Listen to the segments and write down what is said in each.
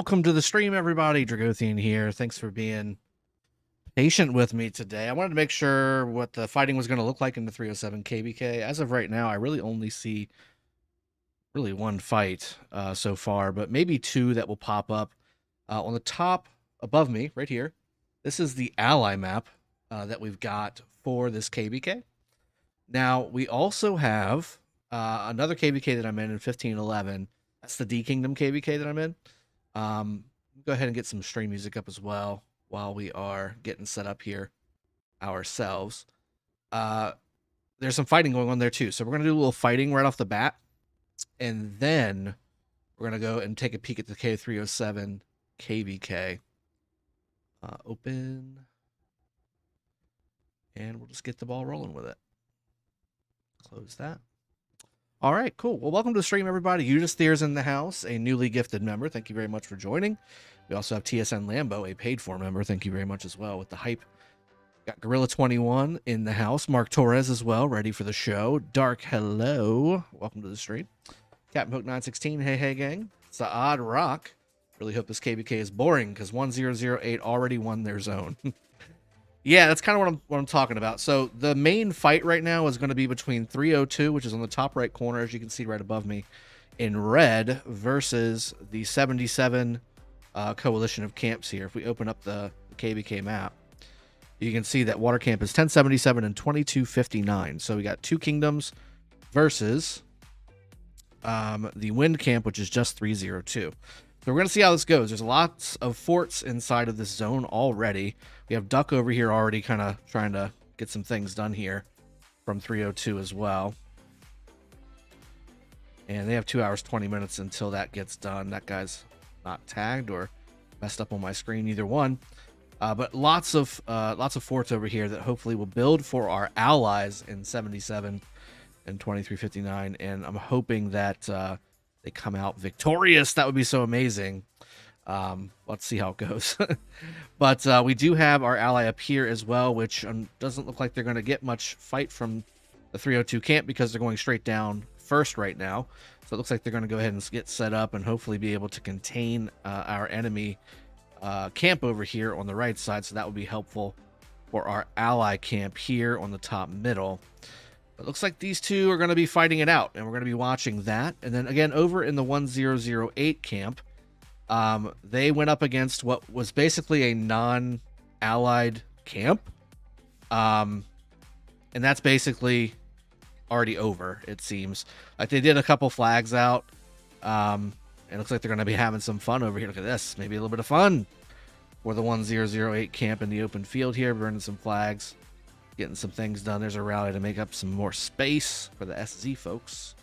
Welcome to the stream, everybody. Dragothien here. Thanks for being patient with me today. I wanted to make sure what the fighting was going to look like in the 307 KvK. As of right now, I really only see one fight so far, but maybe two that will pop up. On the top above me, right here, this is the ally map that we've got for this KvK. Now, we also have another KvK that I'm in 1511. That's the D Kingdom KvK that I'm in. Go ahead and get some stream music up as well while we are getting set up here ourselves. There's some fighting going on there too. So we're going to do a little fighting right off the bat. And then we're going to go and take a peek at the K307 KvK. Open. And we'll just get the ball rolling with it. Close that. All right, cool. Well, welcome to the stream, everybody. There's in the house, a newly gifted member. Thank you very much for joining. We also have TSN Lambo, a paid-for member. Thank you very much as well with the hype. Got Gorilla21 in the house. Mark Torres as well, ready for the show. Dark, hello. Welcome to the stream. Captain Hook 916, hey, gang. Saad RoK. Really hope this KvK is boring because 1008 already won their zone. Yeah, that's kind of what I'm talking about. So the main fight right now is going to be between 302, which is on the top right corner, as you can see right above me, in red, versus the 77 coalition of camps here. If we open up the KvK map, you can see that water camp is 1077 and 2259. So we got two kingdoms versus the wind camp, which is just 302. So we're going to see how this goes. There's lots of forts inside of this zone already. We have Duck over here already kind of trying to get some things done here from 302 as well. And they have 2 hours, 20 minutes until that gets done. That guy's not tagged or messed up on my screen, either one. But lots of forts over here that hopefully will build for our allies in 77 and 2359. And I'm hoping that they come out victorious. That would be so amazing. Let's see how it goes. But we do have our ally up here as well, which doesn't look like they're going to get much fight from the 302 camp because they're going straight down first right now. So it looks like they're going to go ahead and get set up and hopefully be able to contain our enemy camp over here on the right side. So that would be helpful for our ally camp here on the top middle. It looks like these two are going to be fighting it out, and we're going to be watching that. And then again, over in the 1008 camp, they went up against what was basically a non-allied camp. And that's basically already over, it seems. Like, they did a couple flags out. And it looks like they're going to be having some fun over here. Look at this. Maybe a little bit of fun for the 1008 camp in the open field here, burning some flags. Getting some things done. There's a rally to make up some more space for the SZ folks.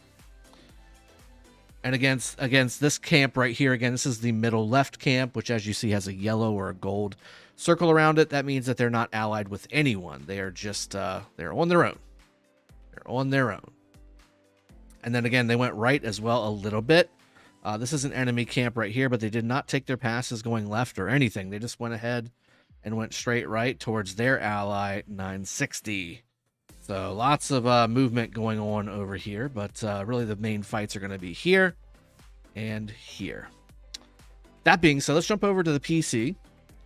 And against this camp right here, again, this is the middle left camp, which as you see has a yellow or a gold circle around it. That means that they're not allied with anyone. They are just, they're on their own. They're on their own. And then again, they went right as well a little bit. This is an enemy camp right here, but they did not take their passes going left or anything. They just went ahead and went straight right towards their ally, 960. So lots of movement going on over here, but really the main fights are going to be here and here. That being said, let's jump over to the PC,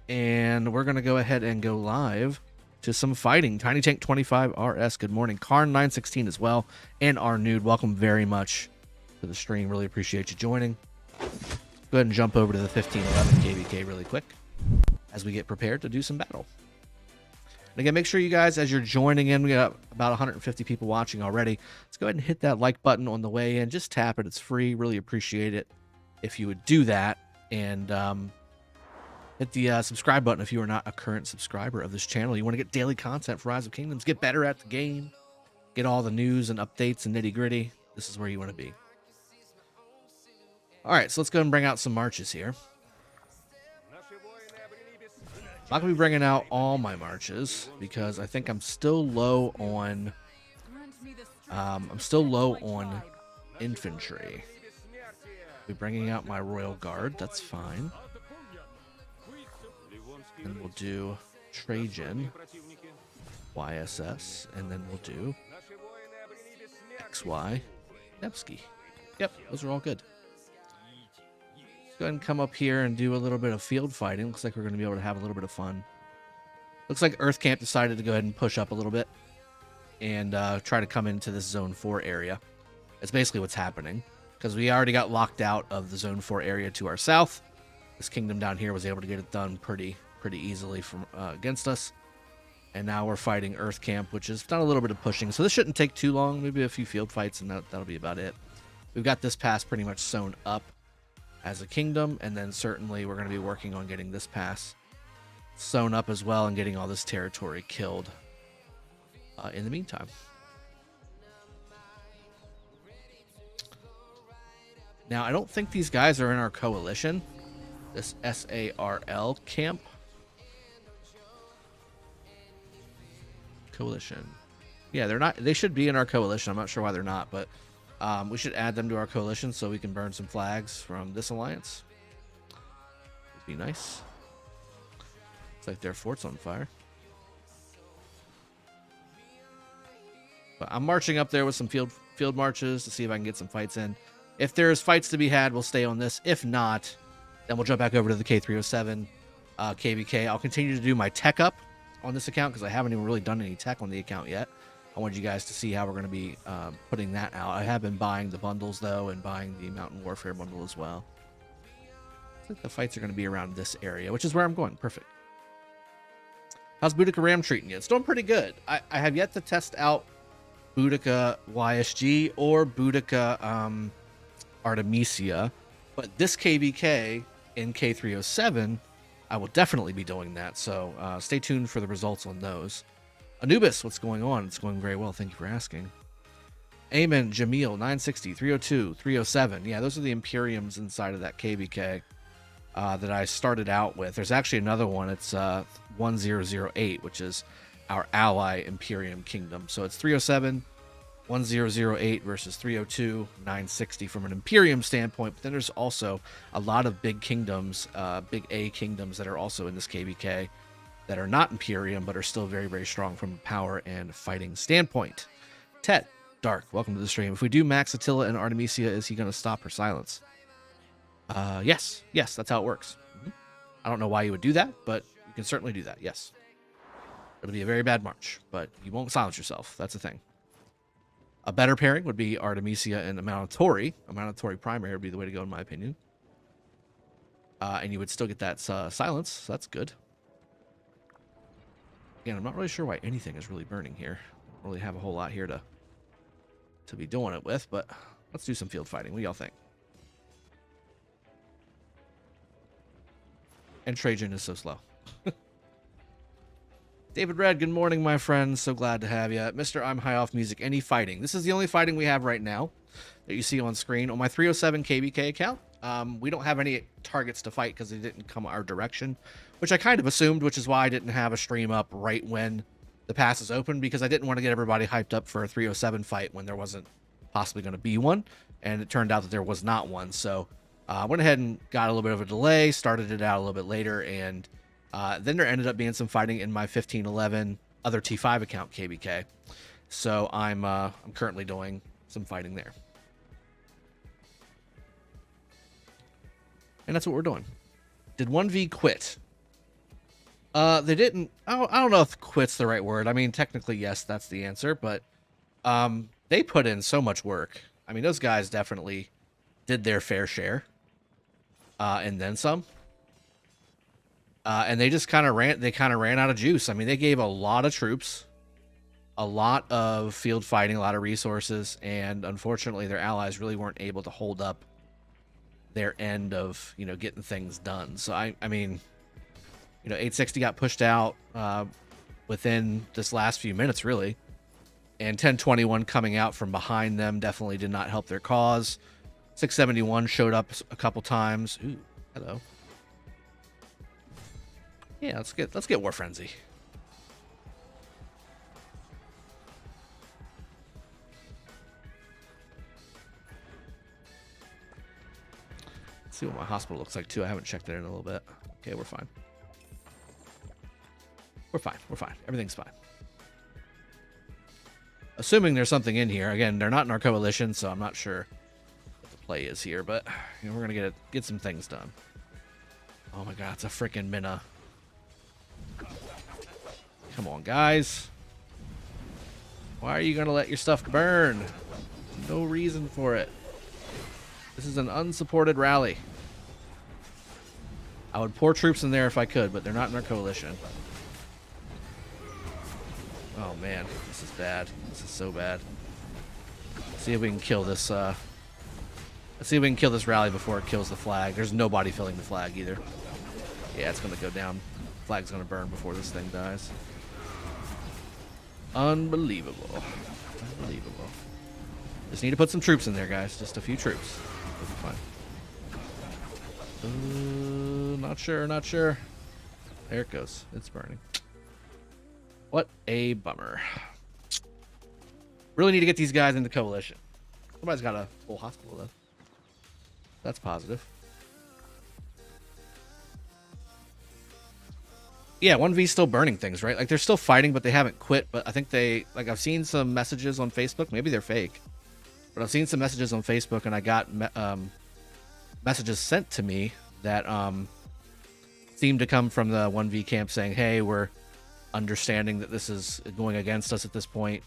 and we're going to go ahead and go live to some fighting. Tiny Tank 25 RS, good morning. Karn 916 as well, and Arnude, welcome very much to the stream. Really appreciate you joining. Go ahead and jump over to the 1511 KvK really quick as we get prepared to do some battle. And again, make sure you guys, as you're joining in, we got about 150 people watching already. Let's go ahead and hit that like button on the way in. Just tap it. It's free. Really appreciate it if you would do that. And hit the subscribe button if you are not a current subscriber of this channel. You want to get daily content for Rise of Kingdoms, get better at the game, get all the news and updates and nitty gritty. This is where you want to be. All right, so let's go and bring out some marches here. I'm not going to be bringing out all my marches because I think I'm still low on infantry. I'll be bringing out my Royal Guard. That's fine. And we'll do Trajan, YSS, and then we'll do XY, Nevsky. Yep, those are all good. go ahead and come up here and do a little bit of field fighting. Looks like we're going to be able to have a little bit of fun. Looks like Earth Camp decided to go ahead and push up a little bit and try to come into this Zone 4 area. It's basically what's happening, because we already got locked out of the Zone 4 area to our south. This kingdom down here was able to get it done pretty easily from against us. And now we're fighting Earth Camp, which has done a little bit of pushing. So this shouldn't take too long, maybe a few field fights, and that'll be about it. We've got this pass pretty much sewn up as a kingdom, and then certainly we're going to be working on getting this pass sewn up as well and getting all this territory killed in the meantime. Now, I don't think these guys are in our coalition. This SARL camp. Coalition. Yeah, they're not. They should be in our coalition. I'm not sure why they're not, but we should add them to our coalition so we can burn some flags from this alliance. Would be nice. Looks like their fort's on fire. But I'm marching up there with some field marches to see if I can get some fights in. If there's fights to be had, we'll stay on this. If not, then we'll jump back over to the K307 KvK. I'll continue to do my tech up on this account because I haven't even really done any tech on the account yet. I wanted you guys to see how we're going to be putting that out. I have been buying the bundles, though, and buying the Mountain Warfare bundle as well. I think the fights are going to be around this area, which is where I'm going. Perfect. How's Boudica Ram treating you? It's doing pretty good. I have yet to test out Boudica YSG or Boudica Artemisia, but this KvK in K307, I will definitely be doing that. So stay tuned for the results on those. Anubis, what's going on? It's going very well. Thank you for asking. Amen, Jamil, 960, 302, 307. Yeah, those are the Imperiums inside of that KvK that I started out with. There's actually another one. It's 1008, which is our ally Imperium Kingdom. So it's 307, 1008 versus 302, 960 from an Imperium standpoint. But then there's also a lot of big kingdoms, big A kingdoms that are also in this KvK that are not Imperium, but are still very, very strong from a power and fighting standpoint. Ted, Dark, welcome to the stream. If we do max Attila and Artemisia, is he going to stop her silence? Yes, that's how it works. I don't know why you would do that, but you can certainly do that, yes. It'll be a very bad march, but you won't silence yourself. That's the thing. A better pairing would be Artemisia and Amountori. Amountori primary would be the way to go, in my opinion. And you would still get that silence, so that's good. Again, I'm not really sure why anything is really burning here. I don't really have a whole lot here to be doing it with, but let's do some field fighting. What do y'all think? And Trajan is so slow. David Red, good morning, my friend. So glad to have you. Mr. I'm High Off Music, any fighting? This is the only fighting we have right now that you see on screen. On my 307 KvK account, we don't have any targets to fight because they didn't come our direction, which I kind of assumed, which is why I didn't have a stream up right when the pass is open, because I didn't want to get everybody hyped up for a 307 fight when there wasn't possibly going to be one, and it turned out that there was not one. So I went ahead and got a little bit of a delay, started it out a little bit later, and then there ended up being some fighting in my 1511 other T5 account KvK. So I'm currently doing some fighting there. And that's what we're doing. Did 1v quit? They didn't. I don't know if quit's the right word. I mean, technically, yes, that's the answer. But they put in so much work. I mean, those guys definitely did their fair share. And then some. And they just kind of ran out of juice. I mean, they gave a lot of troops, a lot of field fighting, a lot of resources, and unfortunately their allies really weren't able to hold up their end of, getting things done. So I mean, 860 got pushed out within this last few minutes, really. And 1021 coming out from behind them definitely did not help their cause. 671 showed up a couple times. Ooh, hello. Yeah, let's get War Frenzy. Let's see what my hospital looks like too. I haven't checked it in a little bit. Okay, we're fine. We're fine. Everything's fine. Assuming there's something in here. Again, they're not in our coalition, so I'm not sure what the play is here, but you know, we're gonna get some things done. Oh my god, it's a freaking Minna. Come on, guys. Why are you gonna let your stuff burn? No reason for it. This is an unsupported rally. I would pour troops in there if I could, but they're not in our coalition. Oh man, this is bad. This is so bad. Let's see if we can kill this. Let's see if we can kill this rally before it kills the flag. There's nobody filling the flag either. Yeah, it's gonna go down. Flag's gonna burn before this thing dies. Unbelievable. Unbelievable. Just need to put some troops in there, guys. Just a few troops. It'll be fine. Not sure, not sure. There it goes. It's burning. What a bummer. Really need to get these guys into coalition. Somebody's got a full hospital, though. That's positive. Yeah, 1V's still burning things, right? Like, they're still fighting, but they haven't quit. But I think they... Like, I've seen some messages on Facebook. Maybe they're fake. But I've seen some messages on Facebook, and I got messages sent to me that seemed to come from the 1V camp saying, hey, we're understanding that this is going against us at this point,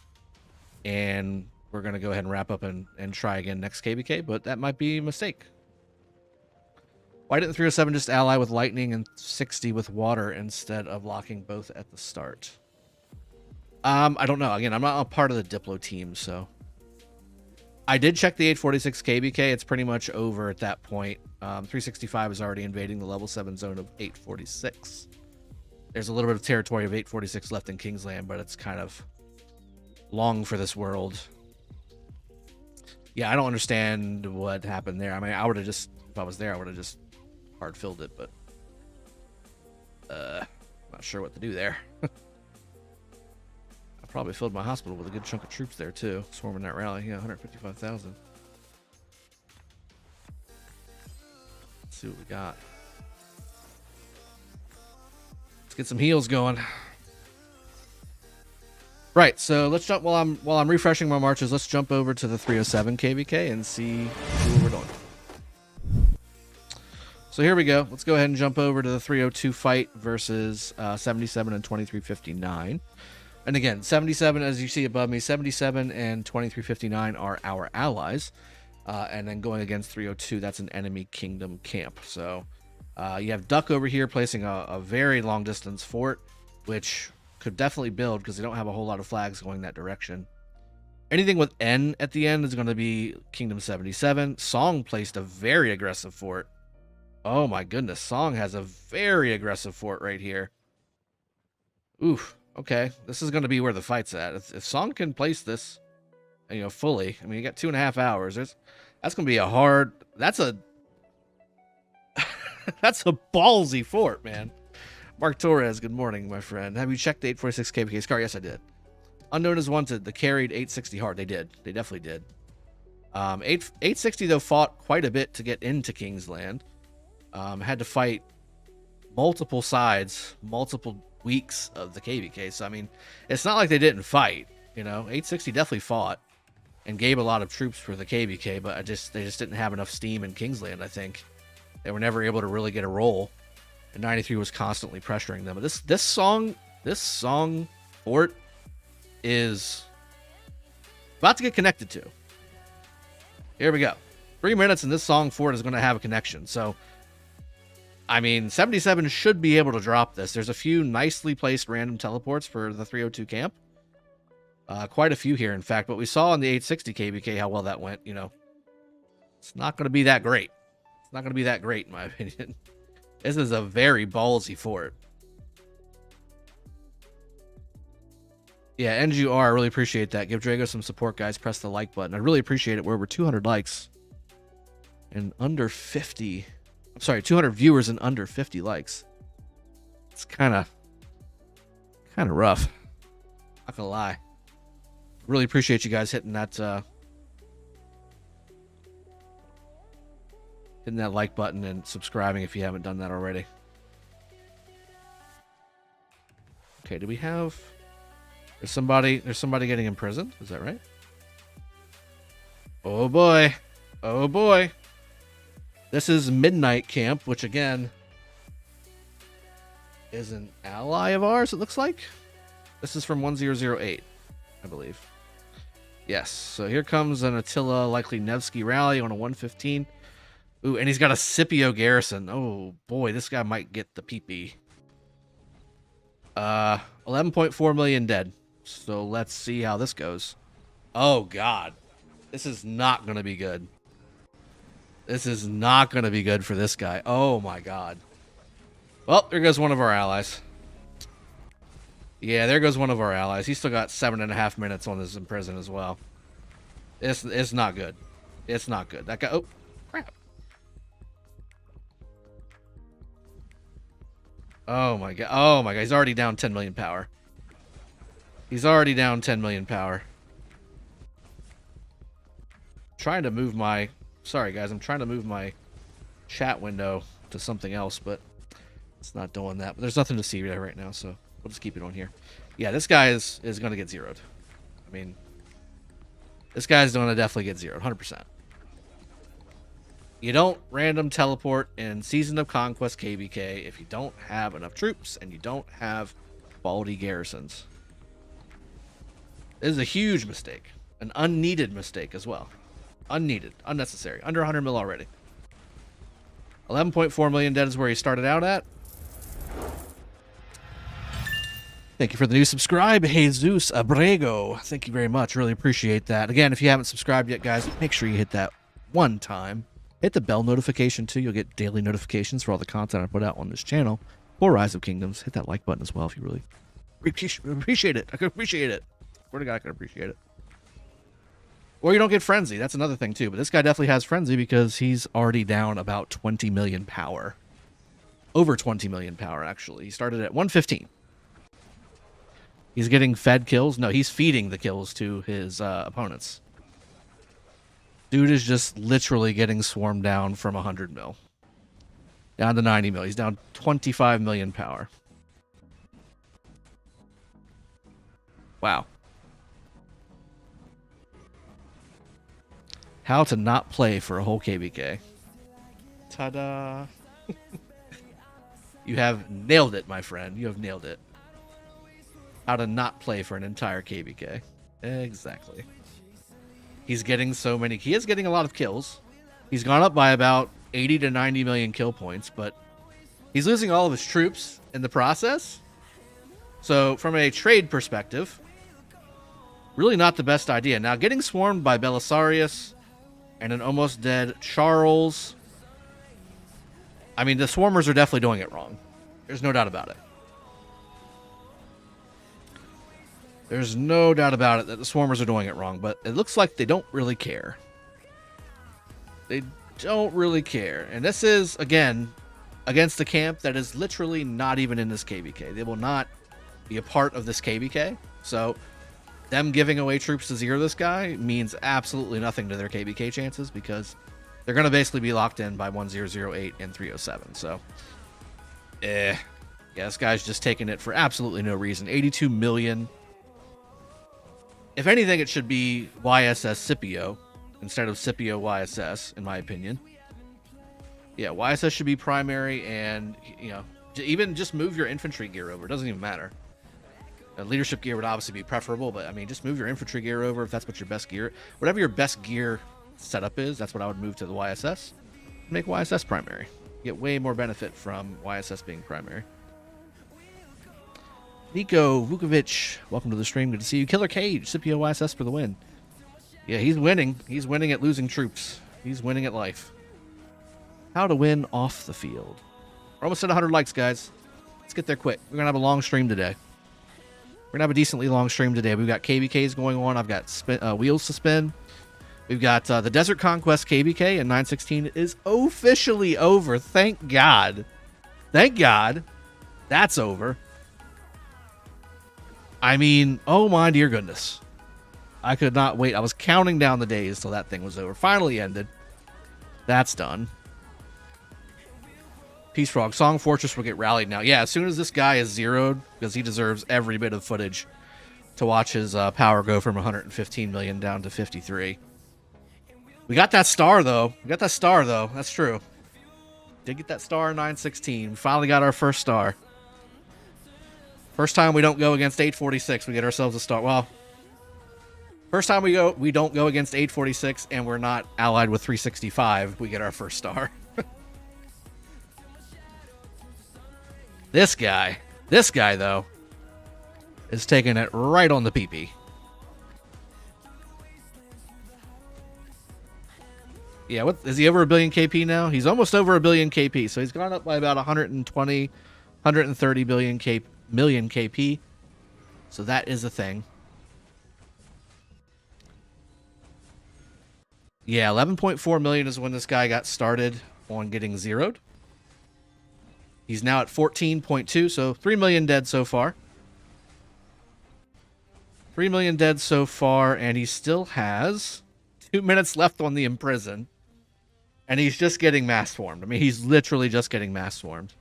and we're going to go ahead and wrap up and try again next KvK, but that might be a mistake. Why didn't 307 just ally with lightning and 60 with water instead of locking both at the start? I don't know. Again, I'm not a part of the Diplo team, so... I did check the 846 KvK. It's pretty much over at that point. 365 is already invading the level 7 zone of 846. There's a little bit of territory of 846 left in Kingsland, but it's kind of long for this world. Yeah, I don't understand what happened there. I mean, I would have just... If I was there, I would have just hard filled it, but... not sure what to do there. Probably filled my hospital with a good chunk of troops there too. Swarming that rally. Yeah, 155,000. Let's see what we got. Let's get some heals going. Right, so let's jump while I'm refreshing my marches. Let's jump over to the 307 KvK and see who we're doing. So here we go. Let's go ahead and jump over to the 302 fight versus 77 and 2359. And again, 77, as you see above me, 77 and 2359 are our allies. And then going against 302, that's an enemy kingdom camp. So you have Duck over here placing a very long distance fort, which could definitely build because they don't have a whole lot of flags going that direction. Anything with N at the end is going to be Kingdom 77. Song placed a very aggressive fort. Oh my goodness, Song has a very aggressive fort right here. Oof. Okay, this is going to be where the fight's at. If Song can place this, you know, fully, I mean, you got 2.5 hours. That's going to be a hard... That's a... that's a ballsy fort, man. Mark Torres, good morning, my friend. Have you checked the 846 KvK scar? Yes, I did. Unknown as Wanted, the carried 860 hard. They did. They definitely did. 860, though, fought quite a bit to get into Kingsland. Had to fight multiple sides, multiple weeks of the KvK. So I mean, it's not like they didn't fight, you know. 860 definitely fought and gave a lot of troops for the KvK, but they just didn't have enough steam in Kingsland. I think they were never able to really get a roll, and 93 was constantly pressuring them. But this song fort is about to get connected to. Here we go. 3 minutes and this Song fort is going to have a connection. So I mean, 77 should be able to drop this. There's a few nicely placed random teleports for the 302 camp. Quite a few here, in fact. But we saw in the 860 KvK how well that went, you know. It's not going to be that great. It's not going to be that great, in my opinion. This is a very ballsy fort. Yeah, NGR, I really appreciate that. Give Drago some support, guys. Press the like button. I really appreciate it. We're over 200 likes. And under 50... Sorry, 200 viewers and under 50 likes. It's kind of rough. Not gonna lie. Really appreciate you guys hitting that like button and subscribing if you haven't done that already. Okay, do we have... There's somebody getting imprisoned. Is that right? Oh boy. Oh boy. This is Midnight Camp, which again is an ally of ours, it looks like. This is from 1008, I believe. Yes, so here comes an Attila, likely Nevsky rally on a 115. Ooh, and he's got a Scipio garrison. Oh boy, this guy might get the PP. 11.4 million dead. So let's see how this goes. Oh god. This is not going to be good. This is not going to be good for this guy. Oh my god. Well, there goes one of our allies. Yeah, there goes one of our allies. He's still got 7.5 minutes on his imprison as well. It's not good. It's not good. That guy... Oh, crap. Oh my god. Oh my god. He's already down 10 million power. He's already down 10 million power. Trying to move my... Sorry, guys. I'm trying to move my chat window to something else, but it's not doing that. But there's nothing to see right now, so we'll just keep it on here. Yeah, this guy is going to get zeroed. I mean, this guy's going to definitely get zeroed, 100%. You don't random teleport in Season of Conquest KvK if you don't have enough troops and you don't have quality garrisons. This is a huge mistake. An unneeded mistake as well. Unneeded. Unnecessary. Under 100 mil already. 11.4 million dead is where he started out at. Thank you for the new subscribe, Jesus Abrego. Thank you very much. Really appreciate that. Again, if you haven't subscribed yet, guys, make sure you hit that one time. Hit the bell notification, too. You'll get daily notifications for all the content I put out on this channel. For Rise of Kingdoms. Hit that like button as well if you really appreciate it. I can appreciate it. Swear to God, I can appreciate it. Or you don't get Frenzy. That's another thing, too. But this guy definitely has Frenzy because he's already down about 20 million power. Over 20 million power, actually. He started at 115. He's getting fed kills. No, he's feeding the kills to his opponents. Dude is just literally getting swarmed down from 100 mil. Down to 90 mil. He's down 25 million power. Wow. How to not play for a whole KvK. Ta-da. You have nailed it, my friend. You have nailed it. How to not play for an entire KvK. Exactly. He's getting so many... He is getting a lot of kills. He's gone up by about 80 to 90 million kill points, but he's losing all of his troops in the process. So, from a trade perspective, really not the best idea. Now, getting swarmed by Belisarius and an almost dead Charles... I mean, the swarmers are definitely doing it wrong. There's no doubt about it. There's no doubt about it that the swarmers are doing it wrong, but it looks like they don't really care. They don't really care. And this is, again, against a camp that is literally not even in this KvK. They will not be a part of this KvK. So, them giving away troops to zero this guy means absolutely nothing to their KvK chances because they're going to basically be locked in by 1008 and 307. So, yeah, this guy's just taking it for absolutely no reason. 82 million. If anything, it should be YSS Scipio instead of Scipio YSS, in my opinion. Yeah, YSS should be primary, and, you know, even just move your infantry gear over. It doesn't even matter. Leadership gear would obviously be preferable, but, I mean, just move your infantry gear over if that's what your best gear... Whatever your best gear setup is, that's what I would move to the YSS. Make YSS primary. You get way more benefit from YSS being primary. Nico Vukovic, welcome to the stream. Good to see you. Killer Cage, Scipio YSS for the win. Yeah, he's winning. He's winning at losing troops. He's winning at life. How to win off the field. We're almost at 100 likes, guys. Let's get there quick. We're going to have a long stream today. We're going to have a decently long stream today. We've got KvKs going on. I've got wheels to spin. We've got the Desert Conquest KvK, and 916 is officially over. Thank God. Thank God. That's over. I mean, oh my dear goodness. I could not wait. I was counting down the days till that thing was over. Finally ended. That's done. Peace Frog. Song Fortress will get rallied now. Yeah, as soon as this guy is zeroed, because he deserves every bit of footage to watch his power go from 115 million down to 53. We got that star, though. We got that star, though. That's true. Did get that star in 916. We finally got our first star. First time we don't go against 846, we get ourselves a star. Well, first time we don't go against 846, and we're not allied with 365, we get our first star. This guy, though, is taking it right on the pee-pee. Yeah, what is he over a billion KP now? He's almost over a billion KP, so he's gone up by about 120, 130 million KP. So that is a thing. Yeah, 11.4 million is when this guy got started on getting zeroed. He's now at 14.2, so 3 million dead so far. 3 million dead so far, and he still has 2 minutes left on the imprison. And he's just getting mass formed. I mean, he's literally just getting mass formed.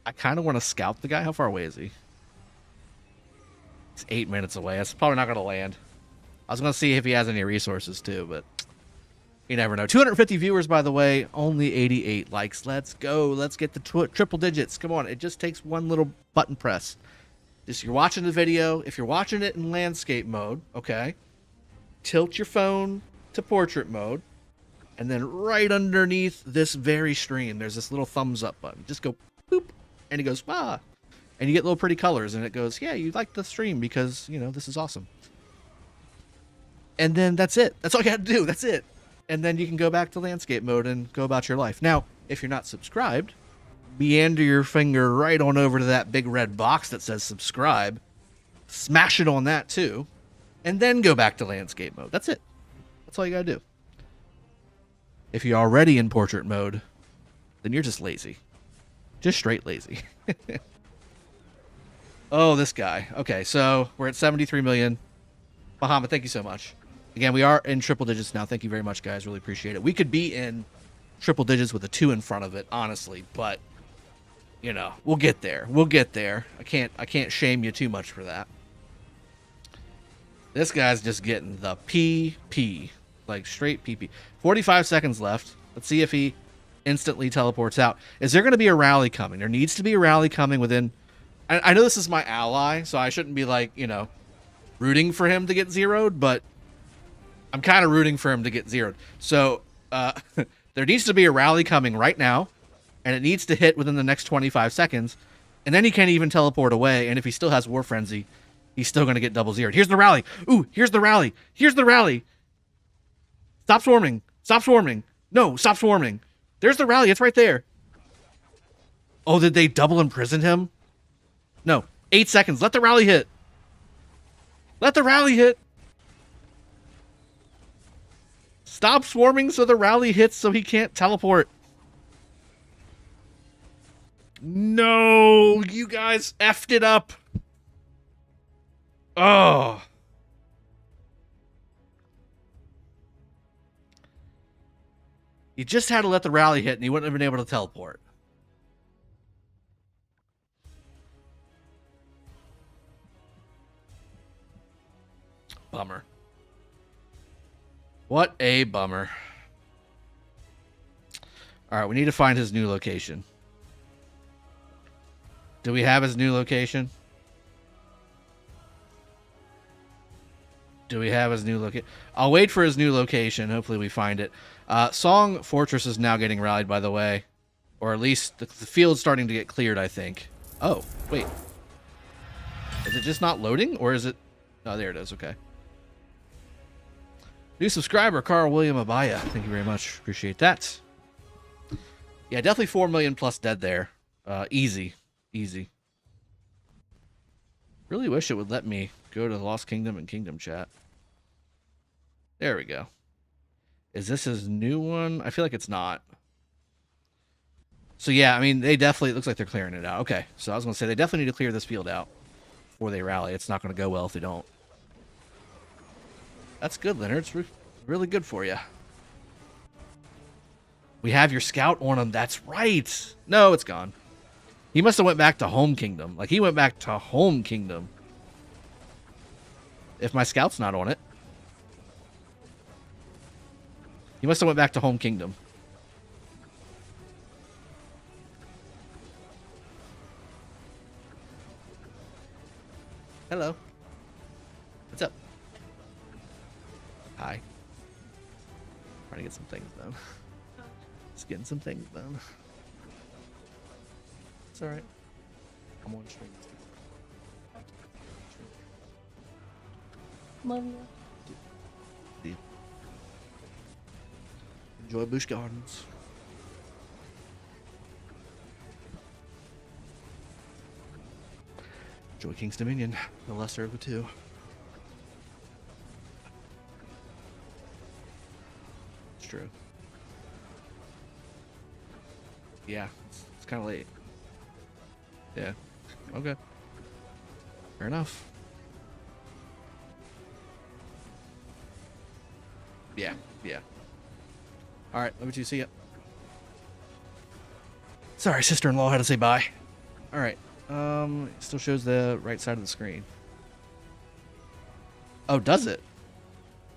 I kind of want to scout the guy. How far away is he? He's 8 minutes away. That's probably not going to land. I was going to see if he has any resources, too, but you never know. 250 viewers, by the way. Only 88 likes. Let's go. Let's get the triple digits. Come on. It just takes one little button press. Just you're watching the video. If you're watching it in landscape mode, okay, tilt your phone to portrait mode. And then right underneath this very stream, there's this little thumbs up button. Just go boop, and it goes, ah. And you get little pretty colors, and it goes, yeah, you like the stream because, you know, this is awesome. And then that's it. That's all you have to do. That's it. And then you can go back to landscape mode and go about your life. Now, if you're not subscribed, meander your finger right on over to that big red box that says subscribe. Smash it on that, too. And then go back to landscape mode. That's it. That's all you got to do. If you're already in portrait mode, then you're just lazy. Just straight lazy. Oh, this guy. Okay, so we're at 73 million. Muhammad, thank you so much. Again, we are in triple digits now. Thank you very much, guys. Really appreciate it. We could be in triple digits with a 2 in front of it, honestly, but you know, we'll get there. We'll get there. I can't shame you too much for that. This guy's just getting the PP. Like straight PP. 45 seconds left. Let's see if he instantly teleports out. Is there going to be a rally coming? There needs to be a rally coming within... I know this is my ally, so I shouldn't be like, you know, rooting for him to get zeroed, but I'm kind of rooting for him to get zeroed. So there needs to be a rally coming right now, and it needs to hit within the next 25 seconds, and then he can't even teleport away, and if he still has War Frenzy, he's still going to get double zeroed. Here's the rally. Ooh, here's the rally. Here's the rally. Stop swarming. Stop swarming. No, stop swarming. There's the rally. It's right there. Oh, did they double imprison him? No. 8 seconds. Let the rally hit. Let the rally hit. Stop swarming so the rally hits so he can't teleport. No, you guys effed it up. Oh. You just had to let the rally hit and he wouldn't have been able to teleport. Bummer. What a bummer. All right, we need to find his new location. Do we have his new location? Do we have his new location? I'll wait for his new location. Hopefully we find it. Song Fortress is now getting rallied, by the way. Or at least the field's starting to get cleared, I think. Oh, wait. Is it just not loading? Or is it... Oh, there it is. Okay. New subscriber, Carl William Abaya. Thank you very much. Appreciate that. Yeah, definitely 4 million plus dead there. Easy. Easy. Really wish it would let me go to Lost Kingdom and Kingdom chat. There we go. Is this his new one? I feel like it's not. So yeah, I mean, they definitely... It looks like they're clearing it out. Okay, so I was going to say, they definitely need to clear this field out before they rally. It's not going to go well if they don't. That's good, Leonard. It's really good for you. We have your scout on him. That's right. No, it's gone. He must have went back to Home Kingdom. Like, he went back to Home Kingdom. If my scout's not on it. He must have went back to home kingdom. Hello. What's up? Hi. Trying to get some things done. Just getting some things done. It's alright. I'm on stream. Love you. Enjoy Busch Gardens. Enjoy King's Dominion, the lesser of the two. It's true. Yeah, it's kind of late. Yeah. Okay. Fair enough. Yeah, yeah. Alright, love you too. See ya. Sorry, sister-in-law had to say bye. Alright. It still shows the right side of the screen. Oh, does it?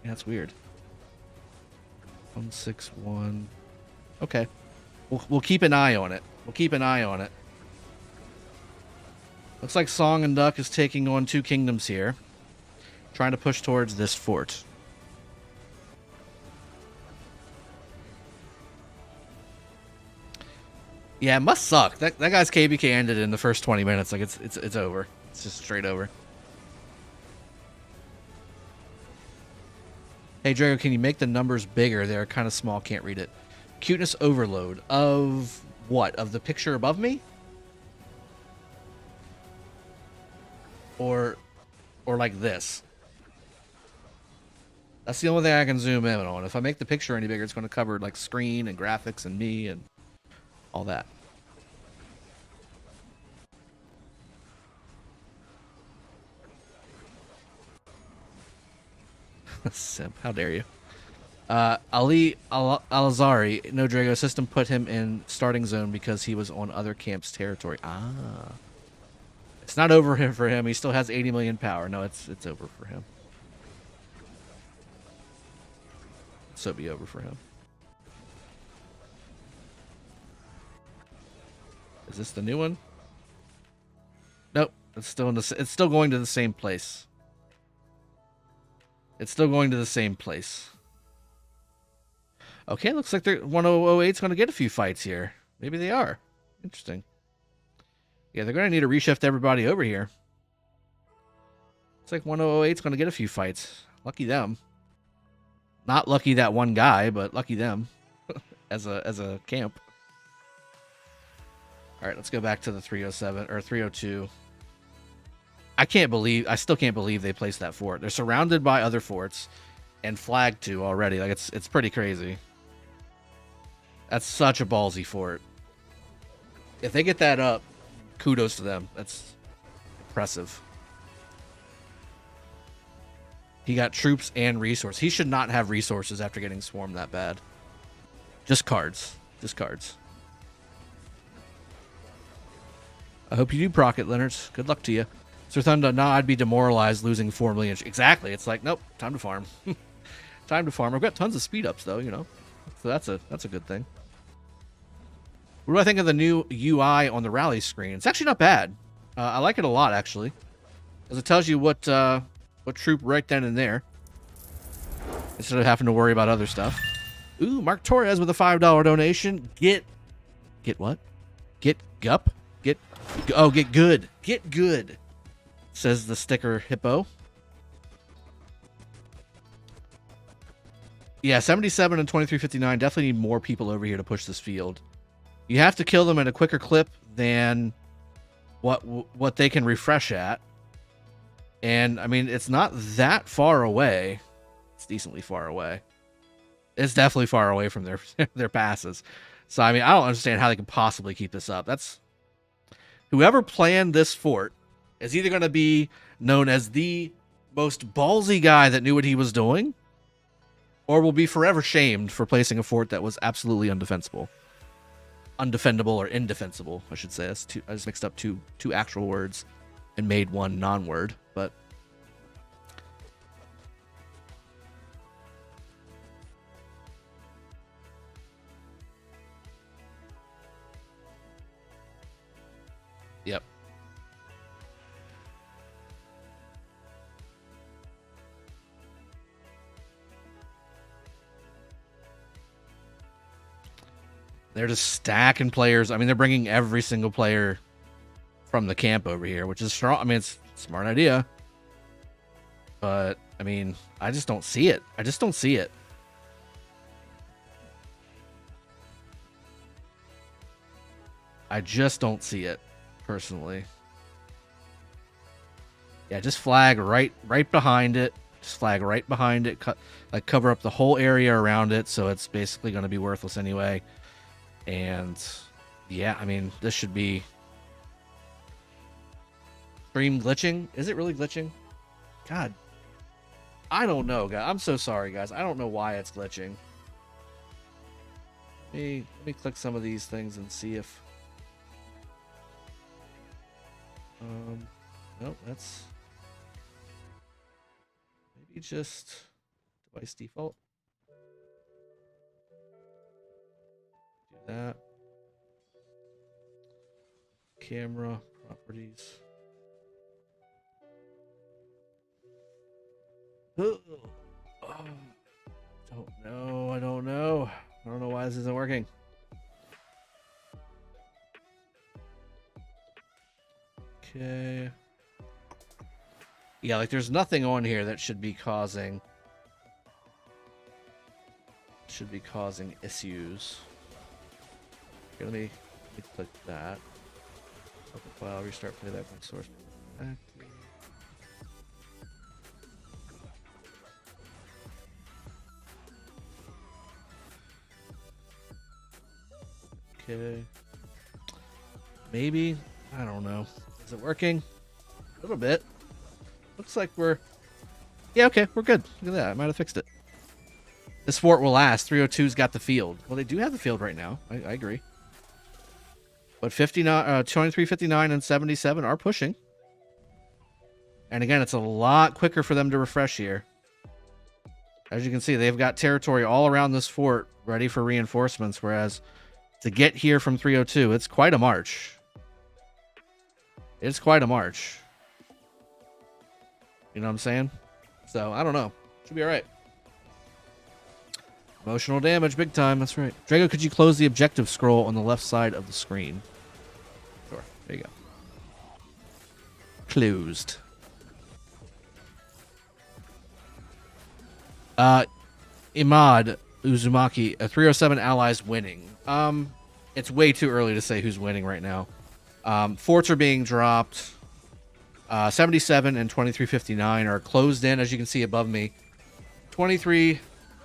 Yeah, that's weird. 161. Okay. We'll keep an eye on it. We'll keep an eye on it. Looks like Song and Duck is taking on 2 kingdoms here. Trying to push towards this fort. Yeah, it must suck. That guy's KvK ended in the first 20 minutes. Like it's over. It's just straight over. Hey Drago, can you make the numbers bigger? They're kind of small. Can't read it. Cuteness overload of what? Of the picture above me? Or like this. That's the only thing I can zoom in on. If I make the picture any bigger, it's going to cover like screen and graphics and me and all that. Simp, how dare you? Ali Alazari, no Drago system put him in starting zone because he was on other camps' territory. Ah. It's not over for him. He still has 80 million power. No, it's over for him. So be over for him. Is this the new one? Nope. It's still in the. It's still going to the same place. It's still going to the same place. Okay, looks like 1008's going to get a few fights here. Maybe they are. Interesting. Yeah, they're going to need to reshift everybody over here. Looks like 1008's going to get a few fights. Lucky them. Not lucky that one guy, but lucky them as a camp. All right, let's go back to the 307 or 302. I still can't believe they placed that fort. They're surrounded by other forts and flagged to already. Like it's pretty crazy. That's such a ballsy fort. If they get that up, kudos to them. That's impressive. He got troops and resources. He should not have resources after getting swarmed that bad. Just cards. Just cards. I hope you do proc it, Leonard. Good luck to you. Sir Thunder, nah, I'd be demoralized losing 4 million. Exactly. It's like, nope, time to farm. Time to farm. I've got tons of speed ups, though, you know. So that's a good thing. What do I think of the new UI on the rally screen? It's actually not bad. I like it a lot, actually. Because it tells you what troop right then and there. Instead of having to worry about other stuff. Ooh, Mark Torres with a $5 donation. Get what? Get gup? Get good. Get good. Says the sticker hippo. Yeah, 77 and 2359 definitely need more people over here to push this field. You have to kill them at a quicker clip than what they can refresh at. And I mean, it's not that far away. It's decently far away. It's definitely far away from their passes. So I mean, I don't understand how they can possibly keep this up. That's whoever planned this fort is either going to be known as the most ballsy guy that knew what he was doing, or will be forever shamed for placing a fort that was absolutely undefensible. Undefendable or indefensible, I should say. I just mixed up two actual words and made one non-word, but They're just stacking players. I mean, they're bringing every single player from the camp over here, which is strong. I mean, it's a smart idea. But, I mean, I just don't see it. I just don't see it. I just don't see it, personally. Yeah, just flag right behind it. Just flag right behind it. Cover up the whole area around it, so it's basically going to be worthless anyway. And yeah, I mean, this should be stream glitching. Is it really glitching? God, I don't know, guys. I'm so sorry, guys. I don't know why it's glitching. Let me click some of these things and see if. Nope, that's maybe just device default. Do that. Camera properties. Oh, don't know. I don't know. I don't know why this isn't working. Okay. Yeah, like there's nothing on here that should be causing issues. Okay, let me click that. Open file, restart playback on source. Okay. Maybe. I don't know. Is it working? A little bit. Looks like we're... Yeah, okay. We're good. Look at that. I might have fixed it. This fort will last. 302's got the field. Well, they do have the field right now. I agree. But 23, 59, and 77 are pushing. And again, it's a lot quicker for them to refresh here. As you can see, they've got territory all around this fort ready for reinforcements, whereas to get here from 302, it's quite a march. It's quite a march. You know what I'm saying? So, I don't know. Should be alright. Emotional damage, big time. That's right. Drago, could you close the objective scroll on the left side of the screen? Sure. There you go. Closed. Imad Uzumaki, 307 allies winning. It's way too early to say who's winning right now. Forts are being dropped. 77 and 2359 are closed in, as you can see above me.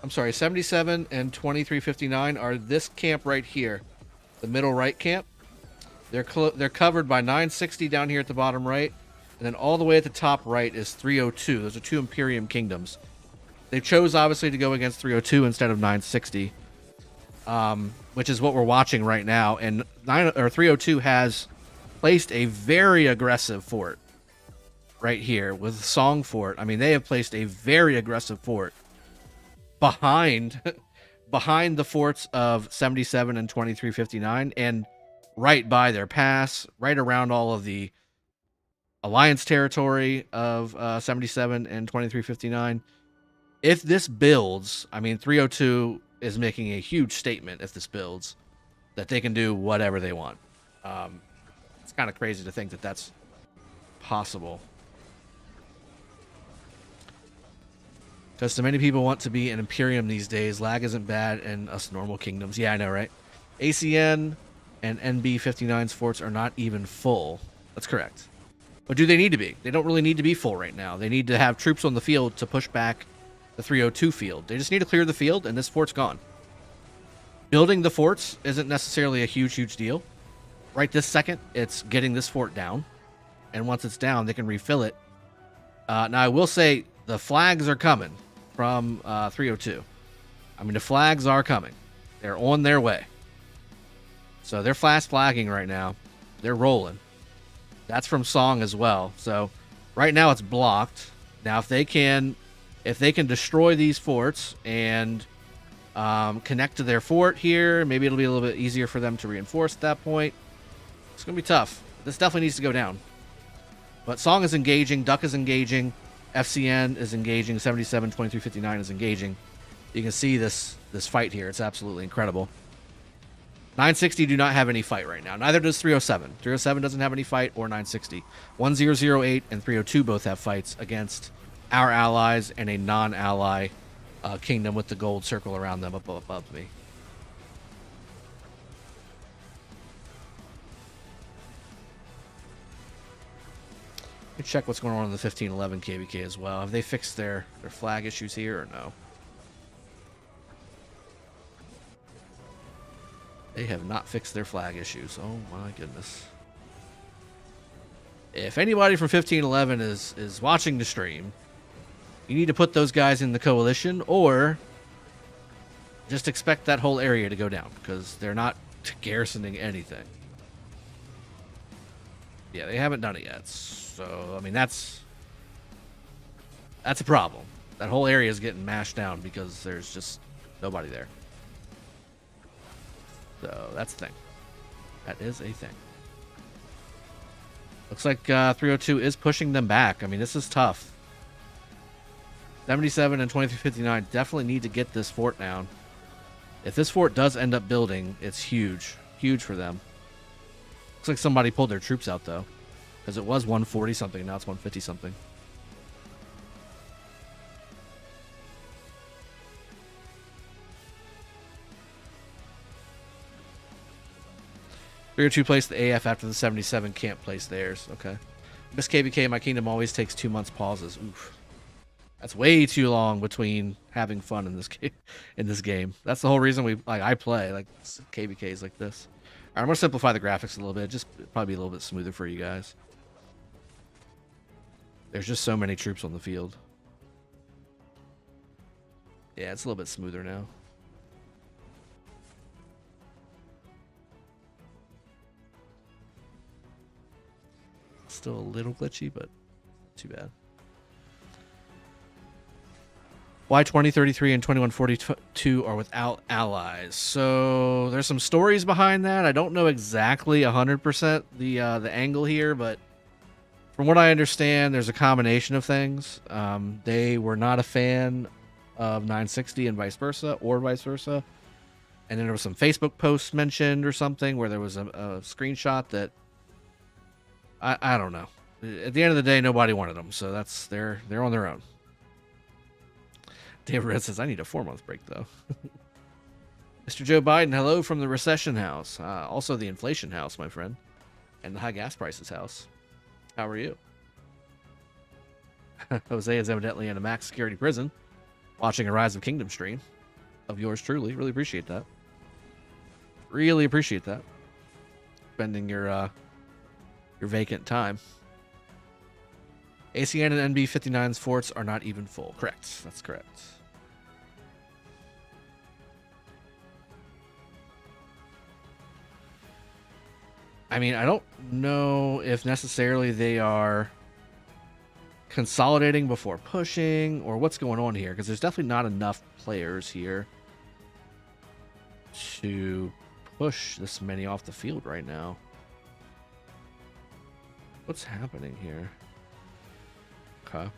77 and 2359 are this camp right here, the middle right camp. They're covered by 960 down here at the bottom right, and then all the way at the top right is 302. Those are two Imperium kingdoms. They chose obviously to go against 302 instead of 960, which is what we're watching right now. And 302 has placed a very aggressive fort right here with Song Fort. I mean, they have placed a very aggressive fort behind the forts of 77 and 2359, and right by their pass, right around all of the alliance territory of 77 and 2359. If this builds, I mean, 302 is making a huge statement if this builds, that they can do whatever they want. It's kind of crazy to think that that's possible. Because so many people want to be an Imperium these days. Lag isn't bad in us normal kingdoms. Yeah, I know, right? ACN and NB59's forts are not even full. That's correct. But do they need to be? They don't really need to be full right now. They need to have troops on the field to push back the 302 field. They just need to clear the field, and this fort's gone. Building the forts isn't necessarily a huge deal. Right this second, it's getting this fort down. And once it's down, they can refill it. Now, I will say the flags are coming from 302. I mean, the flags are coming. They're on their way. So they're fast flagging right now. They're rolling. That's from Song as well. So right now it's blocked. Now, if they can destroy these forts and connect to their fort here, maybe it'll be a little bit easier for them to reinforce at that point. It's going to be tough. This definitely needs to go down. But Song is engaging. Duck is engaging. FCN is engaging. 77, 2359 is engaging. You can see this fight here. It's absolutely incredible. 960 do not have any fight right now. Neither does 307. 307 doesn't have any fight, or 960. 1008 and 302 both have fights against our allies and a non-ally kingdom with the gold circle around them above me. Let me check what's going on in the 1511 KvK as well. Have they fixed their flag issues here or no? They have not fixed their flag issues. Oh my goodness. If anybody from 1511 is watching the stream, you need to put those guys in the coalition, or just expect that whole area to go down, because they're not garrisoning anything. Yeah, they haven't done it yet. So, I mean, that's a problem. That whole area is getting mashed down because there's just nobody there. So, that's the thing. That is a thing. Looks like 302 is pushing them back. I mean, this is tough. 77 and 2359 definitely need to get this fort down. If this fort does end up building, it's huge. Huge for them. Looks like somebody pulled their troops out, though. Because it was 140 something, now it's 150 something. Three or two placed the AF after the 77 can't place theirs. Okay. Miss KvK, my kingdom always takes 2 months pauses. Oof. That's way too long between having fun in this game. That's the whole reason I play like KvKs like this. All right, I'm gonna simplify the graphics a little bit, just probably be a little bit smoother for you guys. There's just so many troops on the field. Yeah, it's a little bit smoother now. Still a little glitchy, but too bad. Why 2033 and 2142 are without allies? So there's some stories behind that. I don't know exactly 100% the angle here, but from what I understand, there's a combination of things. They were not a fan of 960 and vice versa, And then there was some Facebook posts mentioned or something where there was a screenshot that I don't know. At the end of the day, nobody wanted them, so they're on their own. David Red says, I need a 4-month break, though. Mr. Joe Biden, hello from the recession house. Also the inflation house, my friend. And the high gas prices house. How are you? Jose is evidently in a max security prison, watching a Rise of Kingdom stream of yours truly. Really appreciate that. Really appreciate that. Spending your vacant time. ACN and NB59's forts are not even full. Correct. That's correct. I mean, I don't know if necessarily they are consolidating before pushing or what's going on here, because there's definitely not enough players here to push this many off the field right now. What's happening here? Okay.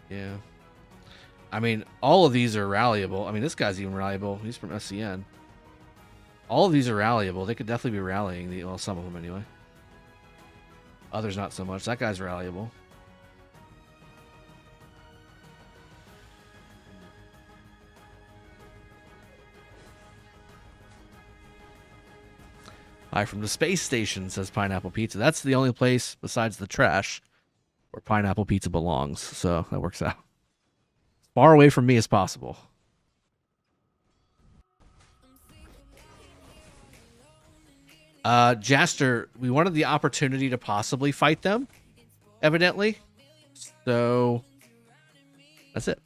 Yeah. I mean, all of these are rallyable. I mean, this guy's even rallyable. He's from SCN. All of these are rallyable. They could definitely be rallying. Well, some of them anyway. Others not so much. That guy's rallyable. Hi from the space station, says Pineapple Pizza. That's the only place besides the trash where Pineapple Pizza belongs. So that works out. As far away from me as possible. Jaster, we wanted the opportunity to possibly fight them, evidently. So that's it.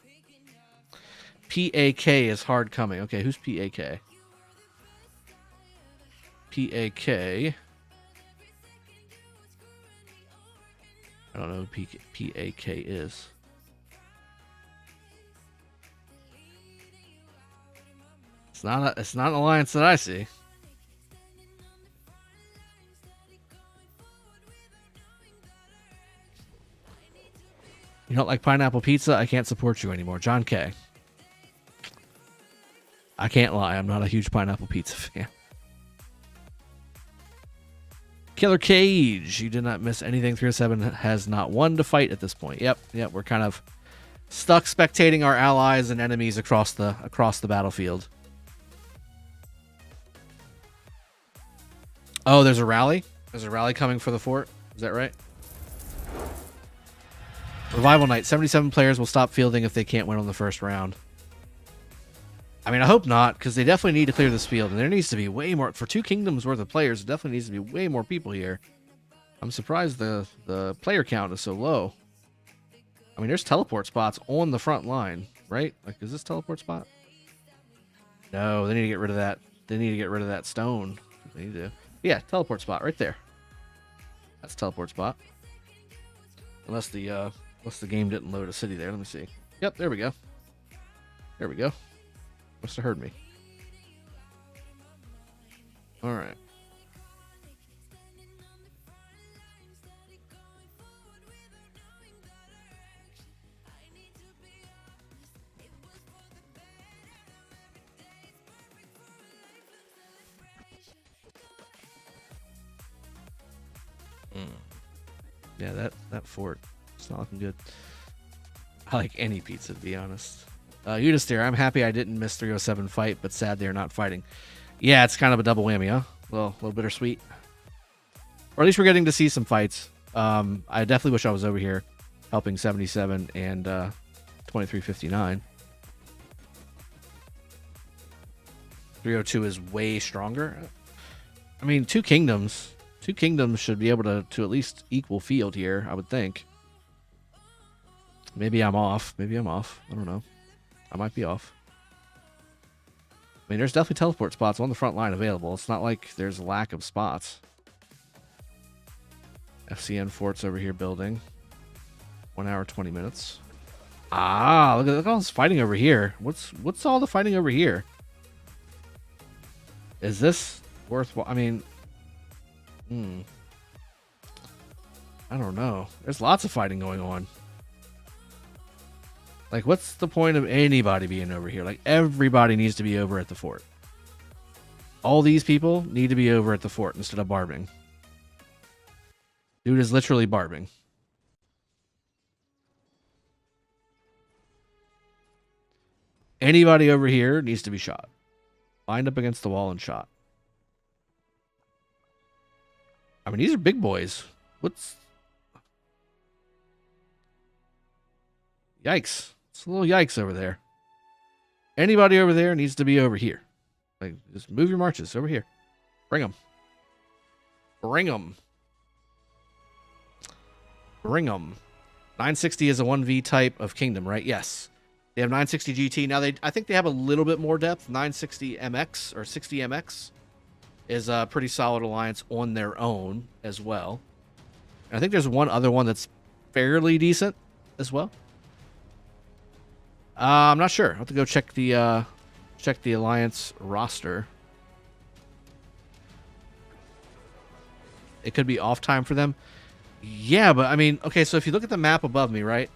PAK is hard coming. Okay, who's PAK? PAK. I don't know who PAK is. It's not an alliance that I see. You don't like pineapple pizza? I can't support you anymore. John K. I can't lie, I'm not a huge pineapple pizza fan. Killer Cage, you did not miss anything. 307 has not won to fight at this point. Yep, we're kind of stuck spectating our allies and enemies across the battlefield. Oh, there's a rally? There's a rally coming for the fort? Is that right? Revival Night. 77 players will stop fielding if they can't win on the first round. I mean, I hope not, because they definitely need to clear this field, and there needs to be way more. For 2 kingdoms worth of players, it definitely needs to be way more people here. I'm surprised the player count is so low. I mean, there's teleport spots on the front line, right? Like, is this teleport spot? No, they need to get rid of that. They need to get rid of that stone. They need to. Yeah, teleport spot right there. That's teleport spot. Unless the game didn't load a city there. Let me see. Yep, there we go. There we go. Must have heard me. All right. Yeah, that fort, it's not looking good. I like any pizza, to be honest. Eudister, I'm happy I didn't miss 307 fight, but sad they're not fighting. Yeah, it's kind of a double whammy, huh? A little bittersweet. Or at least we're getting to see some fights. I definitely wish I was over here helping 77 and 2359. 302 is way stronger. I mean, 2 kingdoms. 2 kingdoms should be able to at least equal field here, I would think. Maybe I'm off. I don't know. I might be off. I mean, there's definitely teleport spots on the front line available. It's not like there's a lack of spots. S0NG Fort's over here building. 1 hour, 20 minutes. Ah, look at all this fighting over here. What's all the fighting over here? Is this worthwhile? I mean, I don't know. There's lots of fighting going on. Like, what's the point of anybody being over here? Like, everybody needs to be over at the fort. All these people need to be over at the fort instead of barbing. Dude is literally barbing. Anybody over here needs to be shot. Lined up against the wall and shot. I mean, these are big boys. What's... Yikes. It's a little yikes over there. Anybody over there needs to be over here. Like, just move your marches over here. Bring them. Bring them. Bring them. 960 is a 1v type of kingdom, right? Yes. They have 960 GT. Now, I think they have a little bit more depth. 960 MX or 60 MX is a pretty solid alliance on their own as well. And I think there's one other one that's fairly decent as well. I'm not sure. I'll have to go check the alliance roster. It could be off time for them. Yeah, but I mean, okay, so if you look at the map above me, right?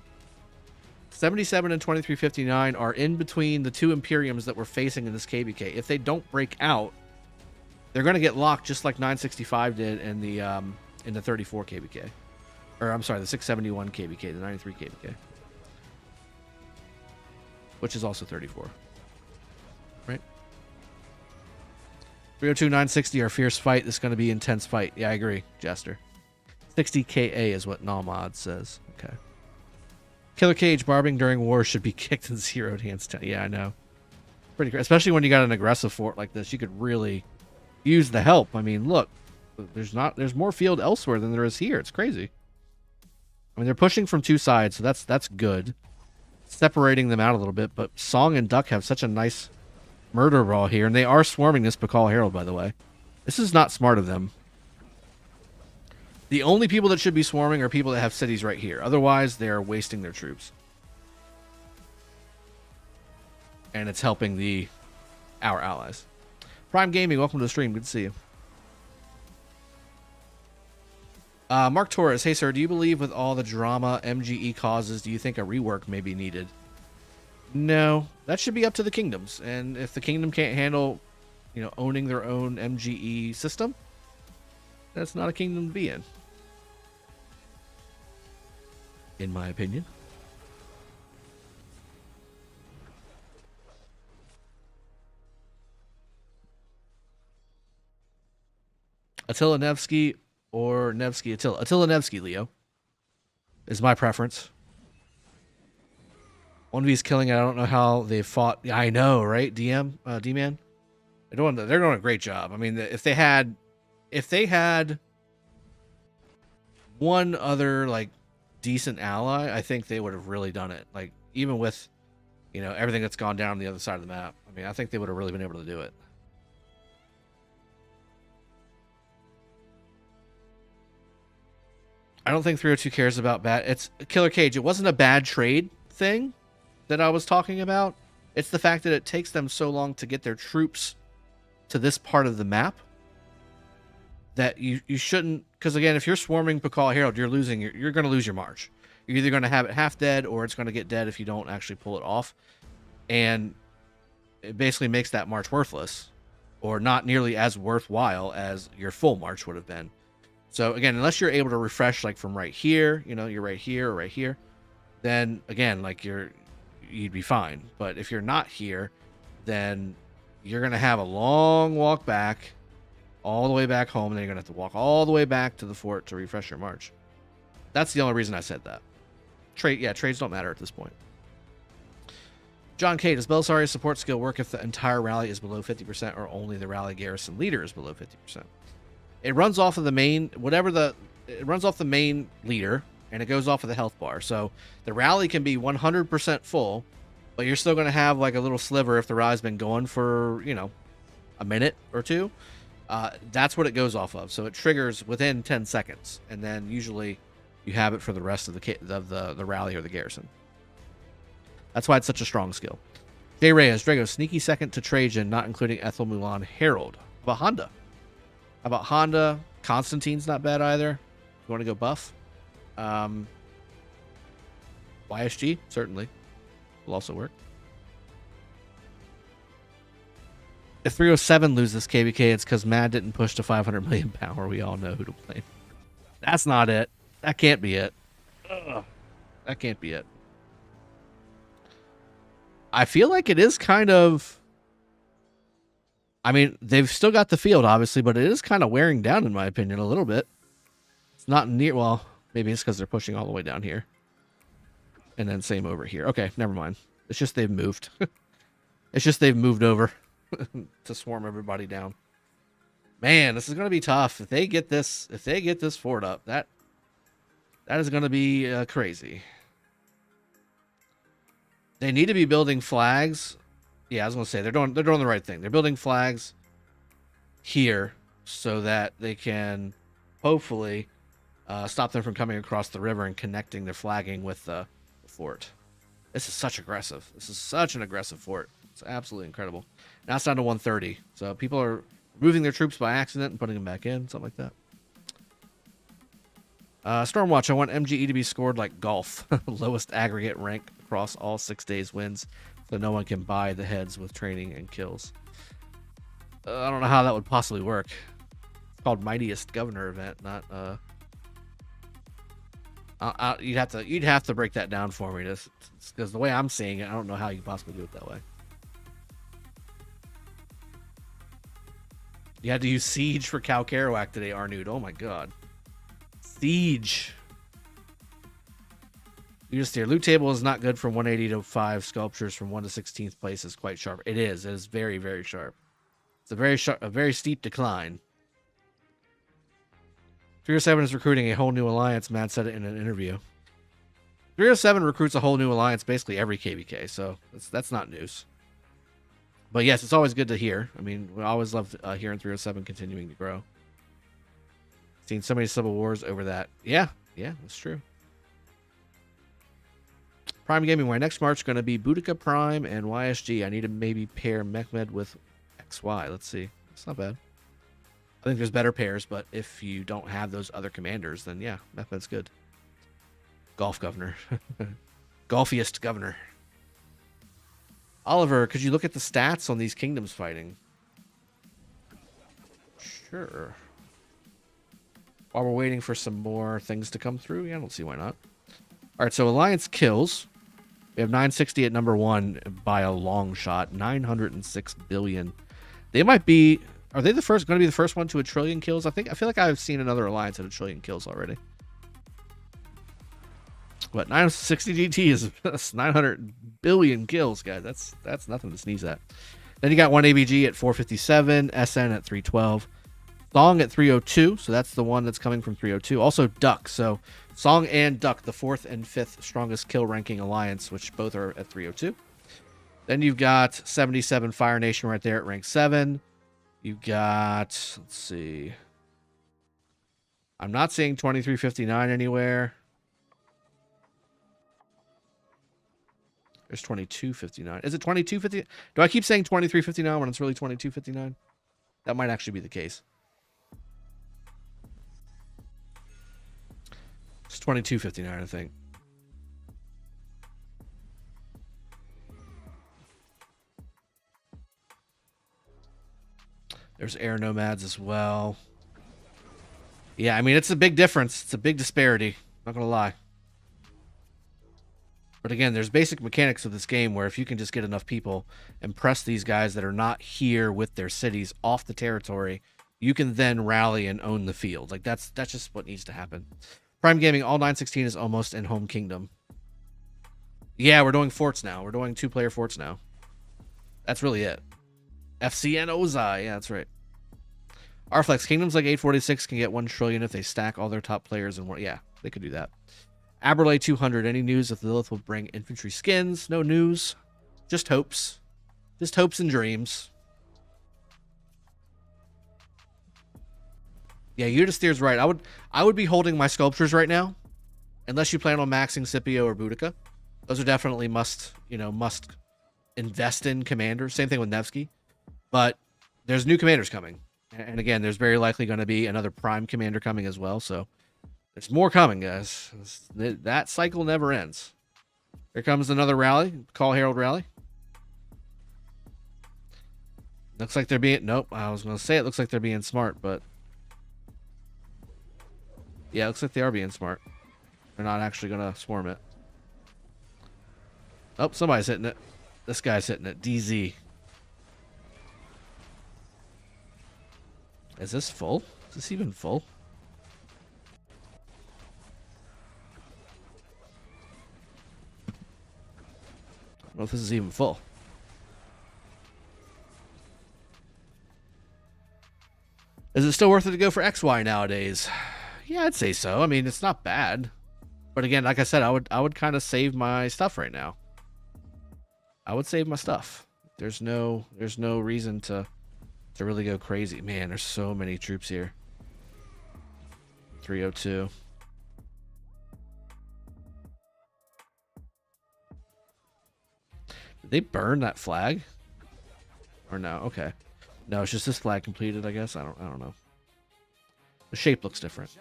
77 and 2359 are in between the 2 Imperiums that we're facing in this KvK. If they don't break out, they're going to get locked just like 965 did in the 34 KvK. Or I'm sorry, the 671 KvK, the 93 KvK. Which is also 34. Right? 302, 960 are fierce fight. This is going to be intense fight. Yeah, I agree, Jester. 60 KA is what Nalmod says. Okay. Killer Cage, barbing during war should be kicked and zeroed hands down. Yeah, I know. Pretty great. Especially when you got an aggressive fort like this. You could really use the help. I mean, look. There's more field elsewhere than there is here. It's crazy. I mean, they're pushing from 2 sides, so that's good. Separating them out a little bit, but Song and Duck have such a nice murder brawl here, and they are swarming this Pakal Herald, by the way. This is not smart of them. The only people that should be swarming are people that have cities right here. Otherwise, they are wasting their troops. And it's helping our allies. Prime Gaming, welcome to the stream. Good to see you. Mark Torres, hey sir, do you believe with all the drama MGE causes, do you think a rework may be needed? No, that should be up to the kingdoms. And if the kingdom can't handle, owning their own MGE system, that's not a kingdom to be in my opinion. Attila Nevsky or Nevsky Attila. Attila Nevsky, Leo, is my preference. One of these killing it. I don't know how they fought. I know, right? D-Man. They're doing a great job. I mean, if they had one other like decent ally, I think they would have really done it. Like even with everything that's gone down on the other side of the map. I mean, I think they would have really been able to do it. I don't think 302 cares about bad. It's Killer Cage. It wasn't a bad trade thing that I was talking about. It's the fact that it takes them so long to get their troops to this part of the map that you shouldn't, because again, if you're swarming Pakal Herald, you're going to lose your march. You're either going to have it half dead or it's going to get dead if you don't actually pull it off. And it basically makes that march worthless or not nearly as worthwhile as your full march would have been. So again, unless you're able to refresh like from right here, you're right here or right here, then again, like you'd be fine. But if you're not here, then you're going to have a long walk back all the way back home. And then you're going to have to walk all the way back to the fort to refresh your march. That's the only reason I said that. Trades don't matter at this point. John K, does Belisarius support skill work if the entire rally is below 50% or only the rally garrison leader is below 50%? It runs off of the main, it runs off the main leader, and it goes off of the health bar. So the rally can be 100% full, but you're still going to have like a little sliver if the rally's been going for, a minute or two. That's what it goes off of. So it triggers within 10 seconds, and then usually you have it for the rest of the rally or the garrison. That's why it's such a strong skill. J. Reyes, Drago, sneaky second to Trajan, not including Ethel Mulan Herald. How about Honda? Constantine's not bad either. You want to go buff? YSG, certainly. Will also work. If 307 loses KvK, it's because Mad didn't push to 500 million power. We all know who to blame. That's not it. That can't be it. Ugh. That can't be it. I feel like it is kind of... I mean, they've still got the field, obviously, but it is kind of wearing down, in my opinion, a little bit. It's not near... Well, maybe it's because they're pushing all the way down here. And then same over here. Okay, never mind. It's just they've moved. It's just they've moved over to swarm everybody down. Man, this is going to be tough. If they get this fort up, that is going to be crazy. They need to be building flags. Yeah, I was going to say they're doing the right thing. They're building flags here so that they can hopefully stop them from coming across the river and connecting their flagging with the fort. This is such aggressive. This is such an aggressive fort. It's absolutely incredible. Now it's down to 130. So people are moving their troops by accident and putting them back in, something like that. Stormwatch, I want MGE to be scored like golf. Lowest aggregate rank across all 6 days wins, so no one can buy the heads with training and kills. I don't know how that would possibly work. It's called Mightiest Governor event, not you'd have to break that down for me, because the way I'm seeing it, I don't know how you can possibly do it that way. You had to use Siege for Cal Kerouac today, Arnud. Oh my god. Siege. You just hear loot table is not good from 180 to 5. Sculptures from 1 to 16th place is quite sharp. It is. It is very, very sharp. It's a very steep decline. 307 is recruiting a whole new alliance. Matt said it in an interview. 307 recruits a whole new alliance basically every KvK, so that's not news. But yes, it's always good to hear. I mean, we always love hearing 307 continuing to grow. Seen so many civil wars over that. Yeah, that's true. Prime Gaming, my next March going to be Boudica Prime and YSG. I need to maybe pair Mehmed with XY. Let's see. It's not bad. I think there's better pairs, but if you don't have those other commanders, then yeah, Mehmed's good. Golf Governor. Golfiest Governor. Oliver, could you look at the stats on these kingdoms fighting? Sure. While we're waiting for some more things to come through, yeah, I don't see why not. All right, so Alliance kills. We have 960 at number 1 by a long shot. 906 billion. They might be. Are they the first? Going to be the first one to a trillion kills? I feel like I've seen another Alliance at a trillion kills already. What 960 GT is 900 billion kills, guys. That's nothing to sneeze at. Then you got one ABG at 457, SN at 312, Song at 302. So that's the one that's coming from 302. Also Duck. So Song and Duck, the 4th and 5th strongest kill ranking alliance, which both are at 302. Then you've got 77 Fire Nation right there at rank 7. You've got, let's see. I'm not seeing 2359 anywhere. There's 2259. Is it 2259? Do I keep saying 2359 when it's really 2259? That might actually be the case. It's 2259, I think. There's air nomads as well. Yeah, I mean, it's a big difference. It's a big disparity. Not gonna lie. But again, there's basic mechanics of this game where if you can just get enough people and press these guys that are not here with their cities off the territory, you can then rally and own the field. Like that's just what needs to happen. Prime Gaming, all 916 is almost in home kingdom. Yeah, we're doing forts now. We're doing 2-player forts now. That's really it. FCN Ozai. Yeah, that's right. Arflex, kingdoms like 846 can get 1 trillion if they stack all their top players and more. Yeah, they could do that. Aberlay 200. Any news if Lilith will bring infantry skins? No news. Just hopes. Just hopes and dreams. Yeah, Udastir's right. I would be holding my sculptures right now, unless you plan on maxing Scipio or Boudica. Those are definitely must invest in commanders. Same thing with Nevsky. But there's new commanders coming. And again, there's very likely going to be another prime commander coming as well. So there's more coming, guys. That cycle never ends. Here comes another rally. Call Herald rally. Looks like they're being... Nope, I was going to say it looks like they're being smart, but... Yeah, it looks like they are being smart. They're not actually going to swarm it. Oh, somebody's hitting it. This guy's hitting it. DZ. Is this full? Is this even full? I don't know if this is even full. Is it still worth it to go for XY nowadays? Yeah, I'd say so. I mean, it's not bad. But again, like I said, I would kind of save my stuff right now. I would save my stuff. There's no reason to really go crazy. Man, there's so many troops here. 302. Did they burn that flag? Or no? Okay. No, it's just this flag completed, I guess. I don't know. The shape looks different.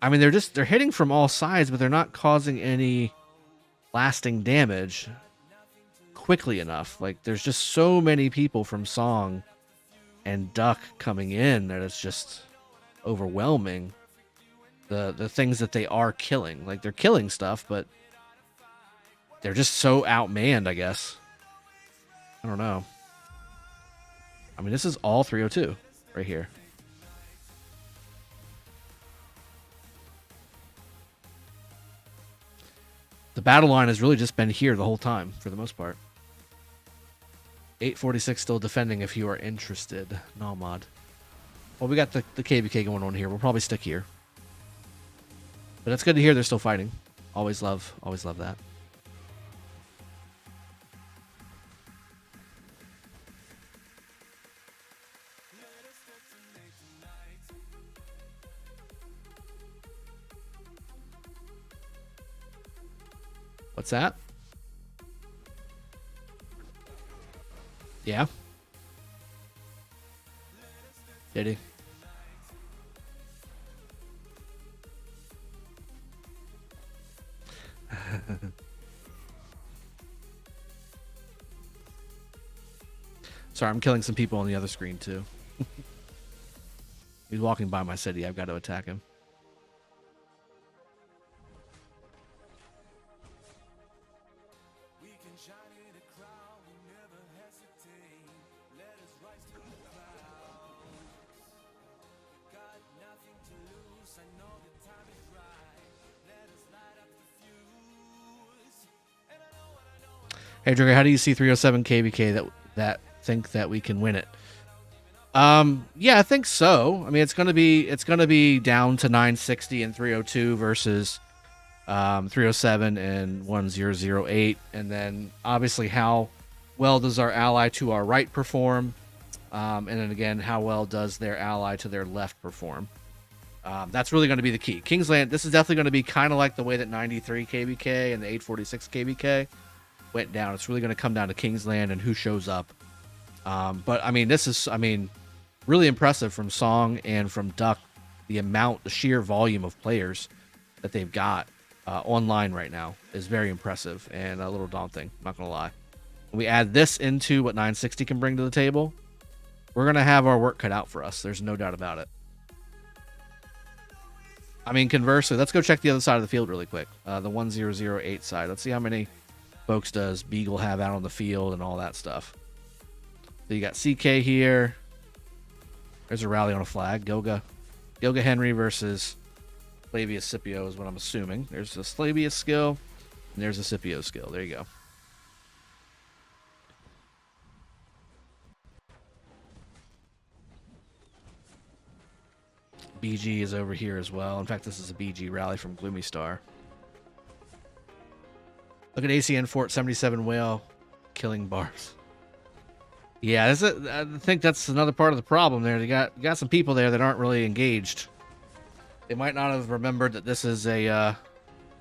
I mean, they're hitting from all sides, but they're not causing any lasting damage quickly enough. Like, there's just so many people from Song and Duck coming in that it's just overwhelming. The things that they are killing. Like, they're killing stuff, but they're just so outmanned, I guess. I don't know. I mean, this is all 302 right here. The battle line has really just been here the whole time, for the most part. 846 still defending if you are interested. No mod. Well, we got the KvK going on here. We'll probably stick here. But it's good to hear they're still fighting. Always love that. What's that? Yeah. Did he? Sorry, I'm killing some people on the other screen too. He's walking by my city. I've got to attack him. Hey, Drago, how do you see 307 KvK that think that we can win it? Yeah, I think so. I mean, it's gonna be down to 960 and 302 versus 307 and 1008, and then obviously how well does our ally to our right perform, and then again how well does their ally to their left perform. That's really going to be the key. Kingsland. This is definitely going to be kind of like the way that 93 KvK and the 846 KvK went down. It's really going to come down to Kingsland and who shows up. But I mean, this is, really impressive from Song and from Duck. The sheer volume of players that they've got online right now is very impressive and a little daunting. I'm not going to lie. When we add this into what 960 can bring to the table, we're going to have our work cut out for us. There's no doubt about it. I mean, conversely, let's go check the other side of the field really quick. The 1008 side. Let's see how many folks does Beagle have out on the field and all that stuff. So you got CK here. There's a rally on a flag. Goga Henry versus Flavius Scipio is what I'm assuming. There's a Flavius skill, and there's a Scipio skill. There you go. BG is over here as well. In fact, this is a BG rally from Gloomy Star. Look at S0NG Fort 77 whale killing barbs. Yeah, I think that's another part of the problem there. You got some people there that aren't really engaged. They might not have remembered that this is a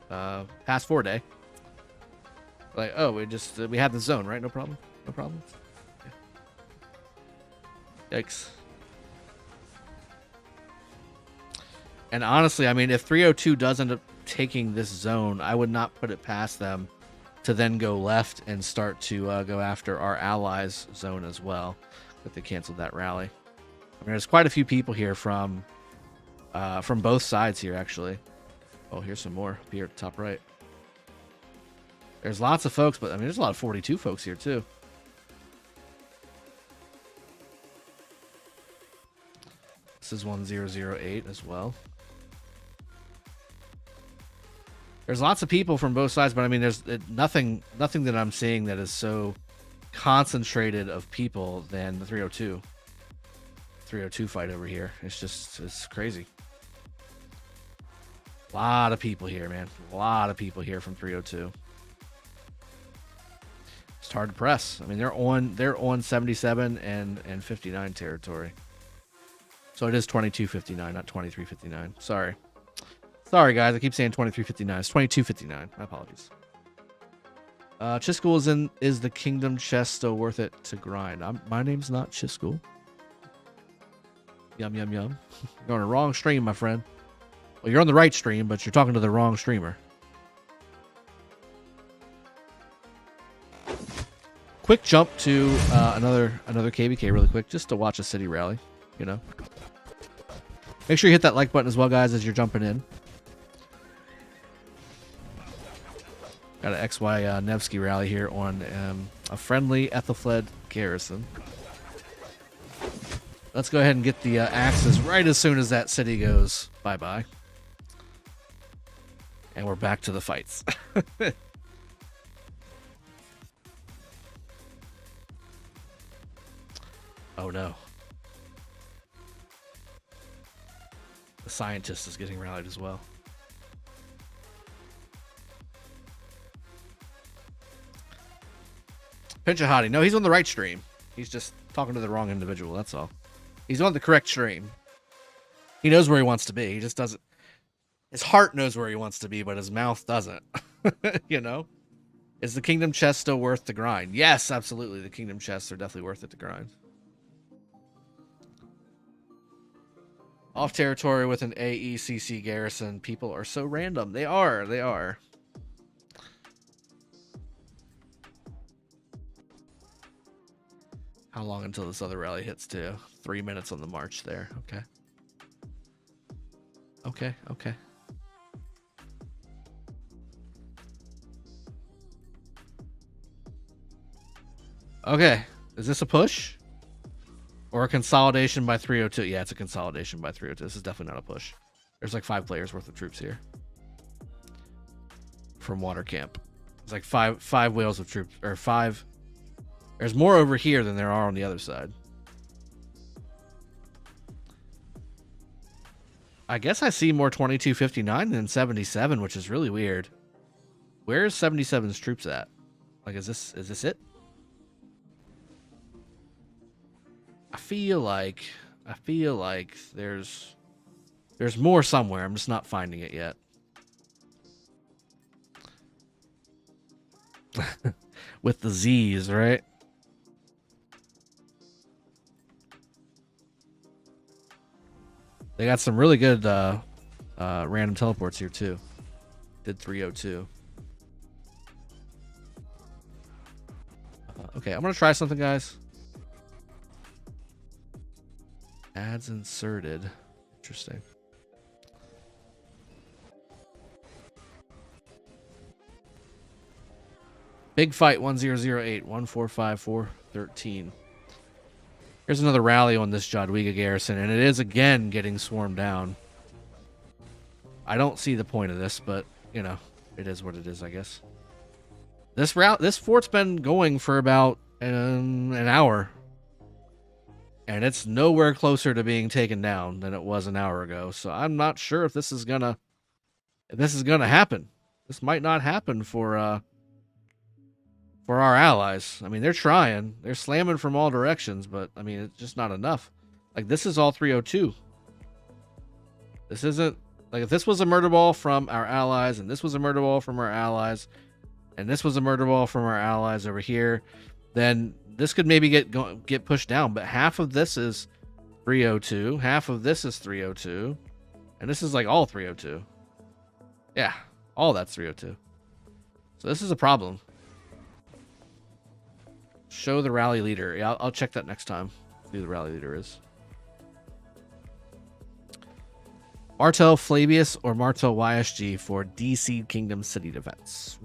past 4 day. Like, oh, we have the zone, right? No problem. No problem. Yeah. Yikes. And honestly, I mean, if 302 does end up taking this zone, I would not put it past them to then go left and start to go after our allies' zone as well. But they canceled that rally. I mean, there's quite a few people here from both sides here, actually. Oh, here's some more up here at the top right. There's lots of folks, but I mean, there's a lot of 42 folks here too. This is 1008 as well. There's lots of people from both sides, but I mean, there's nothing that I'm seeing that is so concentrated of people than the 302 fight over here. It's crazy. A lot of people here, man. A lot of people here from 302. It's hard to press. I mean, they're on 77 and 59 territory. So it is 2259, not 2359. Sorry, guys. I keep saying 2359. It's 2259. My apologies. CHISGULE is the Kingdom chest still worth it to grind? My name's not CHISGULE. Yum, yum, yum. You're on the wrong stream, my friend. Well, you're on the right stream, but you're talking to the wrong streamer. Quick jump to another KvK really quick, just to watch a city rally, you know. Make sure you hit that like button as well, guys, as you're jumping in. Got an XY Nevsky rally here on a friendly Ethelfled garrison. Let's go ahead and get the axes right as soon as that city goes bye-bye. And we're back to the fights. Oh no. The scientist is getting rallied as well. Pinchahati. No, he's on the right stream. He's just talking to the wrong individual, that's all. He's on the correct stream. He knows where he wants to be. He just doesn't. His heart knows where he wants to be, but his mouth doesn't. You know? Is the Kingdom chest still worth the grind? Yes, absolutely. The Kingdom chests are definitely worth it to grind. Off territory with an AECC garrison. People are so random. They are. How long until this other rally hits too? 3 minutes on the march there. Okay. Okay, okay. Okay. Is this a push? Or a consolidation by 302? Yeah, it's a consolidation by 302. This is definitely not a push. There's like 5 players worth of troops here. From water camp. It's like five whales of troops. Or 5. There's more over here than there are on the other side. I guess I see more 2259 than 77, which is really weird. Where's 77's troops at? Like, is this it? I feel like there's more somewhere. I'm just not finding it yet. With the Z's, right? They got some really good random teleports here too. Did 302. Okay, I'm gonna try something, guys. Ads inserted. Interesting. Big fight 1008 145413. Here's another rally on this Jadwiga garrison, and it is again getting swarmed down. I don't see the point of this, but you know, it is what it is, I guess. This fort's been going for about an hour, and it's nowhere closer to being taken down than it was an hour ago. So I'm not sure if this is gonna happen. This might not happen for our allies. I mean, they're trying. They're slamming from all directions, but I mean, it's just not enough. Like, this is all 302. This isn't like, if this was a murder ball from our allies, and this was a murder ball from our allies, and this was a murder ball from our allies over here, then this could maybe get pushed down. But half of this is 302, half of this is 302, and this is like all 302. Yeah, all that's 302. So this is a problem. Show the rally leader. Yeah, I'll check that next time. Who the rally leader is. Martel Flavius or Martel YSG for DC Kingdom City Defense.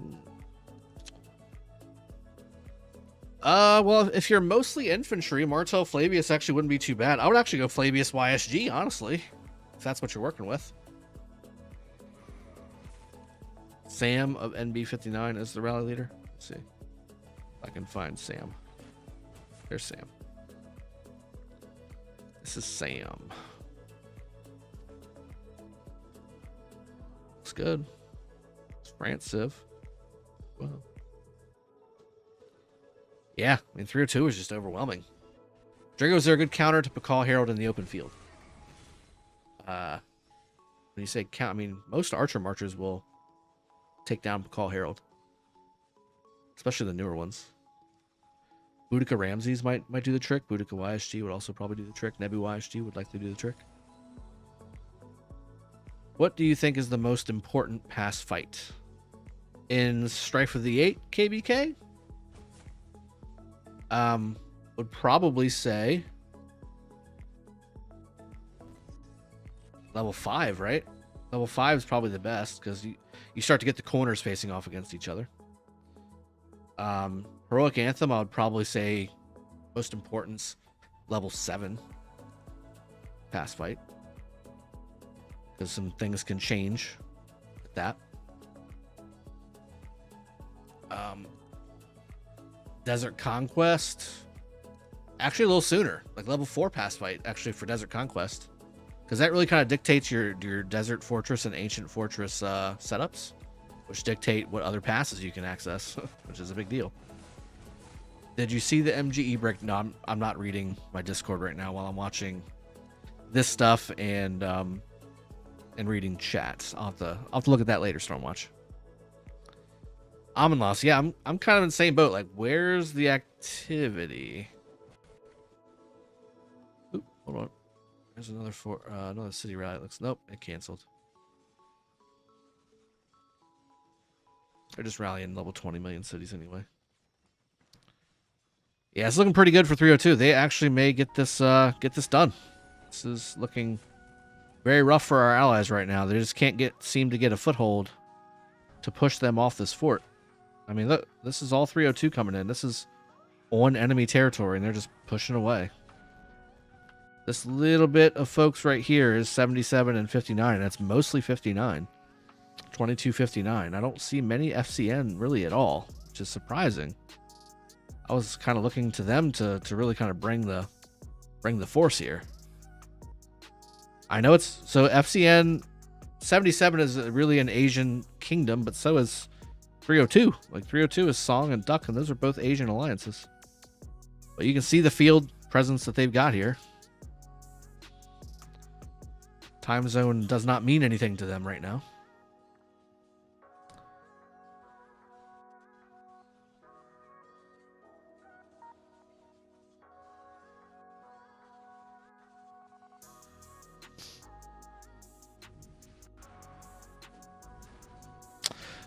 Well, if you're mostly infantry, Martel Flavius actually wouldn't be too bad. I would actually go Flavius YSG, honestly, if that's what you're working with. Sam of NB59 is the rally leader. Let's see. I can find Sam. There's Sam. This is Sam. Looks good. It's France Civ. Wow. Yeah, I mean, 302 is just overwhelming. Dragos are a good counter to Pakal Herald in the open field. When you say count, I mean, most Archer Marchers will take down Pakal Herald. Especially the newer ones. Boudica Ramses might do the trick. Boudica YSG would also probably do the trick. Nebu YSG would likely do the trick. What do you think is the most important pass fight? In Strife of the 8 KvK? Would probably say level 5, right? Level 5 is probably the best because you start to get the corners facing off against each other. Heroic Anthem, I would probably say most importance level 7 pass fight because some things can change with that. Desert Conquest, actually a little sooner, like level 4 pass fight actually for Desert Conquest, because that really kind of dictates your Desert Fortress and Ancient Fortress setups, which dictate what other passes you can access, which is a big deal. Did you see the MGE break? No, I'm not reading my Discord right now while I'm watching this stuff and reading chats. I'll have to look at that later, Stormwatch. Almond Loss, yeah, I'm kind of in the same boat. Like, where's the activity? Oop, hold on. There's another city rally. Nope, it canceled. They're just rallying level 20 million cities anyway. Yeah, it's looking pretty good for 302. They actually may get this done. This is looking very rough for our allies right now. They just can't seem to get a foothold to push them off this fort. I mean, look, this is all 302 coming in. This is on enemy territory, and they're just pushing away. This little bit of folks right here is 77 and 59. That's mostly 59. 2259. I don't see many FCN really at all, which is surprising. I was kind of looking to them to really kind of bring the force here. I know it's so FCN 77 is really an Asian kingdom, but so is 302. Like 302 is Song and Duck, and those are both Asian alliances. But you can see the field presence that they've got here. Time zone does not mean anything to them right now.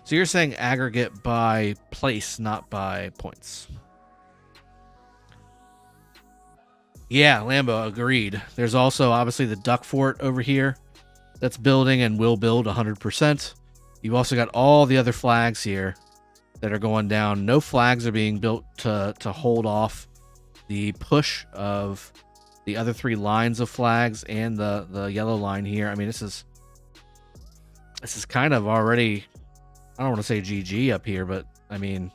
So you're saying aggregate by place, not by points. Yeah, Lambo, agreed. There's also obviously the Duck Fort over here that's building and will build 100%. You've also got all the other flags here that are going down. No flags are being built to hold off the push of the other three lines of flags and the yellow line here. I mean, this is kind of already, I don't want to say GG up here, but I mean,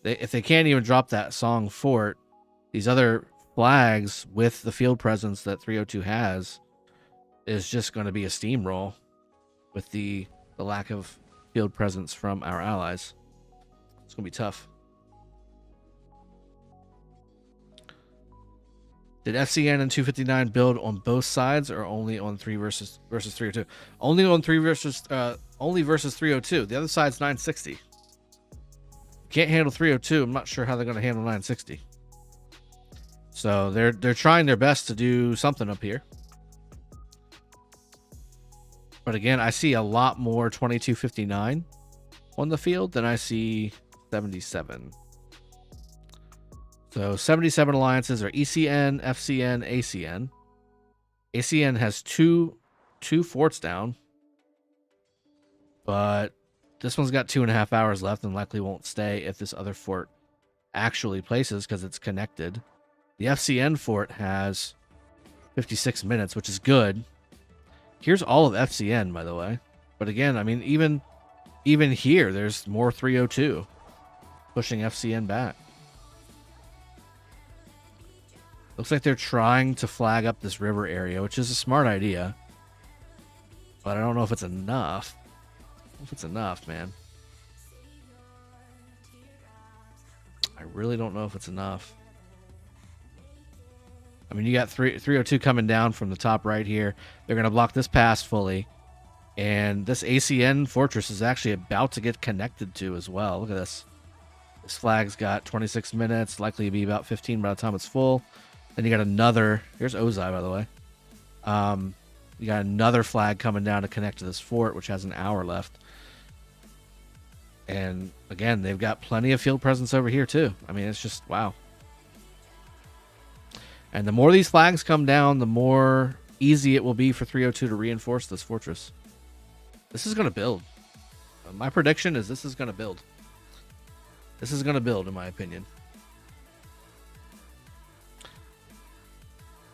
if they can't even drop that Song Fort, these other flags with the field presence that 302 has is just going to be a steamroll with the lack of field presence from our allies. It's going to be tough. Did FCN and 259 build on both sides or only on 3 versus 302? Only on 3 versus only versus 302. The other side's 960. Can't handle 302. I'm not sure how they're going to handle 960. So they're trying their best to do something up here. But again, I see a lot more 2259 on the field than I see 77. So 77 alliances are ECN, FCN, ACN. ACN has two forts down. But this one's got 2.5 hours left and likely won't stay if this other fort actually places because it's connected. The FCN fort has 56 minutes, which is good. Here's all of FCN, by the way. But again, I mean, even here, there's more 302 pushing FCN back. Looks like they're trying to flag up this river area, which is a smart idea. But I don't know if it's enough. I don't know if it's enough, man. I really don't know if it's enough. I mean, you got 302 coming down from the top right here. They're going to block this pass fully. And this ACN fortress is actually about to get connected to as well. Look at this. This flag's got 26 minutes, likely to be about 15 by the time it's full. Then you got another. Here's Ozai, by the way. You got another flag coming down to connect to this fort, which has an hour left. And again, they've got plenty of field presence over here, too. I mean, it's just, wow. And the more these flags come down, the more easy it will be for 302 to reinforce this fortress. This is going to build. My prediction is this is going to build. This is going to build, in my opinion.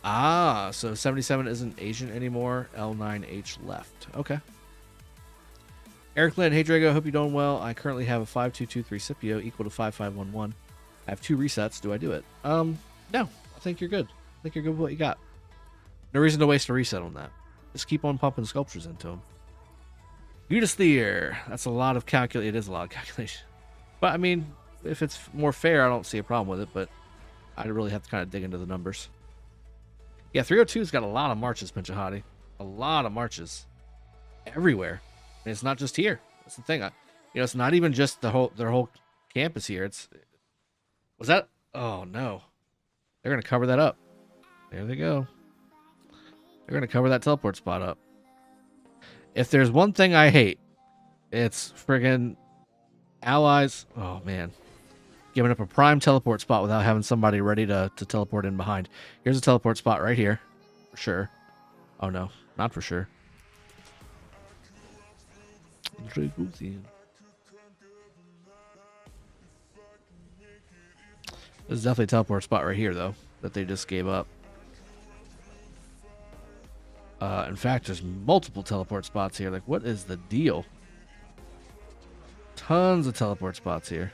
Ah, so 77 isn't Asian anymore. L9H left. Okay. Eric Lynn, hey Drago, hope you're doing well. I currently have a 5223 Scipio equal to 5511. I have 2 resets. Do I do it? No. I think you're good. I think you're good with what you got. No reason to waste a reset on that. Just keep on pumping sculptures into them. Eudistheer. That's a lot of calculation. It is a lot of calculation. But, I mean, if it's more fair, I don't see a problem with it. But I really have to kind of dig into the numbers. Yeah, 302's got a lot of marches, Pinchahati. A lot of marches. Everywhere. And it's not just here. That's the thing. It's not even just their whole campus here. Was that? Oh, no. They're going to cover that up. There they go. They're going to cover that teleport spot up. If there's one thing I hate, it's friggin' allies. Oh, man. giving up a prime teleport spot without having somebody ready to teleport in behind. Here's a teleport spot right here. For sure. Oh, no. Not for sure. Dragothien. There's definitely a teleport spot right here, though, that they just gave up. In fact, there's multiple teleport spots here. Like, what is the deal? Tons of teleport spots here.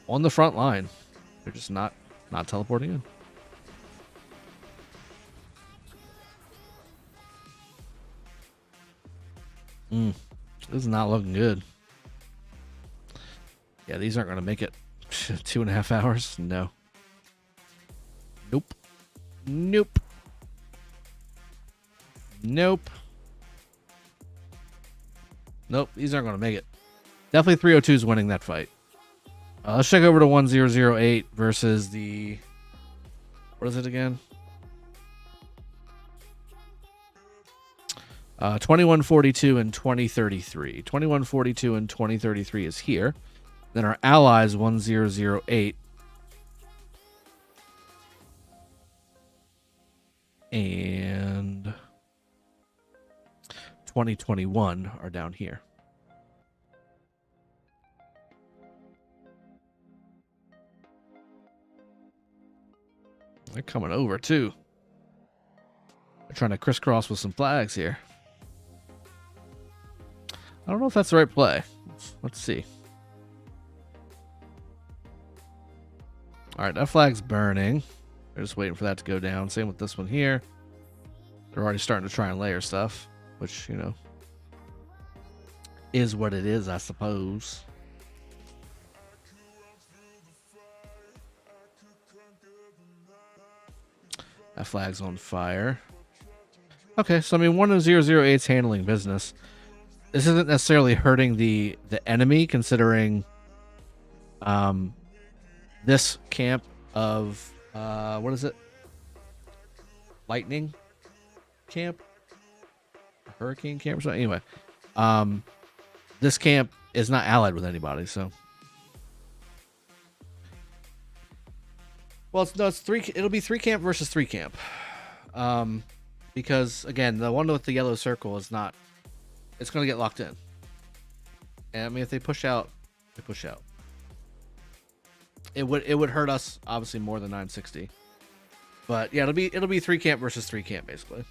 On the front line. They're just not teleporting in. This is not looking good. Yeah, these aren't going to make it 2.5 hours. No. Nope. Nope. Nope. Nope. These aren't going to make it. Definitely 302 is winning that fight. Let's check over to 1008 versus the... What is it again? 2142 and 2033. 2142 and 2033 is here. Then our allies 1008 and 2021 are down here. They're coming over too. They're trying to crisscross with some flags here. I don't know if that's the right play. Let's see. All right, that flag's burning. They're just waiting for that to go down. Same with this one here. They're already starting to try and layer stuff, which, you know, is what it is, I suppose. That flag's on fire. Okay, so I mean, 1008's handling business. This isn't necessarily hurting the enemy, considering this camp of what is it? Lightning camp? Hurricane camp or something? Anyway, this camp is not allied with anybody, so. Well, it's three. It'll be 3 camp versus 3 camp, because again, the one with the yellow circle is not. It's going to get locked in, and I mean, if they push out, they push out. It would hurt us obviously more than 960, but yeah, it'll be 3 camp versus 3 camp basically.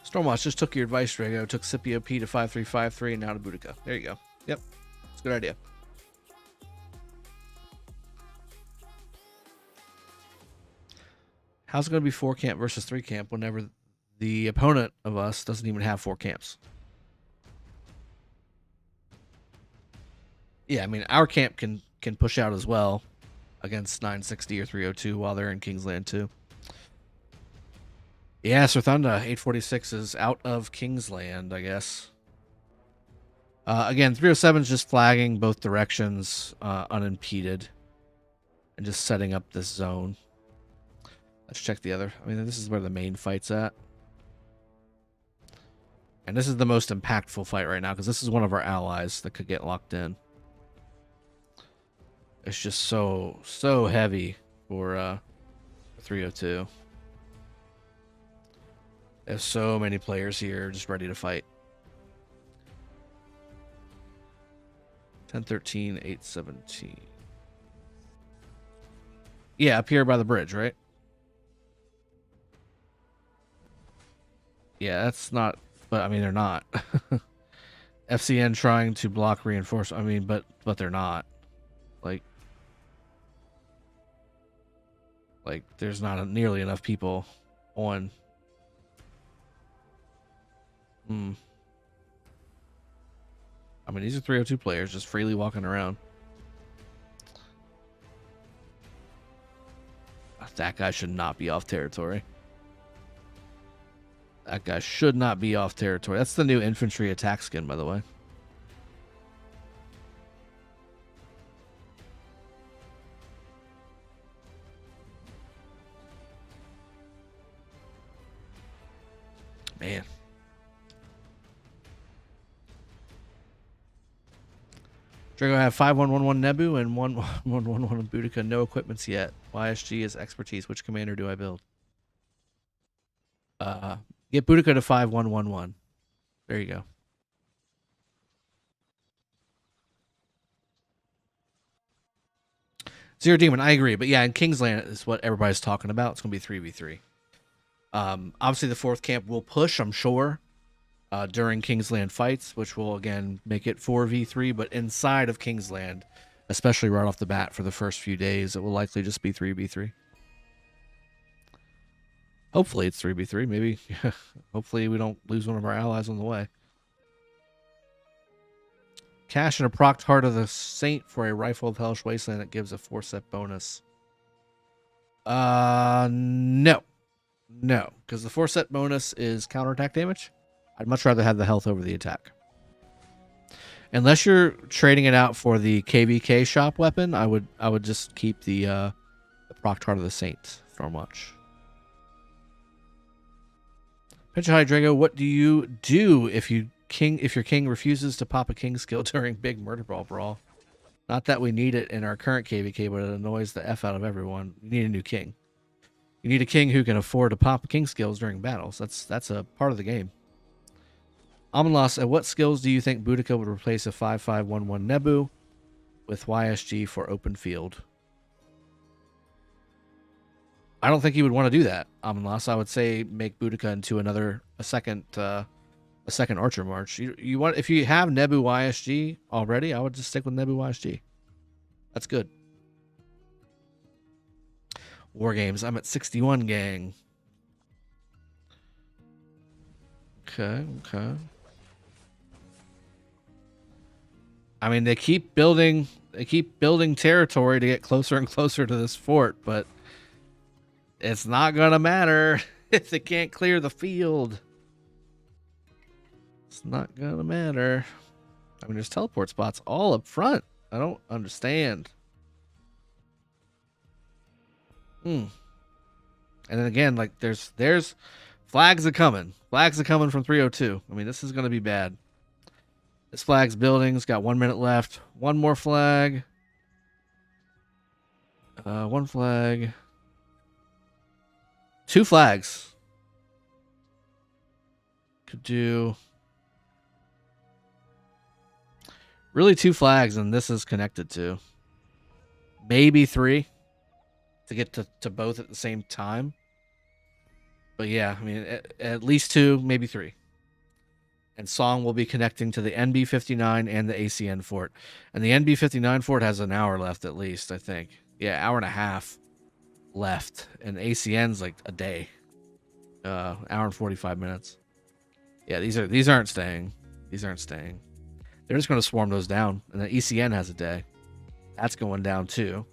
Stormwatch just took your advice, Drago. Took Scipio P to 5353 and now to Boudica. There you go. Yep. It's a good idea. How's it going to be 4 camp versus 3 camp whenever the opponent of us doesn't even have 4 camps? Yeah, I mean, our camp can push out as well against 960 or 302 while they're in Kingsland too. Yeah, Sir Thunder, 846 is out of Kingsland, I guess. Again, 307 is just flagging both directions unimpeded and just setting up this zone. Let's check the other. I mean, this is where the main fight's at. And this is the most impactful fight right now because this is one of our allies that could get locked in. It's just so heavy for 302. There's so many players here just ready to fight. 1013, 817. Yeah, up here by the bridge, right? Yeah, that's not, but I mean, they're not. FCN trying to block reinforcement. I mean, but they're not. Like there's not nearly enough people on. I mean, these are 302 players just freely walking around. That guy should not be off territory. That guy should not be off territory. That's the new infantry attack skin, by the way. Drago have 5111 Nebu and 1111 Boudica. No equipments yet. YSG is expertise. Which commander do I build? Get Boudica to 5111. There you go. Zero Demon, I agree. But yeah, in Kingsland is what everybody's talking about. It's going to be 3v3. Obviously, the 4th camp will push, I'm sure, during Kingsland fights, which will, again, make it 4v3. But inside of Kingsland, especially right off the bat for the first few days, it will likely just be 3v3. Hopefully it's 3v3. Maybe, hopefully we don't lose one of our allies on the way. Cash and a procced Heart of the Saint for a Rifle of Hellish Wasteland that gives a 4-set bonus. No. No, because the 4-set bonus is counterattack damage. I'd much rather have the health over the attack. Unless you're trading it out for the KvK shop weapon, I would just keep the procced Heart of the Saint for much. Pinch High Drago, what do you do if your king refuses to pop a king skill during big murder ball brawl? Not that we need it in our current KvK, but it annoys the F out of everyone. You need a new king. You need a king who can afford to pop king skills during battles. That's a part of the game. Amonlos, at what skills do you think Boudica would replace a 5511 Nebu with YSG for open field? I don't think he would want to do that, Amonlos. I would say make Boudica into a second Archer March. You want, if you have Nebu YSG already, I would just stick with Nebu YSG. That's good. War games. I'm at 61, gang. Okay. I mean, they keep building territory to get closer and closer to this fort, but it's not gonna matter if they can't clear the field. It's not gonna matter. I mean, there's teleport spots all up front. I don't understand. And then again, like there's flags are coming. Flags are coming from 302. I mean, this is gonna be bad. This flag's building. It's got 1 minute left. One more flag. One flag. 2 flags. Could do really 2 flags, and this is connected to maybe 3 to get to both at the same time. But yeah, I mean, at least 2, maybe 3. And Song will be connecting to the NB59 and the ACN fort. And the NB59 fort has an hour left at least, I think. Yeah, hour and a half left. And ACN's like a day. Hour and 45 minutes. Yeah, these aren't staying. These aren't staying. They're just going to swarm those down. And then ECN has a day. That's going down too.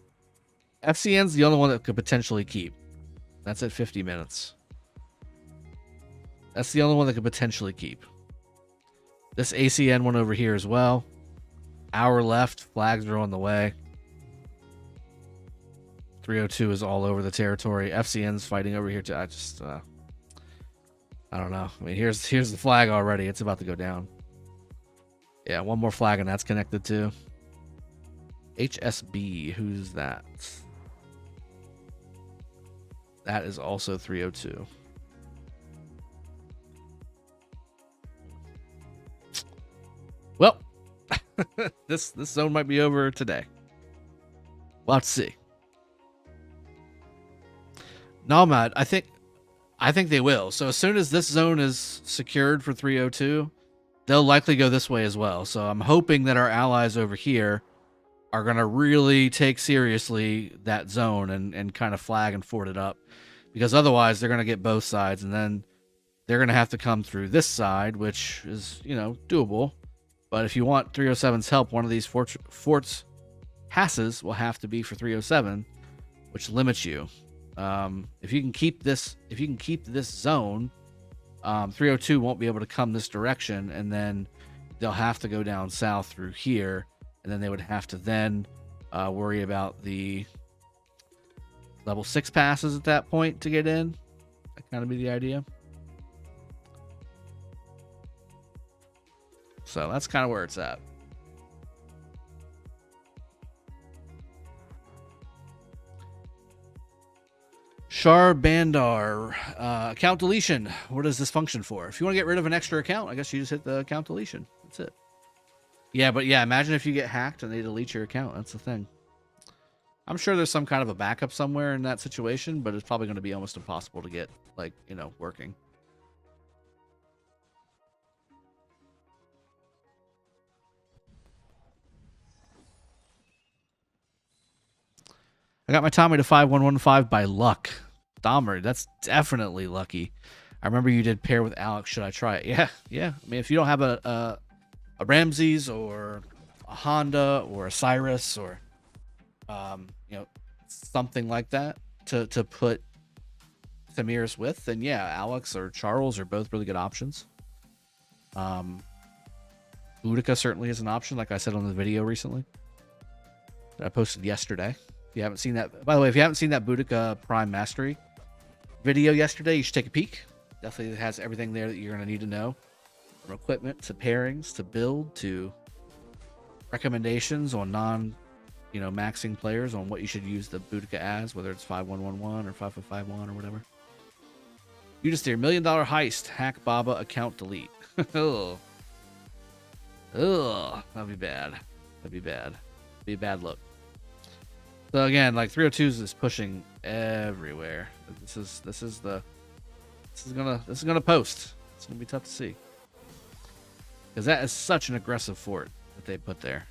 FCN's the only one that could potentially keep. That's at 50 minutes. That's the only one that could potentially keep. This ACN one over here as well. Hour left. Flags are on the way. 302 is all over the territory. FCN's fighting over here too. I don't know. I mean, here's the flag already. It's about to go down. Yeah, one more flag and that's connected to HSB. Who's that? That is also 302. Well, this zone might be over today. We'll have to see. Nomad, I think they will. So as soon as this zone is secured for 302, they'll likely go this way as well. So I'm hoping that our allies over here are going to really take seriously that zone and kind of flag and fort it up. Because otherwise they're going to get both sides, and then they're going to have to come through this side, which is, doable. But if you want 307's help, one of these forts passes will have to be for 307, which limits you. If you can keep this zone, 302 won't be able to come this direction, and then they'll have to go down south through here, and then they would have to then worry about the level 6 passes at that point to get in. That kind of be the idea. So that's kind of where it's at. Shar Bandar, account deletion. What does this function for? If you want to get rid of an extra account, I guess you just hit the account deletion. That's it. Yeah, but yeah, imagine if you get hacked and they delete your account. That's the thing. I'm sure there's some kind of a backup somewhere in that situation, but it's probably going to be almost impossible to get, like, you know, working. I got my Tommy to 5115 by luck. Dahmer, that's definitely lucky. I remember you did pair with Alex. Should I try it? Yeah, yeah. I mean, if you don't have a Ramses or a Honda or a Cyrus or you know, something like that to put Thamiris with, then yeah, Alex or Charles are both really good options. Boudica certainly is an option, like I said on the video recently that I posted yesterday. If you haven't seen that, by the way, if you haven't seen that Boudica Prime Mastery video yesterday, you should take a peek. Definitely has everything there that you're going to need to know, from equipment to pairings to build to recommendations on maxing players on what you should use the Boudica as, whether it's 5111 or 5551 or whatever. You just hear $1 million heist, hack Baba account delete. Ugh. Ugh. That'd be bad. That'd be bad. Be a bad look. So again, like 302s is pushing everywhere. This is gonna post. It's gonna be tough to see, because that is such an aggressive fort that they put there.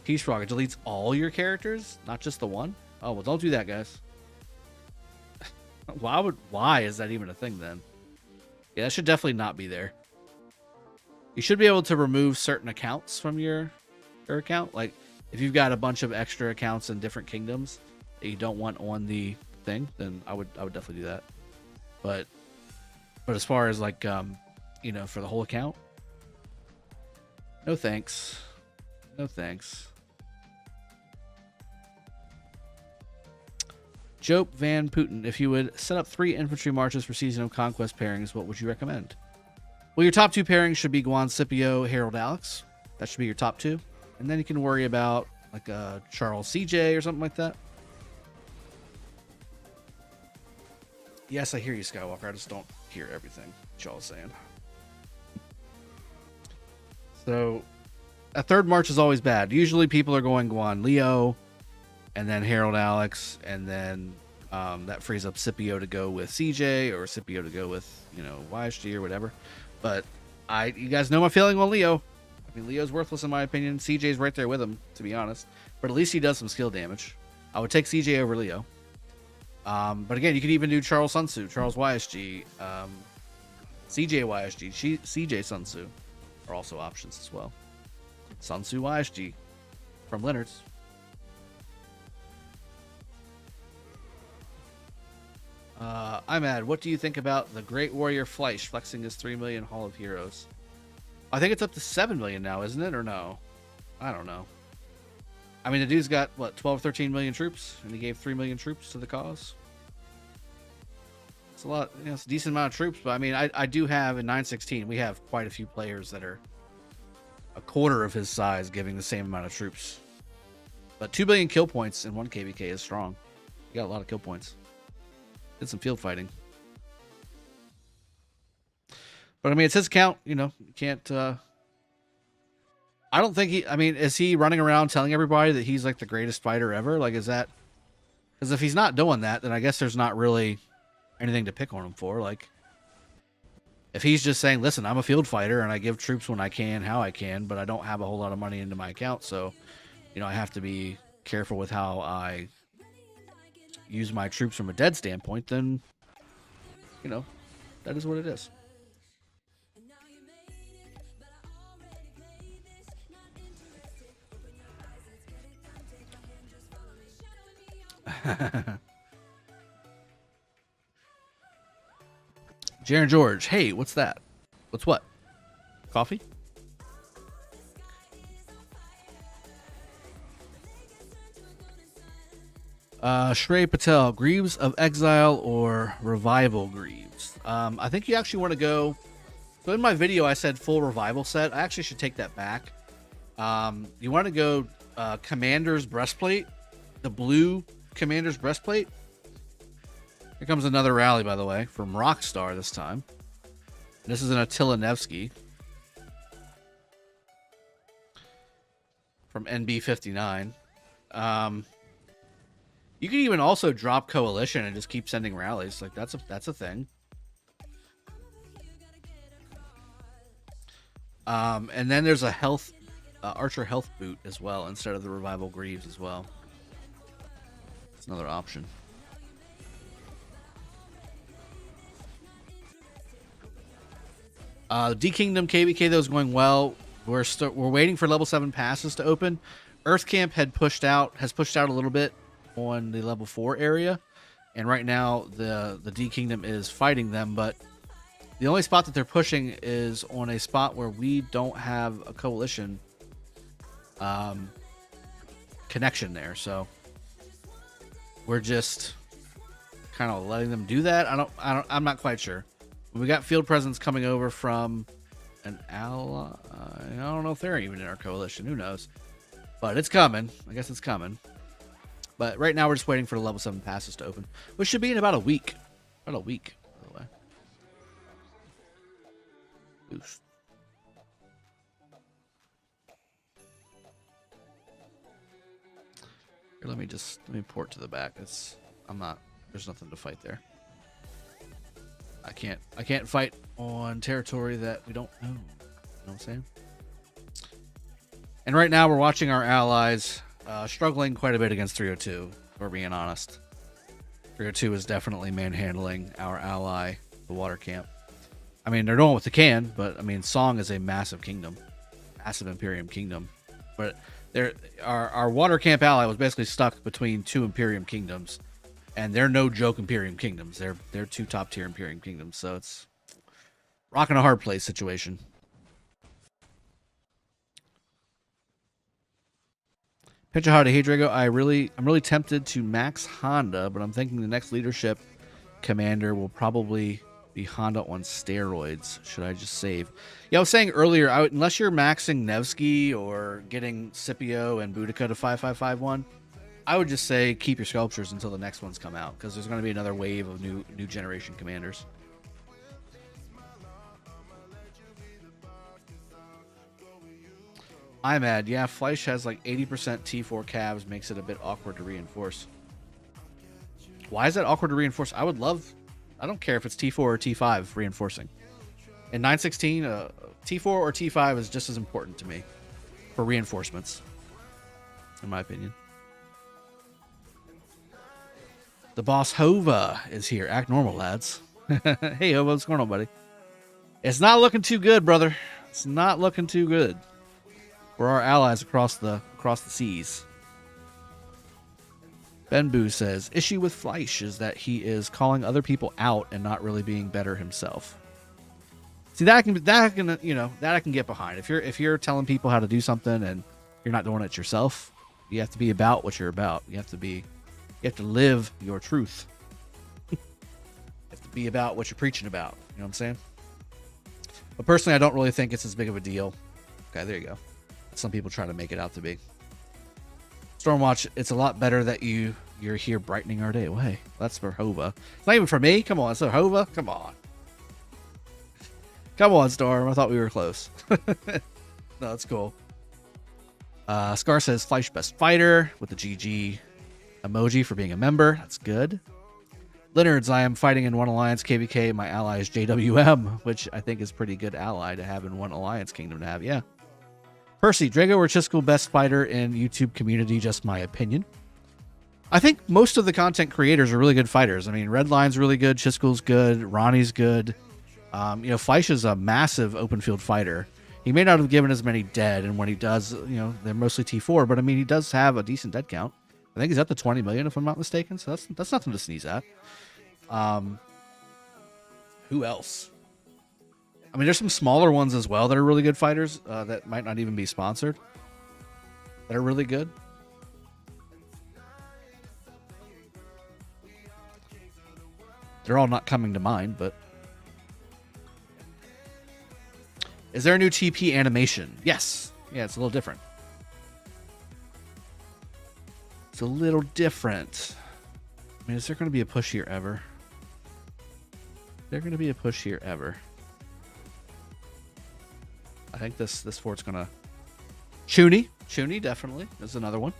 Peace Frog, it deletes all your characters, not just the one. Oh well, don't do that, guys. Why is that even a thing then? Yeah, that should definitely not be there. You should be able to remove certain accounts from your account. Like if you've got a bunch of extra accounts in different kingdoms that you don't want on the thing, then I would definitely do that. But as far as like you know, for the whole account, no thanks. No thanks. Jope Van Putin, if you would set up 3 infantry marches for Season of Conquest pairings, what would you recommend? Well, your top 2 pairings should be Guan Scipio, Harold Alex. That should be your top 2. And then you can worry about like a Charles CJ or something like that. Yes, I hear you, Skywalker. I just don't hear everything that y'all are saying. So a third march is always bad. Usually people are going Guan Leo and then Harold Alex, and then that frees up Scipio to go with CJ or Scipio to go with, you know, YSG or whatever. But you guys know my feeling on Leo. I mean, Leo's worthless in my opinion. CJ's right there with him, to be honest. But at least he does some skill damage. I would take CJ over Leo. But again, you could even do Charles Sun Tzu, Charles YSG, CJ YSG, CJ Sun Tzu are also options as well. Sun Tzu YSG from Leonard's. I'm mad. What do you think about the Great Warrior Fleisch flexing his 3 million Hall of Heroes? I think it's up to 7 million now, isn't it? Or no? I don't know. I mean, the dude's got, what, 12, 13 million troops? And he gave 3 million troops to the cause? It's a lot. You know, it's a decent amount of troops. But, I mean, I do have, in 916, we have quite a few players that are a quarter of his size giving the same amount of troops. But 2 billion kill points in 1 KvK is strong. You got a lot of kill points. Did some field fighting. But, I mean, it's his account. You know, you can't... I don't think he... I mean, is he running around telling everybody that he's, like, the greatest fighter ever? Like, is that... Because if he's not doing that, then I guess there's not really anything to pick on him for. Like, if he's just saying, listen, I'm a field fighter, and I give troops when I can, how I can, but I don't have a whole lot of money into my account, so, you know, I have to be careful with how I use my troops from a dead standpoint, then, you know, that is what it is. Jaren George, hey, what's that? What's what? Coffee? Shrey Patel, Greaves of Exile or Revival Greaves? I think you actually want to go... So in my video, I said full Revival set. I actually should take that back. You want to go Commander's Breastplate the blue commander's breastplate. Here comes another rally, by the way, from Rockstar this time. This is an Attila Nevsky from NB59. You can even also drop Coalition and just keep sending rallies. Like that's a thing. And then there's a health Archer health boot as well instead of the Revival Greaves as well. It's another option. D Kingdom KvK though is going well. We're waiting for level 7 passes to open. Earth Camp has pushed out a little bit on the level 4 area, and right now the D Kingdom is fighting them, but the only spot that they're pushing is on a spot where we don't have a coalition connection there, so we're just kind of letting them do that. I'm not quite sure. We got field presence coming over from an ally. I don't know if they're even in our coalition. Who knows? But it's coming. I guess it's coming. But right now we're just waiting for the level 7 passes to open, which should be in about a week. About a week, by the way. Oof. Here, let me port to the back. There's nothing to fight there. I can't fight on territory that we don't own. You know what I'm saying? And right now we're watching our allies struggling quite a bit against 302, if we're being honest. 302 is definitely manhandling our ally, the Water Camp. I mean, they're doing what they can, but I mean, Song is a massive kingdom, massive Imperium kingdom. But our Water Camp ally was basically stuck between 2 Imperium kingdoms, and they're no joke Imperium kingdoms. They're 2 top tier Imperium kingdoms, so it's rocking a hard place situation. Pitch howdy, hey Drago. I'm really tempted to max Honda, but I'm thinking the next leadership commander will probably be Honda on steroids. Should I just save? Yeah, I was saying earlier, unless you're maxing Nevsky or getting Scipio and Boudica to 5551, I would just say keep your sculptures until the next ones come out, because there's going to be another wave of new generation commanders. I'm mad. Yeah, Fleisch has like 80% T4 calves, makes it a bit awkward to reinforce. Why is that awkward to reinforce? I don't care if it's T4 or T5 reinforcing. In 916, T4 or T5 is just as important to me for reinforcements, in my opinion. The boss Hova is here. Act normal, lads. Hey, Hova, what's going on, buddy? It's not looking too good, brother. It's not looking too good for our allies across the seas. Benbu says, issue with Fleisch is that he is calling other people out and not really being better himself. See, that I can get behind. If you're telling people how to do something and you're not doing it yourself, you have to be about what you're about. You have to live your truth. You have to be about what you're preaching about. You know what I'm saying? But personally, I don't really think it's as big of a deal. Okay, there you go. Some people try to make it out to be. Stormwatch, it's a lot better that you're here brightening our day. Well, hey, that's for Hova. It's not even for me. Come on, it's for Hova. Come on. Come on, Storm. I thought we were close. No, that's cool. Scar says Fleisch best fighter with the GG emoji for being a member. That's good. Leonard's, I am fighting in one alliance KvK. My ally is JWM, which I think is pretty good ally to have in one alliance kingdom to have. Yeah. Percy, Drago or CHISGULE best fighter in YouTube community, just my opinion. I think most of the content creators are really good fighters. I mean, Redline's really good, CHISGULE's good, Ronnie's good. Fleisch is a massive open field fighter. He may not have given as many dead, and when he does, they're mostly T4, but I mean, he does have a decent dead count. I think he's up to 20 million if I'm not mistaken, so that's nothing to sneeze at. Who else? I mean, there's some smaller ones as well that are really good fighters that might not even be sponsored, that are really good. They're all not coming to mind, but... Is there a new TP animation? Yes. Yeah, it's a little different. It's a little different. I mean, is there going to be a push here ever? Is there going to be a push here ever? I think this fort's going to... Chuny, definitely. There's another one.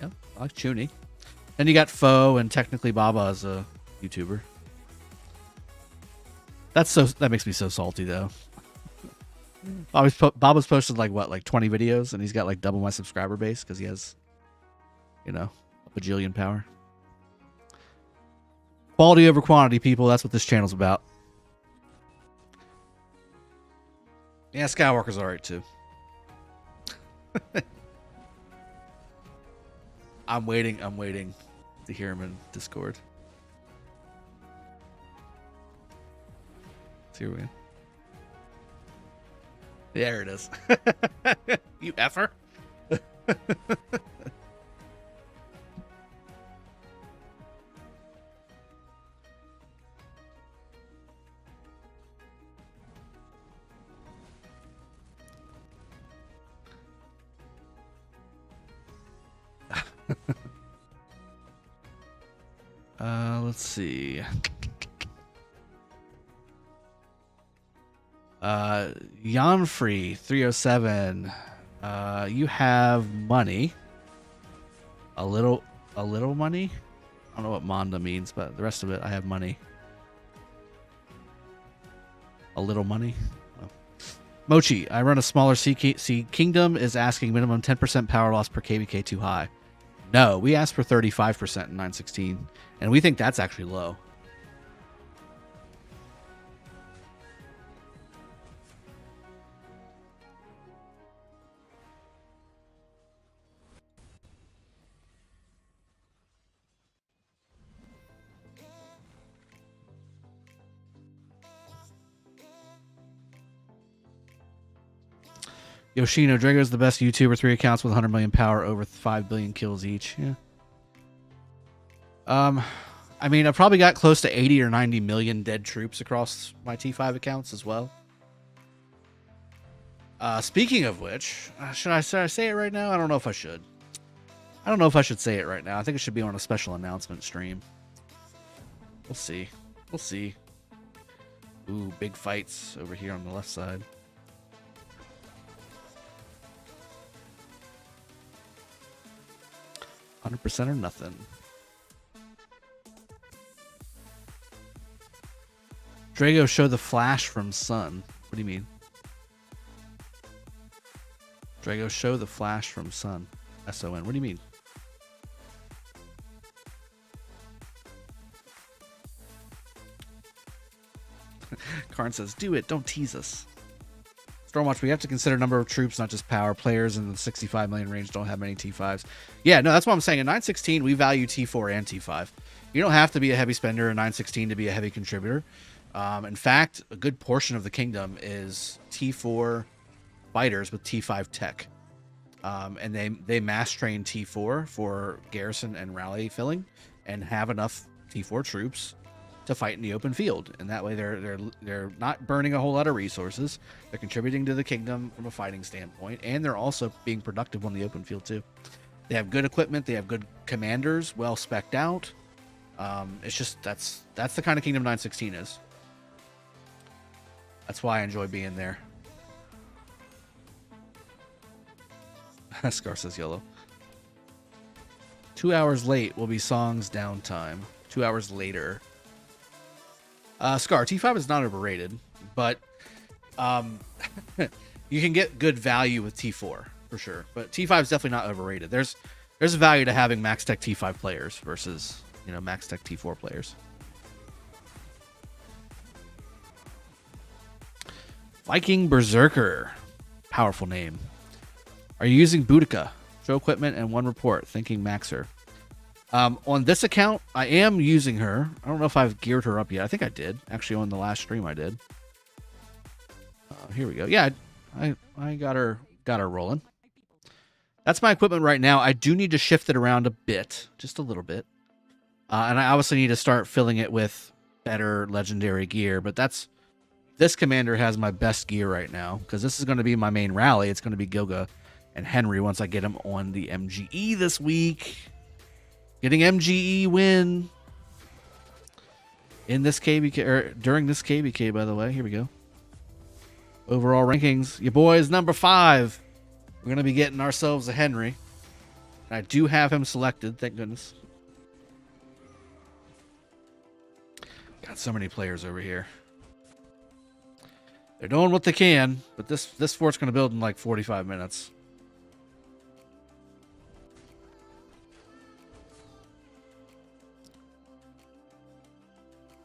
Yeah, I like Chuny. Then you got Foe and technically Baba as a YouTuber. That makes me so salty though. Baba's posted like what, like 20 videos, and he's got like double my subscriber base because he has, you know, a bajillion power. Quality over quantity, people. That's what this channel's about. Yeah, Skywalker's alright too. I'm waiting to hear him in Discord. Here we go. There it is. You effer. Let's see. Janfree 307. You have money. A little money. I don't know what Manda means, but the rest of it, I have money. A little money. Oh. Mochi, I run a smaller sea kingdom. Is asking minimum 10% power loss per KvK too high? No, we asked for 35% in 916, and we think that's actually low. Yoshino, Drago's the best YouTuber. 3 accounts with 100 million power, over 5 billion kills each. Yeah. I mean, I've probably got close to 80 or 90 million dead troops across my T5 accounts as well. Speaking of which, should I say it right now? I don't know if I should. I don't know if I should say it right now. I think it should be on a special announcement stream. We'll see. We'll see. Ooh, big fights over here on the left side. %, or nothing. Drago, show the flash from sun. What do you mean? Drago, show the flash from sun. S-O-N. What do you mean? Karn says, do it. Don't tease us. Stormwatch, we have to consider number of troops, not just power. Players in the 65 million range don't have many T5s. Yeah, no, that's what I'm saying. In 916, we value T4 and T5. You don't have to be a heavy spender in 916 to be a heavy contributor. In fact, a good portion of the kingdom is T4 fighters with T5 tech. And they mass train T4 for garrison and rally filling and have enough T4 troops to fight in the open field, and that way they're not burning a whole lot of resources. They're contributing to the kingdom from a fighting standpoint, and they're also being productive on the open field too. They have good equipment, they have good commanders, well specced out. It's just that's the kind of kingdom 916 is. That's why I enjoy being there. Scar says yellow. 2 hours late will be Song's downtime. 2 hours later. Scar, T5 is not overrated, but you can get good value with T4 for sure. But T5 is definitely not overrated. There's a value to having max tech T5 players versus, you know, max tech T4 players. Viking Berserker, powerful name. Are you using Boudica? Show equipment and one report. Thinking Maxer. On this account, I am using her. I don't know if I've geared her up yet. I think I did. Actually, on the last stream, I did. Here we go. Yeah, I got her rolling. That's my equipment right now. I do need to shift it around a bit, just a little bit. And I obviously need to start filling it with better legendary gear. But this commander has my best gear right now because this is going to be my main rally. It's going to be Goga and Henry once I get him on the MGE this week. Getting MGE win in this KvK, or during this KvK, by the way. Here we go. Overall rankings. Your boy is number 5. We're going to be getting ourselves a Henry. I do have him selected, thank goodness. Got so many players over here. They're doing what they can, but this fort's going to build in like 45 minutes.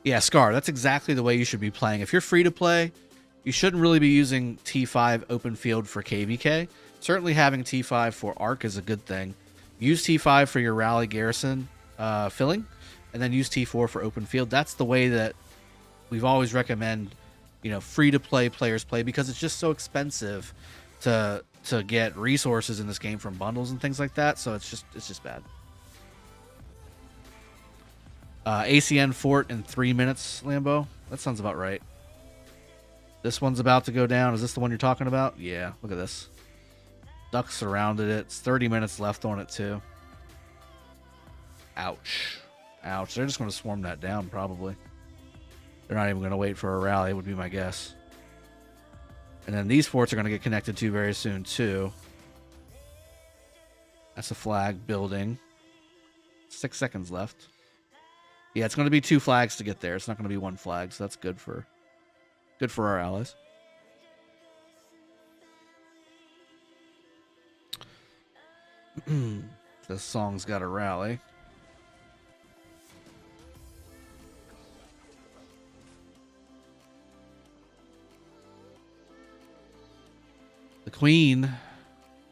Yeah, Scar, that's exactly the way you should be playing. If you're free to play, you shouldn't really be using T5 open field for KvK. Certainly having T5 for ARC is a good thing. Use T5 for your rally garrison filling, and then use T4 for open field. That's the way that we've always recommend, you know, free to play players play, because it's just so expensive to get resources in this game from bundles and things like that. So it's just bad. ACN Fort in 3 minutes, Lambo. That sounds about right. This one's about to go down. Is this the one you're talking about? Yeah, look at this. Ducks surrounded it. It's 30 minutes left on it, too. Ouch. Ouch. They're just going to swarm that down, probably. They're not even going to wait for a rally, would be my guess. And then these forts are going to get connected to very soon, too. That's a flag building. 6 seconds left. Yeah, it's going to be 2 flags to get there. It's not going to be 1 flag, so that's good for our allies. This song's got a rally. The Queen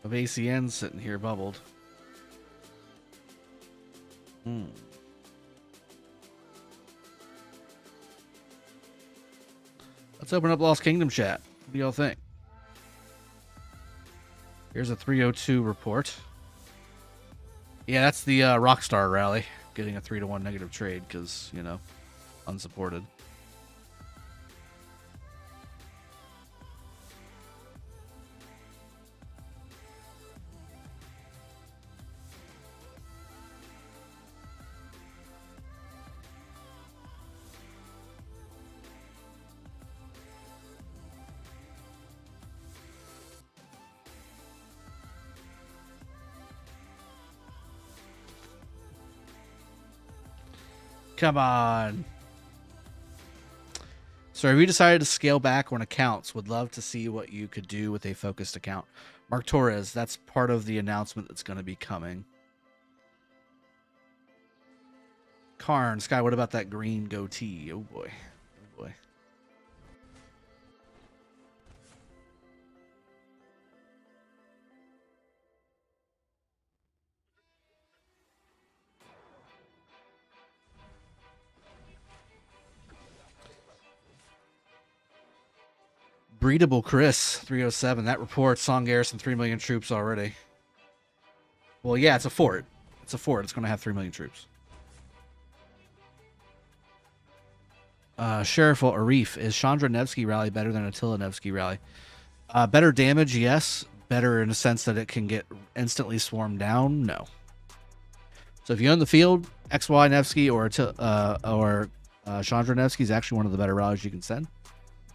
of ACN sitting here bubbled. Let's open up Lost Kingdom chat. What do y'all think? Here's a 302 report. Yeah, that's the Rockstar rally. Getting a 3-1 negative trade because, you know, unsupported. Come on. So have you decided to scale back on accounts? Would love to see what you could do with a focused account. Mark Torres, that's part of the announcement that's going to be coming. Karn, Sky, what about that green goatee? Oh boy. Oh boy. Breedable Chris 307. That report, Song Garrison 3 million troops already. Well, yeah, it's a fort. It's a fort. It's going to have 3 million troops. Sheriff Arif, is Chandra Nevsky rally better than Attila Nevsky rally? Better damage, yes. Better in the sense that it can get instantly swarmed down, no. So if you own the field, XY Nevsky or Chandra Nevsky is actually one of the better rallies you can send.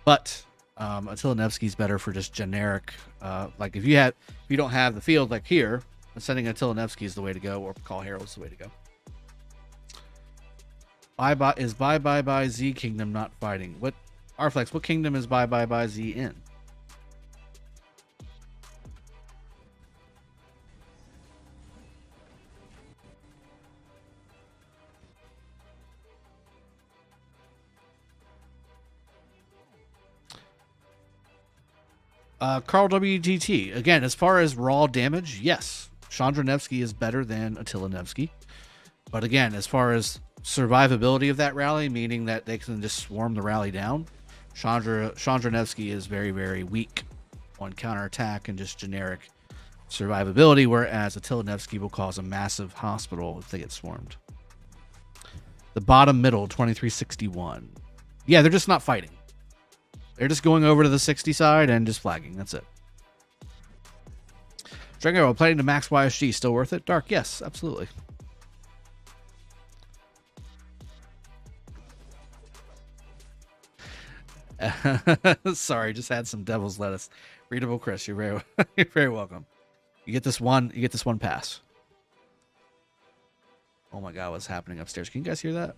But Attila Nevsky's better for just generic. Like if you don't have the field like here, sending Attila Nevsky is the way to go, or Pakal Herald is the way to go. Bye Z Kingdom not fighting? What Arflex? What kingdom is bye Z in? Carl WGT. Again, as far as raw damage, yes. Chandra Nevsky is better than Attila Nevsky. But again, as far as survivability of that rally, meaning that they can just swarm the rally down, Chandra Nevsky is very, very weak on counterattack and just generic survivability, whereas Attila Nevsky will cause a massive hospital if they get swarmed. The bottom middle, 2361. Yeah, they're just not fighting. They're just going over to the 60 side and just flagging. That's it. Drago, planning to max YSG, still worth it? Dark, yes, absolutely. Sorry, just had some devil's lettuce. Readable Chris, you're very welcome. You get this one pass. Oh my god, what's happening upstairs? Can you guys hear that?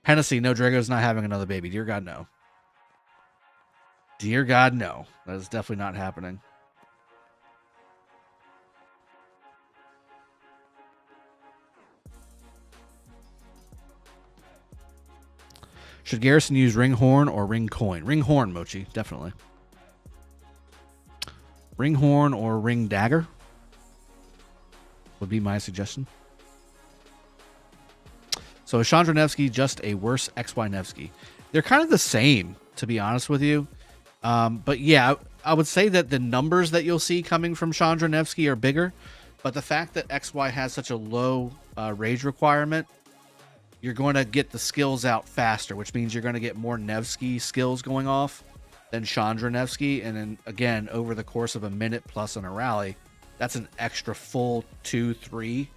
Hennessy, no, Drago's not having another baby. Dear God, no. Dear God, no. That is definitely not happening. Should Garrison use ring horn or ring coin? Ring horn, Mochi, definitely. Ring horn or ring dagger would be my suggestion. So is Chandra Nevsky just a worse XY Nevsky? They're kind of the same, to be honest with you. But yeah, I would say that the numbers that you'll see coming from Chandra Nevsky are bigger. But the fact that XY has such a low rage requirement, you're going to get the skills out faster, which means you're going to get more Nevsky skills going off than Chandra Nevsky. And then, again, over the course of a minute plus on a rally, that's an extra full 2-3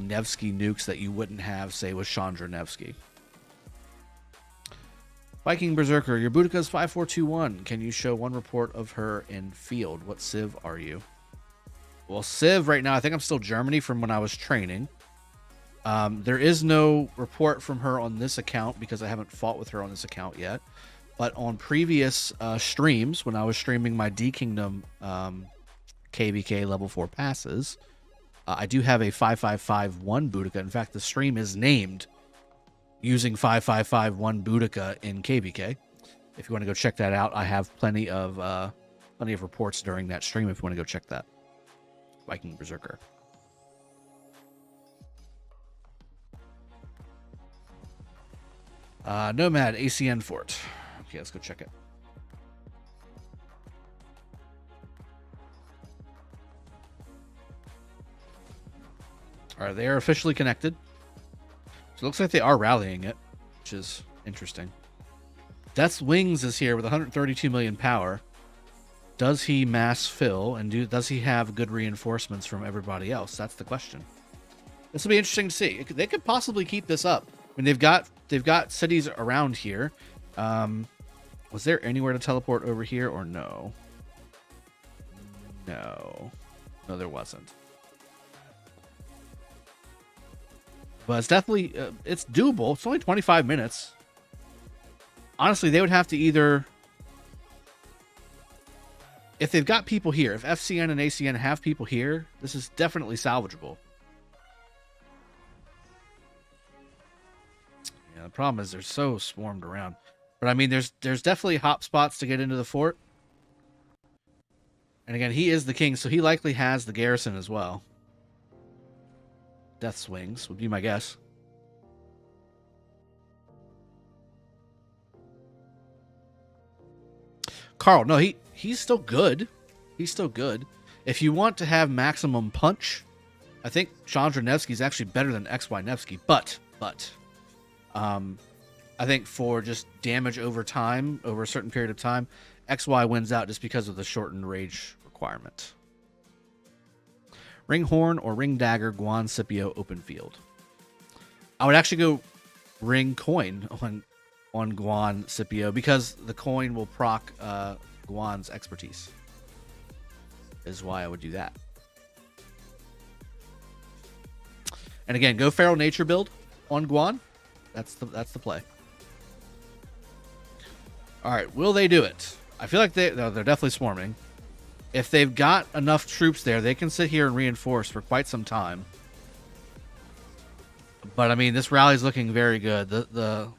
Nevsky nukes that you wouldn't have, say, with Chandra Nevsky. Viking Berserker, your Boudica is 5421. Can you show one report of her in field? What civ are you? Well, civ right now, I think I'm still Germany from when I was training. There is no report from her on this account because I haven't fought with her on this account yet. But on previous streams, when I was streaming my D Kingdom KvK level 4 passes, I do have a 5551 Boudica. In fact, the stream is named using 5551 Boudica in KvK. If you want to go check that out, I have plenty of reports during that stream if you want to go check that. Viking Berserker. Nomad S0NG Fort. Okay, let's go check it. All right, they are officially connected. So it looks like they are rallying it, which is interesting. Death's Wings is here with 132 million power. Does he mass fill, and does he have good reinforcements from everybody else? That's the question. This will be interesting to see. They could possibly keep this up. I mean, they've got cities around here. Was there anywhere to teleport over here or no? No, there wasn't. But it's definitely it's doable. It's only 25 minutes. Honestly, they would have to either, if they've got people here, if FCN and ACN have people here, this is definitely salvageable. Yeah, the problem is they're so swarmed around. But I mean, there's definitely hop spots to get into the fort. And again, he is the king, so he likely has the garrison as well. Death Swings would be my guess. Carl, no, he's still good. He's still good. If you want to have maximum punch, I think Chandra Nevsky is actually better than XY Nevsky. But I think for just damage over time, over a certain period of time, XY wins out just because of the shortened rage requirement. Ring Horn or Ring Dagger, Guan, Scipio, Open Field. I would actually go Ring Coin on Guan, Scipio, because the coin will proc Guan's expertise. Is why I would do that. And again, go Feral Nature build on Guan. That's the play. All right, will they do it? I feel like they're definitely swarming. If they've got enough troops there, they can sit here and reinforce for quite some time. But I mean, this rally is looking very good. The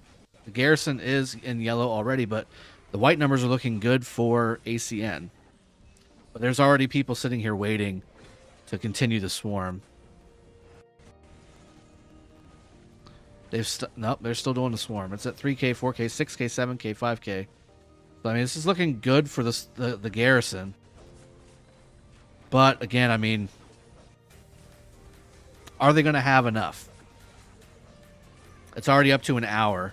garrison is in yellow already, but the white numbers are looking good for ACN. But there's already people sitting here waiting to continue the swarm. Nope, they're still doing the swarm. It's at 3K, 4K, 6K, 7K, 5K. So I mean, this is looking good for the garrison. But again, I mean, are they going to have enough? It's already up to an hour.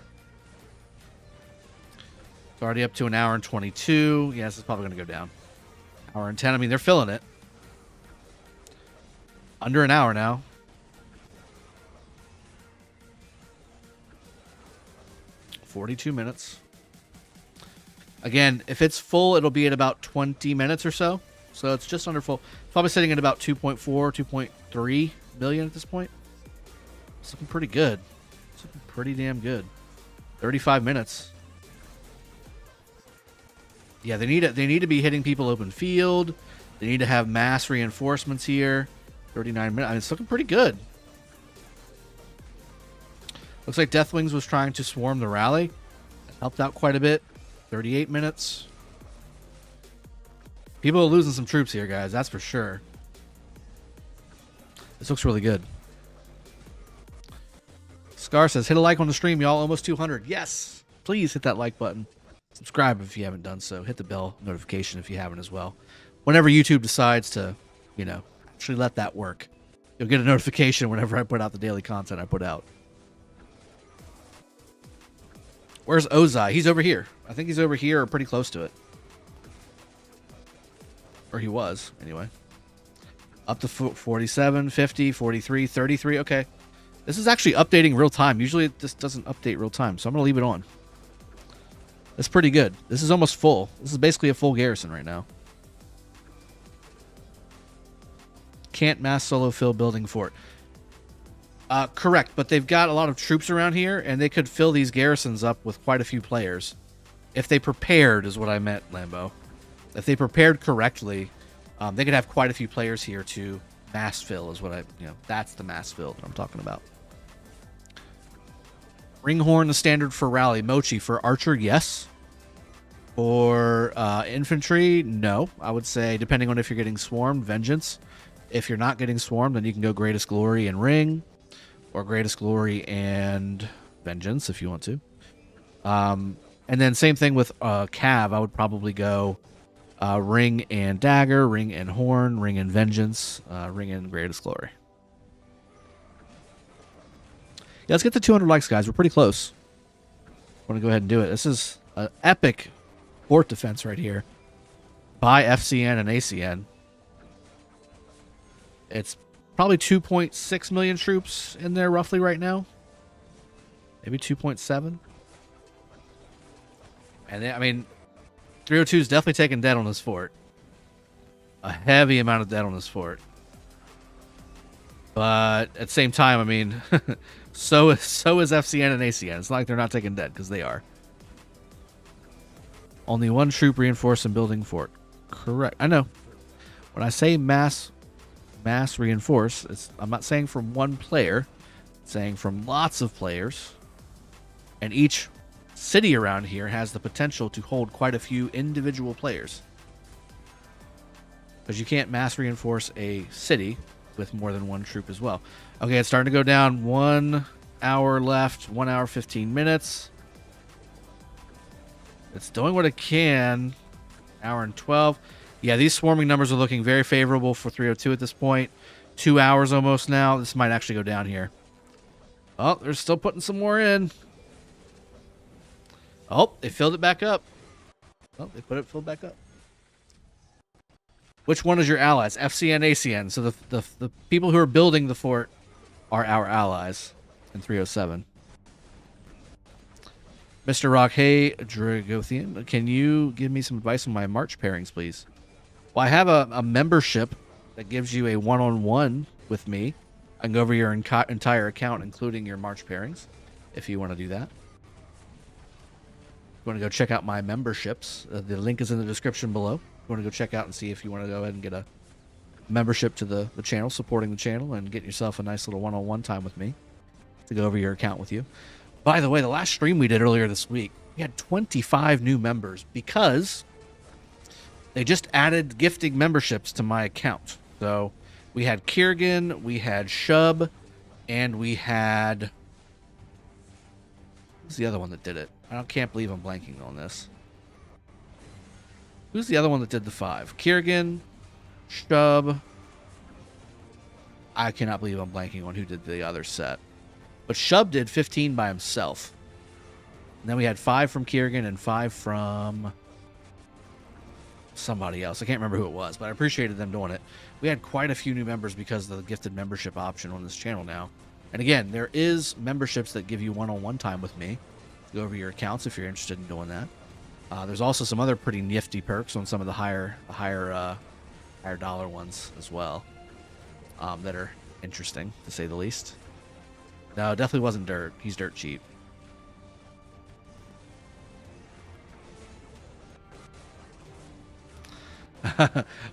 It's already up to an hour and 22. Yes, it's probably going to go down. Hour and 10. I mean, they're filling it. Under an hour now. $42 minutes. Again, if it's full, it'll be at about 20 minutes or so. So it's just under full. Probably sitting at about 2.4, 2.3 million at this point. It's looking pretty good. It's looking pretty damn good. 35 minutes. Yeah, they need to be hitting people open field. They need to have mass reinforcements here. 39 minutes. I mean, it's looking pretty good. Looks like Deathwings was trying to swarm the rally. It helped out quite a bit. 38 minutes. People are losing some troops here, guys. That's for sure. This looks really good. Scar says, hit a like on the stream, y'all. Almost 200. Yes. Please hit that like button. Subscribe if you haven't done so. Hit the bell notification if you haven't as well. Whenever YouTube decides to, you know, actually let that work, you'll get a notification whenever I put out the daily content I put out. Where's Ozai? He's over here. I think he's over here or pretty close to it. Or he was, anyway. Up to 47, 50, 43, 33. Okay. This is actually updating real time. Usually this doesn't update real time, so I'm going to leave it on. That's pretty good. This is almost full. This is basically a full garrison right now. Can't mass solo fill building fort. Correct, but they've got a lot of troops around here, and they could fill these garrisons up with quite a few players. If they prepared, is what I meant, Lambo. If they prepared correctly, they could have quite a few players here to mass fill, is what that's the mass fill that I'm talking about. Ringhorn, the standard for rally. Mochi, for archer, yes. For infantry, no. I would say, depending on if you're getting swarmed, vengeance. If you're not getting swarmed, then you can go greatest glory and ring. Or greatest glory and vengeance, if you want to. And then same thing with Cav. I would probably go ring and dagger, ring and horn, ring and vengeance, ring and greatest glory. Yeah, let's get to 200 likes, guys. We're pretty close. I want to go ahead and do it. This is an epic fort defense right here by FCN and ACN. It's probably 2.6 million troops in there roughly right now. Maybe 2.7. And I mean, 302 is definitely taking dead on this fort. A heavy amount of dead on this fort. But at the same time, I mean, so is FCN and ACN. It's not like they're not taking dead, because they are. Only one troop reinforced and building fort. Correct. I know. When I say mass reinforce, I'm not saying from one player. I'm saying from lots of players. And each city around here has the potential to hold quite a few individual players. Because you can't mass reinforce a city with more than one troop as well. Okay, it's starting to go down. 1 hour left. 1 hour, 15 minutes. It's doing what it can. Hour and 12. Yeah, these swarming numbers are looking very favorable for 302 at this point. 2 hours almost now. This might actually go down here. Oh, they're still putting some more in. Oh, they filled it back up. Oh, they put it filled back up. Which one is your allies? FCN, ACN. So the people who are building the fort are our allies in 307. Mr. RoK, hey, Dragothien, can you give me some advice on my March pairings, please? Well, I have a membership that gives you a one-on-one with me. I can go over your entire account, including your March pairings, if you want to do that. If you want to go check out my memberships, the link is in the description below. If you want to go check out and see if you want to go ahead and get a membership to the channel, supporting the channel, and get yourself a nice little one-on-one time with me to go over your account with you. By the way, the last stream we did earlier this week, we had 25 new members because they just added gifting memberships to my account. So we had Kiergan, we had Shub, and we had... Who's the other one that did it? I can't believe I'm blanking on this. Who's the other one that did the 5? Kiergan, Shub. I cannot believe I'm blanking on who did the other set. But Shub did 15 by himself. And then we had 5 from Kiergan and 5 from somebody else. I can't remember who it was, but I appreciated them doing it. We had quite a few new members because of the gifted membership option on this channel now. And again, there is memberships that give you one-on-one time with me. Go over your accounts if you're interested in doing that. There's also some other pretty nifty perks on some of the higher dollar ones as well, that are interesting to say the least. No, definitely wasn't dirt. He's dirt cheap.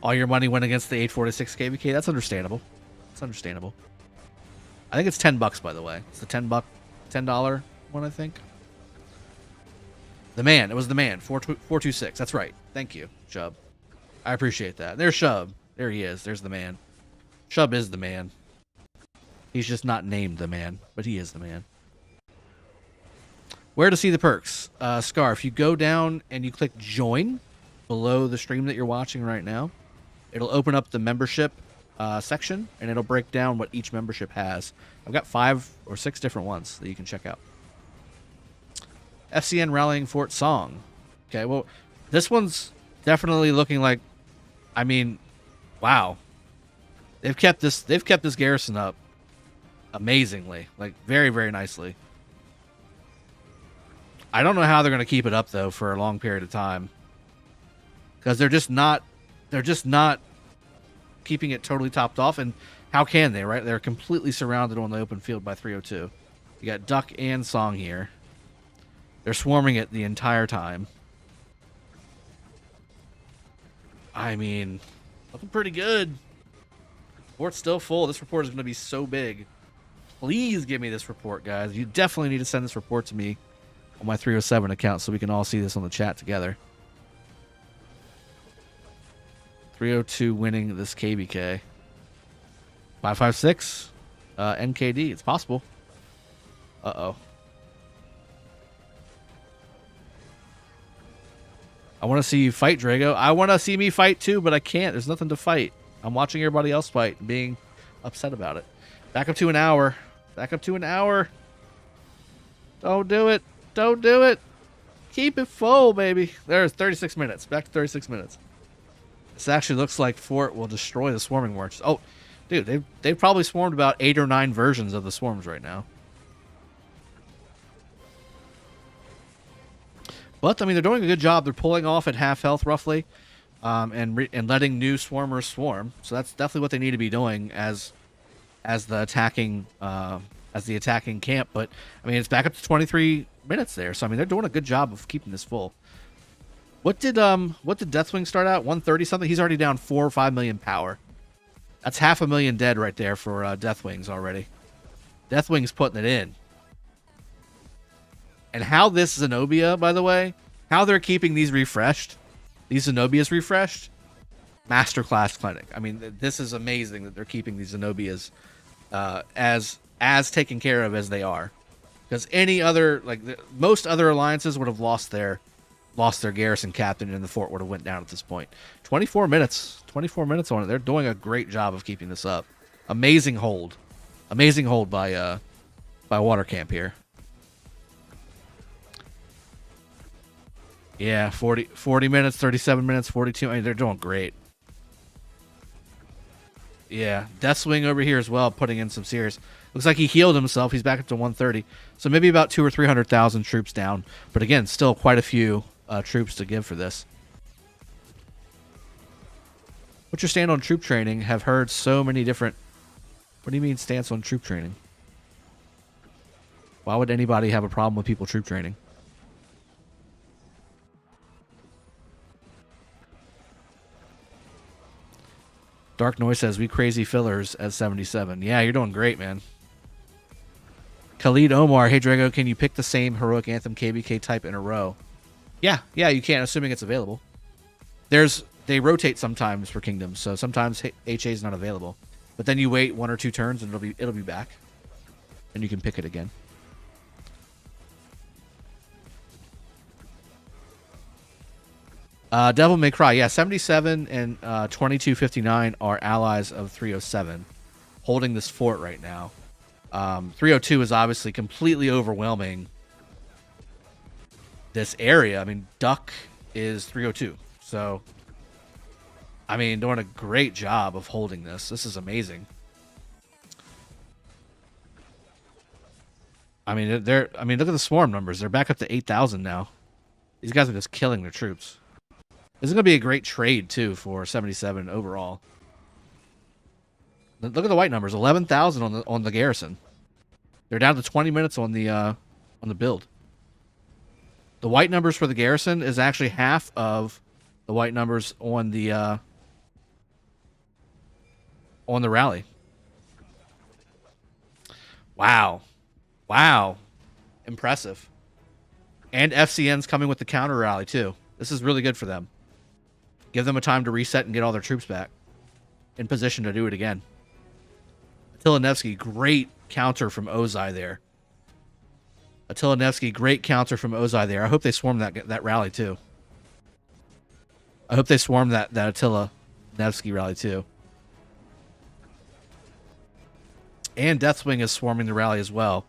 All your money went against the 846 KvK. That's understandable. It's understandable. I think it's $10, by the way. It's the $10 one, I think. The man. It was the man. 426. That's right. Thank you, Shub. I appreciate that. There's Shub. There he is. There's the man. Shub is the man. He's just not named the man, but he is the man. Where to see the perks? Scar, if you go down and you click join below the stream that you're watching right now, it'll open up the membership section, and it'll break down what each membership has. I've got 5 or 6 different ones that you can check out. FCN Rallying Fort song. Okay, well, this one's definitely looking like, I mean, wow. They've kept this garrison up amazingly, like very, very nicely. I don't know how they're going to keep it up though for a long period of time, because they're just not keeping it totally topped off. And how can they, right? They're completely surrounded on the open field by 302. You got Duck and Song here. They're swarming it the entire time. I mean, looking pretty good. Fort's still full. This report is going to be so big. Please give me this report, guys. You definitely need to send this report to me on my 307 account so we can all see this on the chat together. 302 winning this KvK. 556 NKD. It's possible. Uh-oh. I want to see you fight, Drago. I want to see me fight too, but I can't. There's nothing to fight. I'm watching everybody else fight and being upset about it. Back up to an hour. Back up to an hour. Don't do it. Don't do it. Keep it full, baby. There's 36 minutes. Back to 36 minutes. This actually looks like Fort will destroy the swarming marches. Oh, dude, they've probably swarmed about 8 or 9 versions of the swarms right now. But, I mean, they're doing a good job. They're pulling off at half health, roughly, and letting new swarmers swarm. So that's definitely what they need to be doing as the attacking camp. But, I mean, it's back up to 23 minutes there. So, I mean, they're doing a good job of keeping this full. What did Deathwing start out? 130 something? He's already down 4 or 5 million power. That's 500,000 dead right there for Deathwings already. Deathwing's putting it in. And how this Zenobia, by the way, how they're keeping these refreshed, these Zenobias refreshed, masterclass clinic. I mean, this is amazing that they're keeping these Zenobias as taken care of as they are. Because any other, most other alliances would have lost their garrison captain, and the fort would have went down at this point. 24 minutes on it. They're doing a great job of keeping this up. Amazing hold by Water Camp here. Yeah, 40 minutes, 37 minutes, 42. I mean, they're doing great. Yeah, Deathwing over here as well, putting in some serious. Looks like he healed himself. He's back up to 130. So maybe about 200,000 or 300,000 troops down. But again, still quite a few troops to give for this. What's your stand on troop training? Have heard so many different... What do you mean stance on troop training? Why would anybody have a problem with people troop training? Dark Noise says, we crazy fillers at 77. Yeah, you're doing great, man. Khalid Omar, hey Drago, can you pick the same Heroic Anthem KvK type in a row? Yeah, you can, assuming it's available. They rotate sometimes for Kingdoms, so sometimes HA is not available. But then you wait 1 or 2 turns and it'll be back. And you can pick it again. Devil May Cry, yeah, 77 and 2259 are allies of 307, holding this fort right now. 302 is obviously completely overwhelming this area. I mean, Duck is 302, so I mean, doing a great job of holding this. This is amazing. I mean, look at the swarm numbers. They're back up to 8,000 now. These guys are just killing their troops. This is going to be a great trade, too, for 77 overall. Look at the white numbers. 11,000 on the garrison. They're down to 20 minutes on the build. The white numbers for the garrison is actually half of the white numbers on the rally. Wow. Wow. Impressive. And FCN's coming with the counter rally, too. This is really good for them. Give them a time to reset and get all their troops back. In position to do it again. Attila Nevsky, great counter from Ozai there. Attila Nevsky, great counter from Ozai there. I hope they swarm that rally, too. I hope they swarm that Attila Nevsky rally, too. And Deathwing is swarming the rally as well.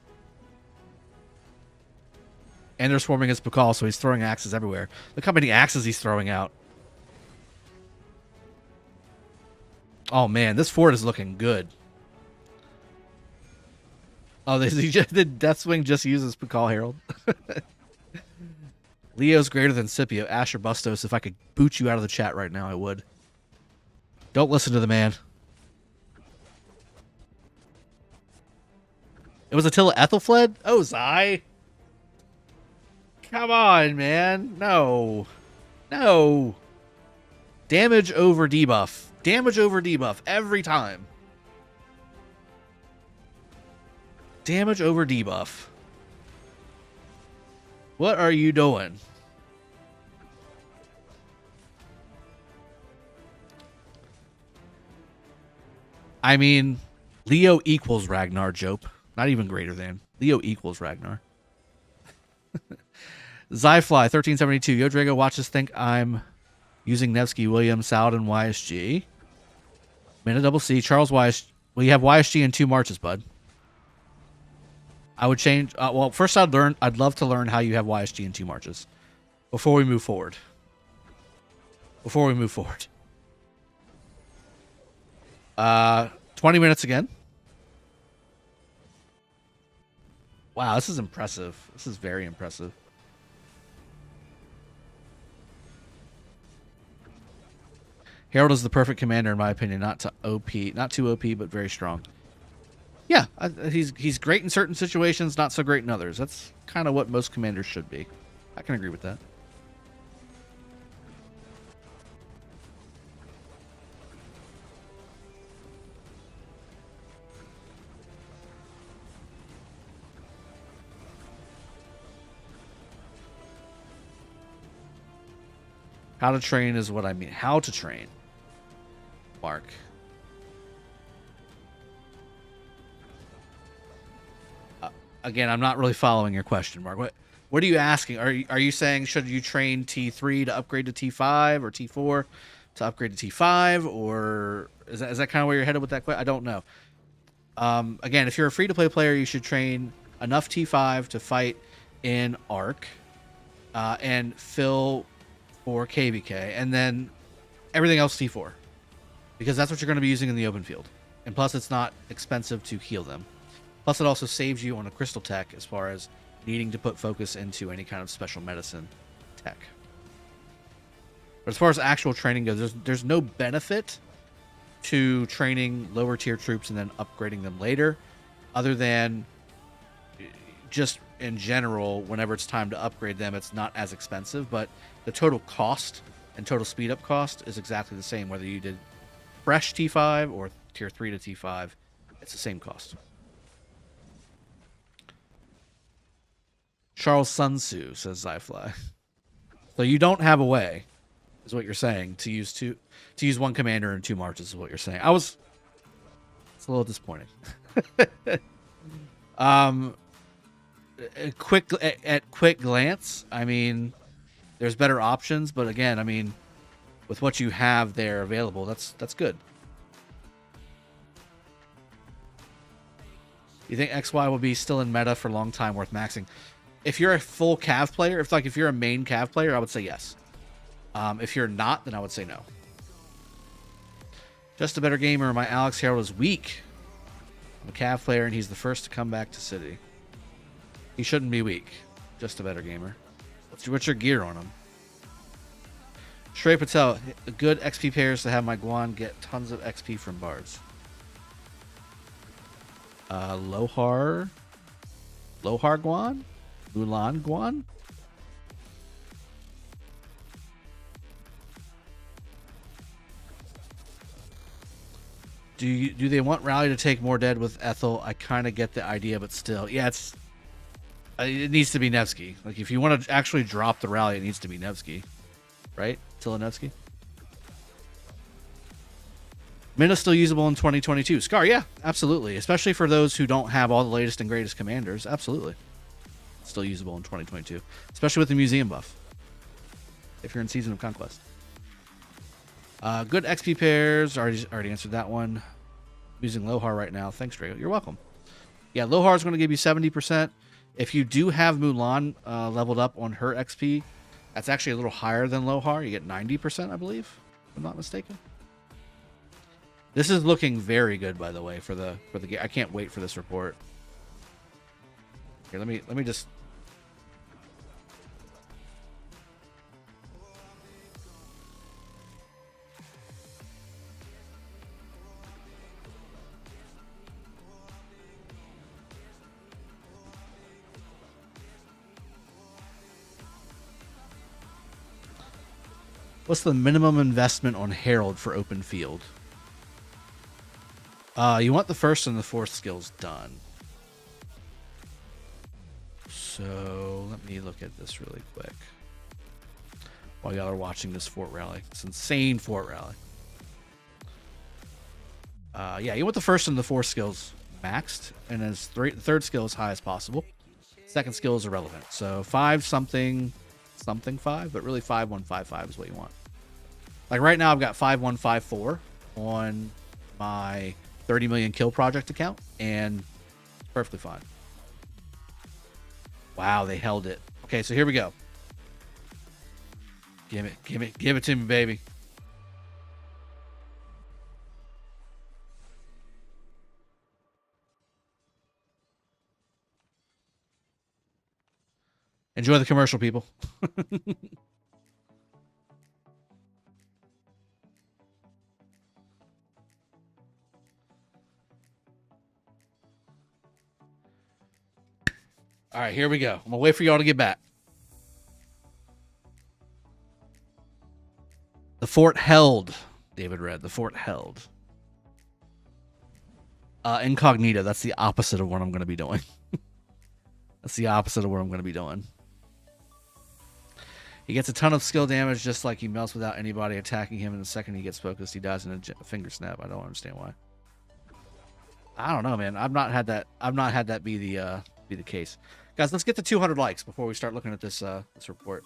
And they're swarming his Pakal, so he's throwing axes everywhere. Look how many axes he's throwing out. Oh, man, this fort is looking good. Oh, the Deathwing just uses Pakal Herald. Leo's greater than Scipio. Asher Bustos, if I could boot you out of the chat right now, I would. Don't listen to the man. It was Attila Ethelfled? Oh, Zai. Come on, man. No. No. Damage over debuff. Damage over debuff every time. Damage over debuff. What are you doing? I mean, Leo equals Ragnar, Jope. Not even greater than. Leo equals Ragnar. Zyfly 1372. Yo, Drago, watches think I'm using Nevsky, Williams, Saladin, YSG. Mana double C. Charles YSG. Well, you have YSG in 2 marches, bud. I would change. Well, first I'd love to learn how you have YSG in 2 marches before we move forward. 20 minutes again. Wow, this is impressive. This is very impressive. Harold is the perfect commander, in my opinion. Not too OP, but very strong. Yeah, he's great in certain situations, not so great in others. That's kind of what most commanders should be. I can agree with that. How to train is what I mean. How to train. Mark. Again, I'm not really following your question, Mark. What are you asking? Are you saying should you train T3 to upgrade to T5 or T4 to upgrade to T5, or is that kind of where you're headed with that question? I don't know. Again, if you're a free-to-play player, you should train enough T5 to fight in ARC and fill for KvK, and then everything else T4, because that's what you're going to be using in the open field. And plus, it's not expensive to heal them. Plus, it also saves you on a crystal tech as far as needing to put focus into any kind of special medicine tech. But as far as actual training goes, there's no benefit to training lower tier troops and then upgrading them later, other than just in general, whenever it's time to upgrade them, it's not as expensive, but the total cost and total speed up cost is exactly the same, whether you did fresh T5 or tier 3 to T5. It's the same cost. Charles Sun Tzu, says Zyfly. So you don't have a way, is what you're saying, to use one commander in 2 marches, is what you're saying. It's a little disappointing. At quick glance, I mean, there's better options, but again, I mean, with what you have there available, that's good. You think XY will be still in meta for a long time, worth maxing? If you're a full Cav player, if you're a main Cav player, I would say yes. If you're not, then I would say no. Just a better gamer. My Alex Harold is weak. I'm a Cav player, and he's the first to come back to City. He shouldn't be weak. Just a better gamer. What's your gear on him? Shrey Patel. Good XP pairs to have my Guan get tons of XP from bards. Lohar Guan? Mulan Guan? Do they want Rally to take more dead with Ethel? I kind of get the idea, but still. Yeah, it needs to be Nevsky. Like, if you want to actually drop the Rally, it needs to be Nevsky. Right? Nevsky? Mina's still usable in 2022. Scar, yeah, absolutely. Especially for those who don't have all the latest and greatest commanders. Absolutely. Still usable in 2022. Especially with the museum buff. If you're in Season of Conquest. Good XP pairs. Already answered that one. I'm using Lohar right now. Thanks, Drago. You're welcome. Yeah, Lohar is going to give you 70%. If you do have Mulan leveled up on her XP, that's actually a little higher than Lohar. You get 90%, I believe, if I'm not mistaken. This is looking very good, by the way, for the game. I can't wait for this report. Here, let me just. What's the minimum investment on Herald for open field? You want the first and the fourth skills done. So let me look at this really quick while y'all are watching this fort rally. This insane fort rally. Yeah, you want the first and the fourth skills maxed, and as third skill as high as possible. Second skill is irrelevant. So 5 something 5, but really 5155 is what you want. Like right now, I've got 5154 on my 30 million kill project account, and it's perfectly fine. Wow, they held it. Okay, so here we go. Give it to me, baby. Enjoy the commercial, people. All right, here we go. I'm going to wait for y'all to get back. The fort held. David read. The fort held. Incognito. That's the opposite of what I'm going to be doing. That's the opposite of what I'm going to be doing. He gets a ton of skill damage just like he melts without anybody attacking him. And the second he gets focused, he dies in a finger snap. I don't understand why. I don't know, man. I've not had that be the case. Guys, let's get to 200 likes before we start looking at this this report.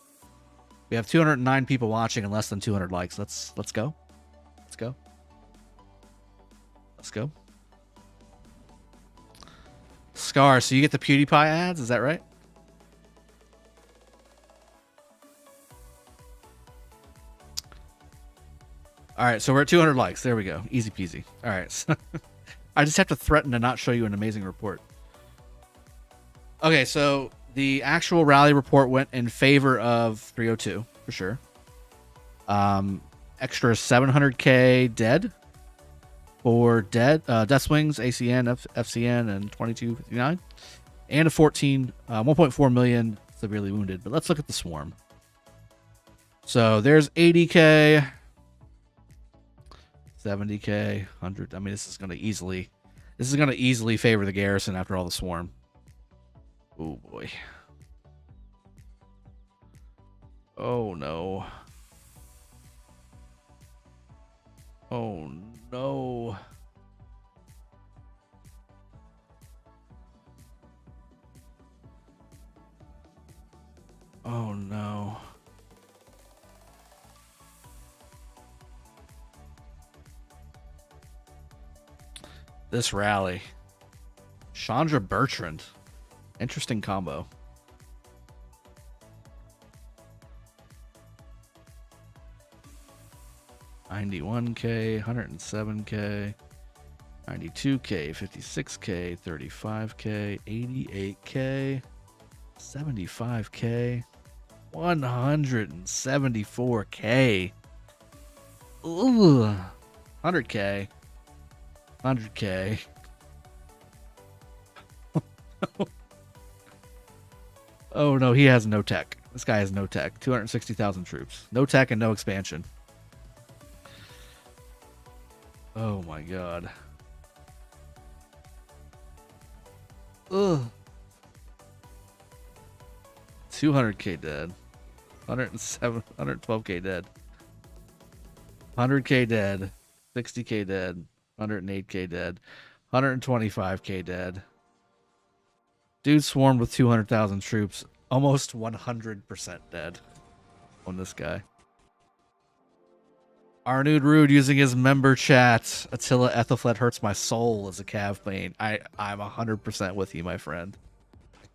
We have 209 people watching and less than 200 likes. Let's go. Let's go. Let's go. Scar, so you get the PewDiePie ads, is that right? All right, so we're at 200 likes. There we go. Easy peasy. All right. So I just have to threaten to not show you an amazing report. Okay, so the actual rally report went in favor of 302 for sure. Extra 700k dead for death swings, ACN, FCN, and 2259, and a 1.4 million severely wounded. But let's look at the swarm. So there's 80k, 70k, 100. I mean, this is going to easily favor the garrison after all the swarm. Oh boy. Oh no. Oh no. Oh no. This rally. Chandra Bertrand. Interesting combo. 91K, 107K, 92K, 56K, 35K, 88K, 75K, 174K. Ooh, 100K, 100K. Oh no, he has no tech. This guy has no tech. 260,000 troops. No tech and no expansion. Oh my god. Ugh. 200K dead. 107, 112K dead. 100K dead. 60K dead. 108K dead. 125K dead. Dude swarmed with 200,000 troops. Almost 100% dead on this guy. Arnud Rude using his member chat. Attila Ethelfled hurts my soul as a Cav main. I'm 100% with you, my friend.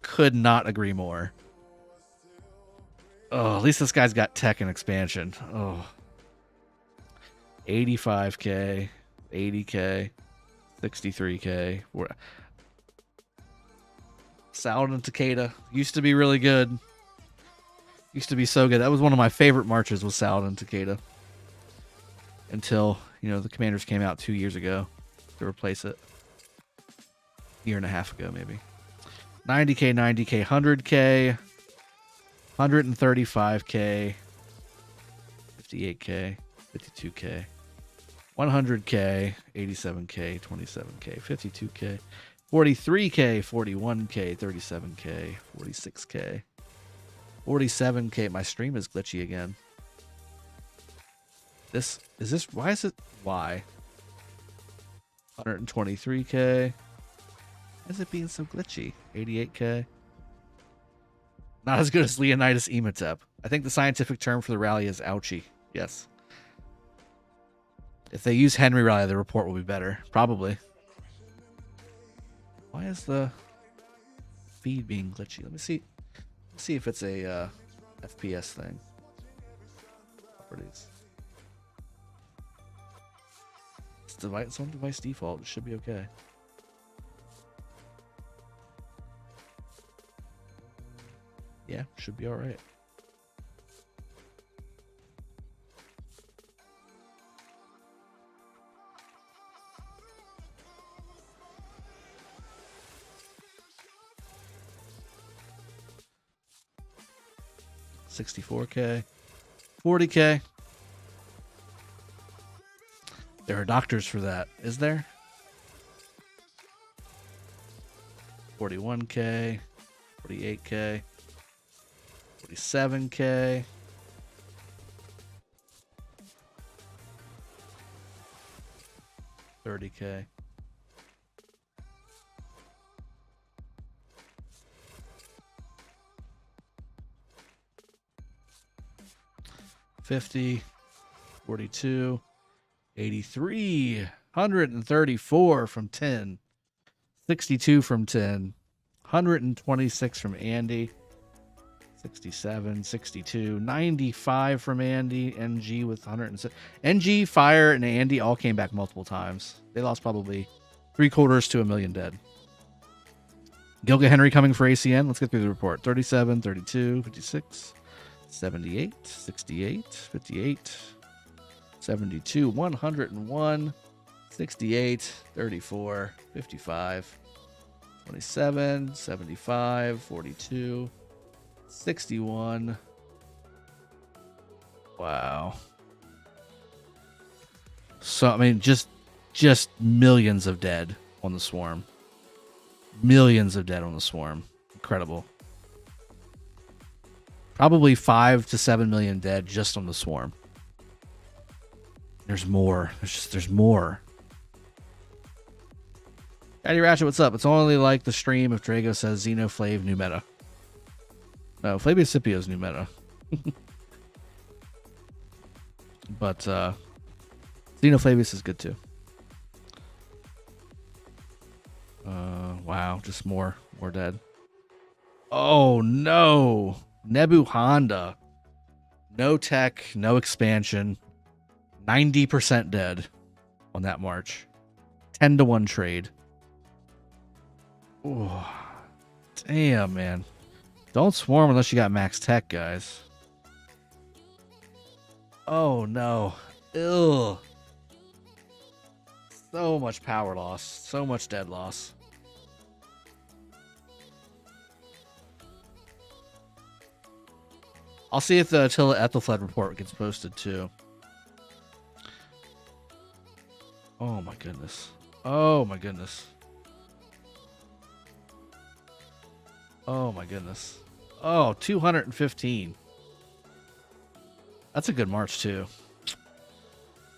Could not agree more. Oh, at least this guy's got tech and expansion. Oh. 85K, 80K, 63K. Saladin and Takeda used to be really good. Used to be so good. That was one of my favorite marches, was Saladin and Takeda. Until, you know, the commanders came out 2 years ago to replace it. A year and a half ago, maybe. 90K, 90K, 100K, 135K, 58K, 52K, 100K, 87K, 27K, 52K, 43K, 41K, 37K, 46K, 47K. My stream is glitchy again. Why is it? Why? 123K. Why is it being so glitchy? 88K. Not as good as Leonidas Emetep. I think the scientific term for the rally is ouchie. Yes. If they use Henry Rally, the report will be better. Probably. Why is the feed being glitchy? Let me see. Let's see if it's a FPS thing. Properties. It's on device default. It should be okay. Yeah, should be all right. $64K, 40K. There are doctors for that, is there? 41K, 48K, 47K. $30K. $50, 42, 83, 134 from 10, 62 from 10, 126 from Andy, 67, 62, 95 from Andy, NG with 106. NG, Fire, and Andy all came back multiple times. They lost probably 3/4 to 1 million dead. Gilga Henry coming for ACN. Let's get through the report. 37, 32, 56, 78, 68, 58, 72, 101, 68, 34, 55, 27, 75, 42, 61. Wow. So, I mean, just millions of dead on the swarm. Millions of dead on the swarm. Incredible. Probably 5 to 7 million dead just on the swarm. There's more. There's more. Daddy Ratchet, what's up? It's only like the stream if Drago says Xenoflave new meta. No, Flavia Scipio's new meta. But Xenoflavius is good too. Wow, just more dead. Oh no. Nebu Honda. No tech, no expansion, 90% dead on that march. 10-to-1 trade. Oh, damn, man. Don't swarm unless you got max tech, guys. Oh, no. Ugh. So much power loss. So much dead loss. I'll see if the Attila Ethelfled report gets posted, too. Oh, my goodness. Oh, my goodness. Oh, my goodness. Oh, 215. That's a good march, too.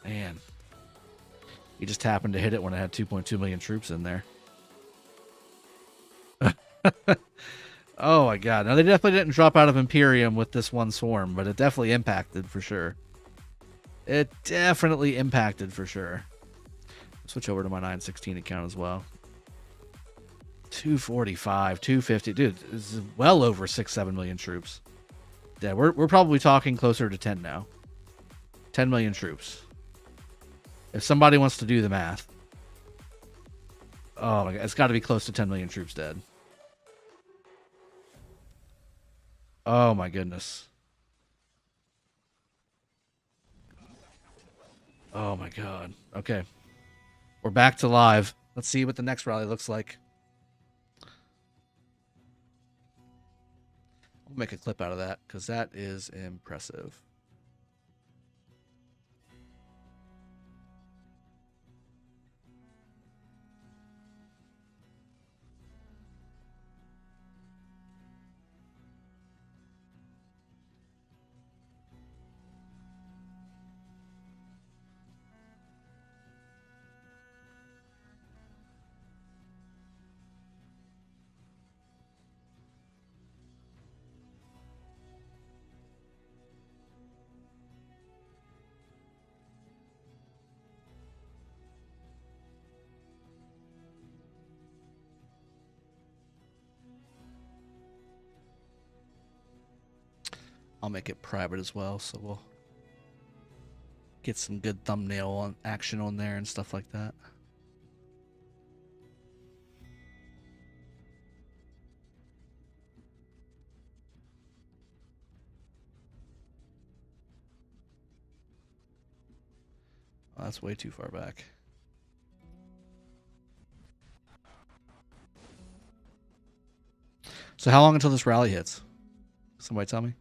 Man. He just happened to hit it when it had 2.2 million troops in there. Oh, my God. Now, they definitely didn't drop out of Imperium with this one swarm, but it definitely impacted for sure. It definitely impacted for sure. Switch over to my 916 account as well. 245, 250. Dude, this is well over 6-7 million troops. Yeah, we're probably talking closer to 10 now. 10 million troops. If somebody wants to do the math. Oh my God, it's got to be close to 10 million troops dead. Oh my goodness. Oh my God. Okay. We're back to live. Let's see what the next rally looks like. I'll make a clip out of that because that is impressive. I'll make it private as well, so we'll get some good thumbnail on action on there and stuff like that. Oh, that's way too far back. So how long until this rally hits? Somebody tell me.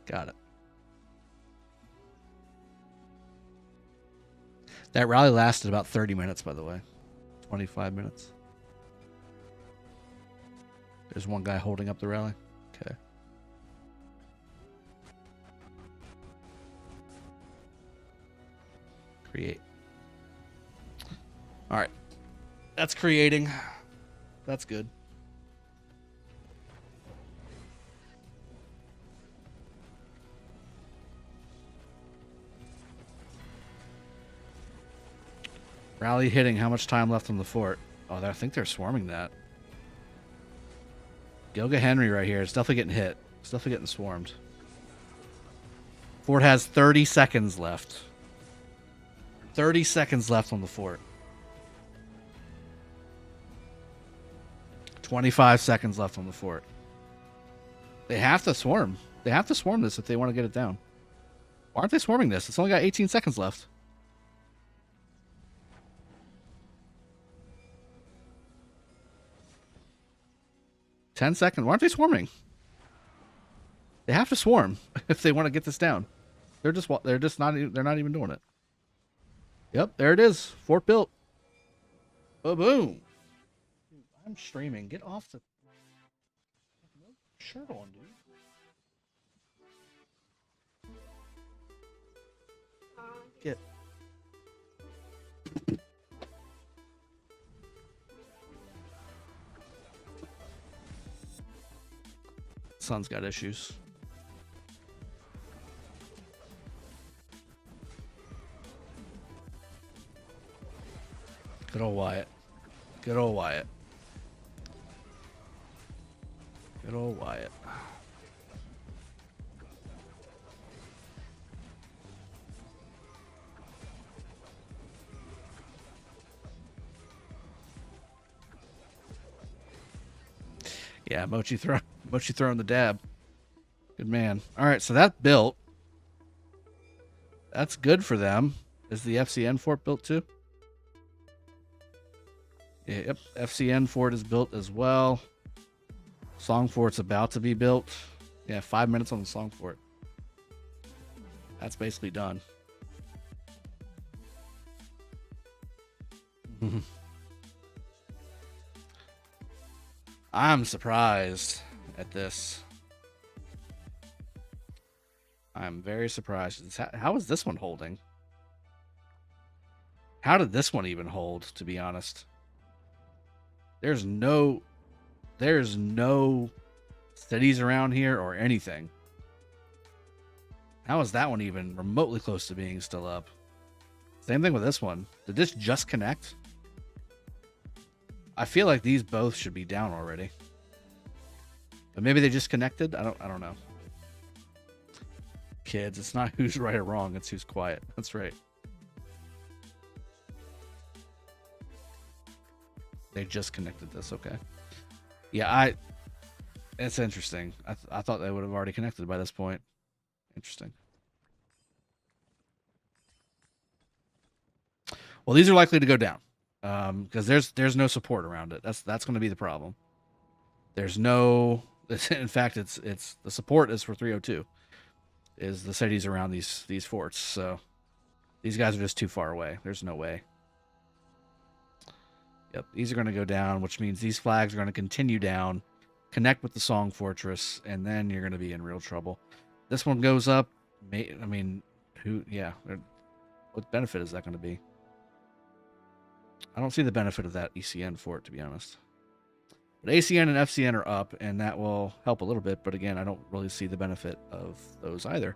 Got it. That rally lasted about 30 minutes, by the way. 25 minutes. There's one guy holding up the rally. Okay. Create. All right. That's creating. That's good. Rally hitting. How much time left on the fort? Oh, I think they're swarming that. Gilga Henry right here. It's definitely getting hit. It's definitely getting swarmed. Fort has 30 seconds left. 30 seconds left on the fort. 25 seconds left on the fort. They have to swarm. They have to swarm this if they want to get it down. Why aren't they swarming this? It's only got 18 seconds left. Ten seconds. Why aren't they swarming? They have to swarm if they want to get this down. They're not even doing it. Yep, there it is. Fort built. Boom. I'm streaming. Get off the shirt on, dude. Get. sun's got issues. Good old Wyatt. Good old Wyatt. Good old Wyatt. Yeah, Mochi throwing the dab. Good man. All right, so that built. That's good for them. Is the FCN fort built too? Yeah, yep, FCN fort is built as well. Song fort's about to be built. Yeah, 5 minutes on the song fort. That's basically done. I'm surprised at this. I'm very surprised. How is this one holding? How did this one even hold, to be honest? There's no cities around here or anything. How is that one even remotely close to being still up? Same thing with this one. Did this just connect? I feel like these both should be down already. But maybe they just connected? I don't know. Kids, it's not who's right or wrong, it's who's quiet. That's right. They just connected this, okay. Yeah, it's interesting. I thought they would have already connected by this point. Interesting. Well, these are likely to go down. Because there's no support around it. That's going to be the problem. There's no. In fact, it's the support is for 302. Is the cities around these forts? So these guys are just too far away. There's no way. Yep, these are going to go down, which means these flags are going to continue down, connect with the Song Fortress, and then you're going to be in real trouble. This one goes up. I mean, who? Yeah, what benefit is that going to be? I don't see the benefit of that ECN fort, to be honest. But ACN and FCN are up, and that will help a little bit. But again, I don't really see the benefit of those either.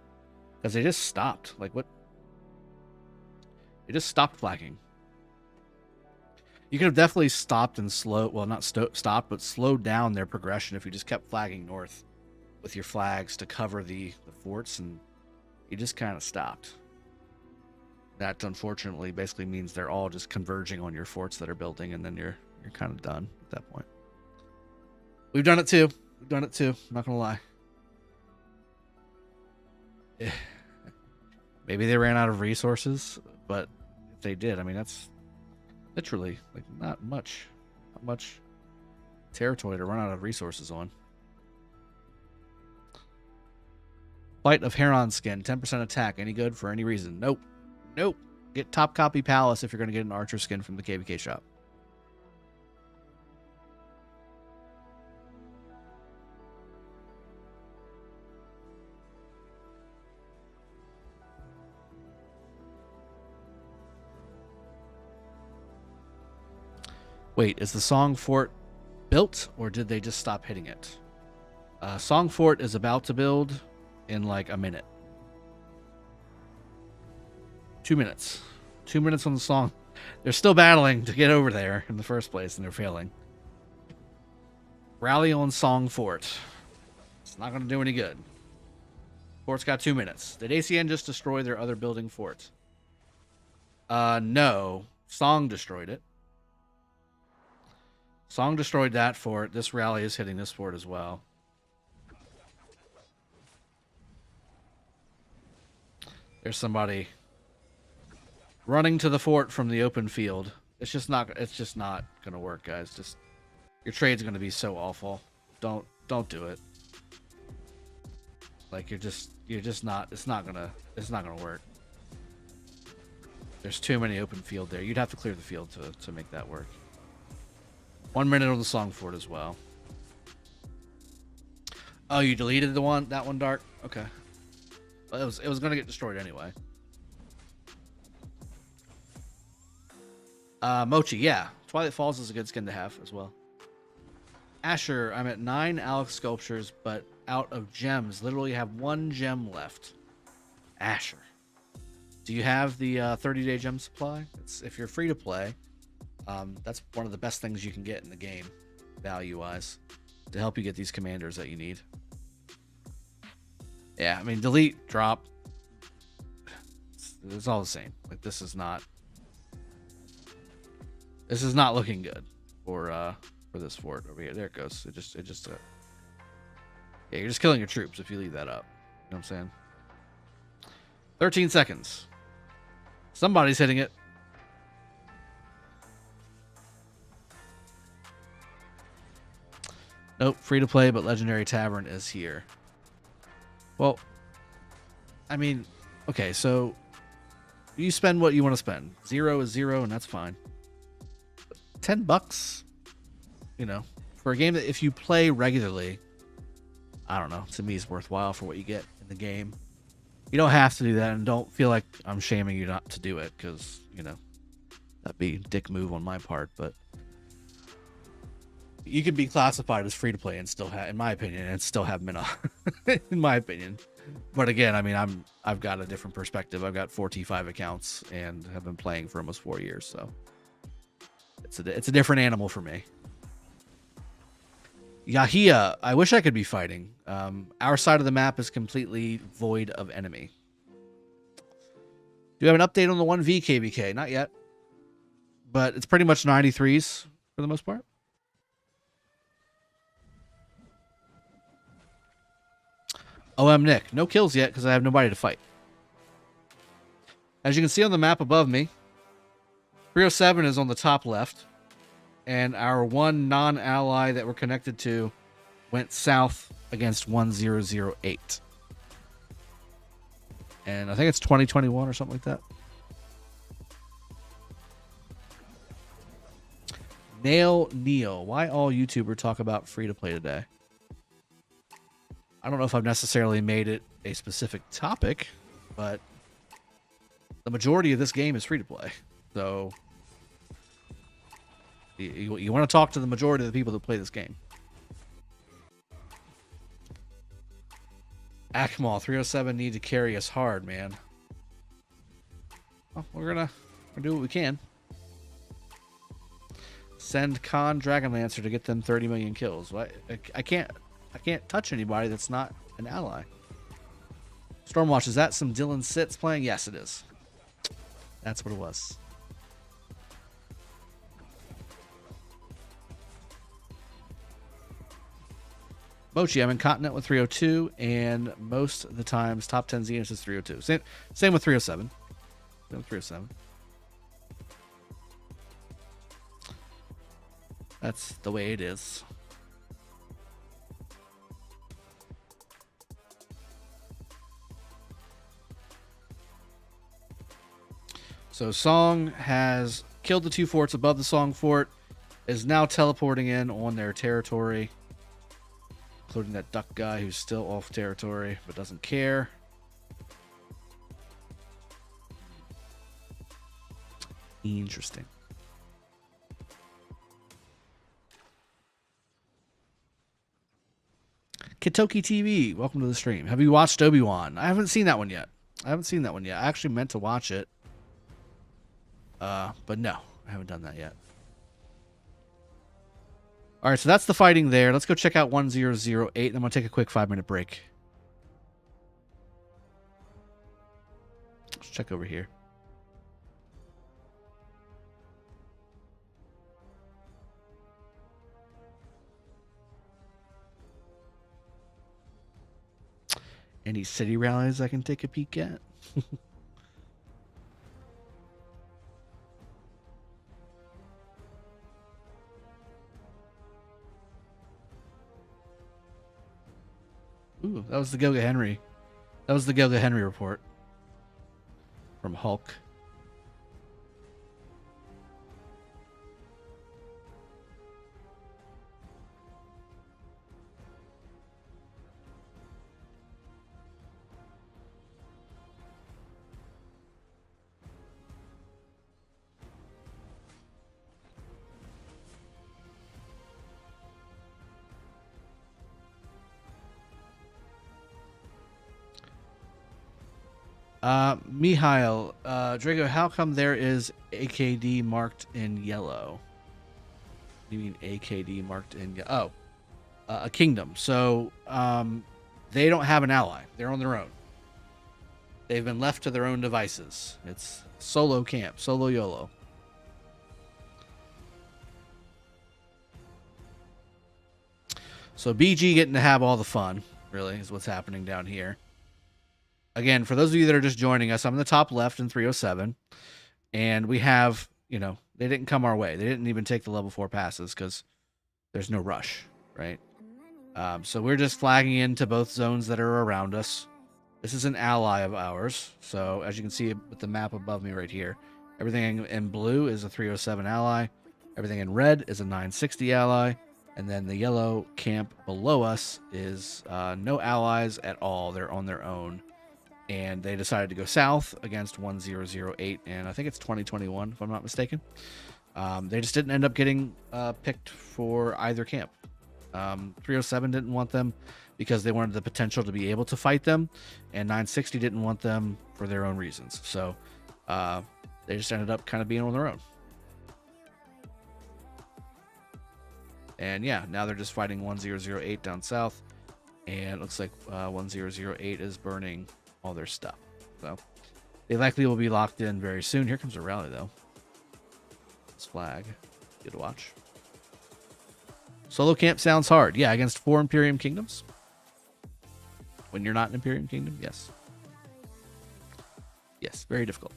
Because they just stopped. Like, what? They just stopped flagging. You could have definitely stopped and slowed... Well, not stopped, but slowed down their progression if you just kept flagging north with your flags to cover the forts, and you just kind of stopped. That, unfortunately, basically means they're all just converging on your forts that are building, and then you're kind of done at that point. We've done it too. We've done it too. I'm not gonna lie. Maybe they ran out of resources, but if they did, I mean, that's literally like not much territory to run out of resources on. Flight of Heron skin, 10% attack. Any good for any reason? Nope. Nope. Get top copy Palace if you're going to get an archer skin from the KvK shop. Wait, is the Song Fort built, or did they just stop hitting it? Song Fort is about to build in like a minute. 2 minutes. 2 minutes on the song. They're still battling to get over there in the first place, and they're failing. Rally on Song Fort. It's not going to do any good. Fort's got 2 minutes. Did ACN just destroy their other building fort? No. Song destroyed it. Song destroyed that fort. This rally is hitting this fort as well. There's somebody running to the fort from the open field. It's just not gonna work, guys. Just your trade's gonna be so awful. Don't do it. Like you're just not. It's not gonna work. There's too many open field there. You'd have to clear the field to make that work. 1 minute on the Song Fort as well. Oh, you deleted that one, Dark? Okay. Well, it was gonna get destroyed anyway. Mochi, yeah. Twilight Falls is a good skin to have as well. Asher, I'm at 9 Alex sculptures, but out of gems. Literally have 1 gem left. Asher. Do you have the 30-day gem supply? If you're free to play, that's one of the best things you can get in the game, value-wise, to help you get these commanders that you need. Yeah, I mean, delete, drop. It's all the same. Like, this is not looking good for this fort over here. There it goes. Yeah, you're just killing your troops if you leave that up. You know what I'm saying? 13 seconds. Somebody's hitting it. Nope, free to play, but Legendary Tavern is here. Well, I mean, okay, so you spend what you want to spend. 0 is 0, and that's fine. $10, you know, for a game that if you play regularly, I don't know, to me is worthwhile for what you get in the game. You don't have to do that, and don't feel like I'm shaming you not to do it, because, you know, that'd be a dick move on my part, but you could be classified as free to play and still have, in my opinion, and still have Mina, in my opinion. But again, I mean, I've got a different perspective. I've got 4 T5 accounts and have been playing for almost 4 years, so it's a different animal for me. Yahia, I wish I could be fighting. Our side of the map is completely void of enemy. Do you have an update on the 1v KvK? Not yet, but it's pretty much 93s for the most part. Nick, no kills yet because I have nobody to fight. As you can see on the map above me, 307 is on the top left, and our one non-ally that we're connected to went south against 1008. And I think it's 2021 or something like that. Neil, why all YouTubers talk about free-to-play today? I don't know if I've necessarily made it a specific topic, but the majority of this game is free to play. So you want to talk to the majority of the people that play this game. Akmal, 307 need to carry us hard, man. Well, we're gonna do what we can. Send Khan Dragonlancer to get them 30 million kills. What? I can't touch anybody that's not an ally. Stormwatch, is that some Dylan Sitz playing? Yes, it is. That's what it was. Mochi, I'm in Continent with 302, and most of the times top 10 Zeniths is 302. Same with 307. Same with 307. That's the way it is. So Song has killed the 2 forts above the Song fort, is now teleporting in on their territory, including that duck guy who's still off territory but doesn't care. Interesting. Kitoki TV, welcome to the stream. Have you watched Obi-Wan? I haven't seen that one yet. I actually meant to watch it. But no, I haven't done that yet. All right, so that's the fighting there. Let's go check out 1008, and I'm going to take a quick 5-minute break. Let's check over here. Any city rallies I can take a peek at? Ooh, that was the Goga Henry. That was the Goga Henry report from Hulk. Mihail, Drago, how come there is AKD marked in yellow? What do you mean AKD marked in yellow? Oh, a kingdom. So, they don't have an ally. They're on their own. They've been left to their own devices. It's solo camp, solo YOLO. So BG getting to have all the fun, really, is what's happening down here. Again, for those of you that are just joining us, I'm in the top left in 307. And we have, you know, they didn't come our way. They didn't even take the level 4 passes because there's no rush, right? So we're just flagging into both zones that are around us. This is an ally of ours. So as you can see with the map above me right here, everything in blue is a 307 ally. Everything in red is a 960 ally. And then the yellow camp below us is no allies at all. They're on their own. And they decided to go south against 1008. And I think it's 2021, if I'm not mistaken. They just didn't end up getting picked for either camp. 307 didn't want them because they wanted the potential to be able to fight them. And 960 didn't want them for their own reasons. So they just ended up kind of being on their own. And yeah, now they're just fighting 1008 down south. And it looks like 1008 is burning all their stuff. So they likely will be locked in very soon. Here comes a rally, though. This flag. Good to watch. Solo camp sounds hard. Yeah, against 4 Imperium Kingdoms. When you're not an Imperium Kingdom, yes. Yes, very difficult.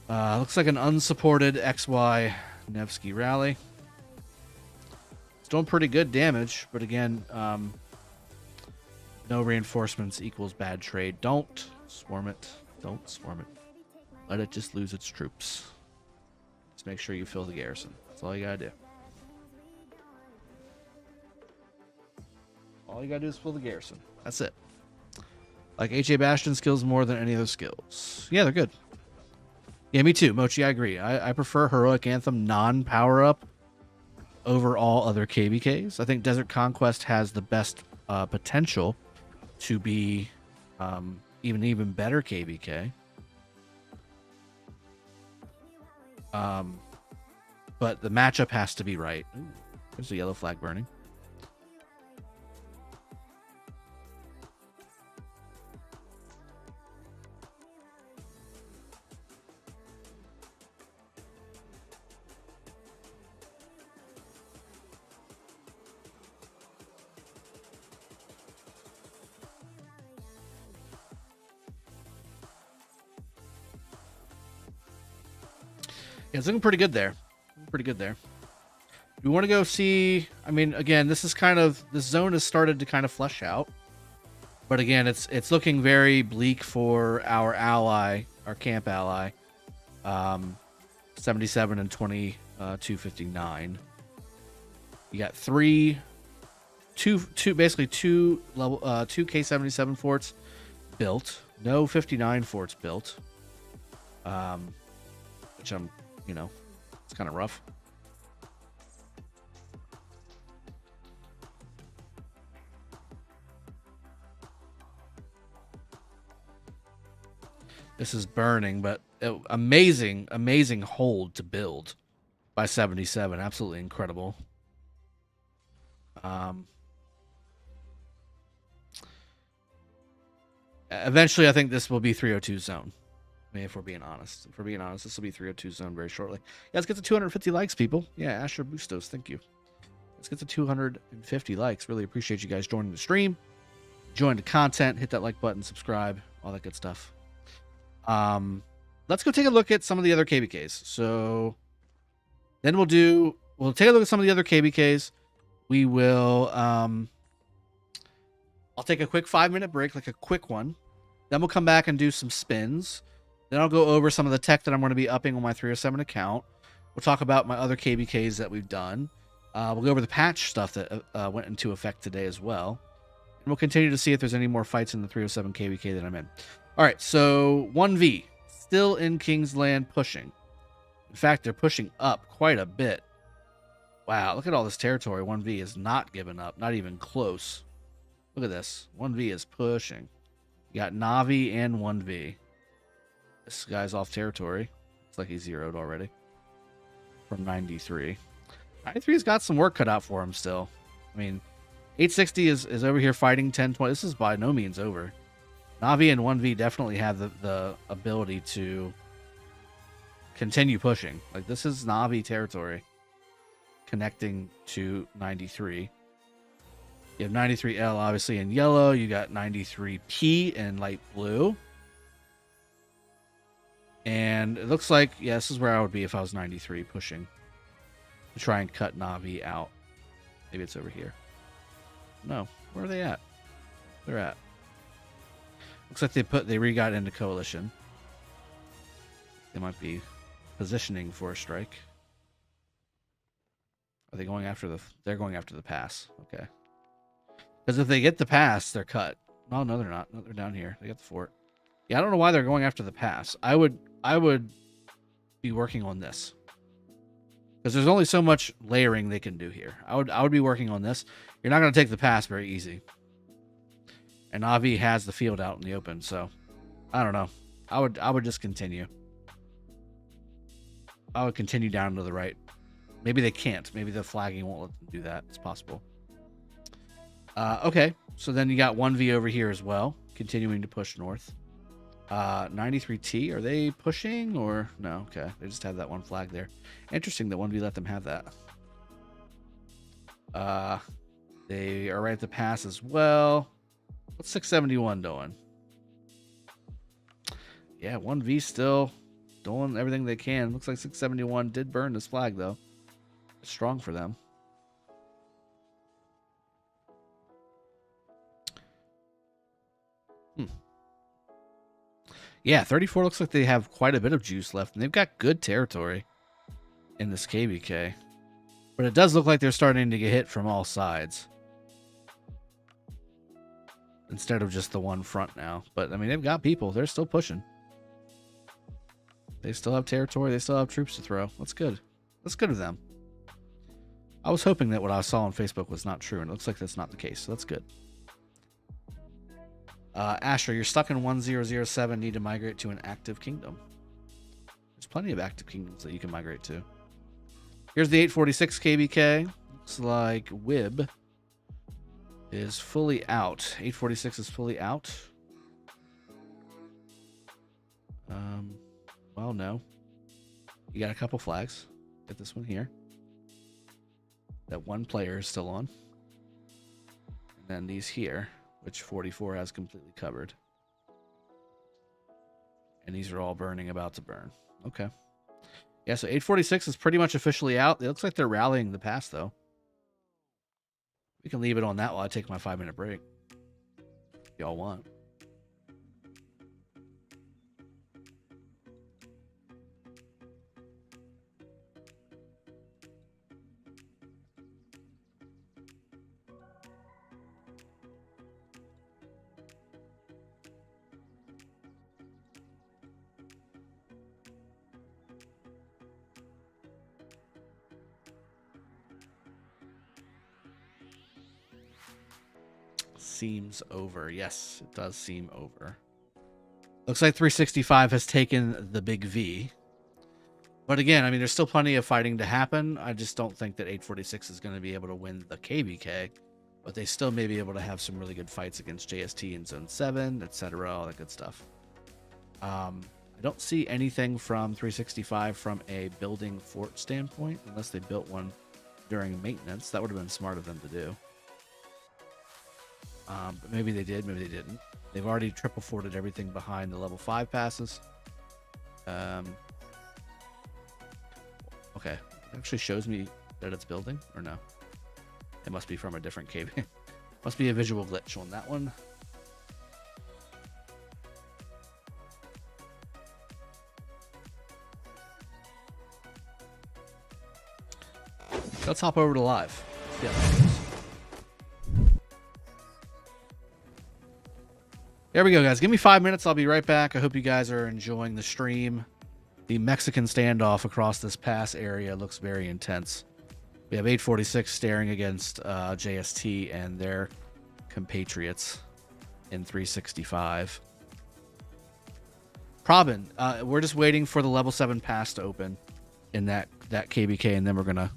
Looks like an unsupported XY Nevsky rally. It's doing pretty good damage, but again, no reinforcements equals bad trade. Don't swarm it. Don't swarm it. Let it just lose its troops. Just make sure you fill the garrison. That's all you gotta do. All you gotta do is fill the garrison. That's it. Like HA Bastion skills more than any other skills. Yeah, they're good. Yeah, me too, Mochi. I agree. I prefer Heroic Anthem non-power up over all other KvKs. I think Desert Conquest has the best potential to be even better KvK. But the matchup has to be right. Ooh, there's a yellow flag burning. Yeah, it's looking pretty good there. Pretty good there. We want to go see. I mean, again, this zone has started to kind of flesh out, but again, it's looking very bleak for our ally, our camp ally, 77 and 2259. You got basically two level two K307 forts built. No 59 forts built. Which I'm, it's kind of rough. This is burning, but amazing hold to build by 77. Absolutely incredible. Eventually, I think this will be 302 zone. I mean, if we're being honest. If we're being honest, this will be 302 zone very shortly. Yeah, let's get to 250 likes, people. Yeah, Asher Bustos, thank you. Let's get to 250 likes. Really appreciate you guys joining the stream. Join the content. Hit that like button. Subscribe. All that good stuff. Let's go take a look at some of the other KvKs. So then we'll take a look at some of the other KvKs. We will I'll take a quick 5-minute break, like a quick one. Then we'll come back and do some spins. Then I'll go over some of the tech that I'm going to be upping on my 307 account. We'll talk about my other KvKs that we've done. We'll go over the patch stuff that went into effect today as well. And we'll continue to see if there's any more fights in the 307 KvK that I'm in. All right, so 1V, still in Kingsland pushing. In fact, they're pushing up quite a bit. Wow, look at all this territory. 1V is not giving up, not even close. Look at this. 1V is pushing. You got Navi and 1V. This guy's off territory. Looks like he's zeroed already. From 93. 93's got some work cut out for him still. I mean, 860 is over here fighting 1020. This is by no means over. Navi and 1V definitely have the ability to continue pushing. Like, this is Navi territory connecting to 93. You have 93L obviously in yellow. You got 93P in light blue. And it looks like, yeah, this is where I would be if I was 93 pushing to try and cut Navi out. Maybe it's over here. No, where are they at? They're at. Looks like they re-got into coalition. They might be positioning for a strike. Are they going after they're going after the pass. Okay. Because if they get the pass, they're cut. No, no, they're not. No, they're down here. They got the fort. Yeah, I don't know why they're going after the pass. I would be working on this. Because there's only so much layering they can do here. I would be working on this. You're not going to take the pass very easy. And Navi has the field out in the open, so I don't know. I would just continue. I would continue down to the right. Maybe they can't. Maybe the flagging won't let them do that. It's possible. Okay, so then you got 1V over here as well, continuing to push north. 93T, are they pushing or no? Okay, they just have that one flag there. Interesting that 1V let them have that. They are right at the pass as well. What's 671 doing? Yeah, 1V still doing everything they can. Looks like 671 did burn this flag though. It's strong for them. Yeah, 34 looks like they have quite a bit of juice left, and they've got good territory in this KvK. But it does look like they're starting to get hit from all sides. Instead of just the one front now. But, I mean, they've got people. They're still pushing. They still have territory. They still have troops to throw. That's good. That's good of them. I was hoping that what I saw on Facebook was not true, and it looks like that's not the case, so that's good. Asher, you're stuck in 1007. Need to migrate to an active kingdom. There's plenty of active kingdoms that you can migrate to. Here's the 846 KvK. Looks like Wib is fully out. 846 is fully out. Well, no. You got a couple flags. Get this one here. That one player is still on. And then these here, which 44 has completely covered. And these are all burning, about to burn. Okay. Yeah, so 846 is pretty much officially out. It looks like they're rallying the pass, though. We can leave it on that while I take my 5-minute break. If y'all want. Seems over. Yes, it does seem over. Looks like 365 has taken the big V. But again, I mean, there's still plenty of fighting to happen. I just don't think that 846 is going to be able to win the KvK. But they still may be able to have some really good fights against JST in Zone 7, etc. All that good stuff. I don't see anything from 365 from a building fort standpoint, unless they built one during maintenance. That would have been smart of them to do. But maybe they did, maybe they didn't. They've already triple forted everything behind the level 5 passes. Okay. It actually shows me that it's building, or no? It must be from a different cave. Must be a visual glitch on that one. Let's hop over to live. Yeah. There we go, guys. Give me 5 minutes. I'll be right back. I hope you guys are enjoying the stream. The Mexican standoff across this pass area looks very intense. We have 846 staring against JST, and they're compatriots in 365. Probin, we're just waiting for the level 7 pass to open in that KvK, and then we're gonna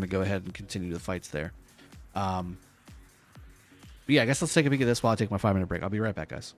go ahead and continue the fights there. But yeah, I guess let's take a peek at this while I take my 5-minute break. I'll be right back, guys.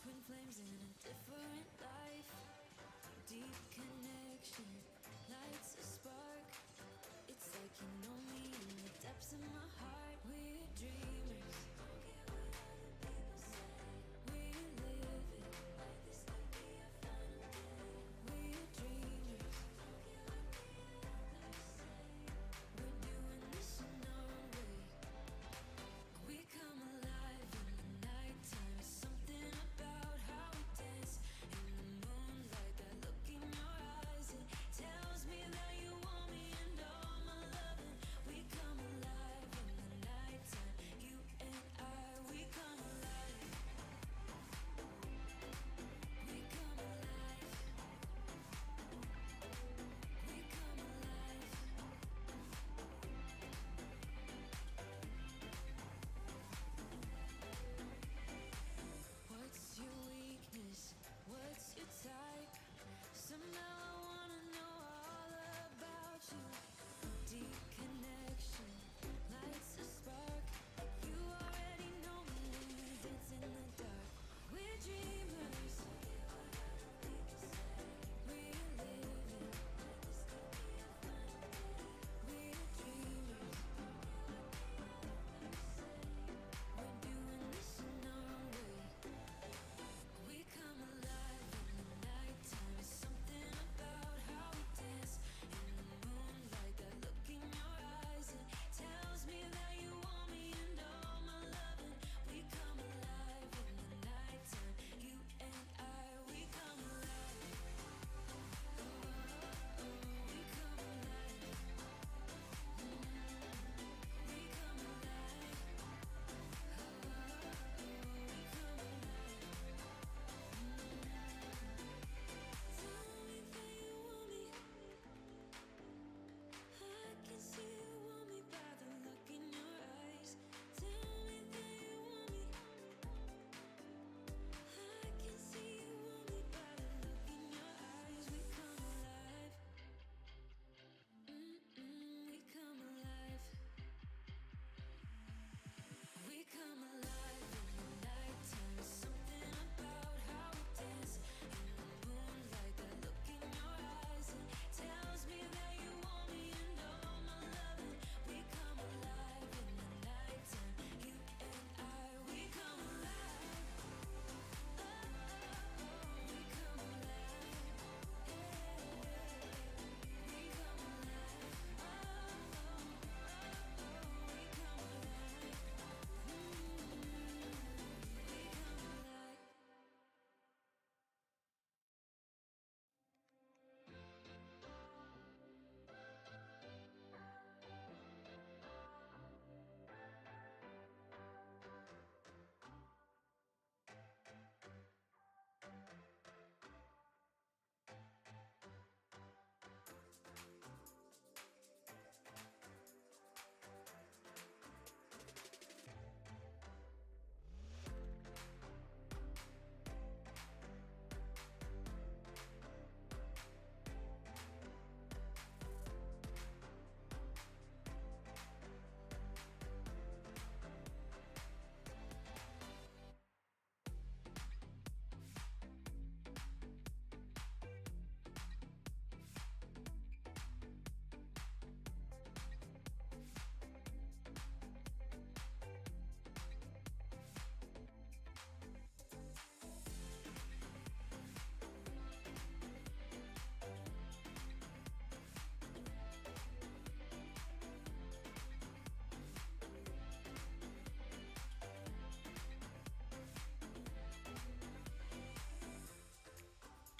Twin flames in a different life. Deep connection lights a spark. It's like you know me in the depths of my heart. We're dreamers. We live it like this could be a final day. We're dreamers. We're doing this in our way. We come alive in the nighttime. Something about how we dance in the moonlight. That look in your eyes, it tells me that you want me and all my loving. We come alive in the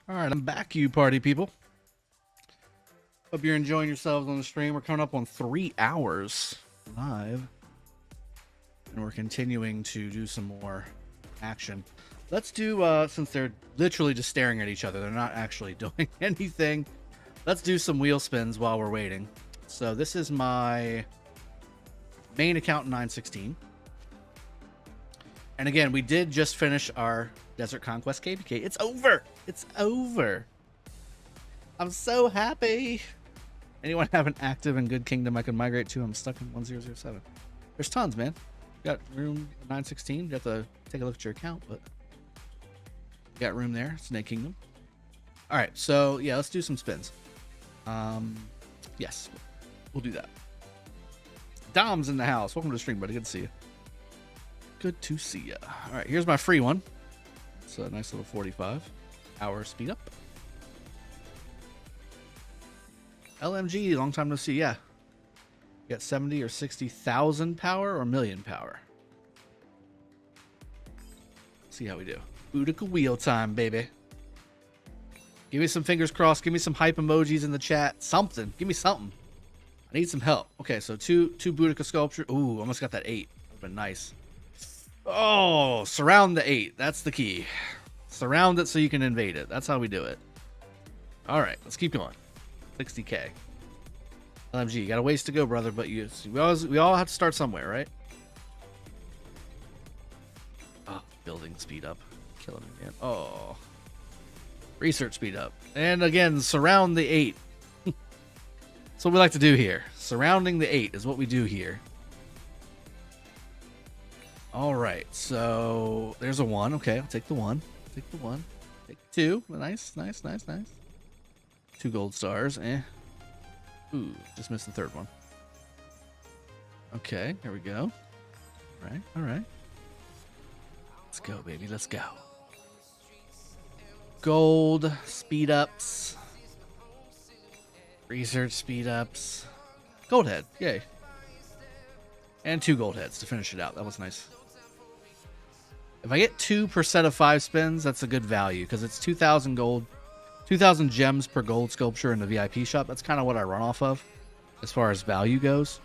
All right, I'm back, you party people. Hope you're enjoying yourselves on the stream. We're coming up on 3 hours live, and we're continuing to do some more action. Let's do, since they're literally just staring at each other, they're not actually doing anything. Let's do some wheel spins while we're waiting. So this is my main account in 916. And again, we did just finish our Desert Conquest KvK. It's over. It's over. I'm so happy. Anyone have an active and good kingdom I can migrate to? I'm stuck in 1007. There's tons, man. You got room 916. You have to take a look at your account, but you got room there. Snake Kingdom. All right, so yeah, let's do some spins. Yes, we'll do that. Dom's in the house. Welcome to the stream, buddy. Good to see you. Good to see you. All right, here's my free one. It's a nice little 45-hour speed up. LMG, long time no see. Yeah, you got 70 or 60,000 power or million power. See how we do. Boudica wheel time, baby. Give me some fingers crossed. Give me some hype emojis in the chat. Something. Give me something. I need some help. Okay, so two Boudica sculpture. Ooh, almost got that 8. That'd been nice. Oh, surround the 8. That's the key. Surround it so you can invade it. That's how we do it. All right, let's keep going. 60K. LMG, you got a ways to go, brother, but we all have to start somewhere, right? Oh, building speed up. Killing me, man. Oh. Research speed up. And again, surround the 8. That's what we like to do here. Surrounding the 8 is what we do here. All right, so there's a 1. Okay, I'll take the 1. Take the 1. Take 2. Nice. 2 gold stars. Ooh, just missed the 3rd one. Okay, here we go. All right. Let's go, baby. Let's go. Gold speed ups. Research speed ups. Gold head. Yay. And 2 gold heads to finish it out. That was nice. If I get 2 per set of 5 spins, that's a good value because it's 2,000 gold, 2,000 gems per gold sculpture in the VIP shop. That's kind of what I run off of as far as value goes.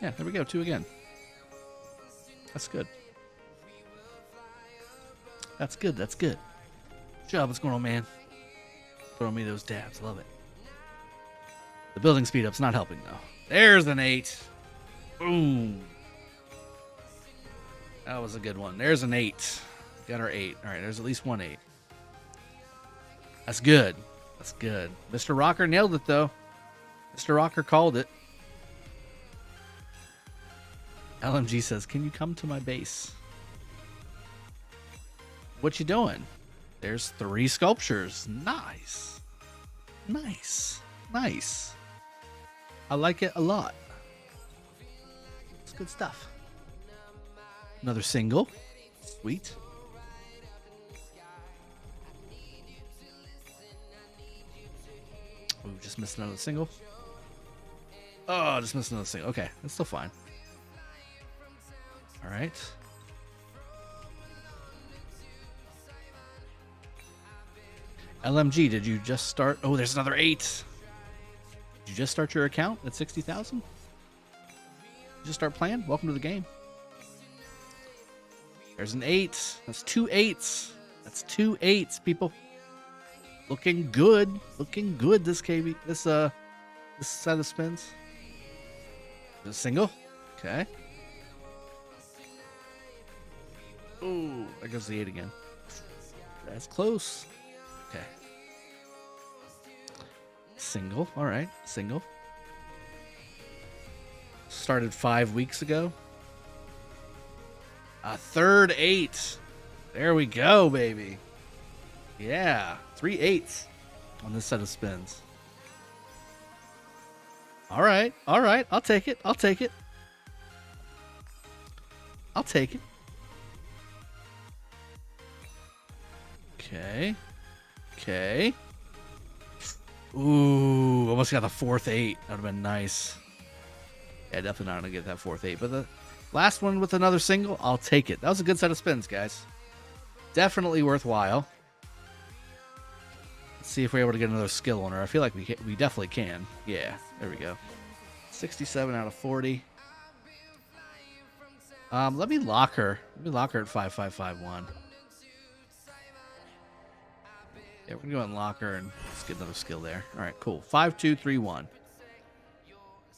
Yeah, there we go. 2 again. That's good. That's good. Good job. What's going on, man? Throw me those dabs. Love it. The building speed up's not helping, though. There's an 8. Boom. That was a good one. There's an 8. Got our 8. All right, there's at least one 8. That's good. That's good. Mr. Rocker nailed it, though. Mr. Rocker called it. LMG says, can you come to my base? What you doing? There's 3 sculptures. Nice. I like it a lot. It's good stuff. Another single. Sweet. Ooh, just missed another single. Oh, just missed another single. Okay, that's still fine. All right. LMG, did you just start? Oh, there's another 8. Did you just start your account at 60,000? Just start playing? Welcome to the game. There's an 8. That's 2 8s. That's 2 8s, people. Looking good. Looking good, this KV. This set of spins. A single. Okay. Ooh, there goes the 8 again. That's close. Okay. Single. All right. Single. Started 5 weeks ago. A third 8. There we go, baby. Yeah. 3 8s on this set of spins. All right. All right. I'll take it. I'll take it. I'll take it. Okay. Okay. Ooh, almost got the 4th 8. That would have been nice. Yeah, definitely not gonna get that 4th 8. But the last one with another single, I'll take it. That was a good set of spins, guys. Definitely worthwhile. Let's see if we're able to get another skill on her. I feel like we definitely can. Yeah, there we go. 67 out of 40. Let me lock her. Let me lock her at 5551. Yeah, we're gonna go ahead and lock her and let's get another skill there. All right, cool. 5231.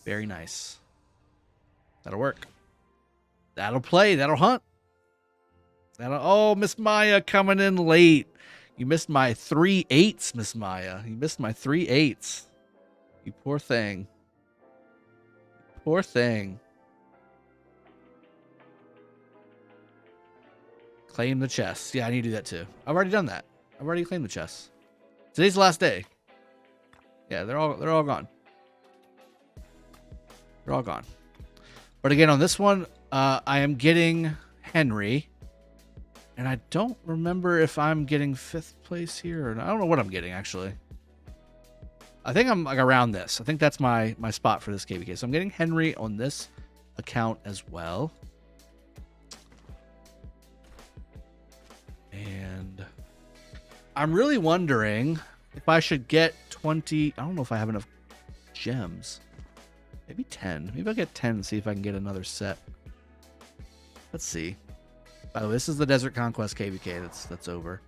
Very nice. That'll work. That'll play. That'll hunt. Oh, Miss Maya coming in late. You missed my 3 8s, Miss Maya. You missed my 3 8s. You poor thing. Poor thing. Claim the chest. Yeah, I need to do that too. I've already done that. I've already claimed the chest. Today's the last day. Yeah, they're all gone. They're all gone. But again, on this one, I am getting Henry. And I don't remember if I'm getting 5th place here or not. I don't know what I'm getting, actually. I think I'm like around this. I think that's my spot for this KvK. So I'm getting Henry on this account as well. And I'm really wondering if I should get 20. I don't know if I have enough gems. Maybe 10. Maybe I'll get 10 and see if I can get another set. Let's see. By the way, this is the Desert Conquest KvK that's over.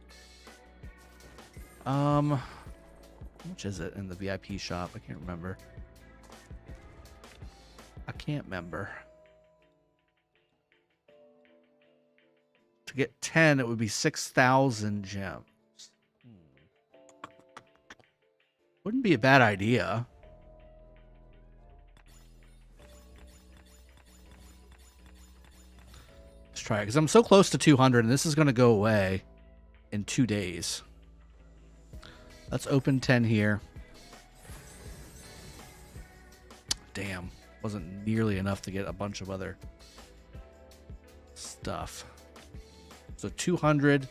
How much is it in the VIP shop? I can't remember. I can't remember. To get 10, it would be 6,000 gems. Wouldn't be a bad idea. Let's try it, because I'm so close to 200, and this is going to go away in 2 days. Let's open 10 here. Damn. Wasn't nearly enough to get a bunch of other stuff. So 200.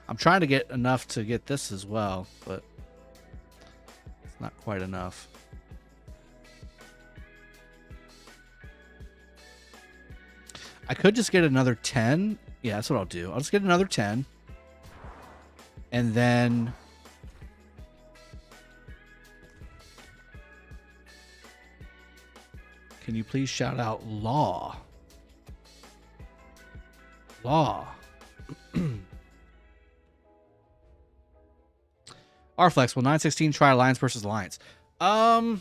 I'm trying to get enough to get this as well, but it's not quite enough. I could just get another 10. Yeah, that's what I'll do. I'll just get another 10. And then can you please shout out Law? Law. Rflex, will 916 try Alliance versus Alliance? I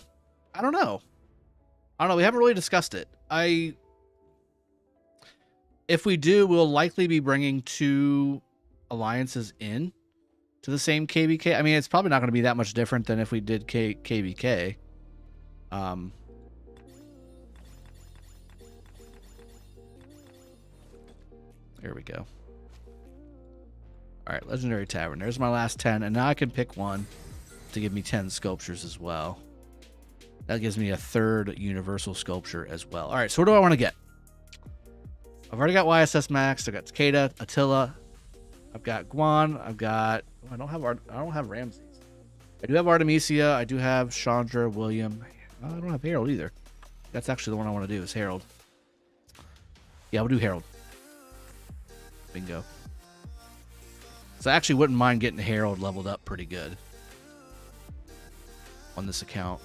don't know. We haven't really discussed it. If we do, we'll likely be bringing 2 alliances in to the same KvK. I mean, it's probably not going to be that much different than if we did KvK. There we go. All right, Legendary Tavern. There's my last 10, and now I can pick one to give me 10 sculptures as well. That gives me a 3rd universal sculpture as well. All right, so what do I want to get? I've already got YSS Max. I've got Takeda, Attila. I've got Guan. I've got. Oh, I don't have Ramses. I do have Artemisia. I do have Chandra, William. I don't have Harold either. That's actually the one I want to do. Is Harold. Yeah, we'll do Harold. Bingo. So I actually wouldn't mind getting Harold leveled up pretty good on this account.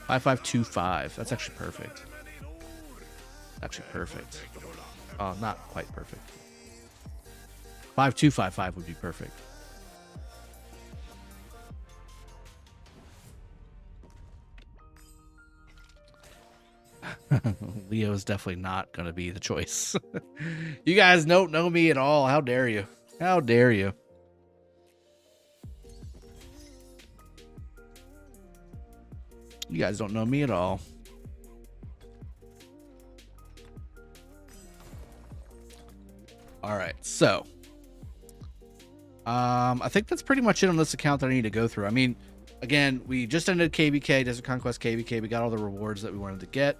5525. That's actually perfect. Actually perfect. Oh, not quite perfect. 5255 would be perfect. Leo is definitely not going to be the choice. You guys don't know me at all. How dare you? How dare you? You guys don't know me at all. All right, so I think that's pretty much it on this account that I need to go through. I mean, again, we just ended KvK, Desert Conquest KvK. We got all the rewards that we wanted to get.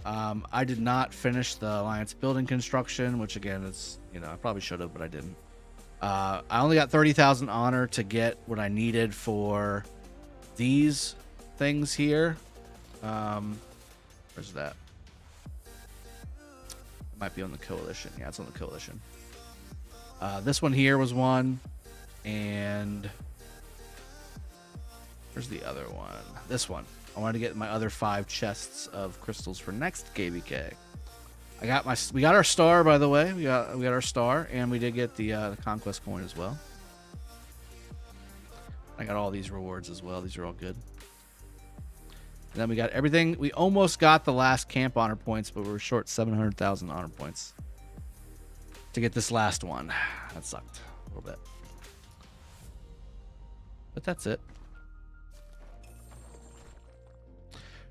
I did not finish the Alliance building construction, which again is, I probably should have, but I didn't. I only got 30,000 honor to get what I needed for these things here. Where's that? It might be on the coalition. Yeah, it's on the coalition. This one here was one, and where's the other one? This one. I wanted to get my other 5 chests of crystals for next KvK. We got our star, by the way. We got our star, and we did get the Conquest coin as well. I got all these rewards as well. These are all good. And then we got everything. We almost got the last camp honor points, but we were short 700,000 honor points to get this last one. That sucked a little bit. But that's it.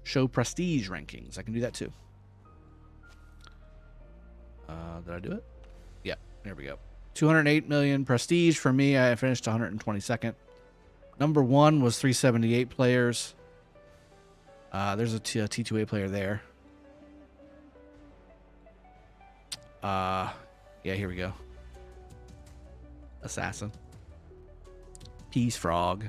Show prestige rankings. I can do that too. Did I do it? Yeah, there we go. 208 million prestige for me. I finished 122nd. Number 1 was 378 players. There's a T2A player there. Yeah, here we go. Assassin. Peace Frog.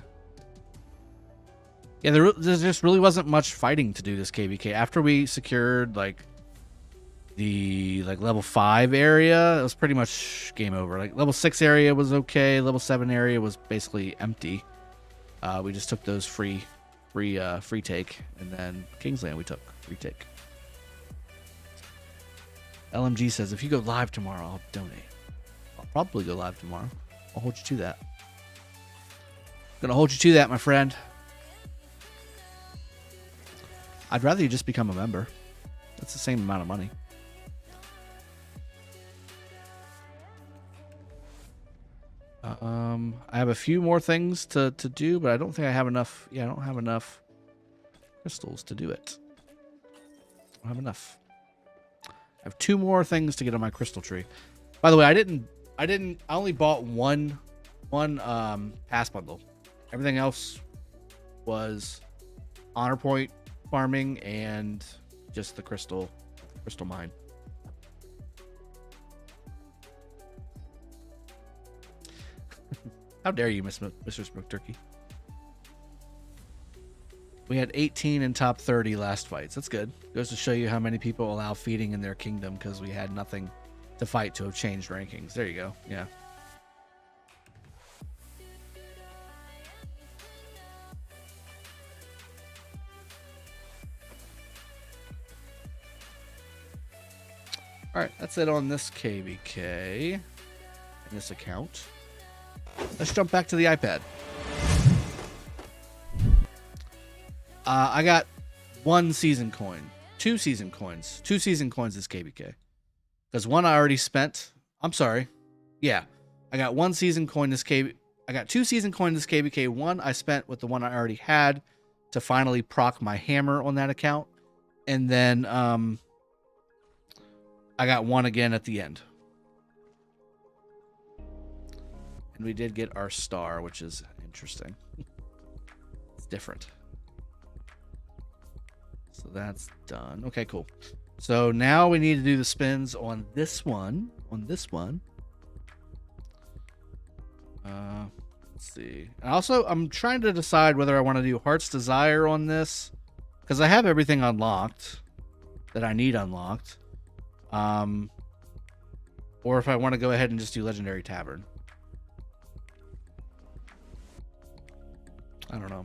Yeah, there just really wasn't much fighting to do this KvK. After we secured like the level 5 area, it was pretty much game over. Like level 6 area was okay. Level 7 area was basically empty. We just took those free take, and then Kingsland we took free take. LMG says if you go live tomorrow, I'll donate. I'll probably go live tomorrow. I'll hold you to that. Gonna hold you to that, my friend. I'd rather you just become a member. That's the same amount of money. I have a few more things to do, but I don't think I have enough. Yeah, I don't have enough crystals to do it. I don't have enough. I have 2 more things to get on my crystal tree. By the way, I only bought one pass bundle. Everything else was honor point farming and just the crystal mine. How dare you, Mr. Smoke Turkey? We had 18 in top 30 last fights. That's good. Goes to show you how many people allow feeding in their kingdom because we had nothing to fight to have changed rankings. There you go. Yeah. All right, that's it on this KvK and this account. Let's jump back to the iPad. I got 1 season coin, 2 season coins, 2 season coins this KvK. Because 1 I already spent. I'm sorry. Yeah, I got 1 season coin this KvK. I got 2 season coins this KvK. 1 I spent with the one I already had to finally proc my hammer on that account, and then I got 1 again at the end. And we did get our star, which is interesting. It's different. So that's done. Okay, cool. So now we need to do the spins on this one. Let's see. And also, I'm trying to decide whether I want to do Heart's Desire on this, because I have everything unlocked that I need unlocked. Or if I want to go ahead and just do Legendary Tavern. I don't know.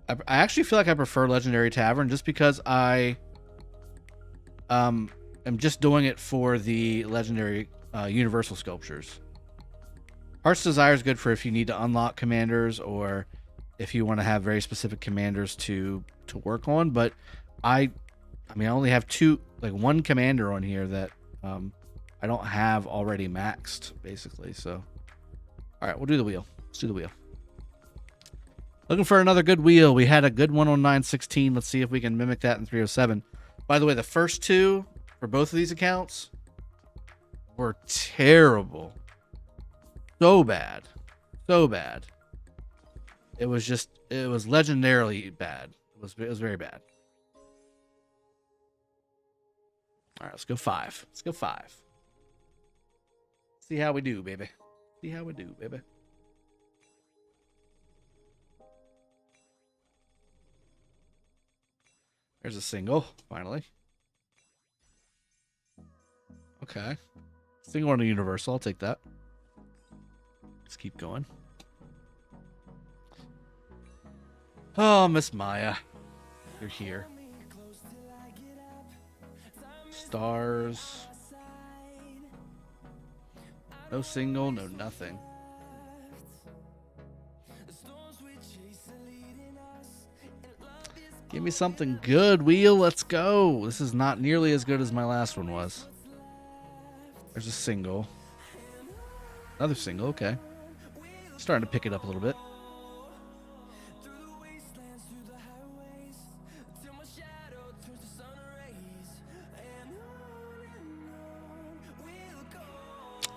I actually feel like I prefer Legendary Tavern just because I am just doing it for the Legendary Universal Sculptures. Heart's Desire is good for if you need to unlock commanders or if you want to have very specific commanders to work on. But I only have 1 commander on here that I don't have already maxed, basically. So, all right, we'll do the wheel. Let's do the wheel. Looking for another good wheel. We had a good one on 916. Let's see if we can mimic that in 307. By the way, the first 2 for both of these accounts were terrible. So bad. So bad. It was legendarily bad. It was very bad. All right, let's go 5. Let's go 5. See how we do, baby. See how we do, baby. There's a single, finally. Okay. Single on a universal, I'll take that. Let's keep going. Oh, Miss Maya. You're here. Stars. No single, no nothing. Give me something good, wheel. Let's go. This is not nearly as good as my last one was. There's a single. Another single, okay. Starting to pick it up a little bit.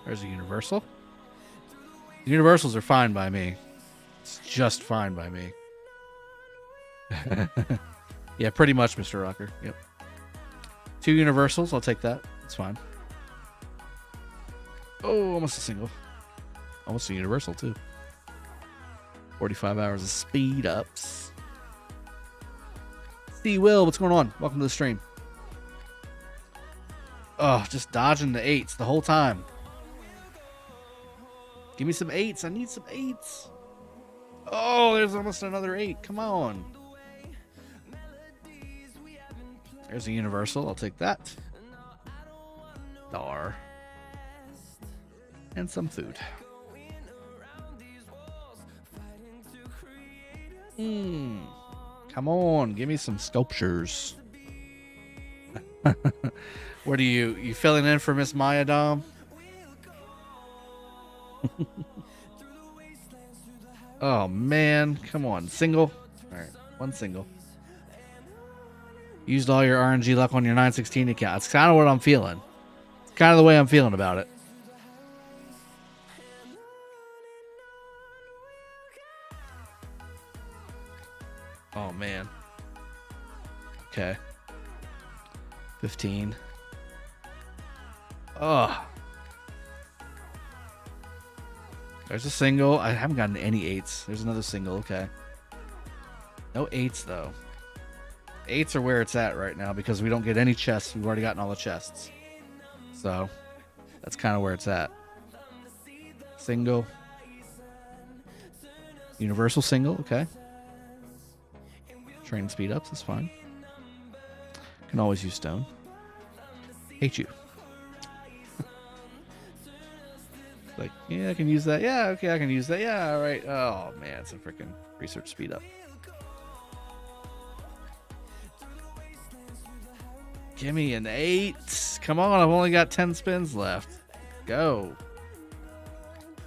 There's a universal. The universals are fine by me. It's just fine by me. Yeah, pretty much, Mr. Rocker. Yep. 2 universals. I'll take that. It's fine. Oh, almost a single. Almost a universal, too. 45 hours of speed ups. See, Will, what's going on? Welcome to the stream. Oh, just dodging the 8s the whole time. Give me some 8s. I need some 8s. Oh, there's almost another 8. Come on. There's a universal. I'll take that. Dar. And some food. Come on. Give me some sculptures. What are you filling in for Miss Maya, Dom? Oh, man. Come on. Single. All right. One single. Used all your RNG luck on your 916 account. It's kind of what I'm feeling. It's kind of the way I'm feeling about it. Oh, man. Okay. 15. Oh. There's a single. I haven't gotten any 8s. There's another single. Okay. No 8s, though. 8s are where it's at right now because we don't get any chests. We've already gotten all the chests. So, that's kind of where it's at. Single. Universal single. Okay. Train speed ups. That's fine. Can always use stone. Hate you. Like, yeah, I can use that. Yeah, okay, I can use that. Yeah, all right. Oh, man, it's a freaking research speed up. Give me an 8. Come on, I've only got 10 spins left. Go.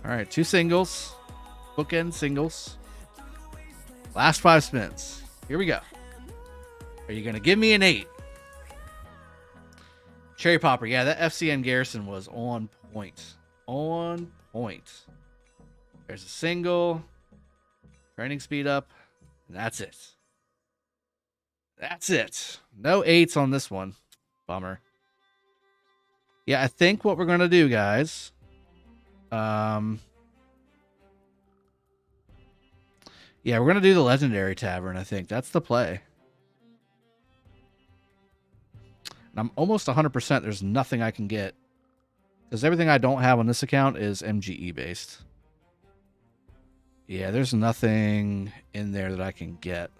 All right, 2 singles. Bookend singles. Last 5 spins. Here we go. Are you going to give me an 8? Cherry Popper. Yeah, that FCN Garrison was on point. On point. There's a single. Training speed up. And that's it. That's it. No 8s on this one. Bummer. Yeah, I think what we're going to do, guys. Yeah, we're going to do the Legendary Tavern, I think. That's the play. And I'm almost 100% there's nothing I can get. Because everything I don't have on this account is MGE based. Yeah, there's nothing in there that I can get.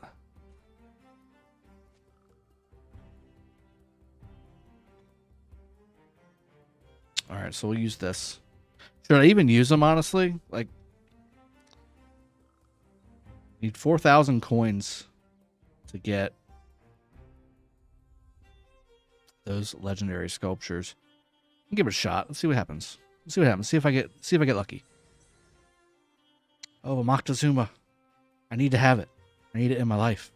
All right, so we'll use this. Should I even use them, honestly? Like, need 4,000 coins to get those legendary sculptures. I'll give it a shot. Let's see what happens. Let's see what happens. See if I get lucky. Oh, Moctezuma. I need to have it. I need it in my life.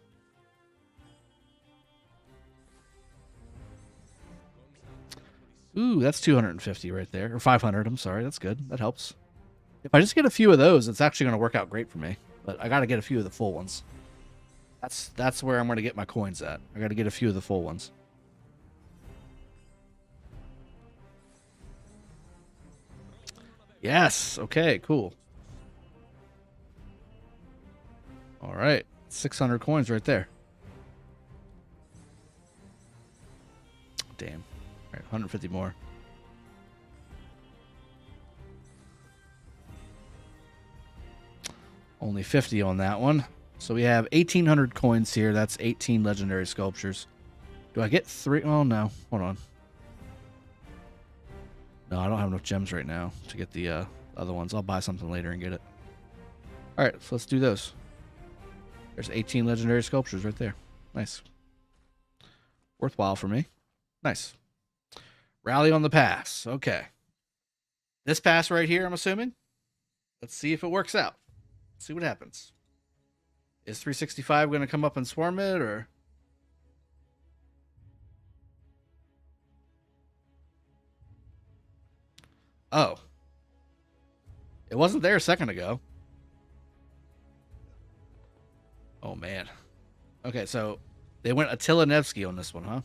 Ooh, that's 250 right there. Or 500, I'm sorry. That's good. That helps. If I just get a few of those, it's actually going to work out great for me. But I got to get a few of the full ones. That's where I'm going to get my coins at. I got to get a few of the full ones. Yes. Okay, cool. All right. 600 coins right there. Damn. All right, 150 more. Only 50 on that one. So we have 1,800 coins here. That's 18 legendary sculptures. Do I get 3? Oh, no. Hold on. No, I don't have enough gems right now to get the other ones. I'll buy something later and get it. All right, so let's do those. There's 18 legendary sculptures right there. Nice. Worthwhile for me. Nice. Rally on the pass. Okay. This pass right here, I'm assuming. Let's see if it works out. Let's see what happens. Is 365 going to come up and swarm it, or? Oh. It wasn't there a second ago. Oh, man. Okay, so they went Attila Nevsky on this one, huh?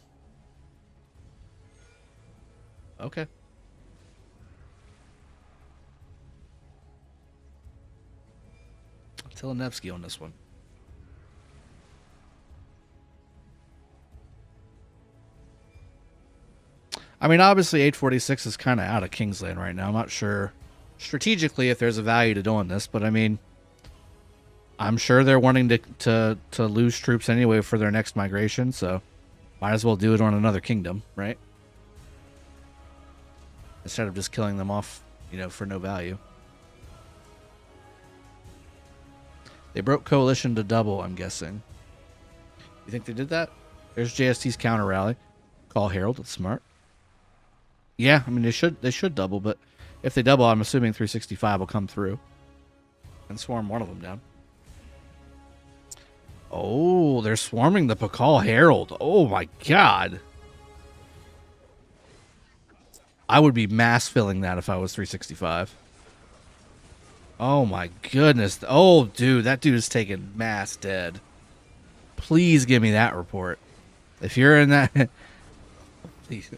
Okay. Attila Nevsky on this one. I mean, obviously, 846 is kind of out of Kingsland right now. I'm not sure strategically if there's a value to doing this, but I mean, I'm sure they're wanting to lose troops anyway for their next migration, so might as well do it on another kingdom, right? Instead of just killing them off, you know, for no value. They broke coalition to double, I'm guessing. You think they did that? There's JST's counter rally. Call Herald, that's smart. Yeah, I mean they should double, but if they double, I'm assuming 365 will come through and swarm one of them down. Oh, they're swarming the Pakal Herald. Oh my god. I would be mass filling that if I was 365. Oh my goodness. Oh, dude, that dude is taking mass dead. Please give me that report. If you're in that... Please.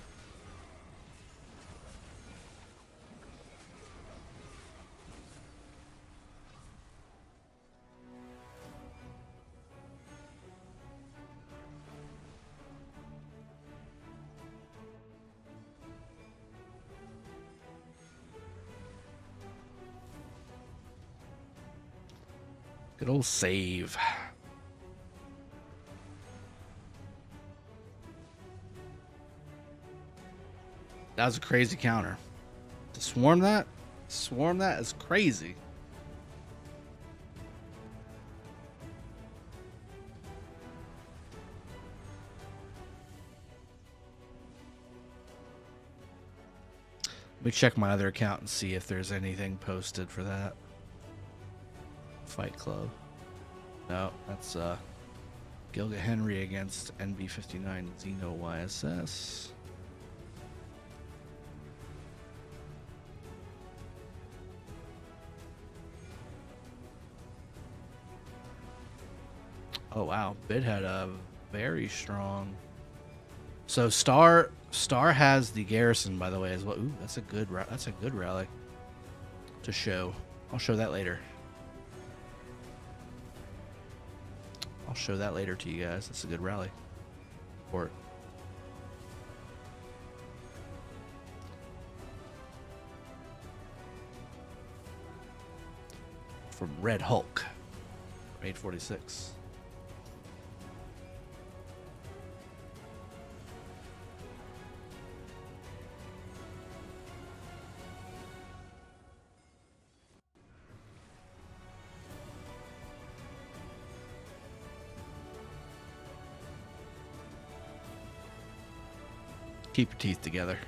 Good old save. That was a crazy counter. To swarm that is crazy. Let me check my other account and see if there's anything posted for that. Fight Club. No, that's Gilga Henry against NB59 Xeno YSS. Oh wow, Bid had a very strong. So Star has the garrison, by the way, as well. Ooh, that's a good rally to show. I'll show that later. I'll show that later to you guys. That's a good rally. Fort. From Red Hulk. 846. Keep your teeth together.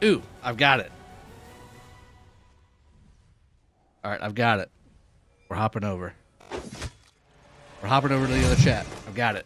Ooh, I've got it. All right, I've got it. We're hopping over. We're hopping over to the other chat. I've got it.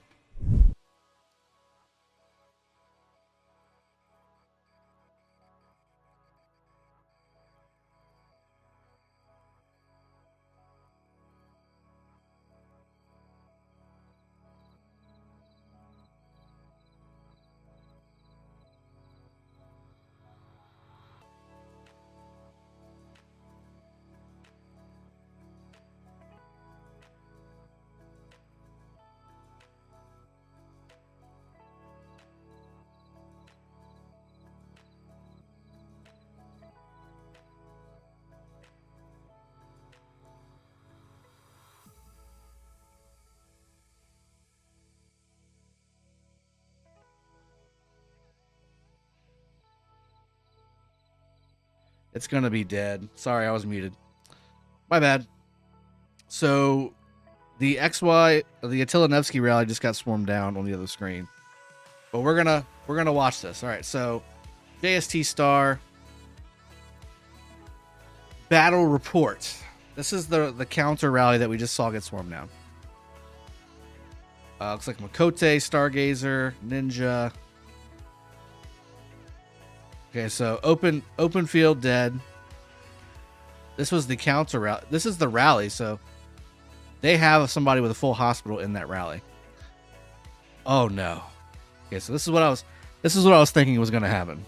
It's gonna be dead. Sorry, I was muted. My bad. So the Attila Nevsky rally just got swarmed down on the other screen. But we're gonna watch this. All right, so JST Star Battle Report. This is the counter rally that we just saw get swarmed down. Looks like Makote, Stargazer, Ninja. Okay, so open field dead. This was the counter rally. This is the rally, so they have somebody with a full hospital in that rally. Oh no. Okay, so this is what I was thinking was gonna happen.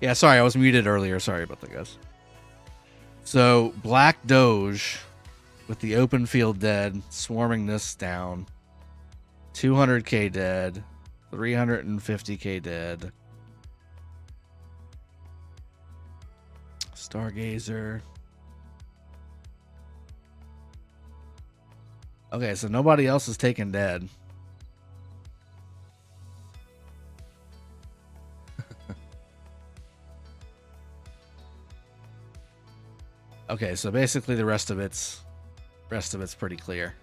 Yeah, sorry, I was muted earlier. Sorry about that, guys. So Black Doge with the open field dead, swarming this down. 200k dead, 350k dead. Stargazer. Okay, so nobody else is taken dead. Okay, so basically the rest of it's pretty clear.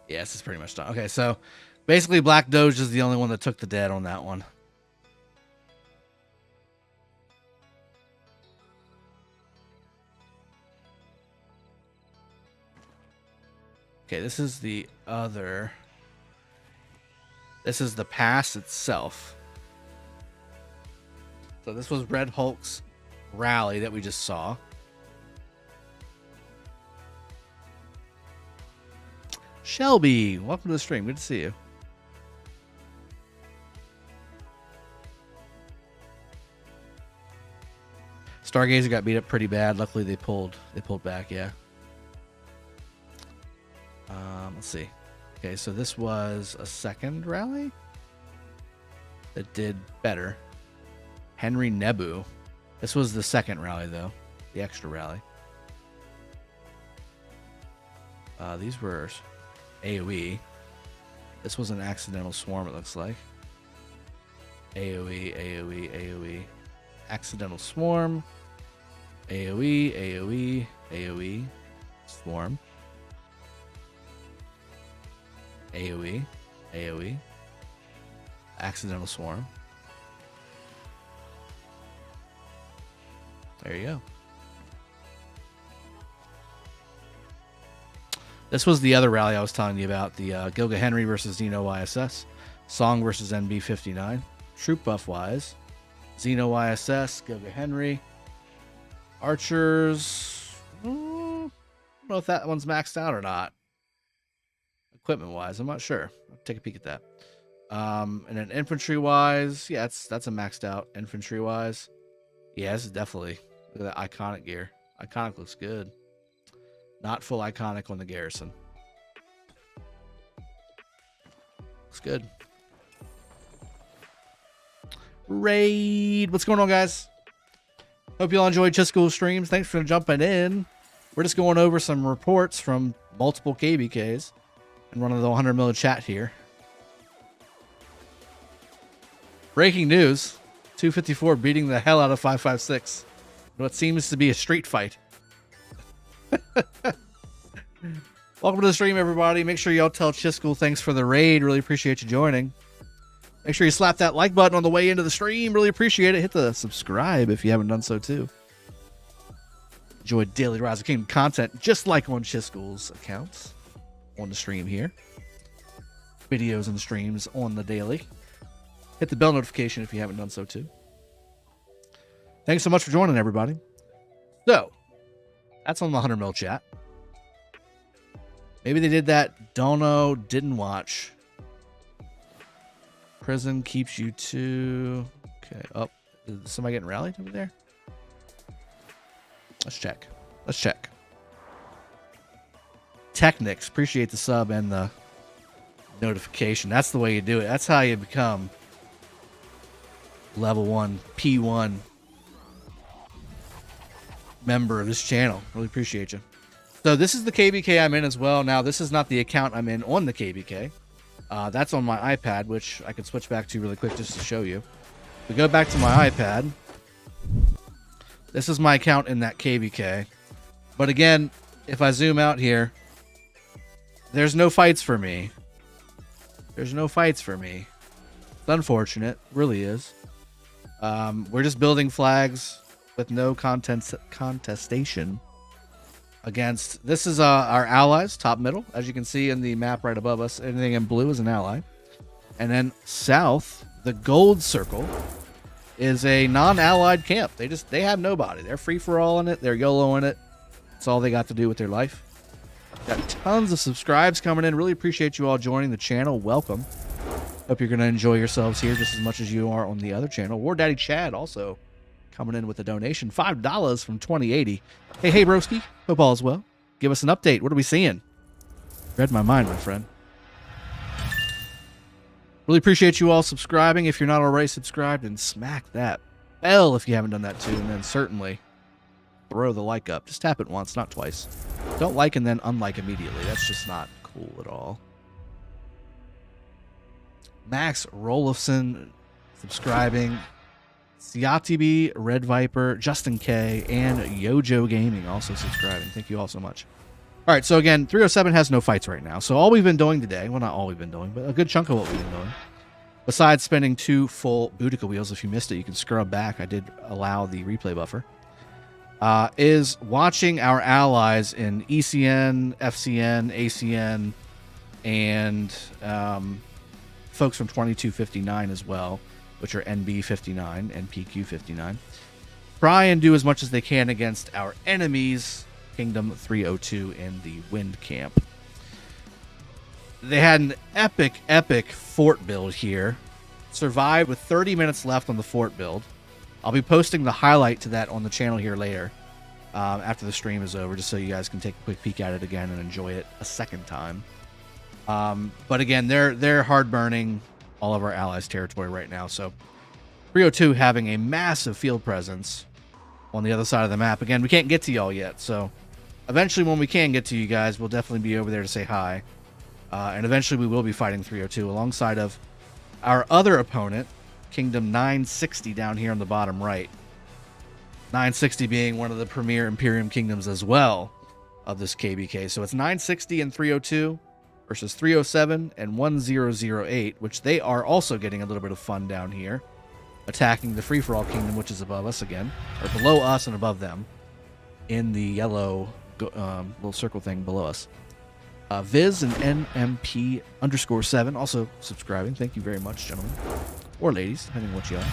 Yeah, this is pretty much done. Okay, so basically Black Doge is the only one that took the dead on that one. Okay, this is the other. This is the pass itself. So this was Red Hulk's rally that we just saw. Shelby, welcome to the stream. Good to see you. Stargazer got beat up pretty bad. Luckily they pulled back, yeah. Let's see. Okay, so this was a second rally that did better. Henry Nebu. This was the second rally, though. The extra rally. These were AoE. This was an accidental swarm, it looks like. AoE, AoE, AoE. Accidental swarm. AoE, AoE, AoE. Swarm. AoE, AoE, accidental swarm. There you go. This was the other rally I was telling you about, the Gilga Henry versus Xeno YSS, Song versus NB59. Troop buff wise, Xeno YSS, Gilga Henry, Archers. I don't know if that one's maxed out or not. Equipment wise, I'm not sure. I'll take a peek at that. And then infantry wise, yeah, that's a maxed out infantry wise. Yeah, this is definitely, look at that iconic gear. Iconic looks good. Not full iconic on the garrison. Looks good. Raid, what's going on, guys? Hope you all enjoyed CHISGULE streams. Thanks for jumping in. We're just going over some reports from multiple KvKs. And running the 100 mil chat here. Breaking news: 254 beating the hell out of 556. What seems to be a street fight. Welcome to the stream, everybody. Make sure y'all tell CHISGULE thanks for the raid. Really appreciate you joining. Make sure you slap that like button on the way into the stream. Really appreciate it. Hit the subscribe if you haven't done so too. Enjoy daily Rise of Kingdom content just like on CHISGULE's accounts. On the stream here. Videos and streams on the daily. Hit the bell notification if you haven't done so too. Thanks so much for joining, everybody. So, that's on the 100 mil chat. Maybe they did that. Don't know. Didn't watch. Prison keeps you to... Okay. Oh, is somebody getting rallied over there? Let's check. Let's check. Technics, appreciate the sub and the notification. That's the way you do it. That's how you become level 1 P1 member of this channel. Really appreciate you. So this is the KvK I'm in as well. Now, this is not the account I'm in on the KvK. That's on my iPad, which I could switch back to really quick just to show you. We go back to my iPad. This is my account in that KvK. But again, if I zoom out here, there's no fights for me. There's no fights for me. It's unfortunate. It really is. We're just building flags with no contestation against. This is our allies, top middle. As you can see in the map right above us, anything in blue is an ally. And then south, the gold circle is a non-allied camp. They have nobody. They're free for all in it. They're YOLO in it. That's all they got to do with their life. Got tons of subscribes coming in. Really appreciate you all joining the channel. Welcome. Hope you're going to enjoy yourselves here just as much as you are on the other channel. War Daddy Chad also coming in with a donation. $5 from 2080. Hey, broski. Hope all is well. Give us an update. What are we seeing? Read my mind, my friend. Really appreciate you all subscribing. If you're not already subscribed, then smack that bell if you haven't done that too. And then certainly throw the like up. Just tap it once, not twice. Don't like and then unlike immediately. That's just not cool at all. Max Rolofson subscribing. Siatibi, Red Viper, Justin K, and Yojo Gaming also subscribing. Thank you all so much. All right, so again, 307 has no fights right now. So all we've been doing today, well, not all we've been doing, but a good chunk of what we've been doing, besides spending 2 full Boudica wheels, if you missed it, you can scrub back. I did allow the replay buffer. Is watching our allies in ECN, FCN, ACN, and folks from 2259 as well, which are NB59 and PQ59. Try and do as much as they can against our enemies, Kingdom 302 in the Wind Camp. They had an epic fort build here. Survived with 30 minutes left on the fort build. I'll be posting the highlight to that on the channel here later after the stream is over, just so you guys can take a quick peek at it again and enjoy it a second time. But again, they're hard burning all of our allies' territory right now. So 302 having a massive field presence on the other side of the map. Again, we can't get to y'all yet, so eventually when we can get to you guys, we'll definitely be over there to say hi. And eventually we will be fighting 302 alongside of our other opponent, Kingdom 960 down here on the bottom right. 960 being one of the premier Imperium kingdoms as well of this KvK. So it's 960 and 302 versus 307 and 1008, which they are also getting a little bit of fun down here, attacking the free-for-all kingdom, which is above us again, or below us and above them, in the yellow little circle thing below us. Viz and NMP_7 also subscribing. Thank you very much, gentlemen. Or ladies, depending on what you are.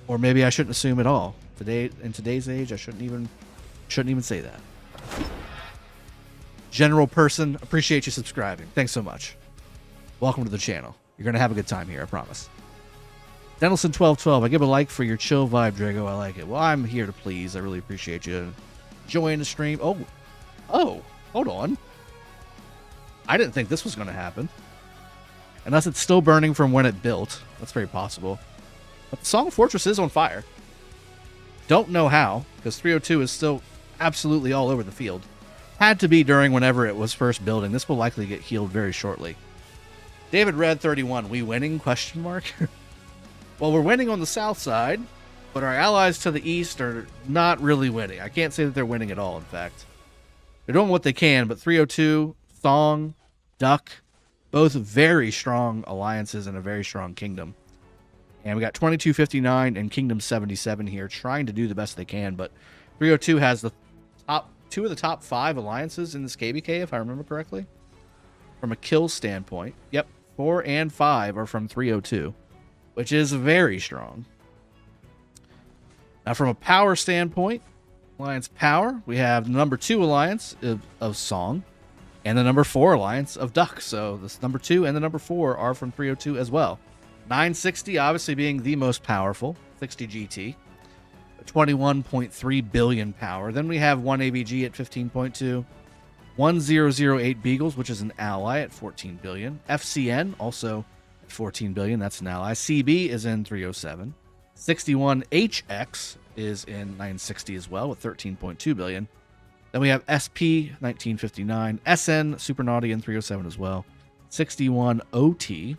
Or maybe I shouldn't assume at all. Today, in today's age, I shouldn't even say that. General person, appreciate you subscribing. Thanks so much. Welcome to the channel. You're going to have a good time here, I promise. Denelson1212, I give a like for your chill vibe, Drago. I like it. Well, I'm here to please. I really appreciate you enjoying the stream. Oh, hold on. I didn't think this was going to happen. Unless it's still burning from when it built. That's very possible. But the Song Fortress is on fire. Don't know how, because 302 is still absolutely all over the field. Had to be during whenever it was first building. This will likely get healed very shortly. David Red 31, we winning? Question mark. Well, we're winning on the south side, but our allies to the east are not really winning. I can't say that they're winning at all, in fact. They're doing what they can, but 302, Thong, Duck, both very strong alliances and a very strong kingdom. And we got 2259 and Kingdom 77 here trying to do the best they can, but 302 has the two of the top 5 alliances in this KvK, if I remember correctly. From a kill standpoint, yep, 4 and 5 are from 302, which is very strong. Now, from a power standpoint, alliance power, we have the number 2 alliance of Song and the number 4 alliance of Duck. So this number 2 and the number 4 are from 302 as well. 960 obviously being the most powerful, 60 GT. 21.3 billion power. Then we have 1 ABG at 15.2. 1008 Beagles, which is an ally at 14 billion. FCN also at 14 billion. That's an ally. CB is in 307. 61 HX is in 960 as well with 13.2 billion. Then we have SP 1959, SN Super Naughty in 307 as well. 61 OT.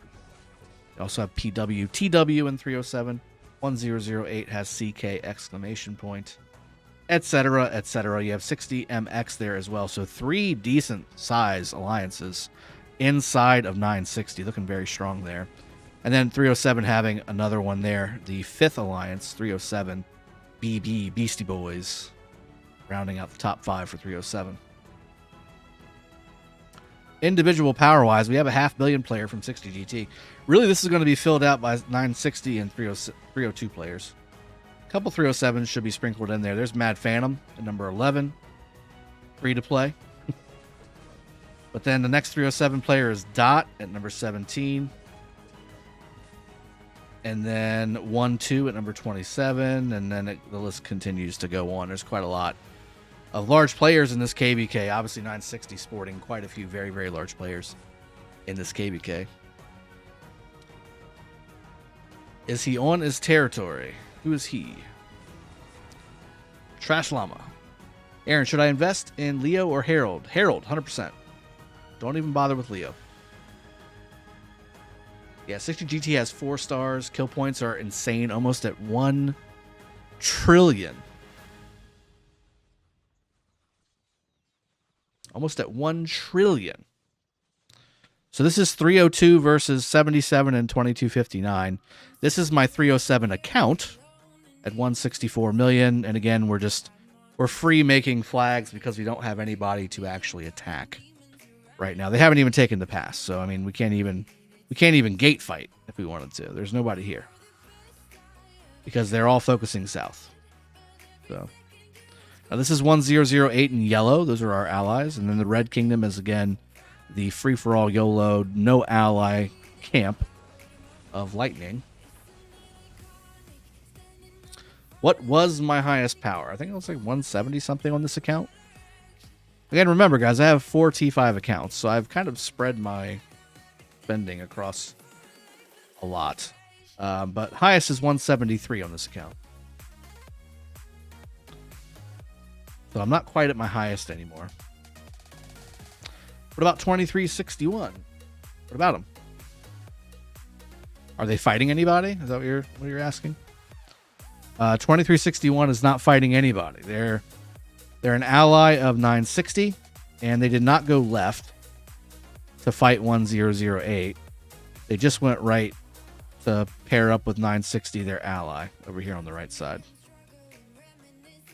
We also have PW TW in 307. 1008 has CK exclamation point, etc., etc. You have 60 MX there as well. So 3 decent size alliances inside of 960, looking very strong there. And then 307 having another one there, the 5th alliance, 307 BB Beastie Boys, rounding out the top 5 for 307. Individual power-wise, we have a 500 million player from 60 GT. Really, this is going to be filled out by 960 and 302 players. A couple 307s should be sprinkled in there. There's Mad Phantom at number 11, free to play. But then the next 307 player is Dot at number 17. And then 1-2 at number 27. And then the list continues to go on. There's quite a lot of large players in this KvK. Obviously 960 sporting quite a few very, very large players in this KvK. Is he on his territory? Who is he? Trash Llama. Aaron, should I invest in Leo or Harold? Harold, 100%. Don't even bother with Leo. Yeah, 60 GT has 4 stars. Kill points are insane, almost at 1 trillion. Almost at 1 trillion. So this is 302 versus 77 and 2259. This is my 307 account at 164 million. And again, we're free making flags because we don't have anybody to actually attack right now. They haven't even taken the pass. So I mean, we can't even gate fight if we wanted to. There's nobody here because they're all focusing south. So now this is 1008 in yellow. Those are our allies. And then the Red Kingdom is, again, the free-for-all YOLO, no ally camp of Lightning. What was my highest power? I think it was like 170 something on this account. Again, remember, guys, I have 4 T5 accounts, so I've kind of spread my spending across a lot. But highest is 173 on this account. So I'm not quite at my highest anymore. What about 2361? What about them? Are they fighting anybody? Is that what you're asking? 2361 is not fighting anybody. They're an ally of 960, and they did not go left to fight 1008. They just went right to pair up with 960, their ally, over here on the right side.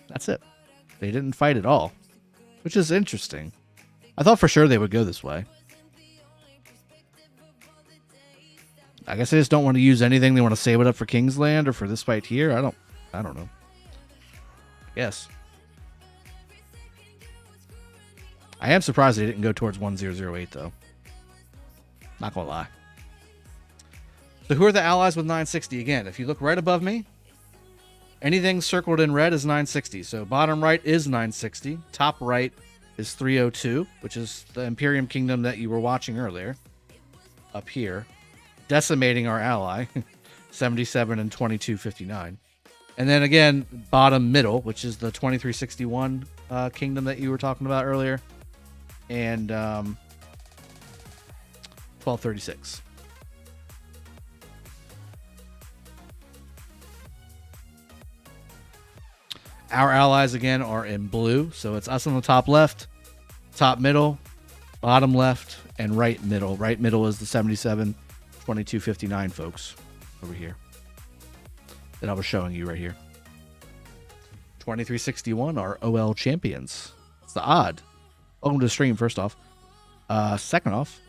That's it. They didn't fight at all, which is interesting. I thought for sure they would go this way. I guess they just don't want to use anything. They want to save it up for Kingsland or for this fight here. I don't know. Yes. I am surprised they didn't go towards 1008 though. Not gonna lie. So who are the allies with 960? Again, if you look right above me, anything circled in red is 960. So bottom right is 960. Top right is 302, which is the Imperium Kingdom that you were watching earlier. Up here. Decimating our ally. 77 and 2259. And then again, bottom middle, which is the 2361 kingdom that you were talking about earlier. And 1236. Our allies, again, are in blue. So it's us on the top left, top middle, bottom left, and right middle. Right middle is the 77, 2259 folks over here that I was showing you right here. 2361 are OL champions. It's the odd. Welcome to the stream, first off. Second off,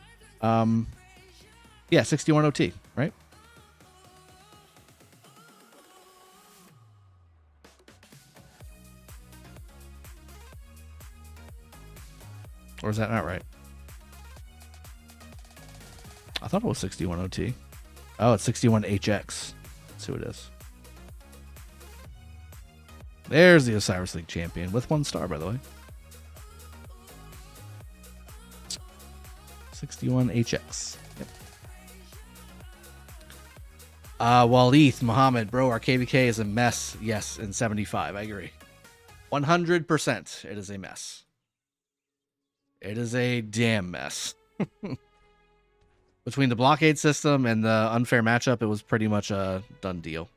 yeah, 61 OT, right? Or is that not right? I thought it was 61 OT. Oh, it's 61 HX. That's who it is. There's the Osiris League champion with 1 star, by the way. 61 HX. Yep. Walith Muhammad, bro, our KvK is a mess. Yes, in 75, I agree. 100%, it is a mess. It is a damn mess. Between the blockade system and the unfair matchup, it was pretty much a done deal.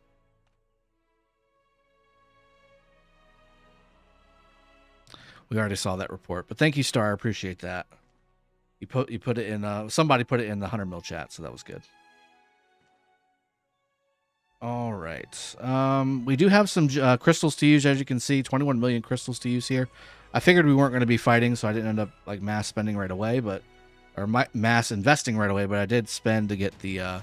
We already saw that report, but thank you, Star. I appreciate that. You put it in. Somebody put it in the 100 mil chat, so that was good. All right. We do have some crystals to use, as you can see. 21 million crystals to use here. I figured we weren't going to be fighting, so I didn't end up like mass spending right away, or mass investing right away. But I did spend to get the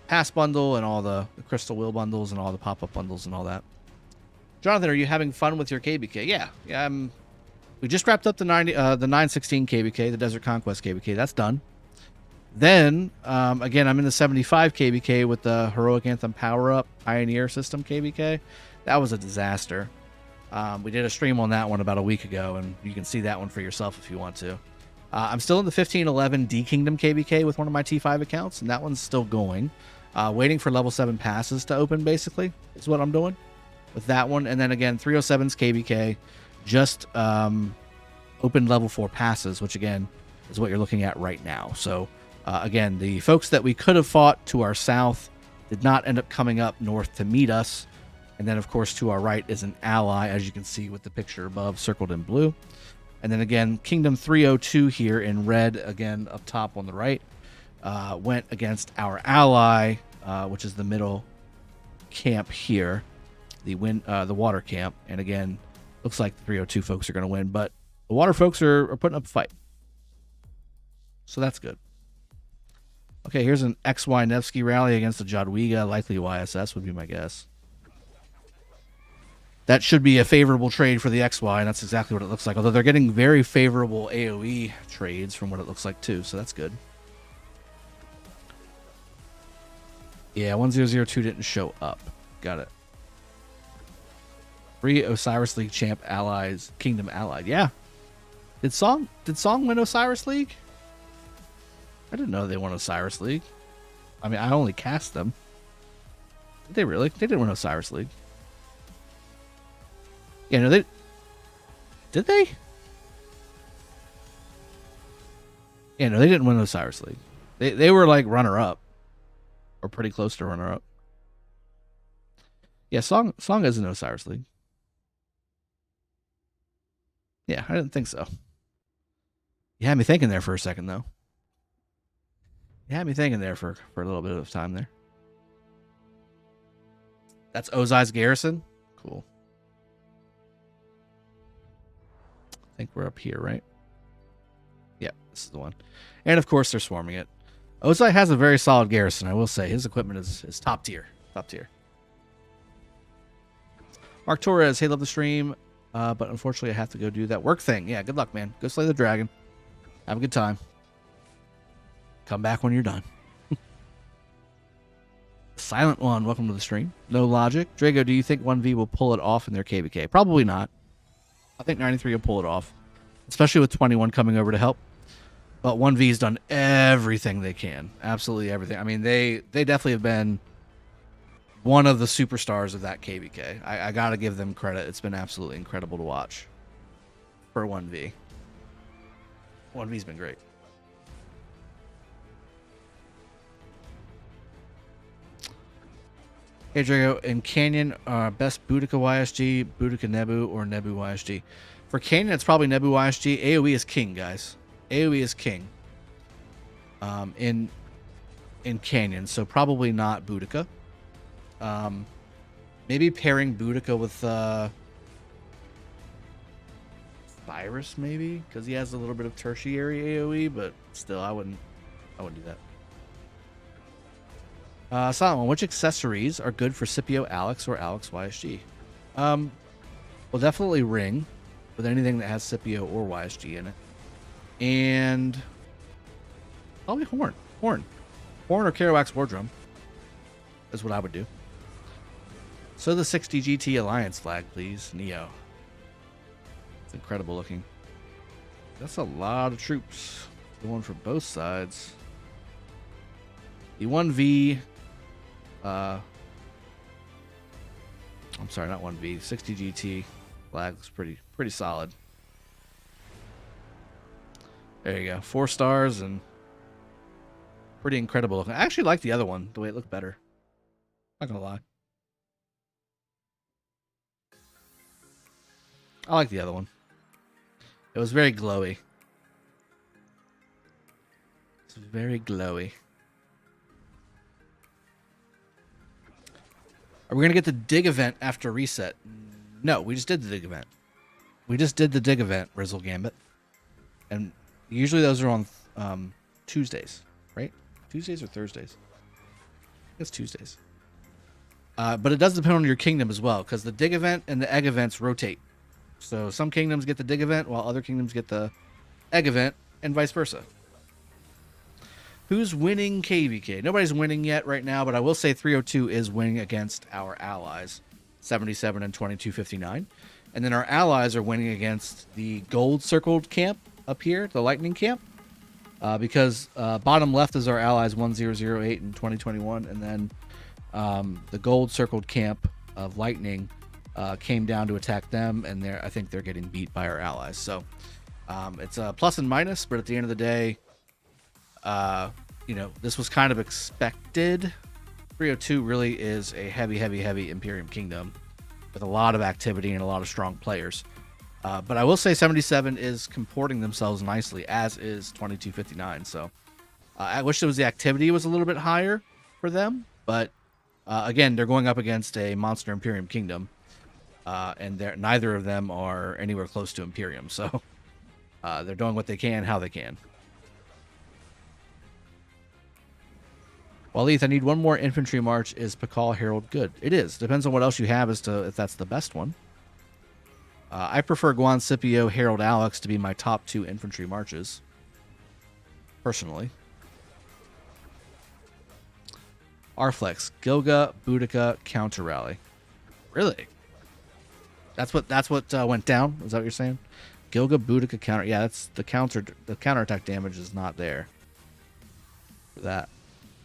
pass bundle and all the crystal wheel bundles and all the pop-up bundles and all that. Jonathan, are you having fun with your KvK? Yeah. We just wrapped up the 916 KvK, the Desert Conquest KvK. That's done. Then, again, I'm in the 75 KvK with the Heroic Anthem Power-Up Pioneer System KvK. That was a disaster. We did a stream on that one about a week ago, and you can see that one for yourself if you want to. I'm still in the 1511 D Kingdom KvK with one of my T5 accounts, and that one's still going. Waiting for level 7 passes to open, basically, is what I'm doing with that one. And then, again, 307's KvK just opened level 4 passes, which, again, is what you're looking at right now. So, again, the folks that we could have fought to our south did not end up coming up north to meet us. And then, of course, to our right is an ally, as you can see with the picture above, circled in blue. And then, again, Kingdom 302 here in red, again, up top on the right, went against our ally, which is the middle camp here, the water camp. And, again, looks like the 302 folks are going to win. But the water folks are putting up a fight. So that's good. Okay, here's an XY Nevsky rally against the Jadwiga, likely YSS would be my guess. That should be a favorable trade for the XY, and that's exactly what it looks like. Although they're getting very favorable AoE trades from what it looks like too, so that's good. Yeah, 1002 didn't show up. Got it. 3 Osiris League champ allies, Kingdom allied. Yeah. Did Song win Osiris League? I didn't know they won Osiris League. I mean, I only cast them. Did they really? They didn't win Osiris League. Yeah, no, they... Did they? Yeah, no, they didn't win Osiris League. They were like runner-up. Or pretty close to runner-up. Yeah, Song is in Osiris League. Yeah, I didn't think so. You had me thinking there for a second, though. You had me thinking there for a little bit of time there. That's Ozai's Garrison? Cool. I think we're up here, right? Yeah, this is the one. And, of course, they're swarming it. Ozai has a very solid garrison, I will say. His equipment is top tier. Top tier. Mark Torres, hey, love the stream. But unfortunately, I have to go do that work thing. Yeah, good luck, man. Go slay the dragon. Have a good time. Come back when you're done. Silent One, welcome to the stream. No logic. Drago, do you think 1v will pull it off in their KvK? Probably not. I think 93 will pull it off. Especially with 21 coming over to help. But 1v's done everything they can. Absolutely everything. I mean, they definitely have been one of the superstars of that KvK. I gotta give them credit. It's been absolutely incredible to watch. For 1v. 1v's been great. Hey Drago, in Canyon, best Boudica YSG, Boudica Nebu, or Nebu YSG? For Canyon, it's probably Nebu YSG. AoE is king, guys. AoE is king. In Canyon, so probably not Boudica. Maybe pairing Boudica with Virus, maybe, because he has a little bit of tertiary AoE, but still, I wouldn't do that. Solomon, which accessories are good for Scipio Alex or Alex YSG? Well, definitely Ring, with anything that has Scipio or YSG in it. And probably Horn. Horn or Kerouac's War Drum is what I would do. So the 60 GT Alliance flag, please. Neo. It's incredible looking. That's a lot of troops. The one for both sides. The 1v I'm sorry, not 1V. 60 GT flag looks pretty solid. There you go. 4 stars and pretty incredible looking. I actually like the other one, the way it looked better. Not gonna lie. I like the other one. It was very glowy. It's very glowy. Are we gonna get the dig event after reset? No, we just did the dig event. We just did the dig event, Rizzle Gambit. And usually those are on Tuesdays, right? Tuesdays or Thursdays? It's Tuesdays. But it does depend on your kingdom as well, because the dig event and the egg events rotate. So some kingdoms get the dig event, while other kingdoms get the egg event, and vice versa. Who's winning KvK? Nobody's winning yet right now, but I will say 302 is winning against our allies, 77 and 2259. And then our allies are winning against the gold circled camp up here, the lightning camp. Because bottom left is our allies 1008 in 2021, and then the gold circled camp of lightning came down to attack them, and I think they're getting beat by our allies. So it's a plus and minus, but at the end of the day, you know, this was kind of expected. 302 really is a heavy Imperium kingdom with a lot of activity and a lot of strong players. But I will say 77 is comporting themselves nicely, as is 2259. So I wish the activity was a little bit higher for them. But again, they're going up against a monster Imperium kingdom. And neither of them are anywhere close to Imperium. So they're doing what they can, how they can. Well, Leith, I need one more infantry march. Is Pakal Herald good? It is. Depends on what else you have as to if that's the best one. I prefer Guan Scipio, Herald Alex to be my top 2 infantry marches. Personally. Arflex, Gilga, Boudica, counter rally. Really? That's what went down? Is that what you're saying? Gilga, Boudica, counter. Yeah, that's the counterattack damage is not there. For that.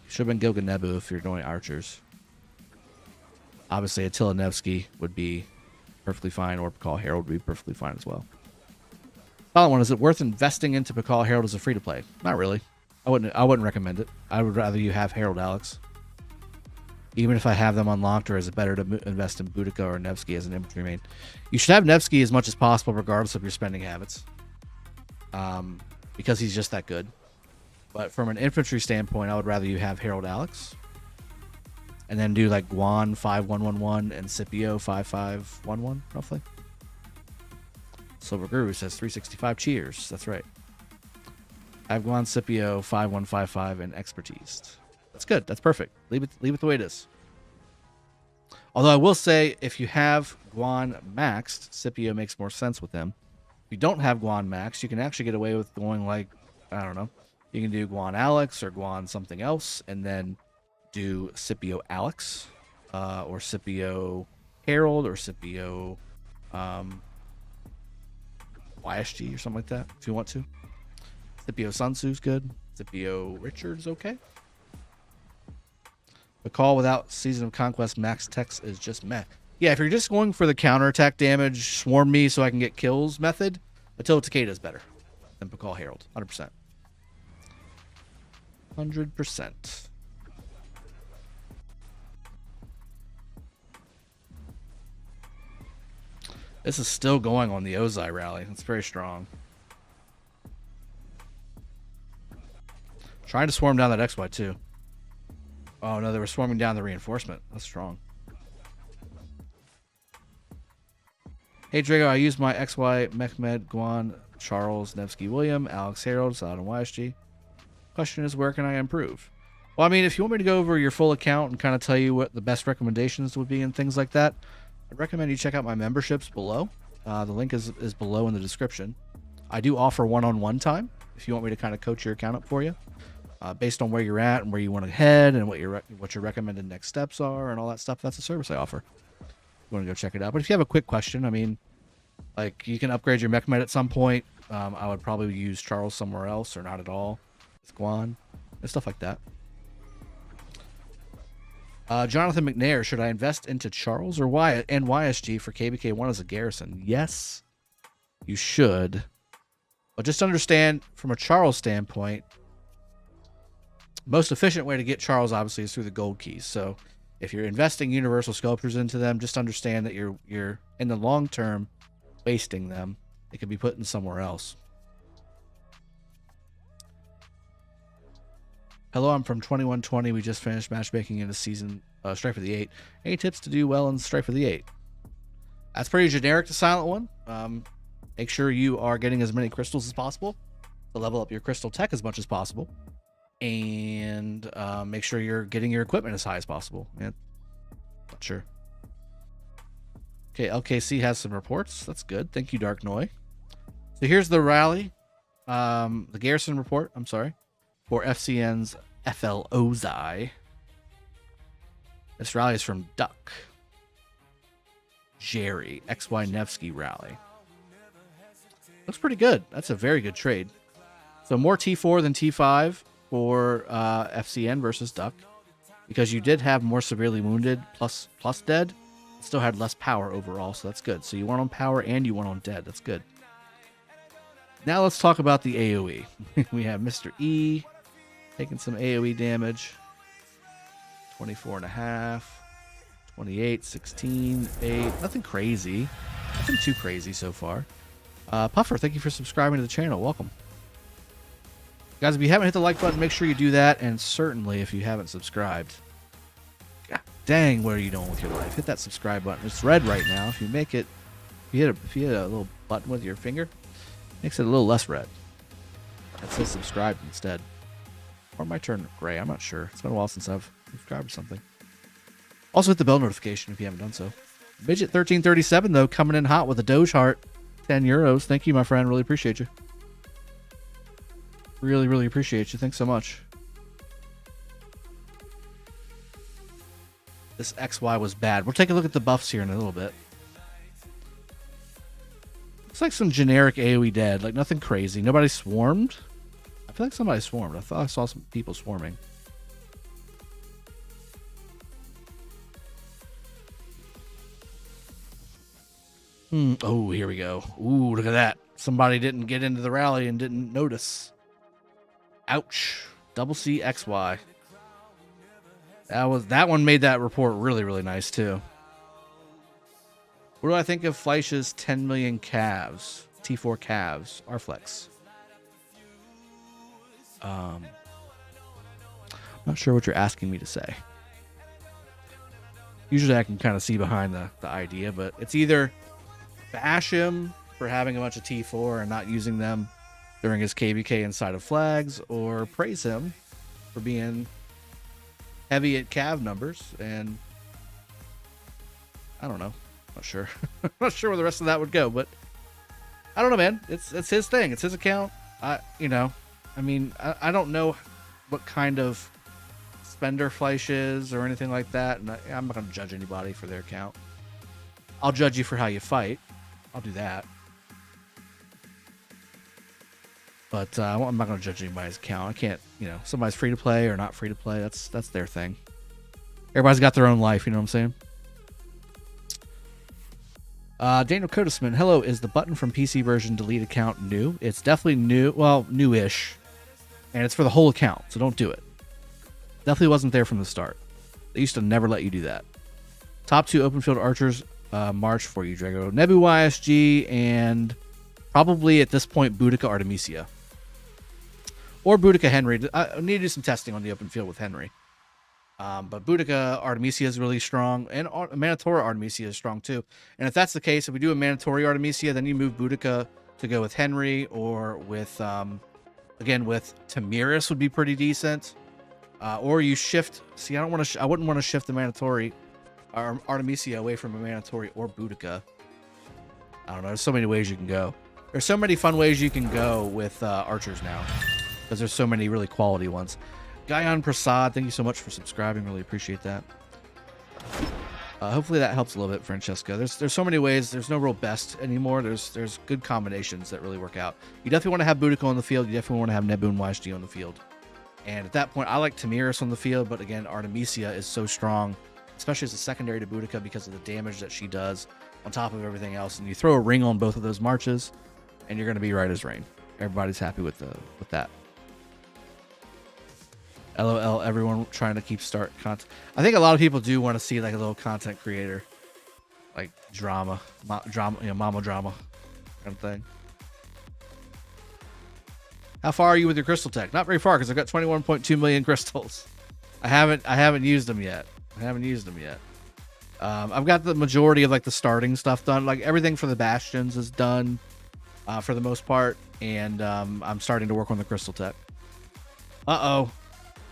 Should have been Gilga Nebu if you're doing archers. Obviously, Attila Nevsky would be perfectly fine, or Pakal Herald would be perfectly fine as well. Follow one: is it worth investing into Pakal Herald as a free to play? Not really. I wouldn't recommend it. I would rather you have Herald Alex. Even if I have them unlocked, or is it better to invest in Boudica or Nevsky as an infantry main? You should have Nevsky as much as possible, regardless of your spending habits, because he's just that good. But from an infantry standpoint, I would rather you have Herald Alex. And then do like Guan 5111 and Scipio 5511, roughly. Silver Guru says 365 cheers. That's right. I have Guan Scipio 5155 and expertise. That's good. That's perfect. Leave it the way it is. Although I will say, if you have Guan maxed, Scipio makes more sense with them. If you don't have Guan maxed, you can actually get away with going like, I don't know. You can do Guan Alex or Guan something else, and then do Scipio Alex, or Scipio Herald, or Scipio YSG or something like that, if you want to. Scipio Sun Tzu's good. Scipio Richard's okay. The call without Season of Conquest max text is just meh. Yeah, if you're just going for the counterattack damage, swarm me so I can get kills method, Attila Takeda is better than Pakal Herald, 100%. 100%. This is still going on the Ozai rally. It's very strong. Trying to swarm down that XY too. Oh no, they were swarming down the reinforcement. That's strong. Hey Drago, I used my XY Mehmed, Guan, Charles, Nevsky, William, Alex Herald, Saladin YSG. Question is, where can I improve? Well, I mean, if you want me to go over your full account and kind of tell you what the best recommendations would be and things like that, I'd recommend you check out my memberships below. The link is below in the description. I do offer one-on-one time if you want me to kind of coach your account up for you, based on where you're at and where you want to head and what your recommended next steps are and all that stuff. That's a service I offer. You want to go check it out. But if you have a quick question, I mean, like you can upgrade your Mechmed at some point. I would probably use Charles somewhere else or not at all. With Guan and stuff like that. Jonathan McNair, should I invest into Charles or Wyatt and YSG for KvK1 as a garrison? Yes, you should. But just understand from a Charles standpoint, most efficient way to get Charles obviously is through the gold keys. So if you're investing universal sculptures into them, just understand that you're in the long term wasting them. It could be put in somewhere else. Hello, I'm from 2120. We just finished matchmaking in the season Strike for the 8. Any tips to do well in Strike for the 8? That's pretty generic to Silent One. Make sure you are getting as many crystals as possible to level up your crystal tech as much as possible. And make sure you're getting your equipment as high as possible. Yeah, not sure. Okay, LKC has some reports. That's good. Thank you, Dark Noi. So here's the rally, the garrison report, I'm sorry, for FCN's FLOZI. This rally is from Duck. Jerry, XY Nevsky rally. Looks pretty good. That's a very good trade. So more T4 than T5 for FCN versus Duck, because you did have more severely wounded plus dead. Still had less power overall, so that's good. So you went on power and you went on dead. That's good. Now let's talk about the AoE. We have Mr. E taking some AoE damage. 24.5, 28, 16, 8. Nothing crazy. Nothing too crazy so far. Puffer, thank you for subscribing to the channel. Welcome. Guys, if you haven't hit the like button, make sure you do that. And certainly, if you haven't subscribed, God dang, what are you doing with your life? Hit that subscribe button. It's red right now. If you make it, if you hit a little button with your finger, it makes it a little less red. It says subscribed instead. Or it might turn gray. I'm not sure. It's been a while since I've subscribed to something. Also, hit the bell notification if you haven't done so. Midget 1337 though, coming in hot with a Doge heart, 10 euros. Thank you, my friend. Really appreciate you. Really, really appreciate you. Thanks so much. This XY was bad. We'll take a look at the buffs here in a little bit. Looks like some generic AoE dead. Like nothing crazy. Nobody swarmed. I feel like somebody swarmed. I thought I saw some people swarming. Oh, here we go. Ooh, look at that. Somebody didn't get into the rally and didn't notice. Ouch. Double C XY. That one made that report really, really nice too. What do I think of Fleisch's 10 million calves? T4 calves. Arflex. Not sure what you're asking me to say. Usually I can kind of see behind the idea, but it's either bash him for having a bunch of T4 and not using them during his KvK inside of flags, or praise him for being heavy at cav numbers. And I don't know. Not sure. Not sure where the rest of that would go, but I don't know, man. It's his thing. It's his account. I don't know what kind of spender Fleisch is or anything like that, and I'm not going to judge anybody for their account. I'll judge you for how you fight. I'll do that. But I'm not going to judge anybody's account. I can't, somebody's free to play or not free to play. That's their thing. Everybody's got their own life, you know what I'm saying? Daniel Codisman, hello. Is the button from PC version delete account new? It's definitely new. Well, newish. And it's for the whole account, so don't do it. Definitely wasn't there from the start. They used to never let you do that. Top 2 open field archers march for you, Drago. Nebu YSG and probably at this point Boudica Artemisia. Or Boudica Henry. I need to do some testing on the open field with Henry. But Boudica Artemisia is really strong, and Manatora Artemisia is strong too. And if that's the case, if we do a Manatori Artemisia, then you move Boudica to go with Henry, or with again with Tamiris would be pretty decent. Or you shift. See, I wouldn't want to shift the Manatori Artemisia away from a Manatori or Boudica. I don't know. There's so many ways you can go. There's so many fun ways you can go with archers now, because there's so many really quality ones. Guyan Prasad, thank you so much for subscribing. Really appreciate that. Hopefully that helps a little bit, Francesca. There's so many ways. There's no real best anymore. There's good combinations that really work out. You definitely want to have Boudica on the field. You definitely want to have Nebu and YSG on the field. And at that point, I like Tamiris on the field, but again, Artemisia is so strong, especially as a secondary to Boudica because of the damage that she does on top of everything else. And you throw a ring on both of those marches, and you're going to be right as rain. Everybody's happy with that. LOL, everyone trying to keep start content. I think a lot of people do want to see like a little content creator, like drama, mama drama kind of thing. How far are you with your crystal tech? Not very far because I've got 21.2 million crystals. I haven't used them yet. I've got the majority of like the starting stuff done. Like everything for the bastions is done for the most part, and I'm starting to work on the crystal tech.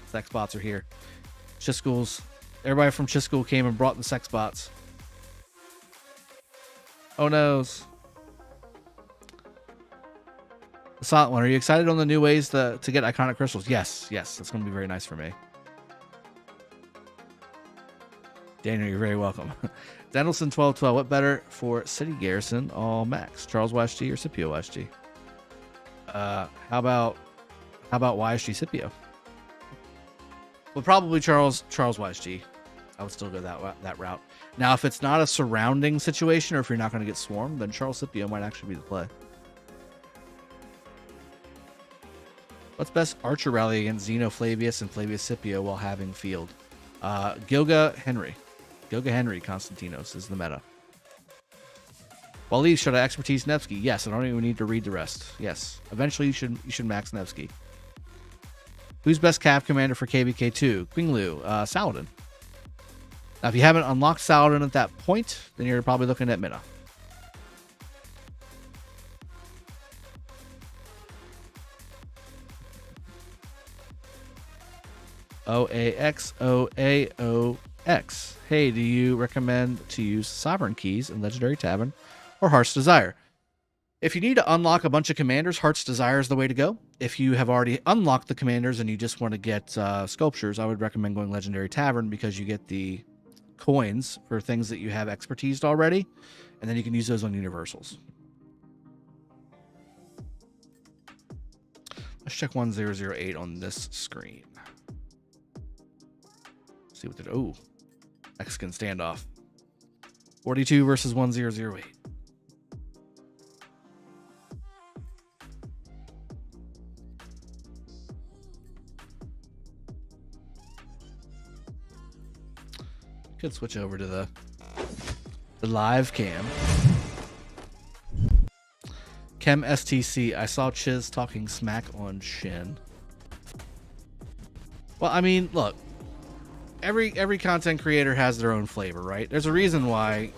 Sex bots are here. CHISGULEs. Everybody from CHISGULE came and brought the sex bots. Oh noes. The Silent One, are you excited on the new ways to get iconic crystals? Yes, that's going to be very nice for me. Daniel, you're very welcome. Dendelson1212, what better for City Garrison all max? Charles YSG or Scipio YSG? How about YSG Scipio? Well, probably Charles YSG. I would still go that route. Now, if it's not a surrounding situation or if you're not going to get swarmed, then Charles Scipio might actually be the play. What's best archer rally against Zeno Flavius and Flavius Scipio while having field? Gilga Henry. Gilga Henry Constantinos is the meta. Waleed, should I expertise Nevsky? Yes, I don't even need to read the rest. Yes. Eventually you should max Nevsky. Who's best Cav commander for KvK2? Qinglu, Saladin. Now, if you haven't unlocked Saladin at that point, then you're probably looking at Mina. OAXOAOX. Hey, do you recommend to use Sovereign Keys in Legendary Tavern or Heart's Desire? If you need to unlock a bunch of commanders, Heart's Desire is the way to go. If you have already unlocked the commanders and you just want to get sculptures, I would recommend going Legendary Tavern because you get the coins for things that you have expertised already, and then you can use those on universals. Let's check 1008 on this screen. See what they're. Oh, Mexican standoff. 42 versus 1008. Could switch over to the live cam. Chem STC. I saw Chiz talking smack on Shin. Well, I mean, look. Every content creator has their own flavor, right? There's a reason why,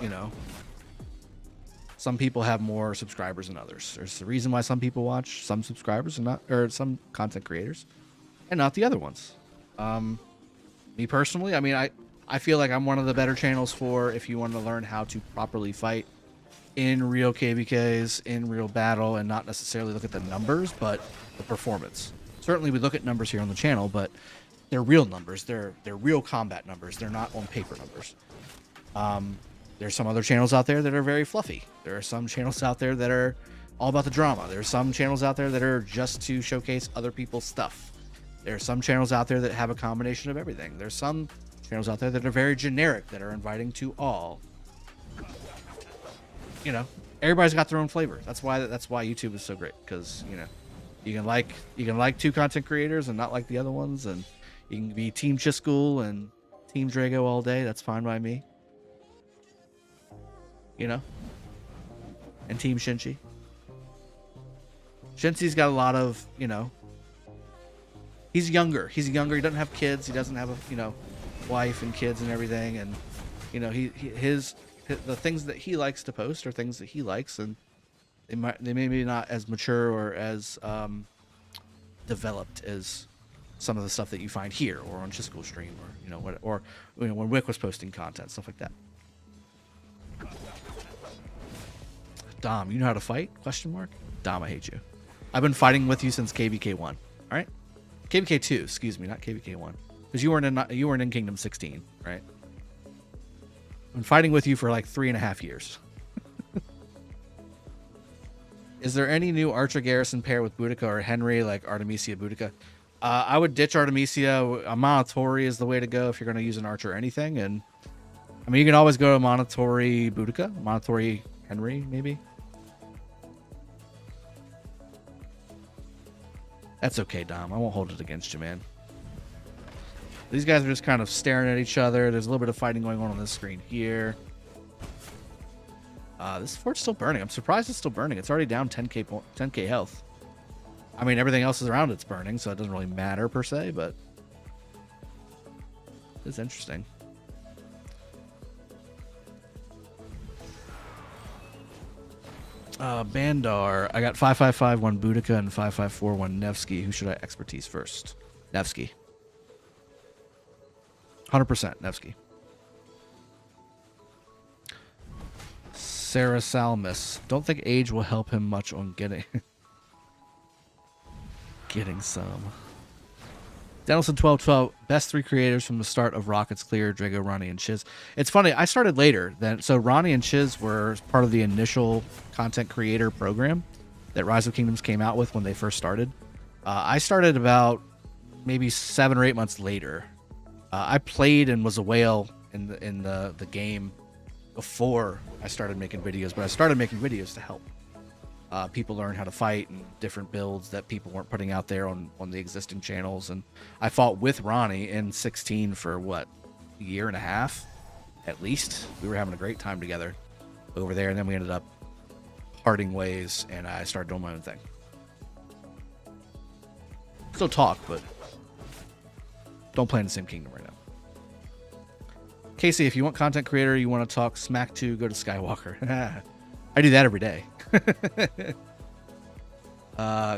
some people have more subscribers than others. There's a reason why some people watch some subscribers and not, or some content creators, and not the other ones. Me personally, I mean, I feel like I'm one of the better channels for if you want to learn how to properly fight in real KvKs, in real battle, and not necessarily look at the numbers, but the performance. Certainly we look at numbers here on the channel, but they're real numbers. They're real combat numbers. They're not on paper numbers. There's some other channels out there that are very fluffy. There are some channels out there that are all about the drama. There's some channels out there that are just to showcase other people's stuff. There are some channels out there that have a combination of everything. There's some channels out there that are very generic, that are inviting to all. Everybody's got their own flavor. That's why YouTube is so great, because you can like two content creators and not like the other ones, and you can be Team CHISGULE and Team Drago all day. That's fine by me. And Team Shinchi. Shinchi's got a lot of, he's younger. He doesn't have kids. He doesn't have a, wife and kids and everything. And, his the things that he likes to post are things that he likes, and they may be not as mature or as developed as some of the stuff that you find here or on CHISGULE stream, or when Wick was posting content, stuff like that. Dom, you know how to fight? ? Dom, I hate you. I've been fighting with you since KvK1. All right, KvK2, excuse me, not KvK1, because you weren't in Kingdom 16, right? I've been fighting with you for like 3.5 years. Is there any new Archer Garrison pair with Boudica or Henry, like Artemisia Boudica? I would ditch Artemisia. A Monotori is the way to go if you're going to use an archer or anything. And I mean, you can always go to Monotori Boudica, Monotori Henry, maybe. That's okay, Dom. I won't hold it against you, man. These guys are just kind of staring at each other. There's a little bit of fighting going on this screen here. This fort's still burning. I'm surprised it's still burning. It's already down 10k health. I mean, everything else is around it's burning, so it doesn't really matter per se, but it's interesting. Bandar. I got 5551 Boudica and 5541 Nevsky. Who should I expertise first? Nevsky. 100% Nevsky. Sarah Salmus. Don't think age will help him much on getting some. Danielson 1212. Best 3 creators from the start of Rockets Clear, Drago, Ronnie, and Chiz. It's funny, I started later than so Ronnie and Chiz were part of the initial content creator program that Rise of Kingdoms came out with when they first started. I started about maybe 7 or 8 months later. I played and was a whale in the game before I started making videos, but I started making videos to help people learn how to fight and different builds that people weren't putting out there on the existing channels. And I fought with Ronnie in 16 for what, a year and a half at least. We were having a great time together over there, and then we ended up parting ways, and I started doing my own thing. Still talk, but don't play in the same kingdom right now. Casey, if you want content creator, you want to talk smack to, go to Skywalker. I do that every day.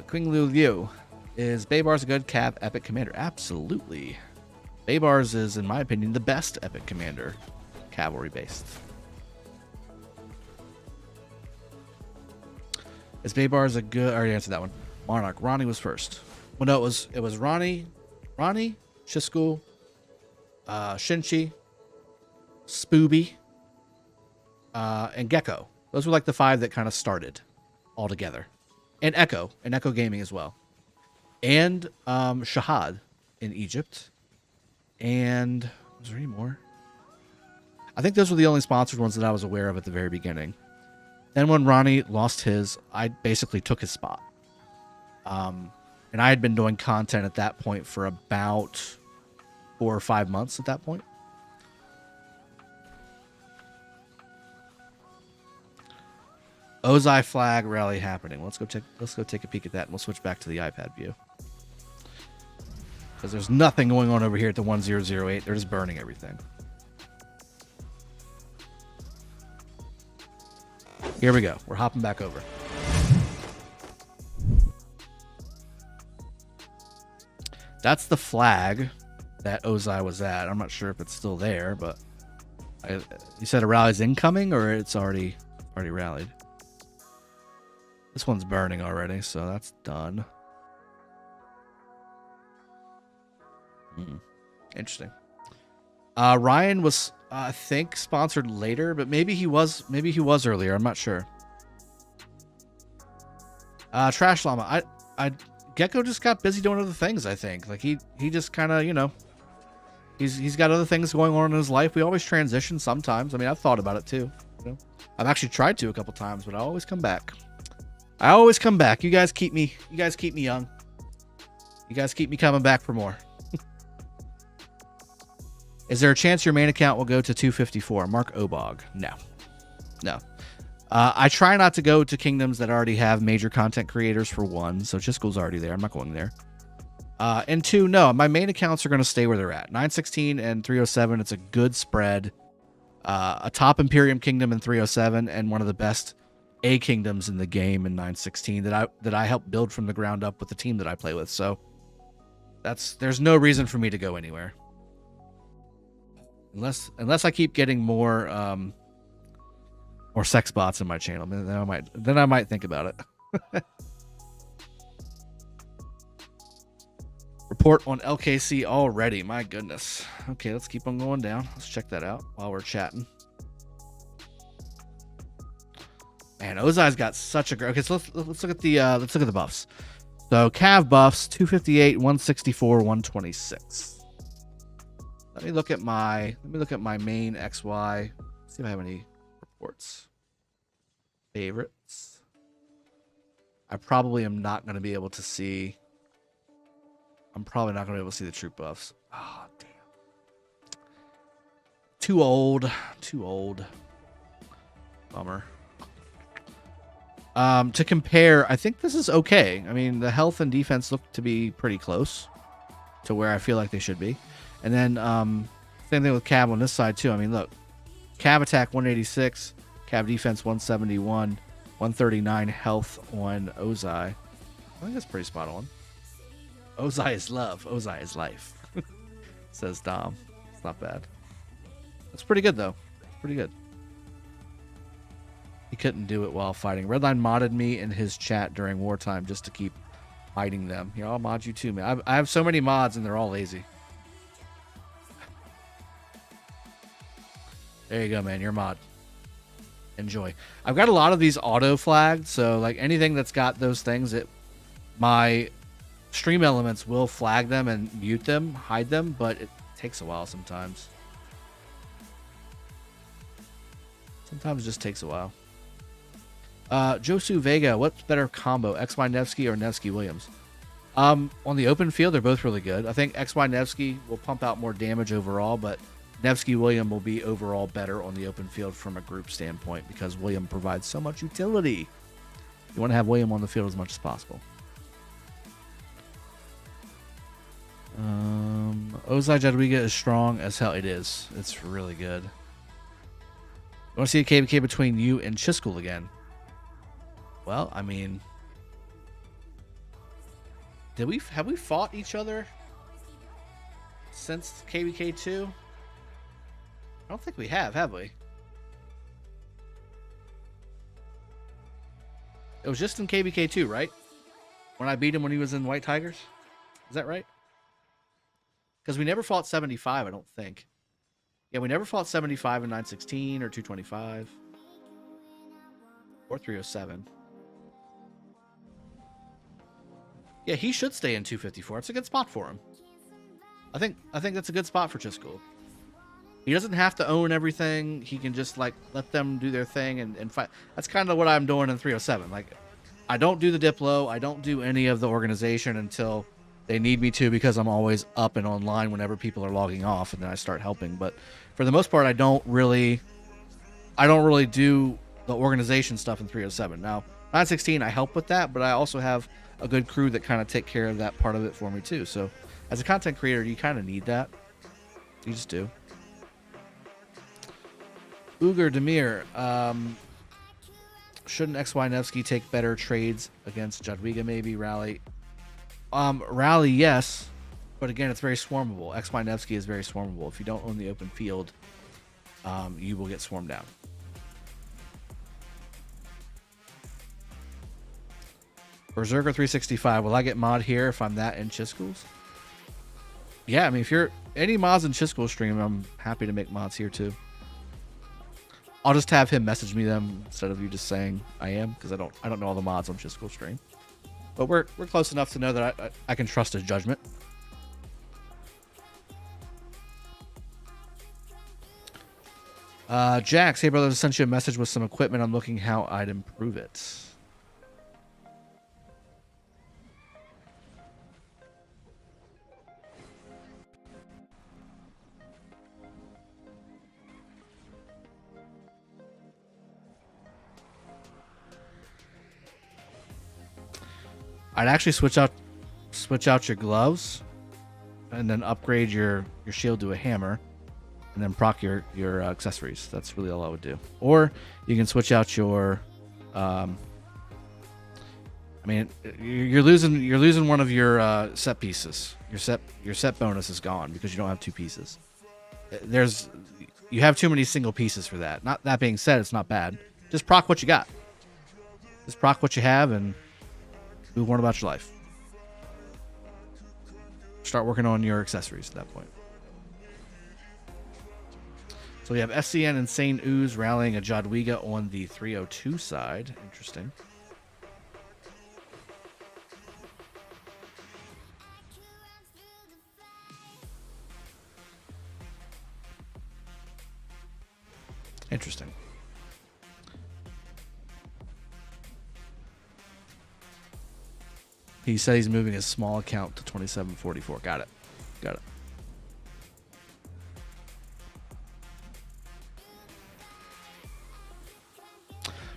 Queen Lu Liu. Is Baybars a good cav epic commander? Absolutely. Baybars is, in my opinion, the best epic commander, cavalry based. Is Baybars a good? I already answered that one. Monarch. Ronnie was first. Well, no, it was Ronnie, CHISGULE, Shinchi, Spooby, and Gecko. Those were like the 5 that kind of started all together. And Echo Gaming as well. And Shahad in Egypt. And was there any more? I think those were the only sponsored ones that I was aware of at the very beginning. Then when Ronnie lost his, I basically took his spot. And I had been doing content at that point for about 4 or 5 months at that point. Ozai flag rally happening. Let's go take a peek at that, and we'll switch back to the iPad view. Because there's nothing going on over here at the 1008. They're just burning everything. Here we go. We're hopping back over. That's the flag that Ozai was at. I'm not sure if it's still there, but you said a rally's incoming, or it's already rallied. This one's burning already, so that's done. Interesting. Ryan was, I think, sponsored later, but maybe he was earlier. I'm not sure. Trash Llama. Gecko just got busy doing other things. I think like he just kind of, you know, he's got other things going on in his life. We always transition sometimes. I mean, I've thought about it too. You know? I've actually tried to a couple times, but I always come back. You guys keep me young. You guys keep me coming back for more. Is there a chance your main account will go to 254? Mark Obog. No. I try not to go to kingdoms that already have major content creators, for one. So CHISGULE's already there. I'm not going there. And 2, no. My main accounts are going to stay where they're at. 916 and 307. It's a good spread. A top Imperium kingdom in 307, and one of the best A kingdoms in the game in 916 that I helped build from the ground up with the team that I play with. So there's no reason for me to go anywhere. Unless I keep getting more sex bots in my channel, then I might think about it. Report on LKC already. My goodness. Okay, let's keep on going down. Let's check that out while we're chatting. Man, Ozai's got such a great. Okay, so let's look at the buffs. So Cav buffs 258, 164, 126. Let me look at my main XY. See if I have any reports. Favorites. I probably am not going to be able to see. I'm probably not going to be able to see the troop buffs. Oh, damn. Too old. Too old. Bummer. To compare, I think this is okay. I mean, the health and defense look to be pretty close to where I feel like they should be. And then, same thing with Cav on this side, too. I mean, look. Cav attack 186. Cav defense 171. 139 health on Ozai. I think that's pretty spot on. Ozai is love. Ozai is life. Says Dom. It's not bad. That's pretty good, though. Pretty good. He couldn't do it while fighting. Redline modded me in his chat during wartime just to keep fighting them. Here, I'll mod you too, man. I have so many mods and they're all lazy. There you go, man. You're mod. Enjoy. I've got a lot of these auto flagged, so like anything that's got those things, my stream elements will flag them and mute them, hide them, but it takes a while sometimes. Sometimes it just takes a while. Josu Vega, what's better combo, XY Nevsky or Nevsky Williams? On the open field, they're both really good. I think XY Nevsky will pump out more damage overall, but Nevsky William will be overall better on the open field from a group standpoint because William provides so much utility. You want to have William on the field as much as possible. Ozai Jadwiga is strong as hell. It is. It's really good. I want to see a KvK between you and CHISGULE again. Well, I mean, have we fought each other since KvK 2? I don't think we have we? It was just in KvK 2, right? When I beat him when he was in White Tigers? Is that right? Because we never fought 75, I don't think. Yeah, we never fought 75 in 916 or 225. Or 307. Yeah, he should stay in 254. It's a good spot for him. I think that's a good spot for CHISGULE. He doesn't have to own everything. He can just like let them do their thing and fight. That's kind of what I'm doing in 307. Like, I don't do the Diplo. I don't do any of the organization until they need me to because I'm always up and online whenever people are logging off, and then I start helping. But for the most part, I don't really do the organization stuff in 307. Now, 916, I help with that, but I also have a good crew that kind of take care of that part of it for me too. So as a content creator, you kind of need that. You just do. Uger Demir, shouldn't XY Nevsky take better trades against Jadwiga maybe? Rally? Rally, yes. But again, it's very swarmable. XY Nevsky is very swarmable. If you don't own the open field, you will get swarmed down. Berserker 365, will I get mod here if I'm that in CHISGULE's? Yeah, I mean, if you're any mods in CHISGULE stream, I'm happy to make mods here too. I'll just have him message me them instead of you just saying I am, because I don't know all the mods on CHISGULE stream. But we're close enough to know that I can trust his judgment. Jax, hey brother, I sent you a message with some equipment. I'm looking how I'd improve it. I'd actually switch out your gloves, and then upgrade your shield to a hammer, and then proc your accessories. That's really all I would do. Or you can switch out your. I mean, you're losing one of your set pieces. Your set bonus is gone because you don't have two pieces. You have too many single pieces for that. Not that being said, it's not bad. Just proc what you got. Just proc what you have and move on about your life. Start working on your accessories at that point. So we have SCN Insane Ooze rallying a Jadwiga on the 302 side. Interesting. Interesting. He said he's moving his small account to 2744. Got it. Got it.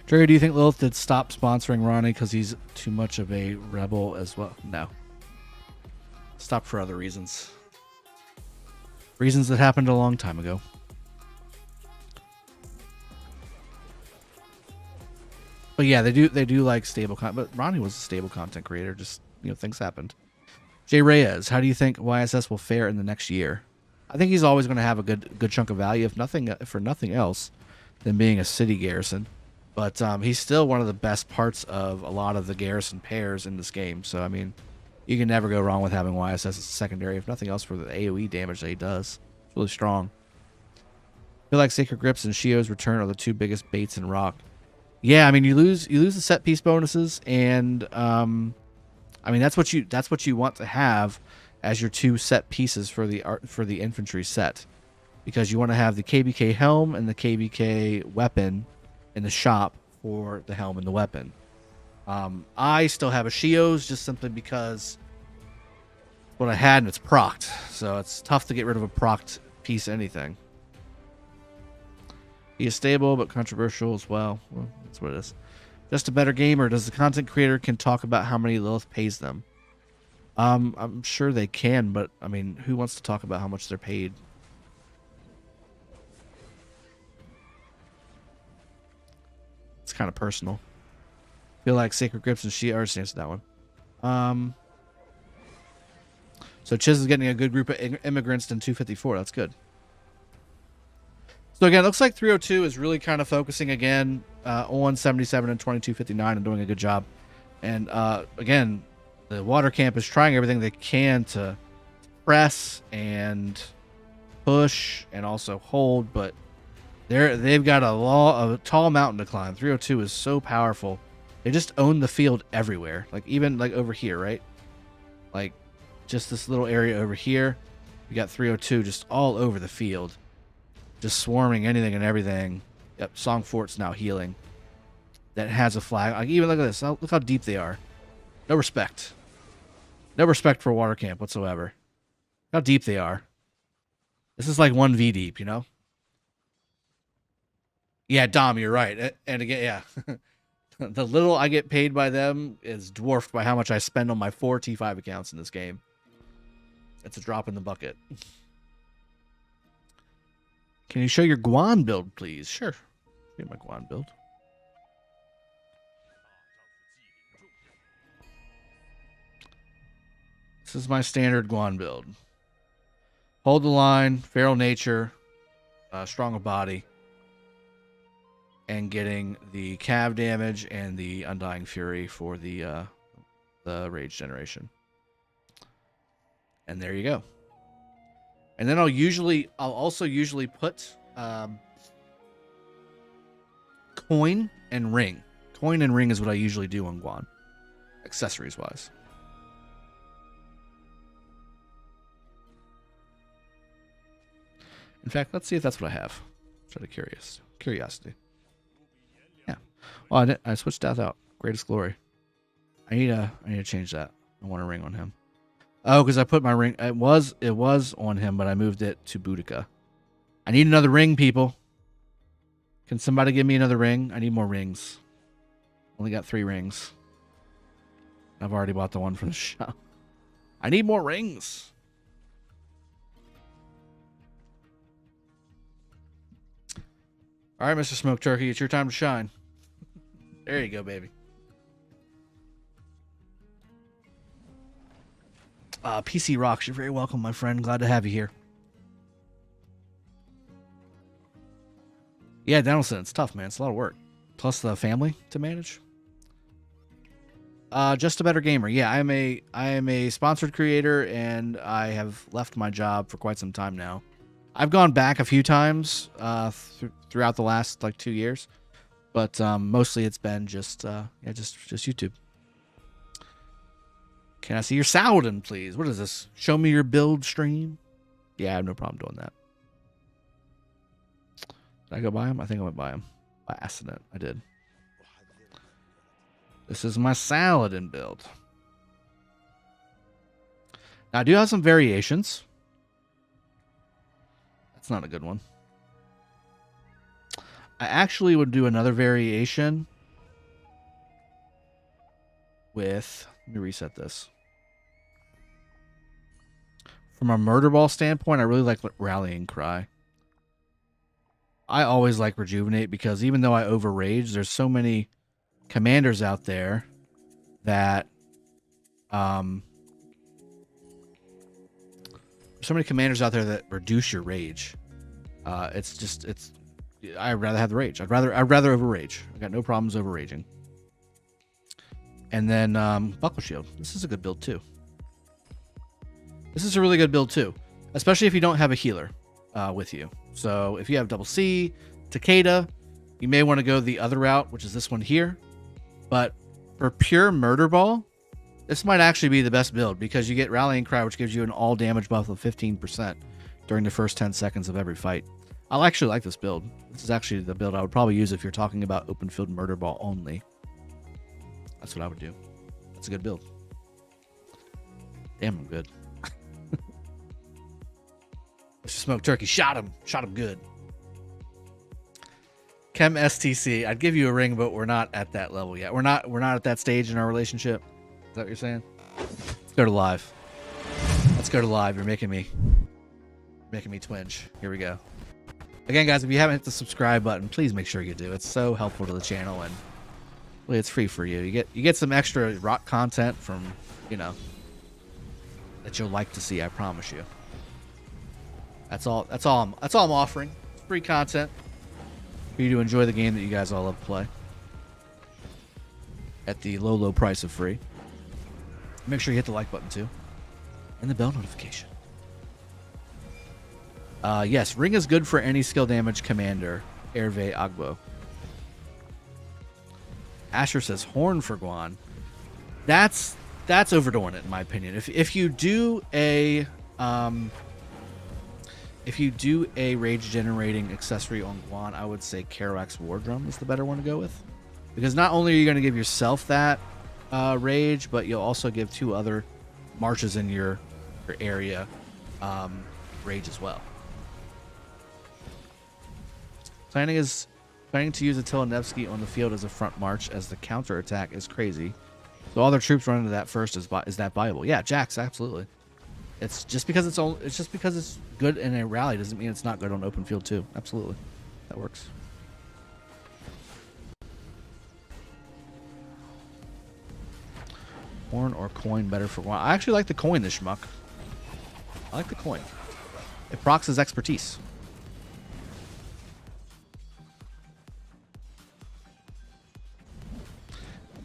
Drago, do you think Lilith did stop sponsoring Ronnie because he's too much of a rebel as well? No. Stop for other reasons. Reasons that happened a long time ago. But yeah, they do like stable content. But Ronnie was a stable content creator. Just, things happened. Jay Reyes, how do you think YSS will fare in the next year? I think he's always going to have a good chunk of value, for nothing else than being a city garrison. But he's still one of the best parts of a lot of the garrison pairs in this game. So, I mean, you can never go wrong with having YSS as a secondary, if nothing else, for the AoE damage that he does. It's really strong. I feel like Sacred Grips and Shio's return are the two biggest baits in RoK. Yeah, I mean, you lose the set piece bonuses, and I mean that's what you want to have as your two set pieces for the infantry set, because you want to have the KvK helm and the KvK weapon in the shop for the helm and the weapon. I still have a Shio's just simply because what I had and it's procced, so it's tough to get rid of a procced piece of anything. He is stable but controversial as well. Well, that's what it is. Just a better gamer. Does the content creator can talk about how many Lilith pays them? I'm sure they can, but I mean, who wants to talk about how much they're paid? It's kind of personal. Feel like Sacred Grips and she already answered that one. So Chiz is getting a good group of immigrants in 254. That's good. So again, it looks like 302 is really kind of focusing again on 77 and 2259 and doing a good job. And again, the water camp is trying everything they can to press and push and also hold, but they've got a tall mountain to climb. 302 is so powerful. They just own the field everywhere. Like even like over here, right? Like just this little area over here. You got 302 just all over the field. Just swarming anything and everything. Yep, S0NG Fort's now healing. That has a flag. Like, even look at this. Look how deep they are. No respect. No respect for water camp whatsoever. How deep they are. This is like 1v deep, you know? Yeah, Dom, you're right. And again, yeah. The little I get paid by them is dwarfed by how much I spend on my 4 T5 accounts in this game. It's a drop in the bucket. Can you show your Guan build, please? Sure. Get my Guan build. This is my standard Guan build. Hold the line, feral nature, strong of body, and getting the cav damage and the undying fury for the rage generation. And there you go. And then I'll also usually put coin and ring. Coin and ring is what I usually do on Guan, accessories wise. In fact, let's see if that's what I have. Just out of curiosity. Yeah. Well, I switched that out. Greatest glory. I need to change that. I want a ring on him. Oh, because I put my ring. It was on him, but I moved it to Boudica. I need another ring, people. Can somebody give me another ring? I need more rings. Only got 3 rings. I've already bought the one from the shop. I need more rings. All right, Mr. Smoke Turkey, it's your time to shine. There you go, baby. PC Rocks, you're very welcome, my friend. Glad to have you here. Yeah, Donaldson, it's tough, man. It's a lot of work. Plus the family to manage. Just a better gamer. Yeah, I am a sponsored creator, and I have left my job for quite some time now. I've gone back a few times throughout the last 2 years, but mostly it's been just YouTube. Can I see your Saladin, please? What is this? Show me your build stream. Yeah, I have no problem doing that. Did I go buy him? I think I went buy him. By accident. I did. This is my Saladin build. Now, I do have some variations. That's not a good one. I actually would do another variation with... Let me reset this. From a murder ball standpoint, I really like Rallying Cry. I always like Rejuvenate because even though I overrage, there's so many commanders out there that reduce your rage. I'd rather have the rage. I'd rather overrage. I got no problems overraging. And then Buckle Shield. This is a good build too. This is a really good build too, especially if you don't have a healer with you. So if you have Double C, Takeda, you may want to go the other route, which is this one here. But for pure murder ball, this might actually be the best build because you get Rallying Cry, which gives you an all damage buff of 15% during the first 10 seconds of every fight. I'll actually like this build. This is actually the build I would probably use if you're talking about open field murder ball only. That's what I would do. That's a good build. Damn, I'm good. Smoked turkey. Shot him. Shot him good. Chem STC. I'd give you a ring, but we're not at that level yet. We're not at that stage in our relationship. Is that what you're saying? Let's go to live. Let's go to live. You're making me twinge. Here we go. Again, guys, if you haven't hit the subscribe button, please make sure you do. It's so helpful to the channel, and really, it's free for you. You get some extra RoK content from, that you'll like to see. I promise you. That's all I'm offering. Free content for you to enjoy the game that you guys all love to play at the low price of free. Make sure you hit the like button too, and the bell notification. Yes, ring is good for any skill damage commander. Hervé Agbo. Asher says horn for Guan. That's overdoing it in my opinion. If you do a rage generating accessory on Guan, I would say Kerouac's War Drum is the better one to go with, because not only are you going to give yourself that rage, but you'll also give 2 other marches in your area rage as well. Planning to use Attila Nevsky on the field as a front march as the counter attack is crazy. So all their troops run into that first. Is that viable? Yeah, Jax, absolutely. It's just because it's good in a rally doesn't mean it's not good on open field too. Absolutely, that works. Horn or coin better for one? I actually like the coin, this schmuck. I like the coin. It procs his expertise.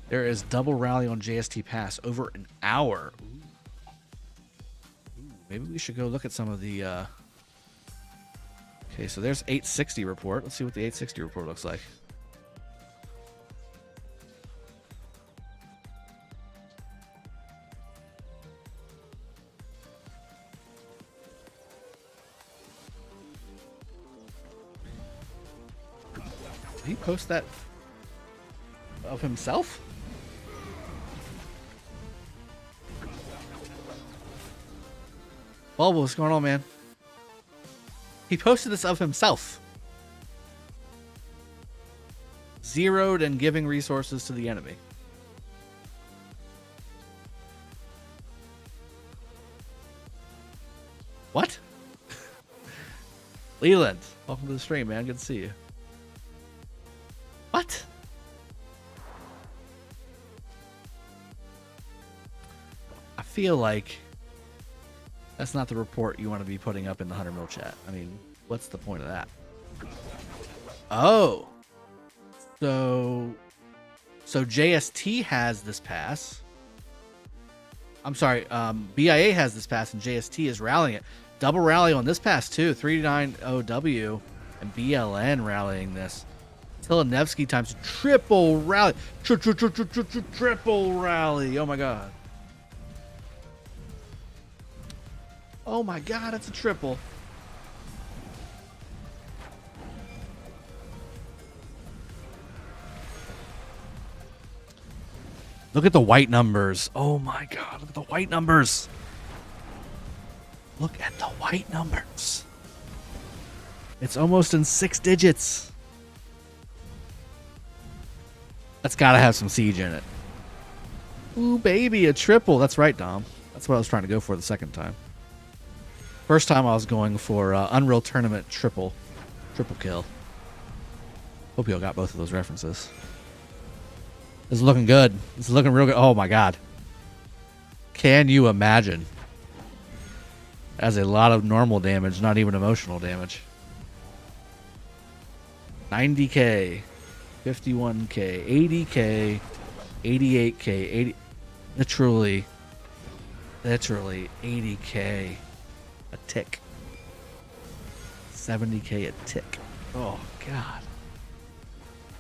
There is double rally on JST Pass over an hour. Ooh, maybe we should go look at some of the... Okay, so there's 860 report. Let's see what the 860 report looks like. Did he post that of himself? Bulba, what's going on, man? He posted this of himself. Zeroed and giving resources to the enemy. What? Leland, welcome to the stream, man. Good to see you. What? I feel like that's not the report you want to be putting up in the 100 mil chat. I mean, what's the point of that? Oh. So JST has this pass. I'm sorry, BIA has this pass and JST is rallying it. Double rally on this pass too. 390W and BLN rallying this. Tilinevsky times triple rally. Triple rally. Oh my god. Oh my god, it's a triple. Look at the white numbers. Oh my god, look at the white numbers. Look at the white numbers. It's almost in 6 digits. That's gotta have some siege in it. Ooh, baby, a triple. That's right, Dom. That's what I was trying to go for the second time. First time I was going for Unreal Tournament triple kill. Hope y'all got both of those references. This is looking good. This is looking real good. Oh my god. Can you imagine? That's a lot of normal damage, not even emotional damage. 90k, 51k, 80k, 88k, 80, literally 80k a tick. 70k a tick. Oh god.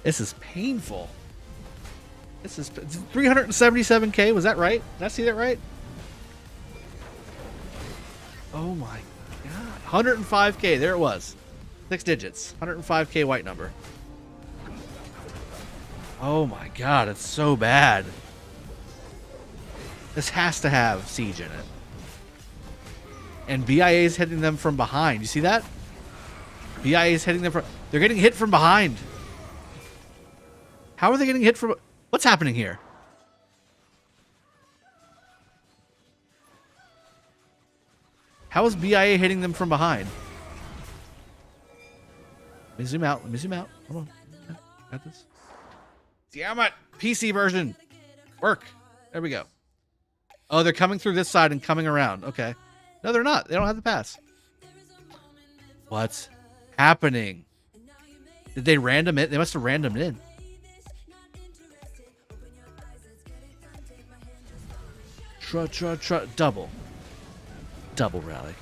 This is painful. This is 377k, was that right? Did I see that right? Oh my god. 105k, there it was. 6 digits. 105k white number. Oh my god, it's so bad. This has to have siege in it. And BIA is hitting them from behind. You see that? BIA is hitting them from... They're getting hit from behind. How are they getting hit from... What's happening here? How is BIA hitting them from behind? Let me zoom out. Let me zoom out. Come on. Got this. Damn it. PC version. Work. There we go. Oh, they're coming through this side and coming around. Okay. No, they're not. They don't have the pass. What's happening? Did they random it? They must have randomed in. Double. Double rally.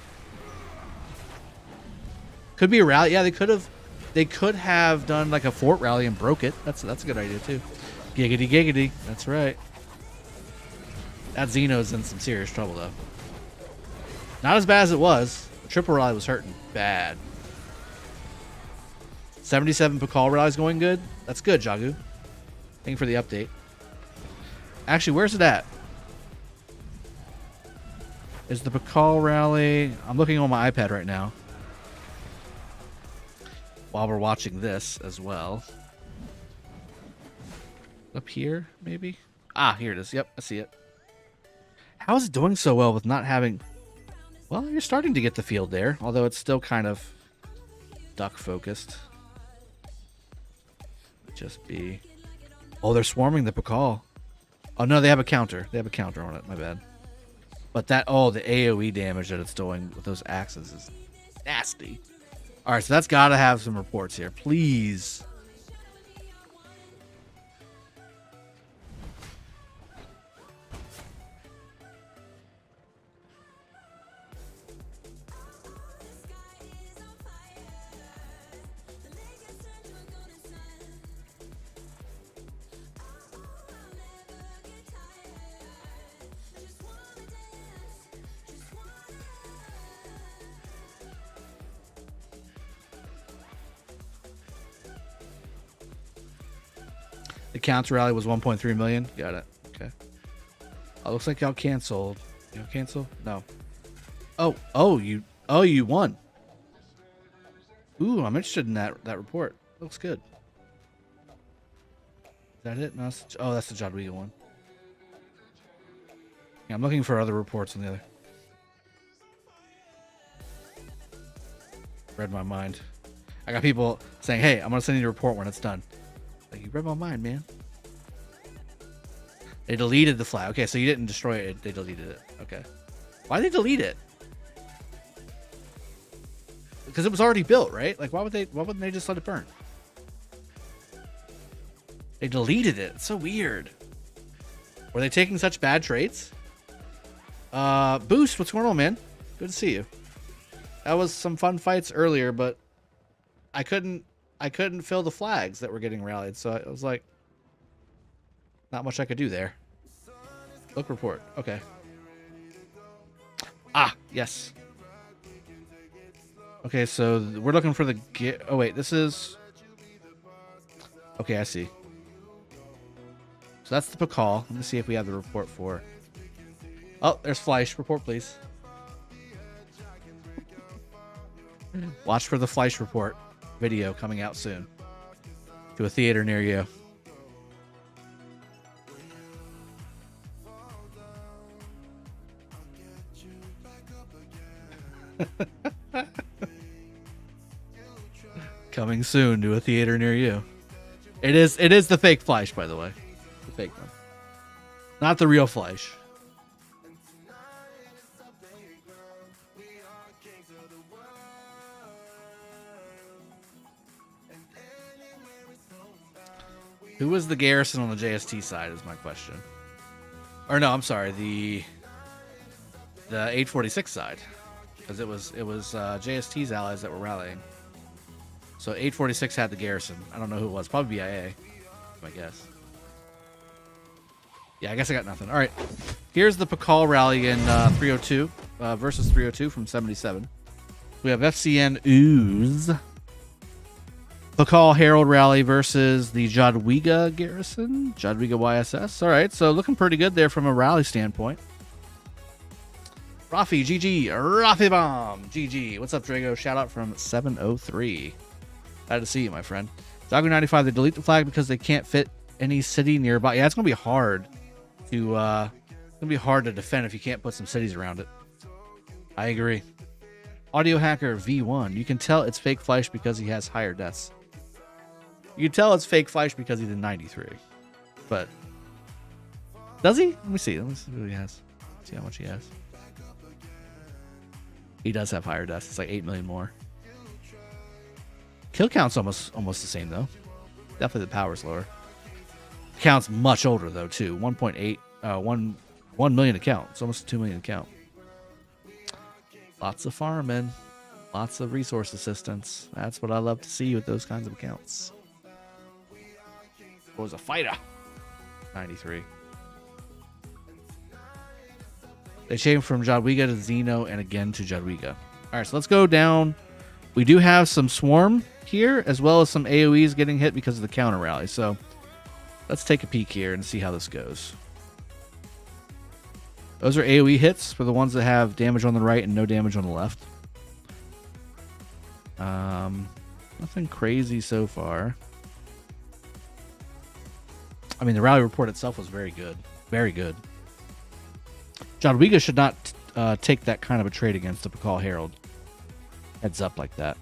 Could be a rally. Yeah, they could have. They could have done like a fort rally and broke it. That's a good idea too. Giggity giggity. That's right. That Xeno's in some serious trouble though. Not as bad as it was. Triple rally was hurting bad. 77 Pakal rally's going good. That's good, Jagu. Thank you for the update. Actually, where's it at? Is the Pakal rally... I'm looking on my iPad right now. While we're watching this as well. Up here, maybe? Ah, here it is. Yep, I see it. How is it doing so well with not having... Well, you're starting to get the field there. Although it's still kind of duck-focused. Just be... Oh, they're swarming the Pakal. Oh, no, they have a counter. They have a counter on it. My bad. But that... Oh, the AoE damage that it's doing with those axes is nasty. All right, so that's got to have some reports here. Please. The counter rally was 1.3 million. Got it. Okay. Oh, looks like y'all canceled. Y'all cancel? No. Oh, you won. Ooh, I'm interested in that report. Looks good. Is that it? No, that's the Jadwiga one. Yeah, I'm looking for other reports on the other. Read my mind. I got people saying, "Hey, I'm gonna send you a report when it's done." Like, you read my mind, man. They deleted the flag. Okay, so you didn't destroy it. They deleted it. Okay. Why did they delete it? Because it was already built, right? Like, why wouldn't they just let it burn? They deleted it. It's so weird. Were they taking such bad traits? Boost, what's going on, man? Good to see you. That was some fun fights earlier, but I couldn't fill the flags that were getting rallied, so it was like not much I could do there. Look report. Okay. Ah, yes. Okay, so we're looking for the oh wait, this is... Okay, I see. So that's the Pakal. Let me see if we have the report for. Oh, there's Fleisch. Report, please. Watch for the Fleisch report video coming out soon to a theater near you. Coming soon to a theater near you. It is the fake Fleisch, by the way. The fake one. Not the real Fleisch. Who was the garrison on the JST side is my question. Or no, I'm sorry, the 846 side. Because it was JST's allies that were rallying. So 846 had the garrison. I don't know who it was. Probably BIA, I guess. Yeah, I guess I got nothing. All right. Here's the Pakal rally in 302 versus 302 from 77. We have FCN Ooze. Pakal Herald rally versus the Jadwiga garrison. Jadwiga YSS. All right. So looking pretty good there from a rally standpoint. Rafi, GG. Rafi Bomb, GG. What's up, Drago? Shout out from 703. Glad to see you, my friend. Drago 95, they delete the flag because they can't fit any city nearby. Yeah, it's gonna be hard to defend if you can't put some cities around it. I agree. Audio Hacker V1. You can tell it's fake Fleisch because he has higher deaths. You can tell it's fake Fleisch because he did 93. But does he? Let me see. Let me see what he has. See how much he has. He does have higher deaths. It's like 8 million more. Kill count's almost the same though. Definitely the power's lower. Count's much older though too. 1.8 1 million account. It's almost 2 million account. Lots of farming. Lots of resource assistance. That's what I love to see with those kinds of accounts. Was a fighter. 93. They changed from Jadwiga to Zeno and again to Jadwiga. All right, so let's go down. We do have some Swarm here, as well as some AoEs getting hit because of the counter rally. So let's take a peek here and see how this goes. Those are AoE hits for the ones that have damage on the right and no damage on the left. Nothing crazy so far. I mean, the rally report itself was very good. Very good. Jadwiga should not take that kind of a trade against the Pakal Herald. Heads up like that.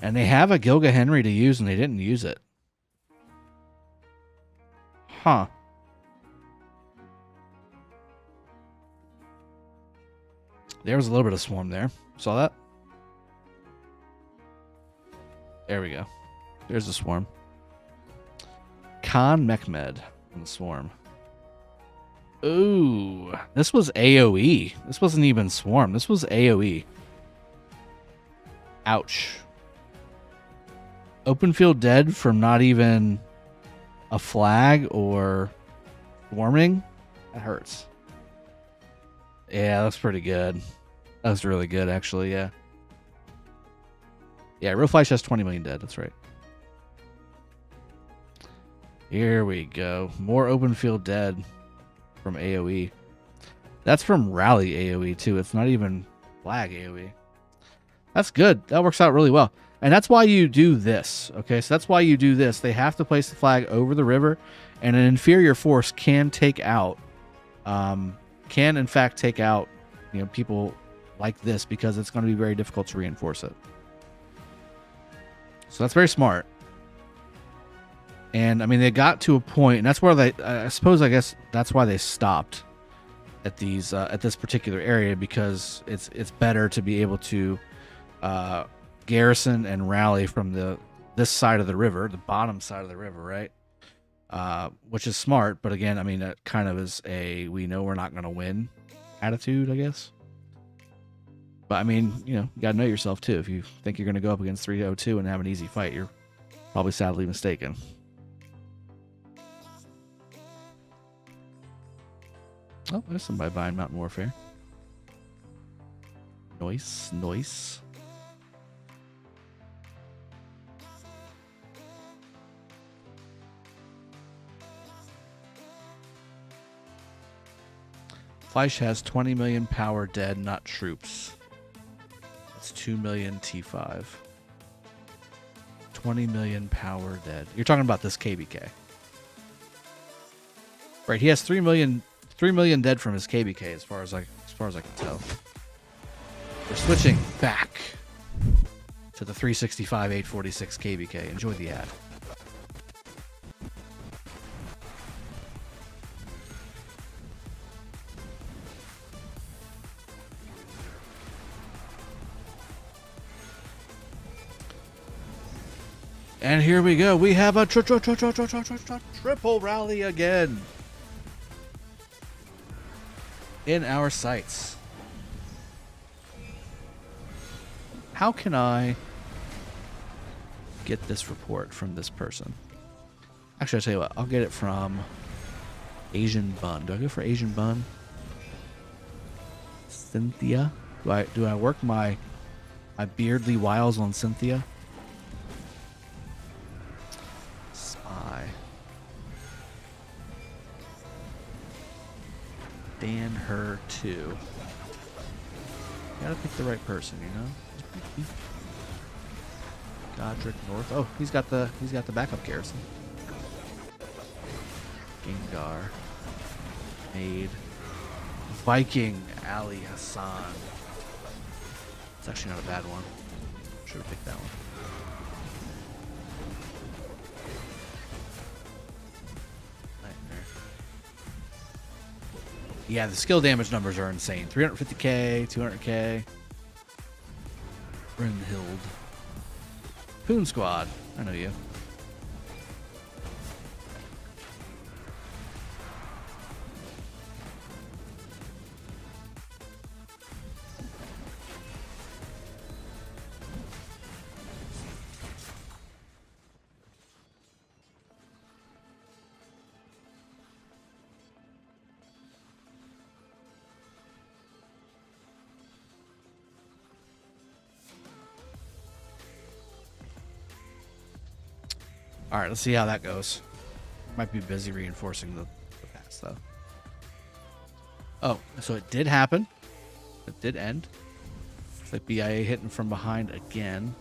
And they have a Gilga Henry to use, and they didn't use it. Huh. There was a little bit of Swarm there. Saw that? There we go. There's the Swarm. Khan Mehmed on the Swarm. Ooh, this was AoE. This wasn't even Swarm. This was AoE. Ouch. Open field dead from not even a flag or swarming? That hurts. Yeah, that's pretty good. That was really good, actually, yeah. Yeah, Real Fleisch has 20 million dead. That's right. Here we go. More open field dead from AoE. That's from Rally AoE, too. It's not even flag AoE. That's good. That works out really well. And that's why you do this, okay? So that's why you do this. They have to place the flag over the river, and an inferior force can take out, can in fact take out, people like this because it's going to be very difficult to reinforce it. So that's very smart. And I mean, they got to a point, and that's where I guess that's why they stopped at this particular area, because it's better to be able to garrison and rally from this side of the river, the bottom side of the river, right? Which is smart, but again, I mean, that kind of is we know we're not going to win attitude, I guess. But I mean, you gotta know yourself too. If you think you're going to go up against 302 and have an easy fight, you're probably sadly mistaken. Oh, there's somebody buying Mountain Warfare. Nice. All Fleisch has 20 million power dead, not troops. That's 2 million T5. 20 million power dead. You're talking about this KvK. Right, he has 3 million dead from his KvK as far as I can tell. We're switching back to the 365 846 KvK. Enjoy the ad. And here we go. We have a triple rally again in our sights. How can I get this report from this person? Actually, I'll tell you what. I'll get it from Asian Bun. Do I go for Asian Bun? Cynthia? Do I work my beardly wiles on Cynthia? Dan her too. Gotta pick the right person, you know. Godric North. Oh, he's got the backup garrison. Gengar. Maid. Viking Ali Hassan. It's actually not a bad one. Should have picked that one. Yeah, the skill damage numbers are insane. 350k, 200k. Brynhild. Poon Squad. I know you. All right, let's see how that goes. Might be busy reinforcing the pass, though. Oh, so it did happen. It did end. It's like BIA hitting from behind again.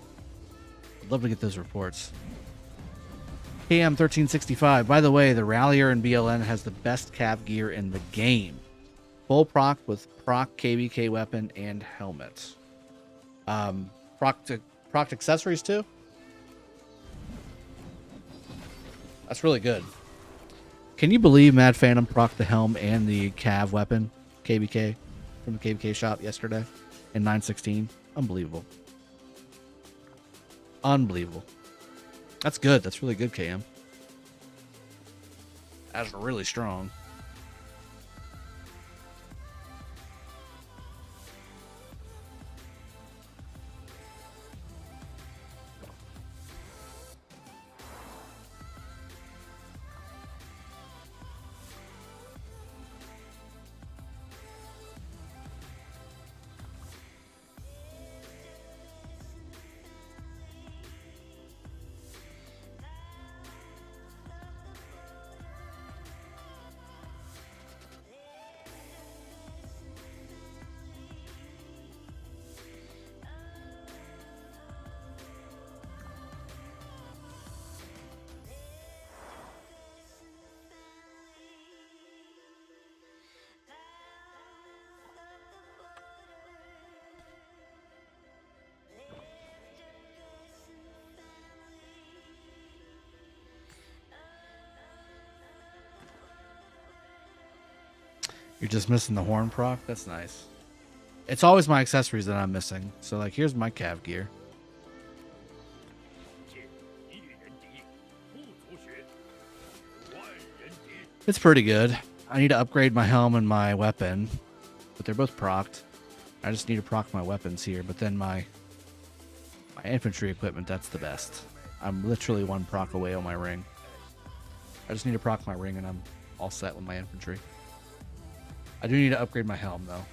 I'd love to get those reports. KM1365. By the way, the Rallier in BLN has the best cav gear in the game. Full proc with proc KvK weapon and helmet. Proc accessories too? That's really good. Can you believe Mad Phantom proc the helm and the cav weapon KvK from the KvK shop yesterday in 916? Unbelievable. Unbelievable. That's good. That's really good, KM. That's really strong. You're just missing the horn proc? That's nice. It's always my accessories that I'm missing. So, like, here's my cav gear. It's pretty good. I need to upgrade my helm and my weapon, but they're both procced. I just need to proc my weapons here, but then my infantry equipment, that's the best. I'm literally one proc away on my ring. I just need to proc my ring and I'm all set with my infantry. I do need to upgrade my helm, though.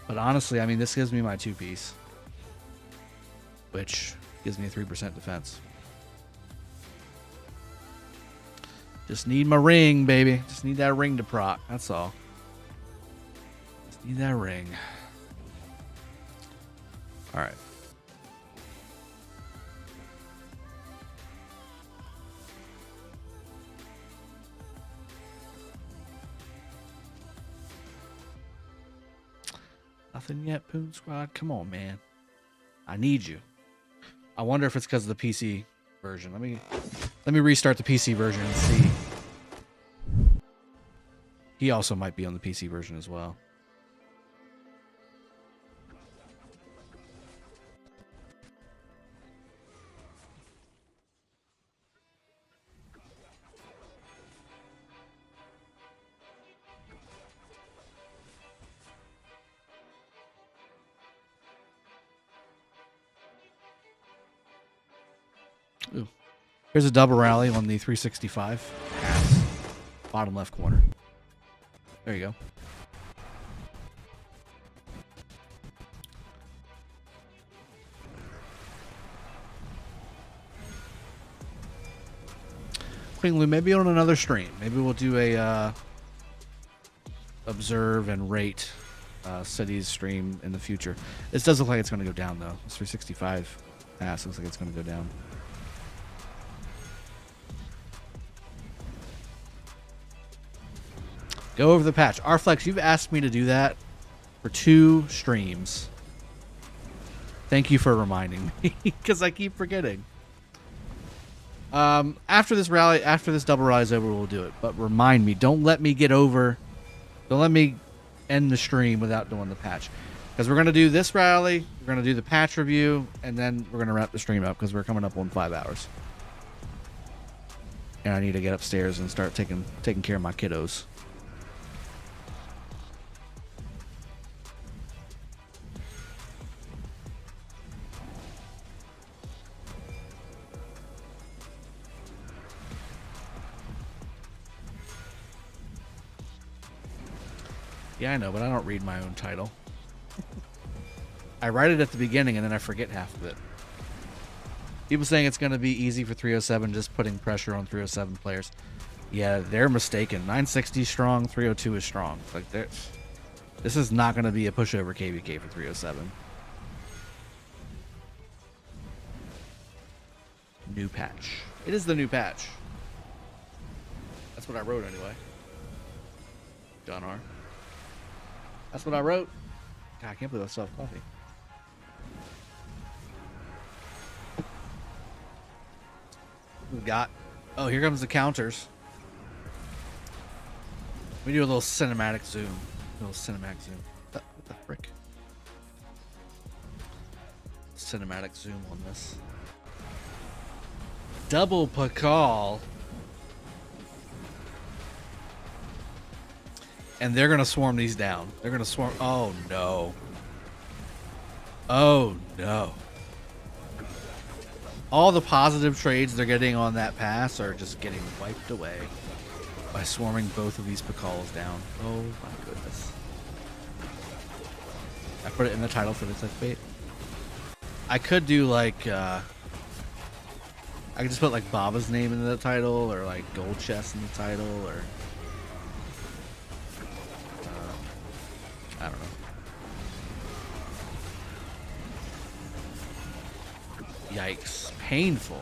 But honestly, I mean, this gives me my 2-piece, which gives me a 3% defense. Just need my ring, baby. Just need that ring to proc. That's all. Just need that ring. All right. Nothing yet, Poon Squad. Come on, man. I need you. I wonder if it's because of the PC version. Let me restart the PC version and see. He also might be on the PC version as well. Ooh. Here's a double rally on the 365. Pass. Bottom left corner. There you go. Queen Lou, maybe on another stream. Maybe we'll do a observe and rate cities stream in the future. This does look like it's going to go down, though. This 365 pass looks like it's going to go down. Go over the patch. Rflex, you've asked me to do that for 2 streams. Thank you for reminding me, because I keep forgetting. After this rally, after this double rally is over, we'll do it. But remind me. Don't let me get over. Don't let me end the stream without doing the patch. Because we're going to do this rally, we're going to do the patch review, and then we're going to wrap the stream up because we're coming up on 5 hours. And I need to get upstairs and start taking care of my kiddos. Yeah, I know, but I don't read my own title. I write it at the beginning and then I forget half of it. People saying it's going to be easy for 307, just putting pressure on 307 players. Yeah, they're mistaken. 960 is strong, 302 is strong. Like, this is not going to be a pushover KvK for 307. New patch. It is the new patch. That's what I wrote anyway. John R. That's what I wrote. God, I can't believe I still have coffee. We got. Oh, here comes the counters. We do a little cinematic zoom. A little cinematic zoom. What the frick? Cinematic zoom on this. Double Pakal. And they're going to swarm these down. They're going to swarm. Oh, no. Oh, no. All the positive trades they're getting on that pass are just getting wiped away by swarming both of these Pakals down. Oh, my goodness. I put it in the title for the clickbait. I could do, like, I could just put, like, Baba's name in the title, or, like, Gold Chest in the title, or... I don't know. Yikes. Painful.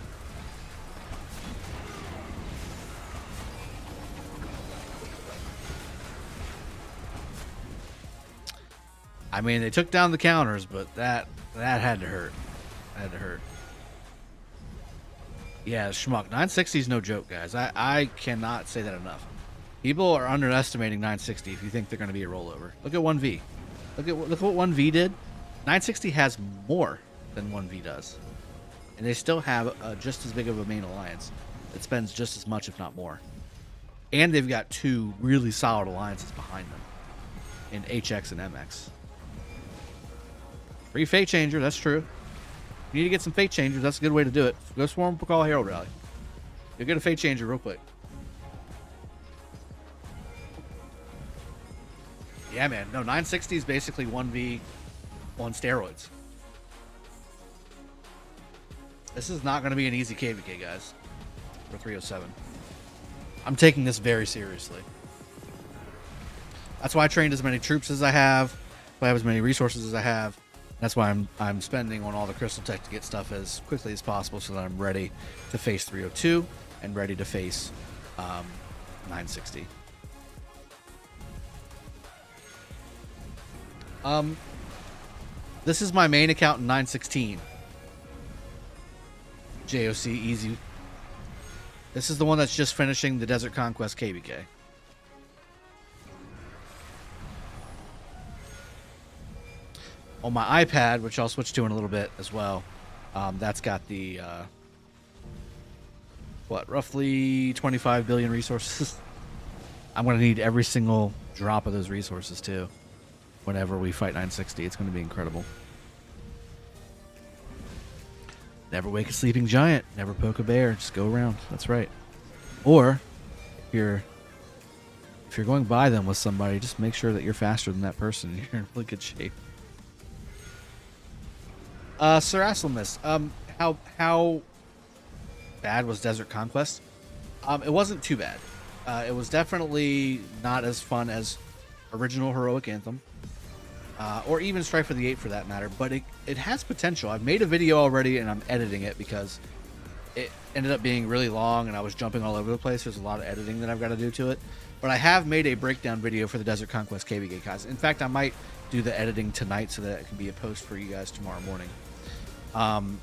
I mean, they took down the counters, but that had to hurt. Had to hurt. Yeah, schmuck. 960 is no joke, guys. I cannot say that enough. People are underestimating 960 if you think they're going to be a rollover. Look at 1V. Look what 1V did. 960 has more than 1V does. And they still have just as big of a main alliance that spends just as much, if not more. And they've got 2 really solid alliances behind them in HX and MX. Free Fate Changer, that's true. You need to get some Fate Changers. That's a good way to do it. Go swarm Pakal Herald Rally. You'll get a Fate Changer real quick. Yeah, man. No, 960 is basically 1v on steroids. This is not going to be an easy KvK, guys, for 307. I'm taking this very seriously. That's why I trained as many troops as I have. I have as many resources as I have. That's why I'm spending on all the crystal tech to get stuff as quickly as possible so that I'm ready to face 302 and ready to face 960. This is my main account in 916. JOC easy. This is the one that's just finishing the Desert Conquest KvK. On my iPad, which I'll switch to in a little bit as well, that's got the roughly 25 billion resources. I'm going to need every single drop of those resources too whenever we fight 960. It's going to be incredible. Never wake a sleeping giant, never poke a bear, just go around. That's right. Or if you're going by them with somebody, just make sure that you're faster than that person. You're in really good shape. Sir Aslemus, how bad was Desert Conquest? It wasn't too bad. It was definitely not as fun as original Heroic Anthem, or even Strife for the 8 for that matter, but it has potential. I've made a video already and I'm editing it because it ended up being really long and I was jumping all over the place. There's a lot of editing that I've got to do to it, but I have made a breakdown video for the Desert Conquest KvK, guys. In fact, I might do the editing tonight so that it can be a post for you guys tomorrow morning. And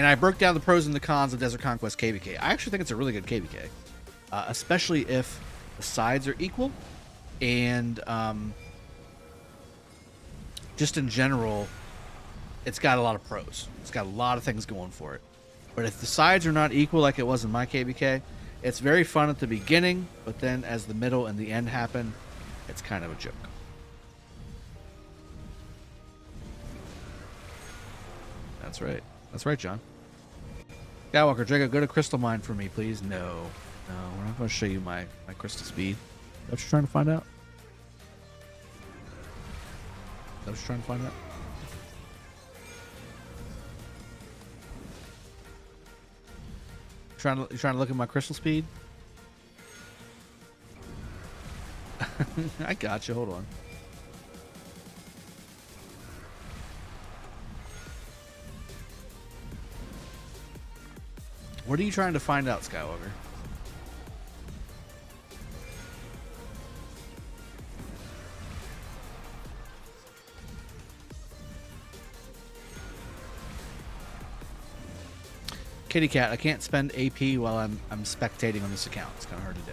I broke down the pros and the cons of Desert Conquest KvK. I actually think it's a really good KvK, especially if the sides are equal and just in general, it's got a lot of pros. It's got a lot of things going for it. But if the sides are not equal like it was in my KvK, it's very fun at the beginning, but then as the middle and the end happen, it's kind of a joke. That's right. That's right, John. Skywalker, Drago, go to Crystal Mine for me, please. No, we're not going to show you my crystal speed. Is that what you're trying to find out? Is that what you're trying to find out? You trying to look at my crystal speed? I got you. Hold on. What are you trying to find out, Skywalker? Kitty cat, I can't spend AP while I'm spectating on this account. It's kind of hard to do.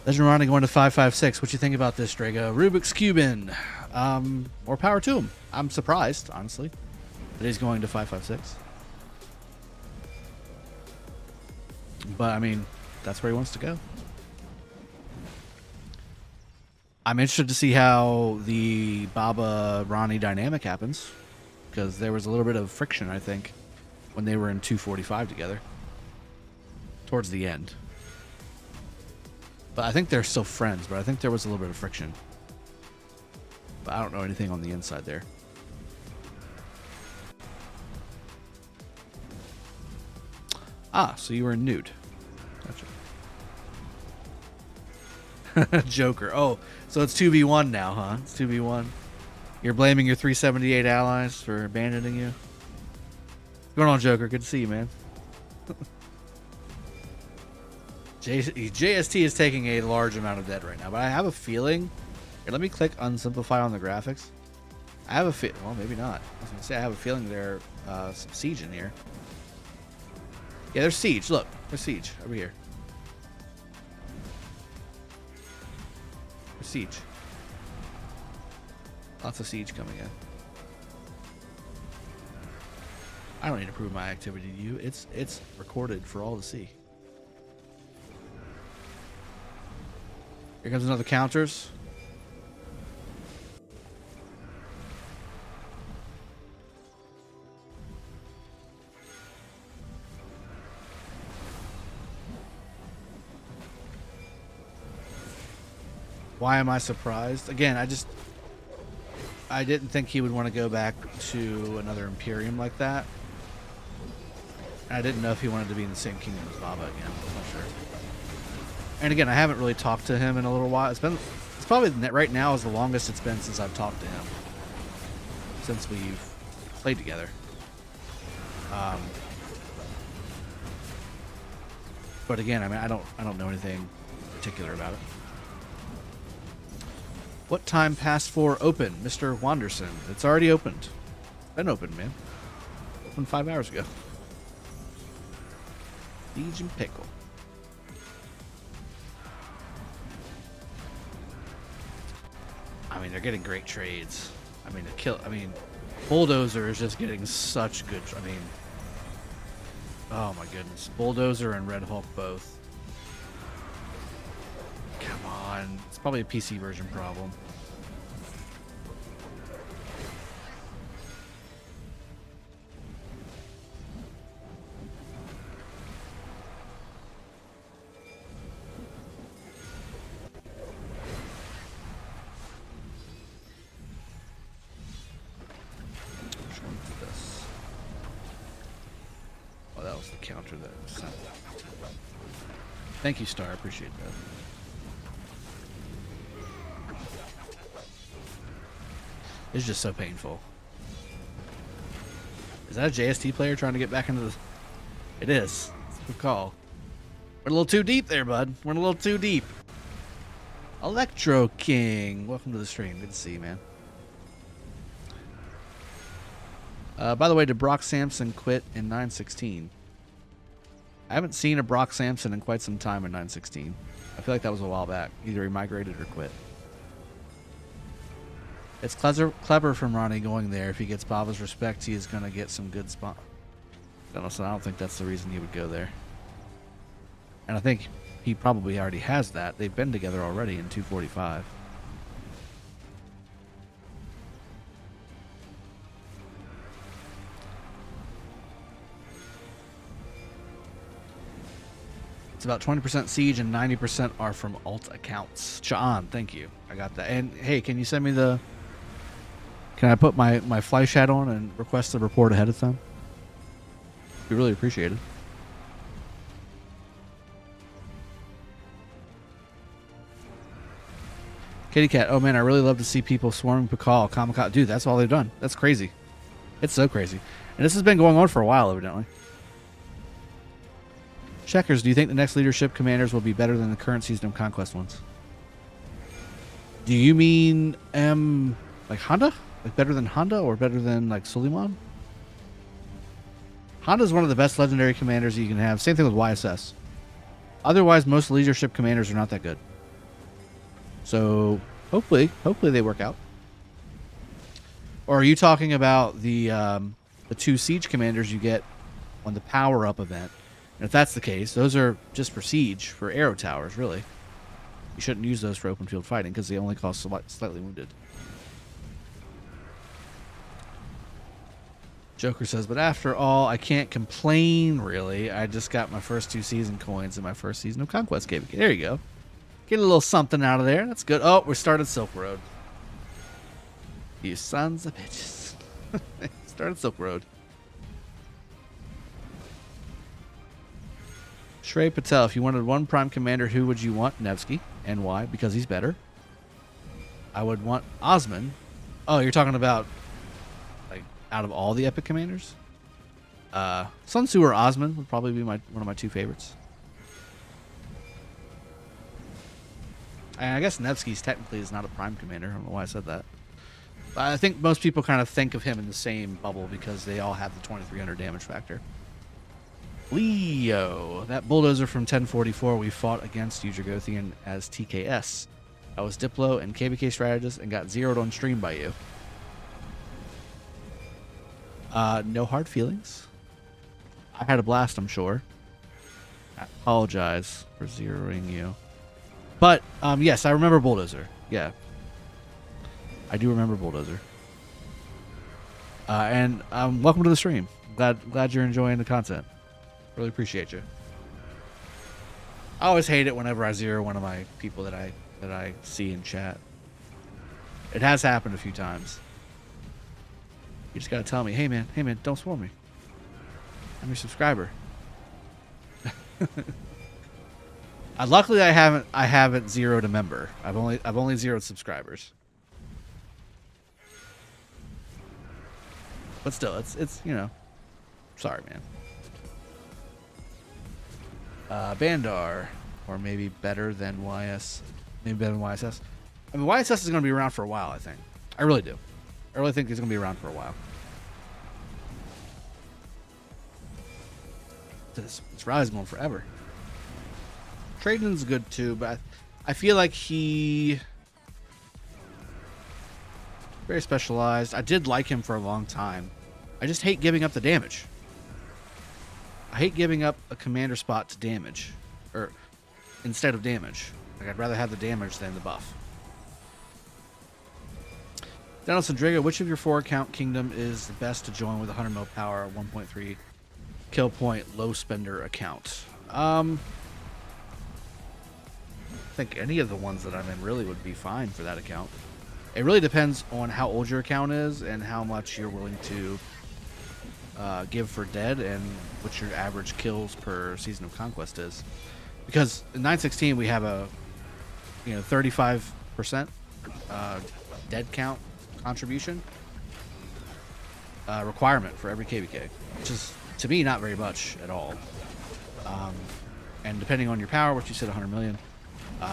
Legend Ronnie going to 556. What you think about this, Drago? Rubik's Cubin. More power to him. I'm surprised, honestly, that he's going to 556. But, I mean, that's where he wants to go. I'm interested to see how the Baba Ronnie dynamic happens, because there was a little bit of friction, I think, when they were in 245 together. Towards the end. But I think they're still friends, but I think there was a little bit of friction. But I don't know anything on the inside there. Ah, so you were nude. Gotcha. Joker. Oh, so it's 2v1 now, huh? It's 2v1. You're blaming your 378 allies for abandoning you? What's going on, Joker? Good to see you, man. JST is taking a large amount of dead right now, but I have a feeling... Here, let me click unsimplify on the graphics. I have a well, maybe not. I was going to say I have a feeling there's some siege in here. Yeah, there's siege. Look, there's siege over here. There's siege. Lots of siege coming in. I don't need to prove my activity to you. It's recorded for all to see. Here comes another counters. Why am I surprised? Again, I didn't think he would want to go back to another Imperium like that. I didn't know if he wanted to be in the same kingdom as Baba again. I'm not sure. And again, I haven't really talked to him in a little while. It's probably right now is the longest it's been since I've talked to him. Since we've played together. But again, I mean, I don't know anything particular about it. What time past for open, Mr. Wanderson? It's already opened. Been opened, man. Opened 5 hours ago. Siege and Pickle. I mean, they're getting great trades. I mean, Bulldozer is just getting such good. I mean, oh my goodness, Bulldozer and Red Hulk both. Come on, it's probably a PC version problem. Counter that was sent. Thank you, Star. I appreciate that. It's just so painful. Is that a JST player trying to get back into the... It is. Good call. We're a little too deep there, bud. We're a little too deep. Electro King. Welcome to the stream. Good to see you, man. By the way, did Brock Sampson quit in 916? I haven't seen a Brock Sampson in quite some time in 916. I feel like that was a while back. Either he migrated or quit. It's clever from Ronnie going there. If he gets Baba's respect, he is going to get some good spot. I don't think that's the reason he would go there. And I think he probably already has that. They've been together already in 245. It's about 20% Siege and 90% are from alt accounts. Cha'an, thank you. I got that. And hey, can you send me the... Can I put my fly hat on and request the report ahead of time? Be really appreciated. Kitty Cat, oh man, I really love to see people swarming Pakal, Kamikaze. Dude, that's all they've done. That's crazy. It's so crazy. And this has been going on for a while, evidently. Checkers, do you think the next leadership commanders will be better than the current season of Conquest ones? Do you mean like Honda? Like better than Honda or better than like Suleiman? Honda is one of the best legendary commanders you can have. Same thing with YSS. Otherwise, most leadership commanders are not that good. So hopefully they work out. Or are you talking about the 2 siege commanders you get on the power up event? And if that's the case, those are just for siege, for arrow towers, really. You shouldn't use those for open field fighting because they only cost slightly wounded. Joker says, but after all, I can't complain, really. I just got my first 2 season coins in my first season of Conquest KvK. There you go. Get a little something out of there. That's good. Oh, we started Silk Road. You sons of bitches. Started Silk Road. Shrey Patel, if you wanted one Prime Commander, who would you want? Nevsky. And why? Because he's better. I would want Osman. Oh, you're talking about like out of all the Epic Commanders? Sun Tzu or Osman would probably be one of my 2 favorites. I guess Nevsky's technically is not a Prime Commander. I don't know why I said that. But I think most people kind of think of him in the same bubble because they all have the 2300 damage factor. Leo, that bulldozer from 1044 we fought against you, Dragothien, as TKS. I was Diplo and KvK strategist and got zeroed on stream by you. No hard feelings. I had a blast, I'm sure. I apologize for zeroing you. But, yes, I remember Bulldozer. Yeah. I do remember Bulldozer. And welcome to the stream. Glad you're enjoying the content. Really appreciate you. I always hate it whenever I zero one of my people that I see in chat. It has happened a few times. You just gotta tell me, hey man, don't swarm me. I'm your subscriber. Luckily, I haven't zeroed a member. I've only zeroed subscribers. But still, it's you know, sorry, man. Bandar, or maybe better than YS, maybe better than YSS. I mean, YSS is going to be around for a while. I think. I really do. I really think he's going to be around for a while. This Rallies going forever. Trading's good too, but I feel like he very specialized. I did like him for a long time. I just hate giving up the damage. I hate giving up a commander spot to damage, or instead of damage. Like, I'd rather have the damage than the buff. Dennis and Drago, which of your 4-account kingdom is the best to join with 100 mil power, 1.3 kill point, low spender account? I think any of the ones that I'm in really would be fine for that account. It really depends on how old your account is and how much you're willing to give for dead and what your average kills per season of Conquest is. Because in 916 we have a 35% dead count contribution requirement for every KvK, which is to me not very much at all. And depending on your power, which you said 100 million,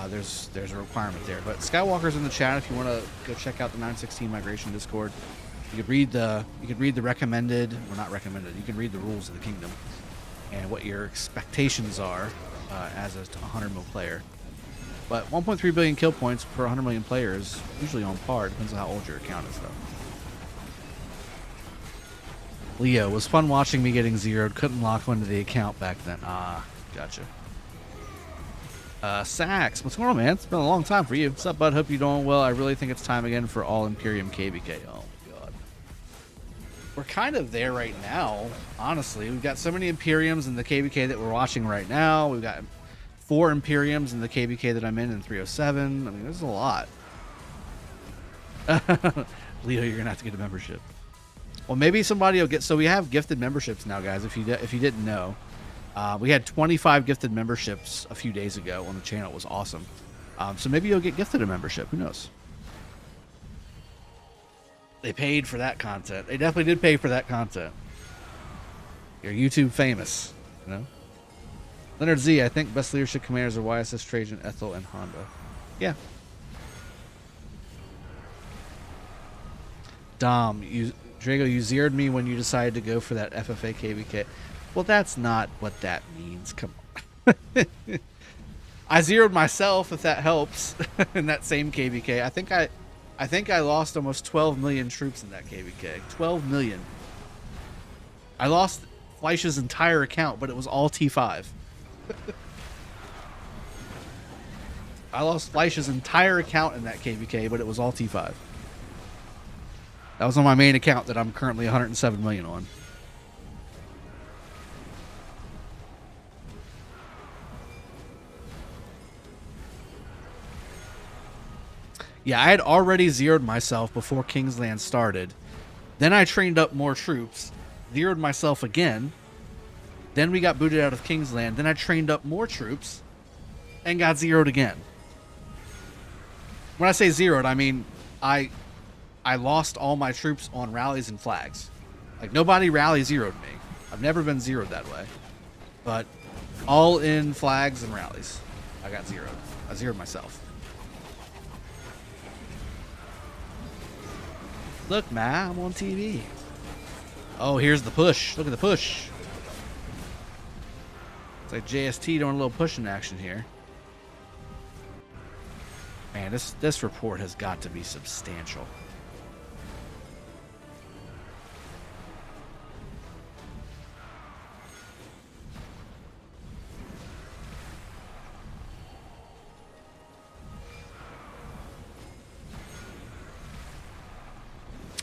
there's a requirement there. But Skywalker's in the chat if you want to go check out the 916 migration Discord. You could read the recommended, or not recommended. You can read the rules of the kingdom and what your expectations are as a 100 mil player. But 1.3 billion kill points per 100 million players usually on par. Depends on how old your account is, though. Leo, was fun watching me getting zeroed. Couldn't lock onto the account back then. Ah, gotcha. Sax, what's going on, man? It's been a long time for you. What's up, bud? Hope you're doing well. I really think it's time again for all Imperium KvK. Oh my god. We're kind of there right now, honestly. We've got so many Imperiums in the KvK that we're watching right now. We've got 4 Imperiums in the KvK that I'm in 307. I mean, there's a lot. Leo, you're gonna have to get a membership. Well, maybe somebody will get. So we have gifted memberships now, guys. If you didn't know, we had 25 gifted memberships a few days ago on the channel. It was awesome. So maybe you'll get gifted a membership. Who knows? They paid for that content. They definitely did pay for that content. You're YouTube famous, you know. Leonard Z, I think best leadership commanders are YSS, Trajan, Ethel, and Honda. Yeah. Dom, Drago, you zeroed me when you decided to go for that FFA KvK. Well, that's not what that means. Come on. I zeroed myself, if that helps, in that same KvK. I think I lost almost 12 million troops in that KvK. 12 million. I lost Fleisch's entire account, but it was all T5. I lost Fleisch's entire account in that KvK, but it was all T5. That was on my main account that I'm currently 107 million on. Yeah, I had already zeroed myself before Kingsland started. Then I trained up more troops, zeroed myself again. Then we got booted out of Kingsland. Then I trained up more troops and got zeroed again. When I say zeroed, I mean I lost all my troops on rallies and flags. Like, nobody rally zeroed me. I've never been zeroed that way. But all in flags and rallies, I got zeroed. I zeroed myself. Look, ma, I'm on TV. Oh, here's the push. Look at the push. It's like JST doing a little pushing action here. Man, this report has got to be substantial.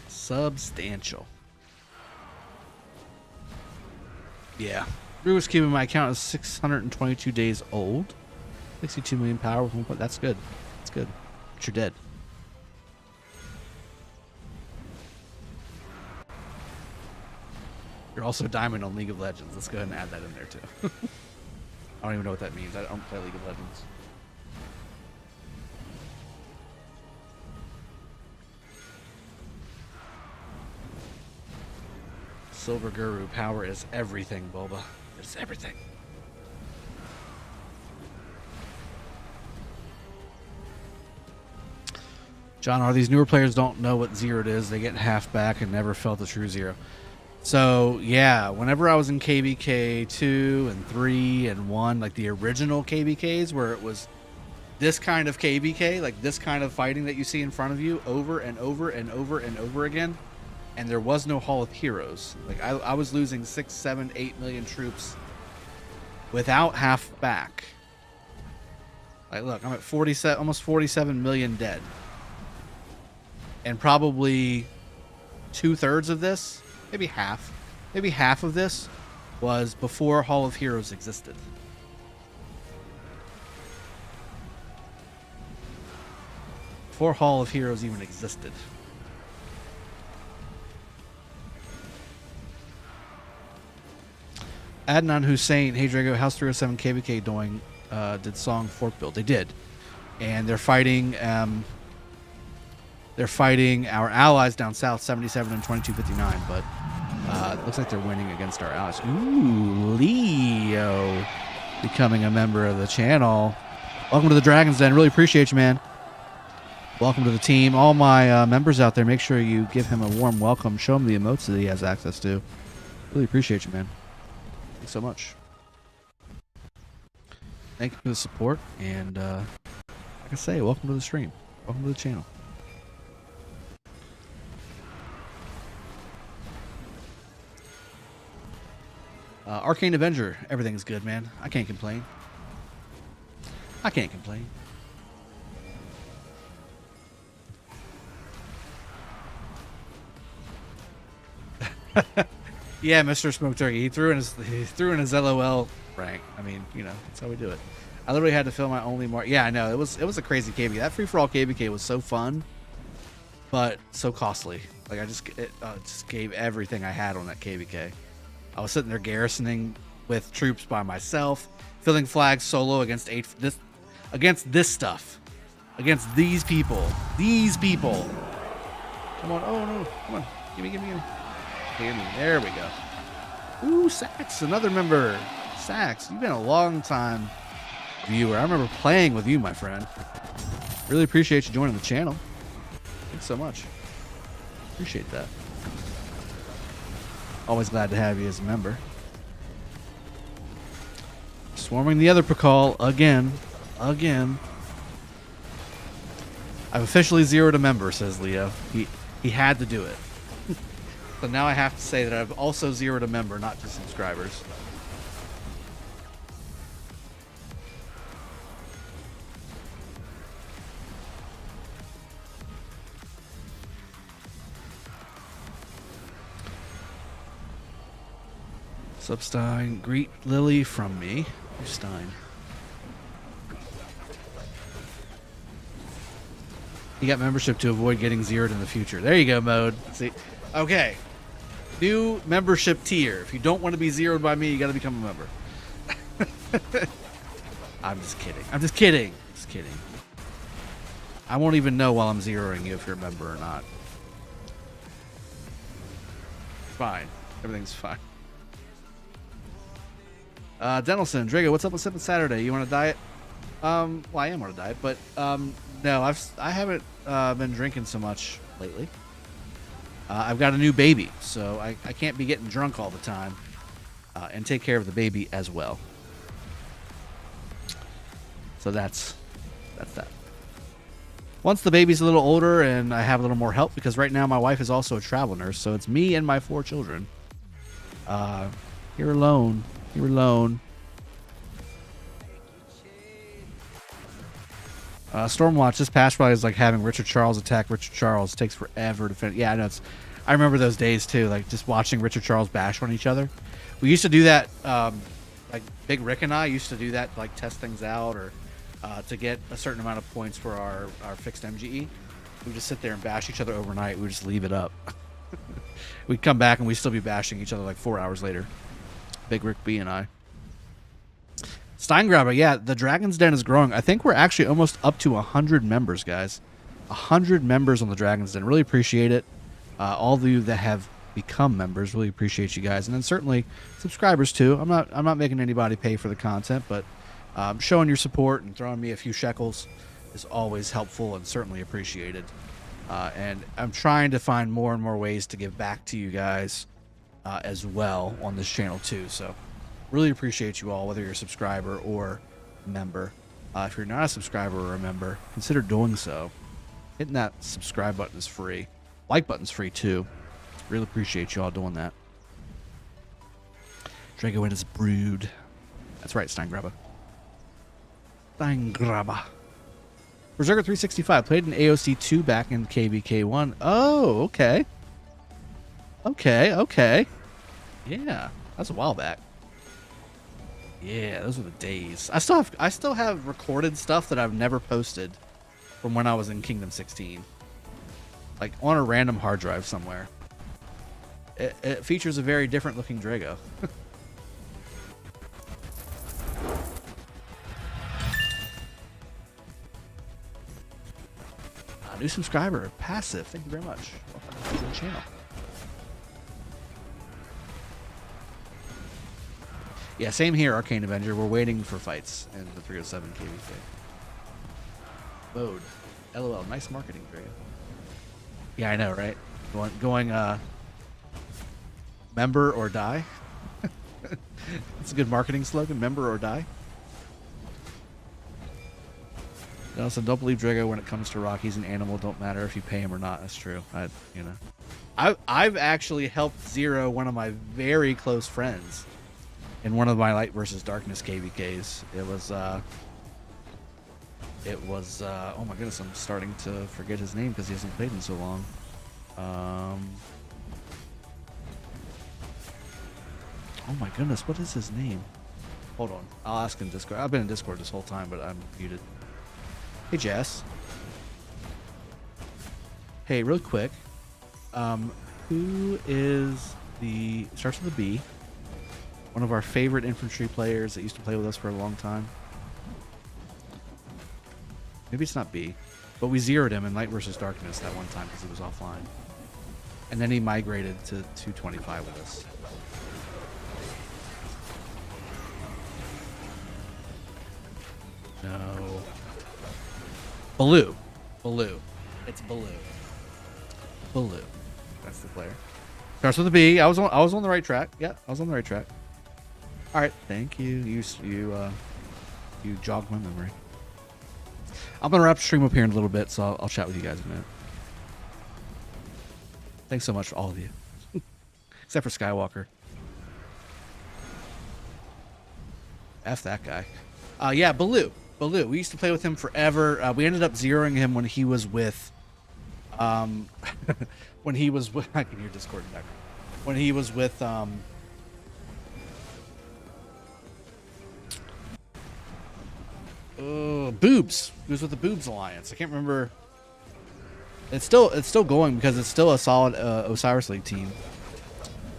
Substantial. Yeah. Brewers Cube in my account is 622 days old. 62 million power. That's good. That's good. But you're dead. You're also diamond on League of Legends. Let's go ahead and add that in there too. I don't even know what that means. I don't play League of Legends. Silver Guru, power is everything, Bulba. It's everything. John, are these newer players don't know what zeroed is? They get half back and never felt the true zero. So, yeah, whenever I was in KvK 2 and 3 and 1, like the original KvKs where it was this kind of KvK, like this kind of fighting that you see in front of you over and over and over and over again, and there was no Hall of Heroes. Like, I was losing 6, 7, 8 million troops without half back. Like, look, I'm at 47, almost 47 million dead. And probably 2/3 of this, maybe half of this was before Hall of Heroes existed. Before Hall of Heroes even existed. Adnan Hussein, hey Drago, how's 307 KvK doing? Did Song Fort build? They did. And they're fighting our allies down south, 77 and 2259, but it looks like they're winning against our allies. Ooh, Leo becoming a member of the channel. Welcome to the Dragon's Den. Really appreciate you, man. Welcome to the team. All my members out there, make sure you give him a warm welcome. Show him the emotes that he has access to. Really appreciate you, man. Thanks so much. Thank you for the support, and like I say, welcome to the stream. Welcome to the channel. Arcane Avenger, everything's good, man. I can't complain. I can't complain. Yeah, Mr. Smoke Turkey. He threw in his LOL rank. I mean, you know, that's how we do it. I literally had to fill my only mark. Yeah, I know. It was a crazy KvK. That free for all KvK was so fun, but so costly. Like I just gave everything I had on that KvK. I was sitting there garrisoning with troops by myself, filling flags solo against this stuff, against these people. These people. Come on! Oh no! Come on! Gimme! There we go. Ooh, Sax, another member. Sax, you've been a long time viewer. I remember playing with you, my friend. Really appreciate you joining the channel. Thanks so much. Appreciate that. Always glad to have you as a member. Swarming the other Pakal again. I've officially zeroed a member, says Leo. He had to do it. So now I have to say that I've also zeroed a member, not just subscribers. Substein, greet Lily from me. Who's Stein? You got membership to avoid getting zeroed in the future. There you go, Mode. See, okay. New membership tier. If you don't want to be zeroed by me, you got to become a member. I'm just kidding. I won't even know while I'm zeroing you if you're a member or not. Fine. Everything's fine. Denelson, Drago, what's up with Sippin' Saturday? You on a diet? Well, I am on a diet, but no, I haven't been drinking so much lately. I've got a new baby, so I can't be getting drunk all the time, and take care of the baby as well. So that's that. Once the baby's a little older and I have a little more help, because right now my wife is also a travel nurse, so it's me and my 4 children. You're alone. Stormwatch, this patch probably is like having Richard Charles attack Richard Charles. It takes forever to finish. Yeah, I know. I remember those days too, like just watching Richard Charles bash on each other. We used to do that, like Big Rick and I used to do that to like test things out, or to get a certain amount of points for our fixed MGE. We would just sit there and bash each other overnight. We would just leave it up. We'd come back and we'd still be bashing each other like 4 hours later. Big Rick B and I. Steingraber, yeah, the Dragon's Den is growing. I think we're actually almost up to 100 members, guys. 100 members on the Dragon's Den. Really appreciate it. All of you that have become members, really appreciate you guys. And then certainly subscribers too. I'm not making anybody pay for the content, but showing your support and throwing me a few shekels is always helpful and certainly appreciated. And I'm trying to find more and more ways to give back to you guys as well on this channel too. So really appreciate you all, whether you're a subscriber or a member. If you're not a subscriber or a member, consider doing so. Hitting that subscribe button is free. Like button's free too. Really appreciate you all doing that. Drago and his brood. That's right, Steingraber. Steingraber. Berserker 365 played in AOC 2 back in KvK 1. Oh, okay. Okay. Yeah, that's a while back. Yeah, those were the days. I still have recorded stuff that I've never posted from when I was in Kingdom 16. Like on a random hard drive somewhere. It features a very different looking Drago. New subscriber, Passive. Thank you very much. Welcome to the channel. Yeah, same here, Arcane Avenger. We're waiting for fights in the 307 KvK. Mode. LOL. Nice marketing, Drago. Yeah, I know, right? Going member or die. That's a good marketing slogan. Member or die. Also, don't believe Drago when it comes to RoK. He's an animal. Don't matter if you pay him or not. That's true. I've actually helped Zero, one of my very close friends, in one of my Light versus Darkness KvKs. It was oh my goodness, I'm starting to forget his name because he hasn't played in so long. Oh my goodness, what is his name? Hold on, I'll ask in Discord. I've been in Discord this whole time, but I'm muted. Hey Jess. Hey, real quick, who is starts with a B? One of our favorite infantry players that used to play with us for a long time. Maybe it's not B, but we zeroed him in Light versus Darkness that one time because he was offline. And then he migrated to 225 with us. No. Baloo. It's Baloo. That's the player. Starts with a B. I was on the right track. Yeah, I was on the right track. All right, thank you. You jogged my memory. I'm gonna wrap the stream up here in a little bit, so I'll chat with you guys in a minute. Thanks so much, all of you, except for Skywalker. F that guy. Yeah, Baloo. We used to play with him forever. We ended up zeroing him when he was with, when he was with, I can hear Discord in the background. When he was with, Boobs. He was with the Boobs Alliance. I can't remember. It's still going because it's still a solid Osiris League team.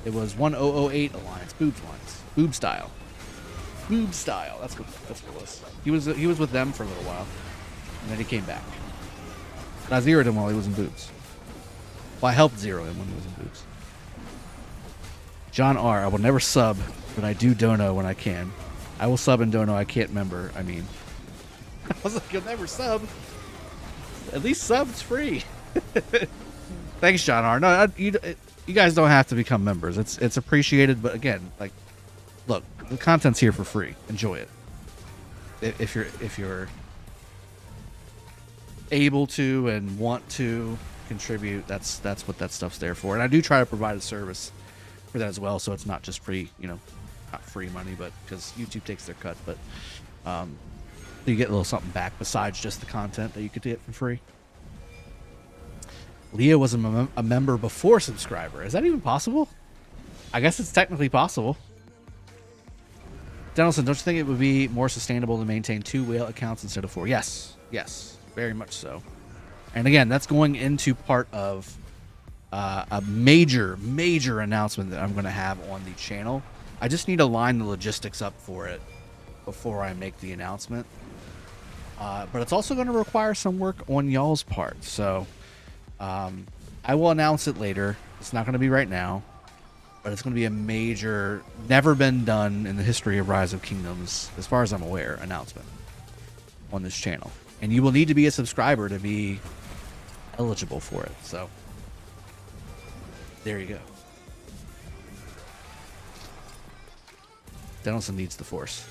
It was 1008 Alliance, Boobs Alliance, Boob Style. That's what it was. He was with them for a little while, and then he came back. And I zeroed him while he was in Boobs. Well, I helped zero him when he was in Boobs. John R. I will never sub, but I do dono when I can. I will sub and dono. I can't member. I mean, I was like, you'll never sub. At least sub's free. Thanks, John R. No, you guys don't have to become members. It's appreciated, but again, like, look, the content's here for free. Enjoy it. If you're able to and want to contribute, that's what that stuff's there for. And I do try to provide a service for that as well, so it's not just free, not free money, but because YouTube takes their cut, but you get a little something back besides just the content that you could get for free. Leah was a member before subscriber. Is that even possible? I guess it's technically possible. Denelson, don't you think it would be more sustainable to maintain 2 whale accounts instead of 4? Yes, very much so. And again, that's going into part of a major announcement that I'm going to have on the channel. I just need to line the logistics up for it before I make the announcement. But it's also going to require some work on y'all's part. So I will announce it later. It's not going to be right now, but it's going to be a major, never been done in the history of Rise of Kingdoms, as far as I'm aware, announcement on this channel. And you will need to be a subscriber to be eligible for it. So there you go. Dennison needs the force.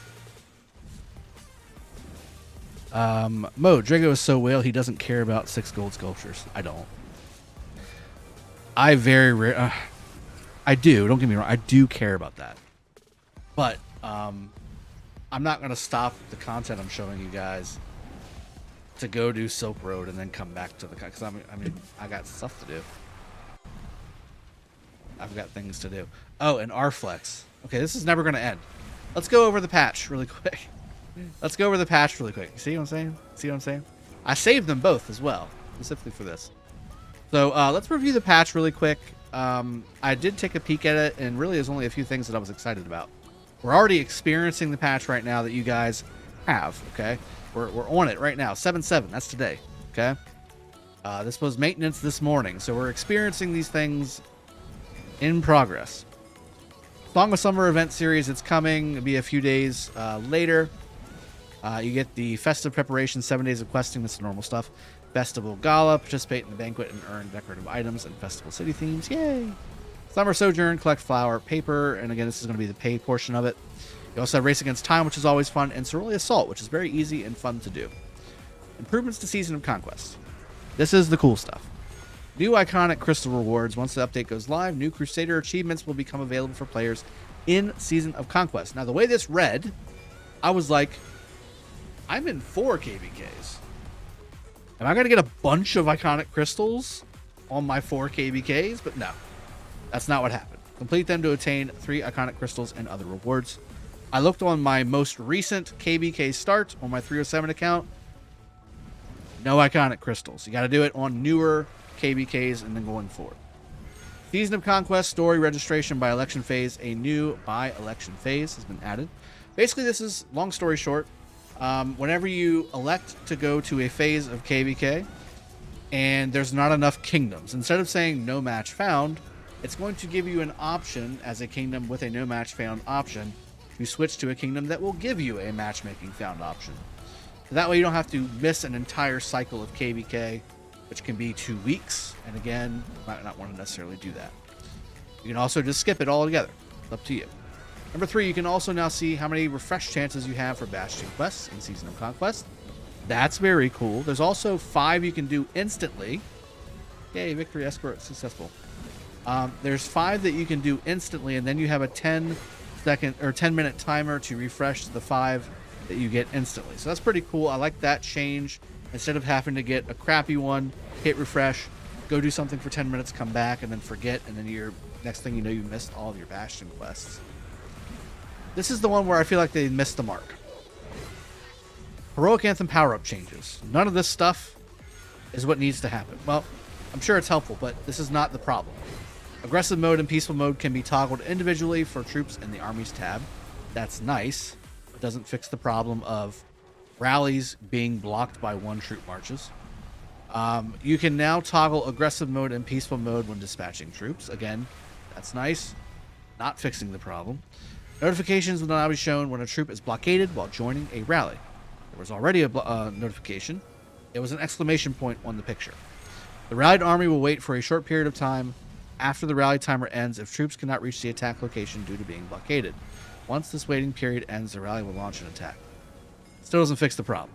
Mo, Drago is so whale he doesn't care about 6 gold sculptures. I don't. I very rare. I do. Don't get me wrong. I do care about that. But I'm not gonna stop the content I'm showing you guys to go do Silk Road and then come back to the because I mean I got stuff to do. I've got things to do. Oh, and R-Flex. Okay, this is never gonna end. Let's go over the patch really quick. Let's go over the patch really quick. You see what I'm saying? See what I'm saying? I saved them both as well, specifically for this. So let's review the patch really quick. I did take a peek at it, and really there's only a few things that I was excited about. We're already experiencing the patch right now that you guys have, okay? We're on it right now. 7.7, that's today, okay? This was maintenance this morning, so we're experiencing these things in progress. Song of Summer event series, it's coming. It'll be a few days later. You get the festive preparation, 7 days of questing. That's the normal stuff. Festival Gala, participate in the banquet and earn decorative items and festival city themes. Yay! Summer Sojourn, collect flower, paper, and again, this is going to be the pay portion of it. You also have Race Against Time, which is always fun, and Cerulean Assault, which is very easy and fun to do. Improvements to Season of Conquest. This is the cool stuff. New iconic crystal rewards. Once the update goes live, new Crusader achievements will become available for players in Season of Conquest. Now, the way this read, I was like, I'm in 4 KvKs. Am I going to get a bunch of iconic crystals on my 4 KvKs? But no, that's not what happened. Complete them to attain 3 iconic crystals and other rewards. I looked on my most recent KvK start on my 307 account. No iconic crystals. You got to do it on newer KvKs and then going forward. Season of Conquest story registration by election phase. A new by election phase has been added. Basically, this is, long story short, whenever you elect to go to a phase of KvK and there's not enough kingdoms, instead of saying no match found, it's going to give you an option as a kingdom with a no match found option to switch to a kingdom that will give you a matchmaking found option. So that way you don't have to miss an entire cycle of KvK, which can be 2 weeks. And again, you might not want to necessarily do that. You can also just skip it all together. It's up to you. Number 3, you can also now see how many refresh chances you have for Bastion quests in Season of Conquest. That's very cool. There's also 5 you can do instantly. Yay, victory escort successful. There's 5 that you can do instantly, and then you have a 10-second or 10-minute timer to refresh the 5 that you get instantly. So that's pretty cool. I like that change. Instead of having to get a crappy one, hit refresh, go do something for 10 minutes, come back, and then forget, and then you're next thing you know, you missed all of your Bastion quests. This is the one where I feel like they missed the mark. Heroic Anthem power-up changes. None of this stuff is what needs to happen. Well, I'm sure it's helpful, but this is not the problem. Aggressive mode and peaceful mode can be toggled individually for troops in the armies tab. That's nice. It doesn't fix the problem of rallies being blocked by 1 troop marches. You can now toggle aggressive mode and peaceful mode when dispatching troops. Again, that's nice. Not fixing the problem. Notifications will now be shown when a troop is blockaded while joining a rally. There was already a notification. It was an exclamation point on the picture. The rallied army will wait for a short period of time after the rally timer ends if troops cannot reach the attack location due to being blockaded. Once this waiting period ends, the rally will launch an attack. Still doesn't fix the problem.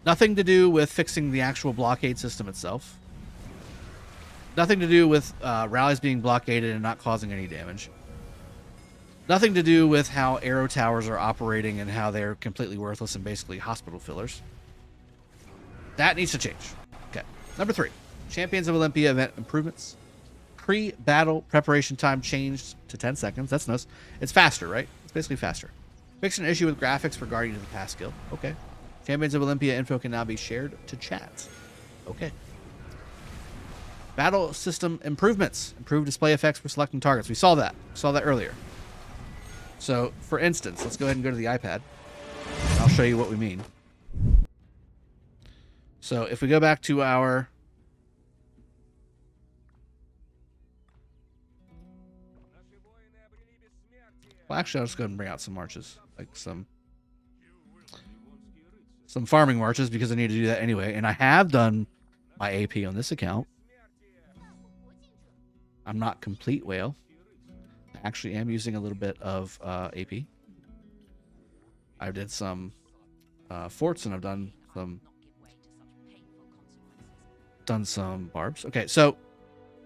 Nothing to do with fixing the actual blockade system itself. Nothing to do with rallies being blockaded and not causing any damage. Nothing to do with how arrow towers are operating and how they're completely worthless and basically hospital fillers. That needs to change. Okay. Number 3, Champions of Olympia event improvements. Pre-battle preparation time changed to 10 seconds. That's nice. It's faster, right? It's basically faster. Fixed an issue with graphics for Guardian of the Past skill. Okay. Champions of Olympia info can now be shared to chat. Okay. Battle system improvements. Improved display effects for selecting targets. We saw that. We saw that earlier. So, for instance, let's go ahead and go to the iPad. I'll show you what we mean. So, if we go back to our... Well, actually, I'll just go ahead and bring out some marches. Like some farming marches, because I need to do that anyway. And I have done my AP on this account. I'm not complete whale. I actually am using a little bit of AP. I did some forts, and I've done some barbs. Okay, so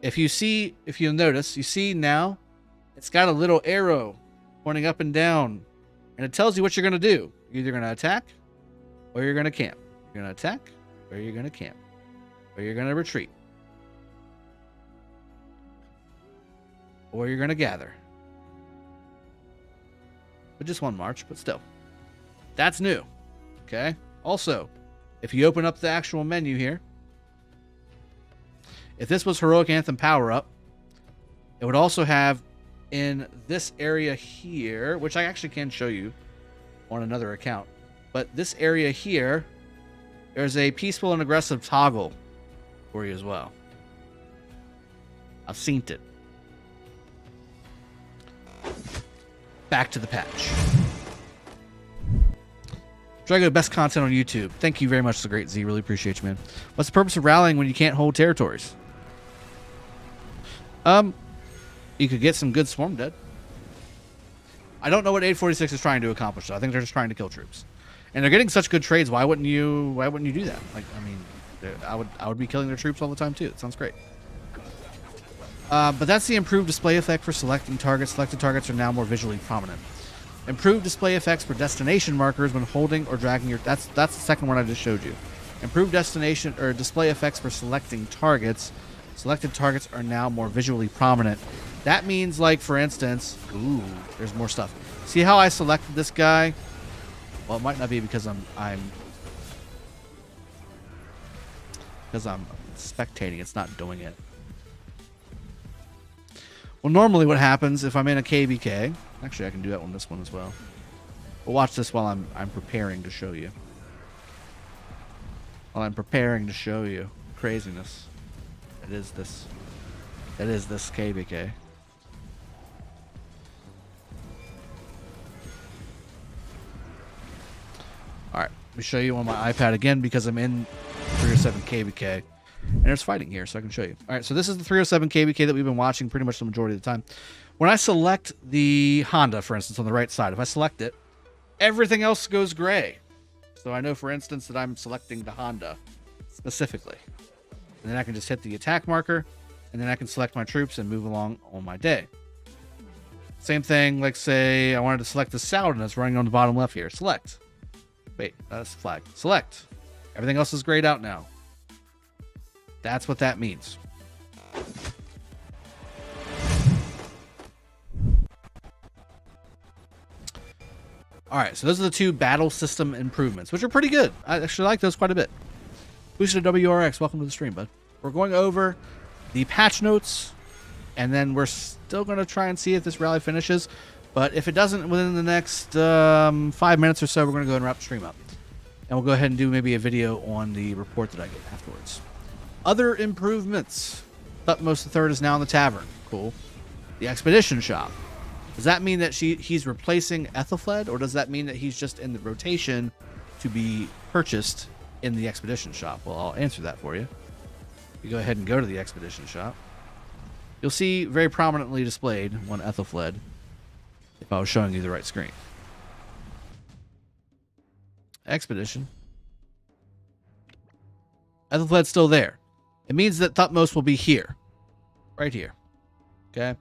if you'll notice, you see now it's got a little arrow pointing up and down, and it tells you what you're going to do. You're either going to attack or you're going to camp. You're going to attack or you're going to camp, or you're going to retreat, or you're going to gather. But just one march, but still. That's new. Okay? Also, if you open up the actual menu here, if this was Heroic Anthem Power Up, it would also have in this area here, which I actually can show you on another account, but this area here, there's a peaceful and aggressive toggle for you as well. I've seen it. Back to the patch. Drago, best content on YouTube. Thank you very much, the Great Z. Really appreciate you, man. What's the purpose of rallying when you can't hold territories? You could get some good swarm dead. I don't know what 846 is trying to accomplish, though. I think they're just trying to kill troops. And they're getting such good trades. Why wouldn't you do that? Like, I mean, I would be killing their troops all the time too. It sounds great. But that's the improved display effect for selecting targets. Selected targets are now more visually prominent. Improved display effects for destination markers when holding or dragging your... That's the second one I just showed you. Improved destination or display effects for selecting targets. Selected targets are now more visually prominent. That means, like, for instance... Ooh, there's more stuff. See how I selected this guy? Well, it might not be because I'm spectating. It's not doing it. Well, normally what happens if I'm in a KvK... Actually, I can do that on this one as well. But watch this while I'm preparing to show you. While I'm preparing to show you craziness. It is this KvK. Alright, let me show you on my iPad again because I'm in 307 KvK. And there's fighting here, so I can show you. Alright, so this is the 307 KvK that we've been watching pretty much the majority of the time. When I select the Honda, for instance, on the right side, if I select it, everything else goes gray. So I know, for instance, that I'm selecting the Honda specifically. And then I can just hit the attack marker, and then I can select my troops and move along on my day. Same thing, like say I wanted to select the Saladin that's running on the bottom left here. Select. Wait, that's the flag. Select. Everything else is grayed out now. That's what that means. Alright, so those are the two battle system improvements, which are pretty good. I actually like those quite a bit. Boosted WRX, welcome to the stream, bud. We're going over the patch notes, and then we're still going to try and see if this rally finishes. But if it doesn't within the next 5 minutes or so, we're going to go ahead and wrap the stream up. And we'll go ahead and do maybe a video on the report that I get afterwards. Other improvements. Thutmose III is now in the Tavern. Cool. The Expedition Shop. Does that mean that he's replacing Ethelfled, or does that mean that he's just in the rotation to be purchased in the Expedition Shop? Well, I'll answer that for you. You go ahead and go to the Expedition Shop. You'll see very prominently displayed one Ethelfled if I was showing you the right screen. Expedition. Ethelfled's still there. It means that Thutmose will be here. Right here. Okay?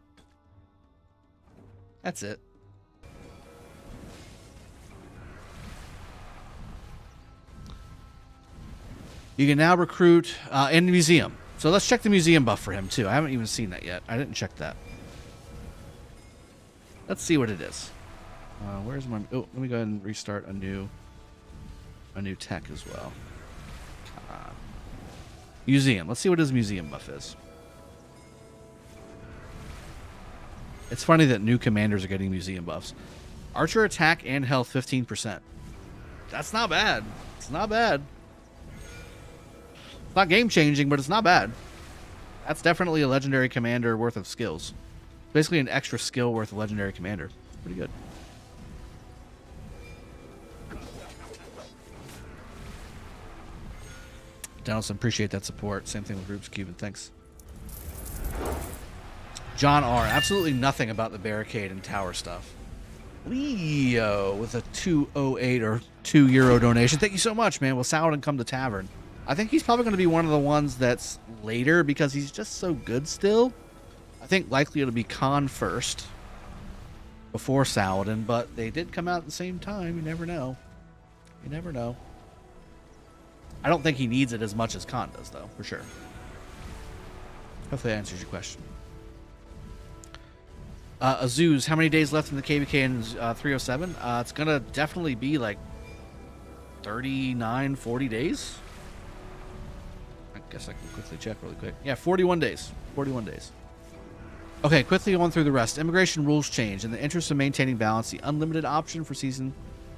That's it. You can now recruit in the museum. So let's check the museum buff for him too. I haven't even seen that yet. I didn't check that. Let's see what it is. Where's my... Oh, let me go ahead and restart a new tech as well. Museum. Let's see what his museum buff is. It's funny that new commanders are getting museum buffs. Archer attack and health 15%. That's not bad. It's not bad. It's not game changing, but it's not bad. That's definitely a legendary commander worth of skills. Basically an extra skill worth of legendary commander. Pretty good. Donaldson, appreciate that support. Same thing with Rubes Cuban. Thanks. John R. Absolutely nothing about the barricade and tower stuff. Leo with a 208 or €2 donation. Thank you so much, man. Will Saladin come to Tavern? I think he's probably going to be one of the ones that's later because he's just so good still. I think likely it'll be Khan first before Saladin, but they did come out at the same time. You never know. You never know. I don't think he needs it as much as Khan does, though, for sure. Hopefully that answers your question. Azuz, how many days left in the KvK and 307? It's going to definitely be like 39, 40 days. I guess I can quickly check really quick. Yeah, 41 days. 41 days. Okay, quickly going through the rest. Immigration rules change. In the interest of maintaining balance, the unlimited option for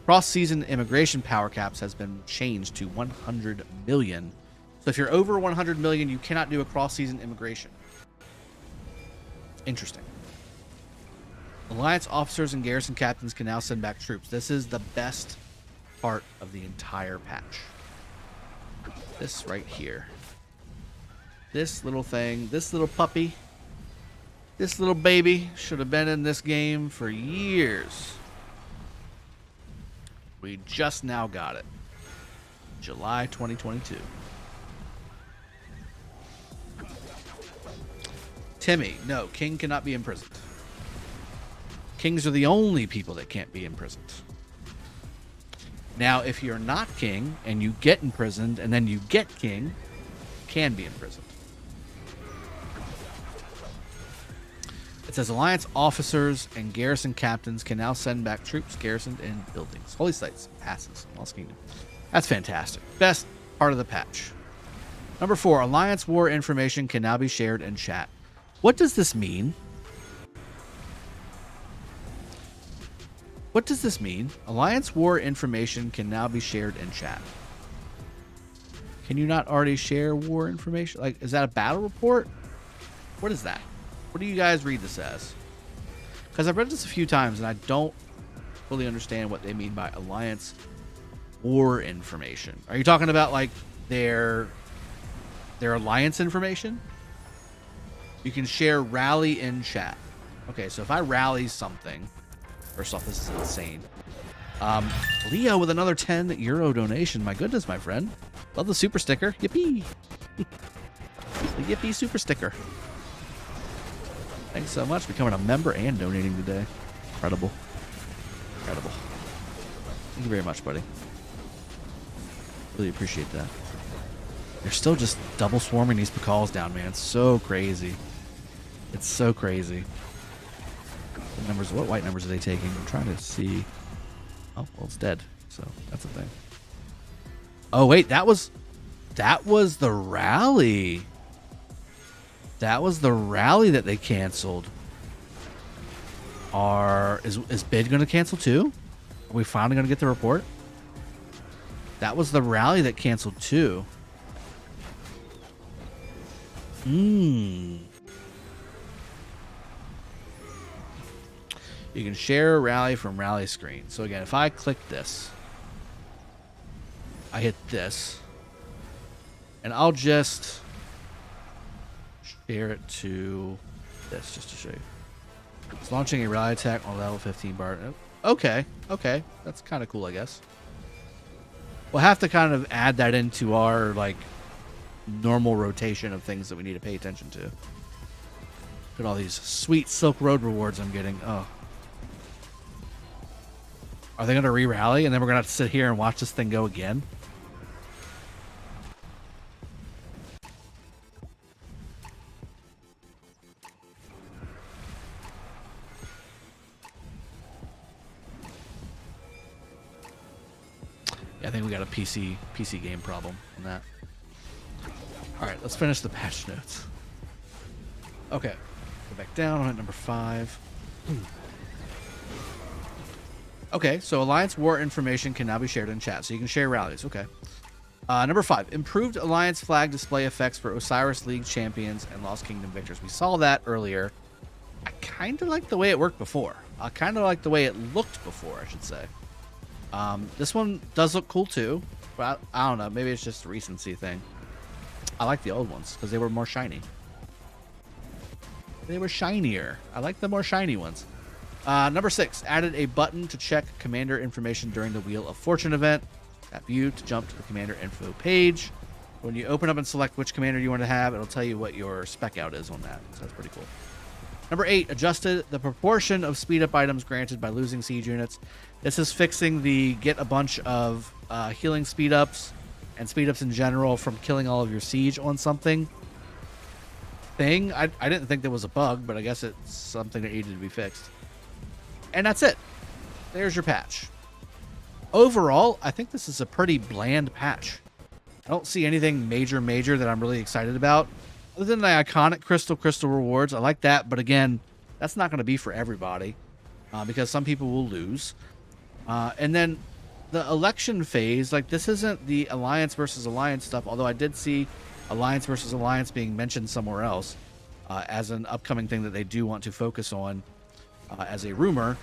cross-season immigration power caps has been changed to 100 million. So if you're over 100 million, you cannot do a cross-season immigration. Interesting. Alliance officers and garrison captains can now send back troops. This is the best part of the entire patch. This right here. This little thing, this little puppy, this little baby should have been in this game for years. We just now got it. July 2022. Timmy, no, King cannot be imprisoned. Kings are the only people that can't be imprisoned. Now, if you're not king and you get imprisoned and then you get king, you can be imprisoned. It says Alliance officers and garrison captains can now send back troops garrisoned in buildings. Holy sites, passes, Lost Kingdom. That's fantastic. Best part of the patch. Number 4, Alliance war information can now be shared in chat. What does this mean? What does this mean? Alliance war information can now be shared in chat. Can you not already share war information? Like, is that a battle report? What is that? What do you guys read this as? Because I've read this a few times and I don't fully understand what they mean by Alliance war information. Are you talking about like their Alliance information? You can share rally in chat. Okay, so if I rally something, first off, this is insane. Leo with another €10 donation. My goodness, my friend. Love the super sticker. Yippee. The Yippee super sticker. Thanks so much for becoming a member and donating today. Incredible. Incredible. Thank you very much, buddy. Really appreciate that. They're still just double swarming these Pakals down, man. It's so crazy. It's so crazy. What numbers? What white numbers are they taking? I'm trying to see. Oh, well, it's dead. So that's a thing. Oh wait, that was the rally. That was the rally that they canceled. Is Bid going to cancel too? Are we finally going to get the report? That was the rally that canceled too. You can share a rally from rally screen. So again, if I click this, I hit this, and I'll just share it to this just to show you. It's launching a rally attack on level 15 bar. Okay, okay, that's kind of cool, I guess. We'll have to kind of add that into our like normal rotation of things that we need to pay attention to. Look at all these sweet Silk Road rewards I'm getting. Oh. Are they going to re-rally and then we're going to have to sit here and watch this thing go again? Yeah, I think we got a PC game problem on that. All right, let's finish the patch notes. Okay, go back down on it, number 5. Okay, so Alliance War information can now be shared in chat, so you can share rallies. Okay. Number 5, improved Alliance flag display effects for Osiris League champions and Lost Kingdom victors. We saw that earlier. I kind of like the way it worked before. I kind of like the way it looked before, I should say. This one does look cool too, but I don't know. Maybe it's just a recency thing. I like the old ones because they were more shiny. They were shinier. I like the more shiny ones. Number 6, added a button to check commander information during the Wheel of Fortune event. Tap view to jump to the commander info page. When you open up and select which commander you want to have, it'll tell you what your spec out is on that. So that's pretty cool. Number 8, adjusted the proportion of speed up items granted by losing siege units. This is fixing the get a bunch of healing speed ups and speed ups in general from killing all of your siege on something thing. I didn't think there was a bug, but I guess it's something that needed to be fixed. And that's it. There's your patch. Overall, I think this is a pretty bland patch. I don't see anything major that I'm really excited about. Other than the iconic crystal rewards, I like that. But again, that's not going to be for everybody because some people will lose. And then the election phase, like this isn't the Alliance versus Alliance stuff, although I did see Alliance versus Alliance being mentioned somewhere else as an upcoming thing that they do want to focus on as a rumor.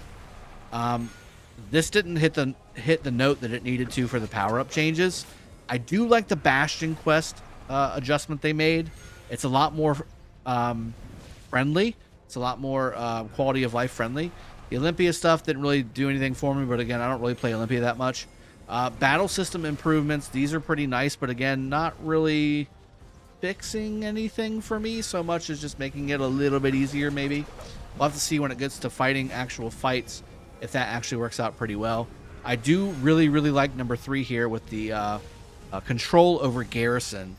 This didn't hit the note that it needed to for the power-up changes. I do like the Bastion quest adjustment they made. It's a lot more friendly. It's a lot more quality of life friendly. The Olympia stuff didn't really do anything for me, but again, I don't really play Olympia that much. Battle system improvements, these are pretty nice, but again, not really fixing anything for me so much as just making it a little bit easier maybe. We'll have to see when it gets to fighting actual fights if that actually works out pretty well. I do really like number 3 here with the control over garrison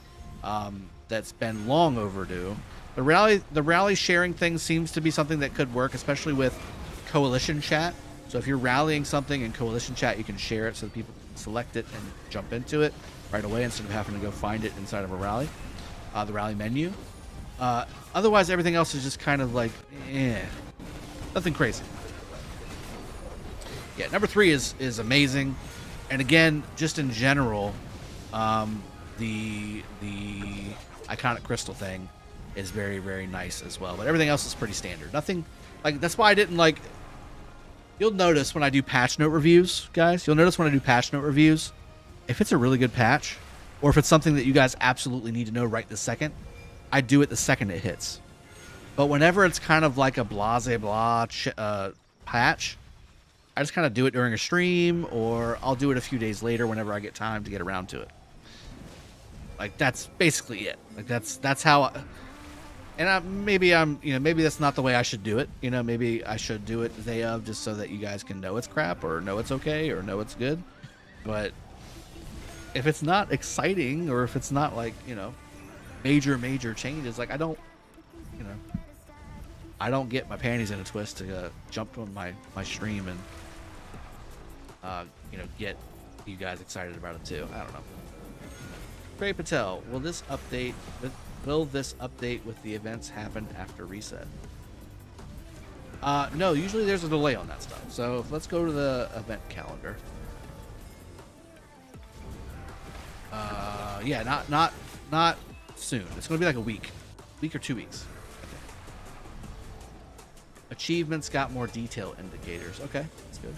that's been long overdue. The rally sharing thing seems to be something that could work, especially with coalition chat. So if you're rallying something in coalition chat, you can share it so that people can select it and jump into it right away instead of having to go find it inside of a rally, the rally menu. Otherwise, everything else is just kind of like, nothing crazy. Yeah, number 3 is amazing, and again, just in general, the iconic crystal thing is very nice as well. But everything else is pretty standard. Nothing like that's why I didn't like. You'll notice when I do patch note reviews, guys. You'll notice when I do patch note reviews, if it's a really good patch, or if it's something that you guys absolutely need to know right this second, I do it the second it hits. But whenever it's kind of like a blah patch, I just kind of do it during a stream, or I'll do it a few days later whenever I get time to get around to it. Like that's basically it. Like that's how. Maybe that's not the way I should do it. Maybe I should do it the day of just so that you guys can know it's crap or know it's okay or know it's good. But if it's not exciting or if it's not like, major changes, like I don't get my panties in a twist to jump on my stream and get you guys excited about it too. I don't know. Trey Patel, will this update with the events happen after reset? No, usually there's a delay on that stuff. So let's go to the event calendar. Yeah, not soon. It's going to be like a week or 2 weeks. Okay. Achievements got more detail indicators. Okay, that's good.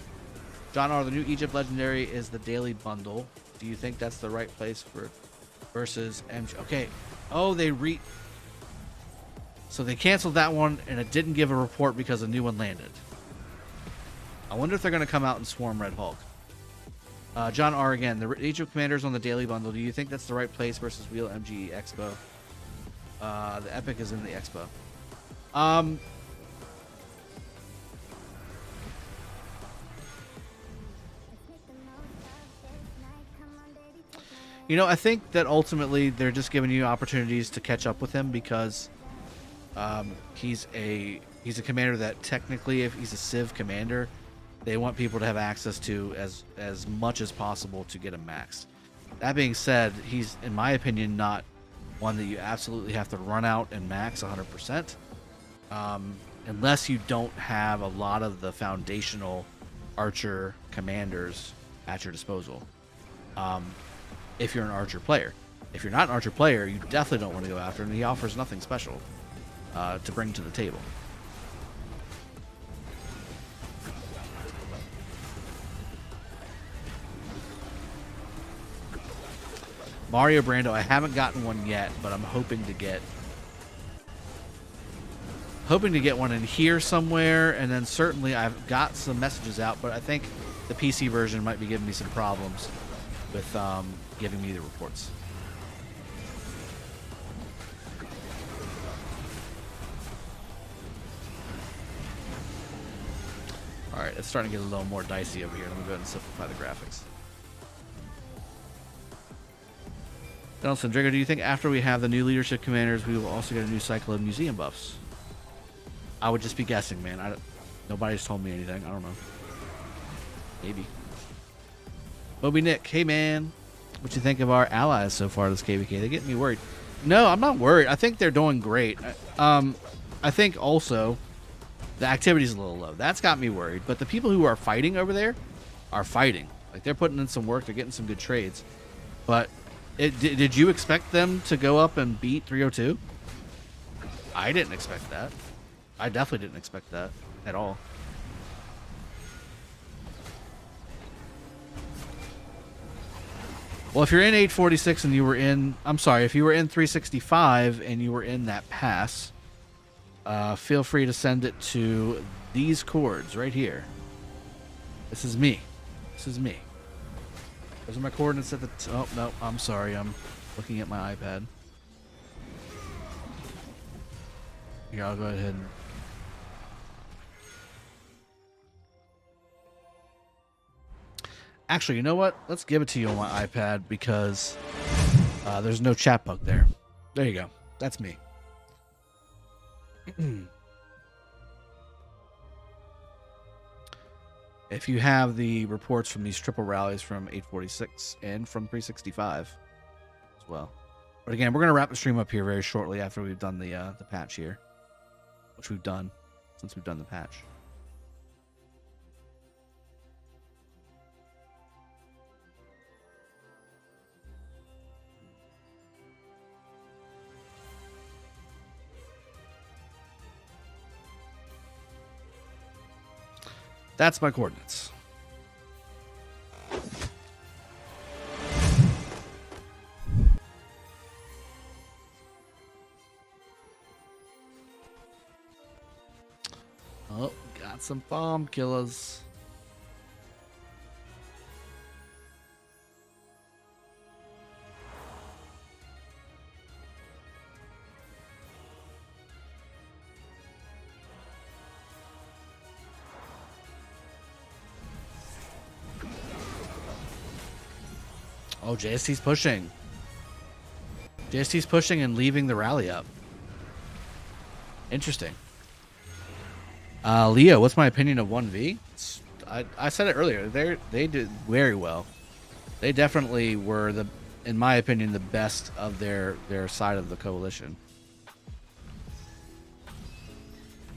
John R, the new Egypt legendary is the daily bundle. Do you think that's the right place for versus MG? Okay. Oh, so they canceled that one and it didn't give a report because a new one landed. I wonder if they're going to come out and swarm Red Hulk. John R again, the Egypt commanders on the daily bundle. Do you think that's the right place versus Wheel MG Expo? The Epic is in the Expo. I think that ultimately they're just giving you opportunities to catch up with him because he's a commander that technically, if he's a Civ commander, they want people to have access to as much as possible to get him maxed. That being said, he's, in my opinion, not one that you absolutely have to run out and max 100%. unless you don't have a lot of the foundational archer commanders at your disposal. If you're an archer player. If you're not an archer player, you definitely don't want to go after him. He offers nothing special to bring to the table. Mario Brando, I haven't gotten one yet, but I'm hoping to get one in here somewhere, and then certainly I've got some messages out, but I think the PC version might be giving me some problems with giving me the reports. All right, it's starting to get a little more dicey over here. Let me go ahead and simplify the graphics. Donaldson, Drago, do you think after we have the new leadership commanders, we will also get a new cycle of museum buffs? I would just be guessing, man. Nobody's told me anything. I don't know. Maybe. Moby Nick, hey man, what you think of our allies so far this KvK? They get me worried. No, I'm not worried. I think they're doing great. I think also the activity's a little low. That's got me worried. But the people who are fighting over there are fighting. Like, they're putting in some work. They're getting some good trades. But did you expect them to go up and beat 302? I didn't expect that. I definitely didn't expect that at all. Well, if you're in 846 and you were in... I'm sorry, if you were in 365 and you were in that pass, feel free to send it to these chords right here. This is me. This is me. Those are my coordinates at the... Oh, no, I'm sorry. I'm looking at my iPad. Here, I'll go ahead and... Actually, you know what? Let's give it to you on my iPad because there's no chat bug there. There you go. That's me. If you have the reports from these triple rallies from 846 and from 365 as well. But again, we're going to wrap the stream up here very shortly after we've done the patch here, which we've done since we've done the patch. That's my coordinates. Oh, got some bomb killers. Oh, JST's pushing. JST's pushing and leaving the rally up. Interesting. Leo, what's my opinion of 1v? I said it earlier. They did very well. They definitely were, in my opinion, the best of their side of the coalition.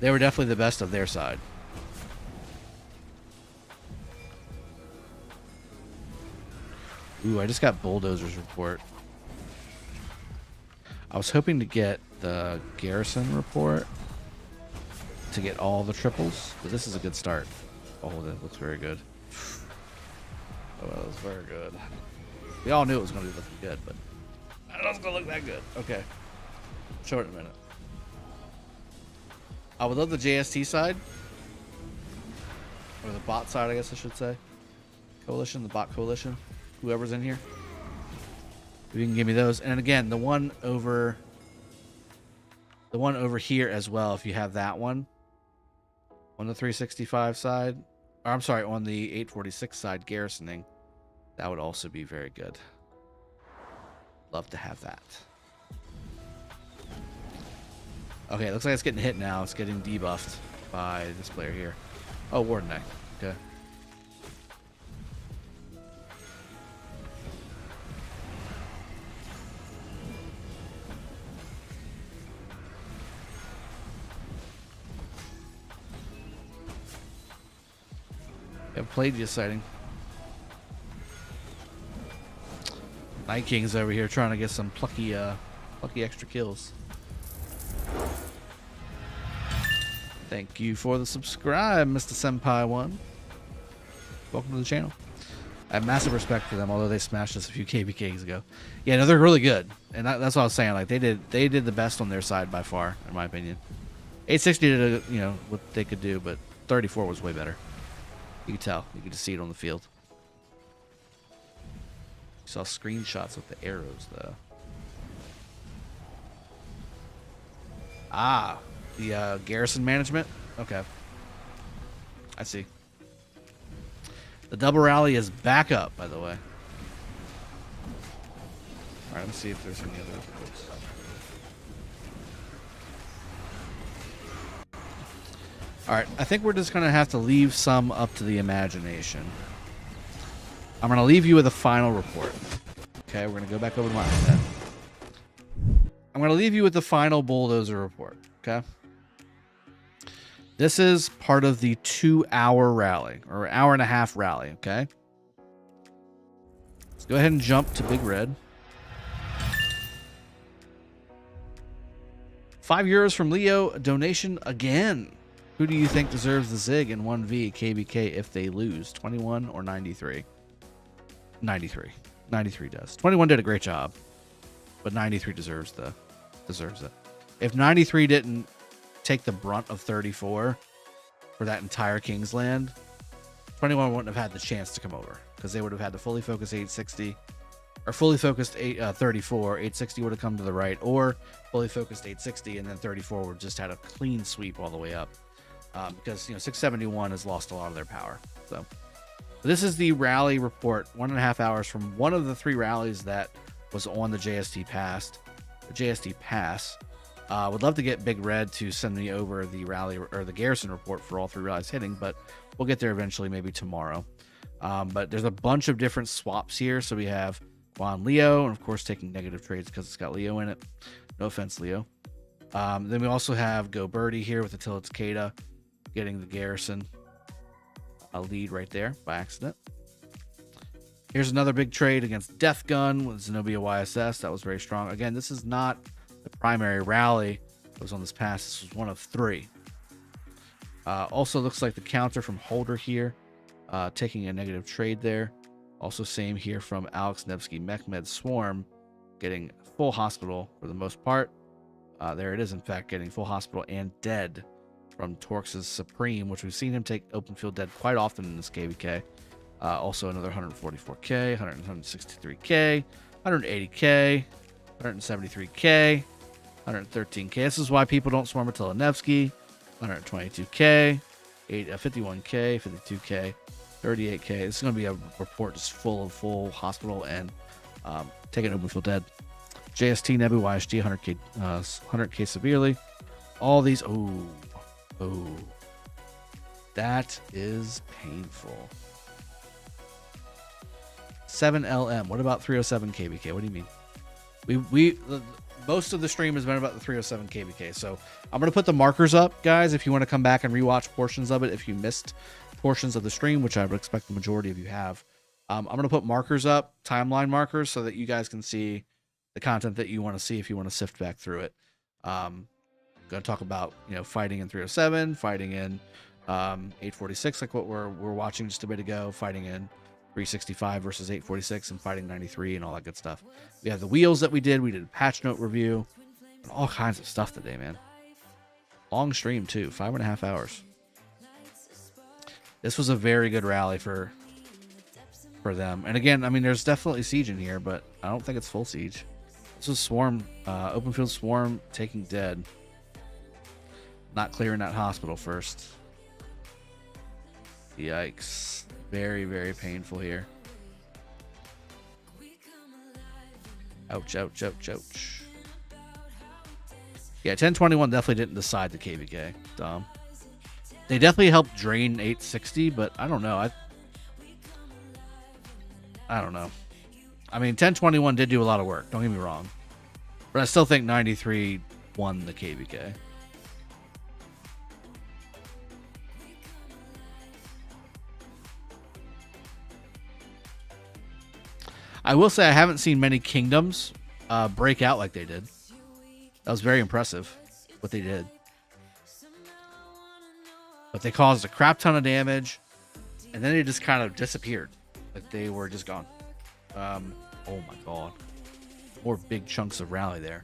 They were definitely the best of their side. Ooh, I just got Bulldozer's report. I was hoping to get the Garrison report to get all the triples, but this is a good start. Oh, that looks very good. Oh, that was very good. We all knew it was going to be looking good, but I don't know if it's going to look that good. Okay. Show it in a minute. I would love the JST side. Or the bot side, I guess I should say. Coalition, the bot coalition. Whoever's in here. If you can give me those. And again, the one over here as well, if you have that one. On the 365 side. Or I'm sorry, on the 846 side, garrisoning. That would also be very good. Love to have that. Okay, it looks like it's getting hit now. It's getting debuffed by this player here. Oh, Warden Neck. Okay. Have played you sighting. Night King's over here trying to get some plucky extra kills. Thank you for the subscribe, Mr. Senpai One. Welcome to the channel. I have massive respect for them, although they smashed us a few KvKs ago. Yeah, no, they're really good, and that's what I was saying. Like they did the best on their side by far, in my opinion. 860 did what they could do, but 34 was way better. You could tell. You could just see it on the field. Saw screenshots with the arrows, though. Ah, the garrison management. Okay, I see. The double rally is back up, by the way. All right, let's see if there's any other reports. All right, I think we're just gonna have to leave some up to the imagination. I'm gonna leave you with a final report. Okay, we're gonna go back over to my iPad. I'm gonna leave you with the final bulldozer report. Okay. This is part of the 2-hour rally, or hour-and-a-half rally, okay? Let's go ahead and jump to Big Red. €5 from Leo, a donation again. Who do you think deserves the Zig in 1v KvK if they lose? 21 or 93? 93. 93 does. 21 did a great job, but 93 deserves it. If 93 didn't take the brunt of 34 for that entire Kingsland, 21 wouldn't have had the chance to come over because they would have had to fully focus 860 or fully focused 34. 860 would have come to the right, or fully focused 860, and then 34 would just had a clean sweep all the way up because 671 has lost a lot of their power. So this is the rally report, 1.5 hours from one of the 3 rallies that was on the JST Pass. Would love to get Big Red to send me over the rally or the garrison report for all 3 rallies hitting, but we'll get there eventually, maybe tomorrow. But there's a bunch of different swaps here. So we have Juan Leo, and of course taking negative trades because it's got Leo in it. No offense, Leo. Then we also have Go Birdie here with Attila Takeda getting the garrison a lead right there by accident. Here's another big trade against Death Gun with Zenobia YSS. That was very strong. Again, this is not the primary rally that was on this pass. This was one of 3. Also looks like the counter from Holder here, taking a negative trade there. Also same here from Alex Nevsky Mehmed Swarm, getting full hospital for the most part. There it is, in fact, getting full hospital and dead from Torx' Supreme, which we've seen him take open field dead quite often in this KvK. Also another 144k, 163k, 180k, 173k, 113k. This is why people don't swarm Attila Nevsky. 122k, 51k, 52k, 38k. This is going to be a report just full of full hospital and taking open field dead. JST Nebu YSG 100k severely. All these. Oh, that is painful. 7LM. What about 307 KvK? What do you mean? We most of the stream has been about the 307 KvK. So I'm going to put the markers up, guys, if you want to come back and rewatch portions of it. If you missed portions of the stream, which I would expect the majority of you have, I'm going to put markers up, timeline markers, so that you guys can see the content that you want to see if you want to sift back through it. Going to talk about, fighting in 307, fighting in 846, like what we're watching just a bit ago, fighting in 365 versus 846, and fighting 93 and all that good stuff. We have the wheels that we did. We did a patch note review. All kinds of stuff today, man. Long stream, too. 5.5 hours. This was a very good rally for them. And again, I mean, there's definitely siege in here, but I don't think it's full siege. This was Swarm, open field Swarm taking dead. Not clearing that hospital first. Yikes. Very, very painful here. Ouch, ouch, ouch, ouch. Yeah, 1021 definitely didn't decide the KvK. Dumb. They definitely helped drain 860, but I don't know. I don't know. I mean, 1021 did do a lot of work. Don't get me wrong. But I still think 93 won the KvK. I will say I haven't seen many kingdoms break out like they did. That was very impressive what they did. But they caused a crap ton of damage, and then they just kind of disappeared. Like they were just gone. Oh my god. More big chunks of rally there.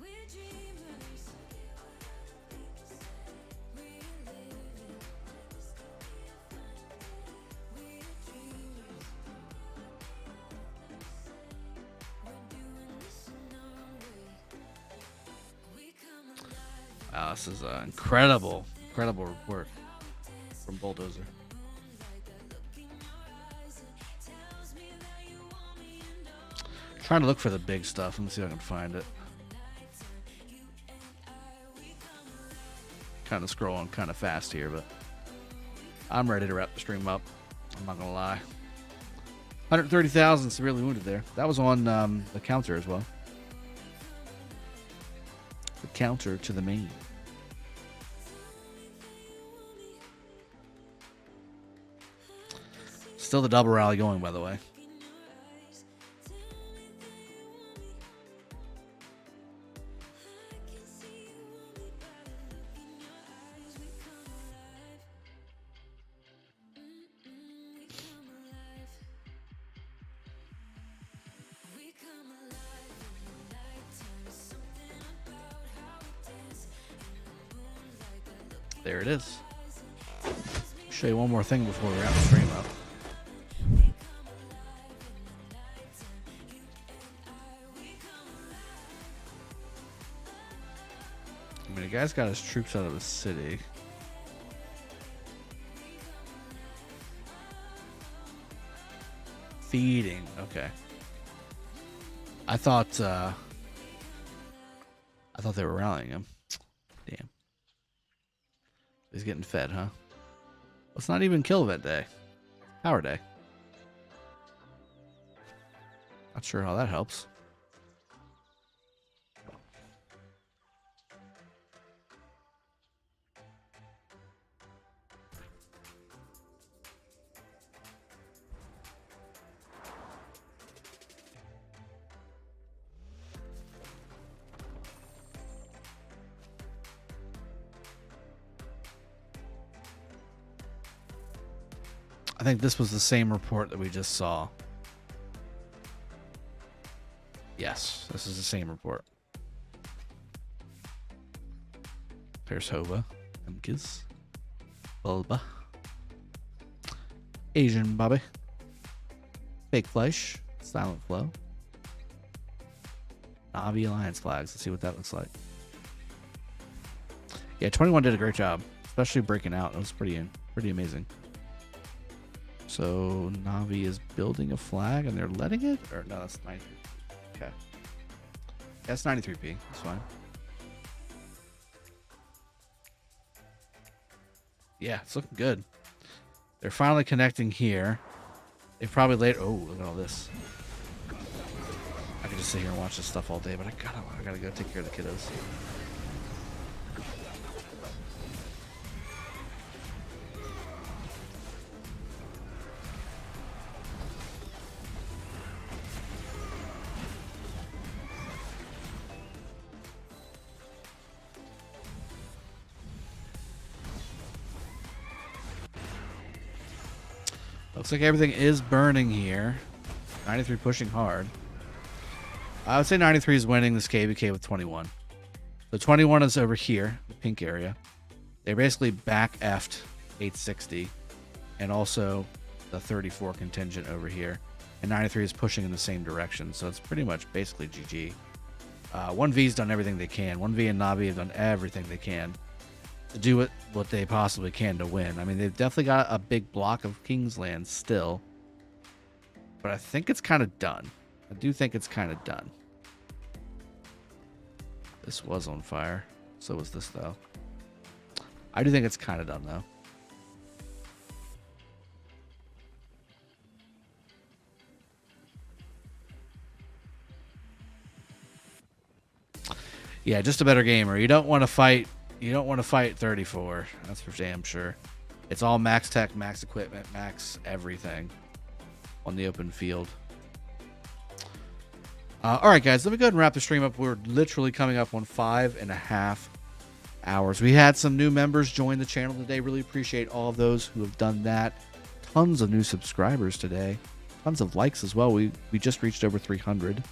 Wow, this is incredible work from Bulldozer. Trying to look for the big stuff. Let me see if I can find it. Kind of scrolling kind of fast here, but I'm ready to wrap the stream up. I'm not gonna lie. 130,000 severely wounded there. That was on the counter as well. The counter to the main. Still the double rally going, by the way. There it is. Show you one more thing before we wrap the stream up. I mean, the guy's got his troops out of the city. Feeding. Okay. I thought they were rallying him. Damn. He's getting fed, huh? It's not even kill event day. Power day. Not sure how that helps. I think this was the same report that we just saw. Yes, this is the same report. There's Hova, Emkiz, Bulba, Asian Bobby, Fake Fleisch, Silent Flow, Navi Alliance flags. Let's see what that looks like. Yeah, 21 did a great job, especially breaking out. It was pretty amazing. So Navi is building a flag and they're letting it? Or no, that's 93. Okay. That's 93p. That's fine. Yeah, it's looking good. They're finally connecting here. They probably later. Oh, look at all this. I could just sit here and watch this stuff all day, but I gotta go take care of the kiddos. Looks like everything is burning here. 93 pushing hard. I would say 93 is winning this KvK with 21. The 21 is over here, the pink area. They basically back effed 860 and also the 34 contingent over here. And 93 is pushing in the same direction. So it's pretty much basically GG. 1V's done everything they can. 1V and Navi have done everything they can to do what they possibly can to win. I mean, they've definitely got a big block of Kingsland still, but I think it's kind of done. I do think it's kind of done. This was on fire. So was this, though. I do think it's kind of done, though. Yeah, just a better gamer. You don't want to fight. You don't want to fight 34. That's for damn sure. It's all max tech, max equipment, max everything on the open field. All right, guys, let me go ahead and wrap the stream up. We're literally coming up on 5.5 hours. We had some new members join the channel today. Really appreciate all of those who have done that. Tons of new subscribers today. Tons of likes as well. We just reached over 300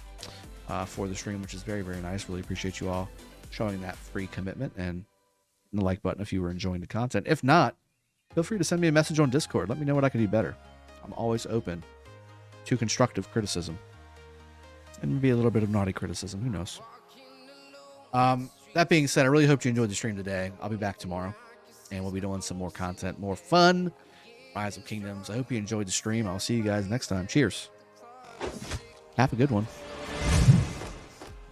for the stream, which is very, very nice. Really appreciate you all showing that free commitment and the like button if you were enjoying the content. If not, feel free to send me a message on Discord. Let me know what I can do better. I'm always open to constructive criticism. And maybe a little bit of naughty criticism. Who knows? That being said, I really hope you enjoyed the stream today. I'll be back tomorrow, and we'll be doing some more content, more fun. Rise of Kingdoms. I hope you enjoyed the stream. I'll see you guys next time. Cheers. Have a good one.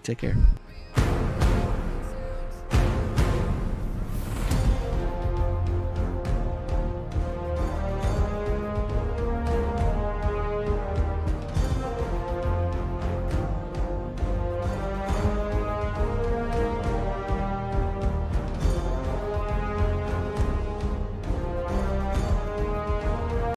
Take care.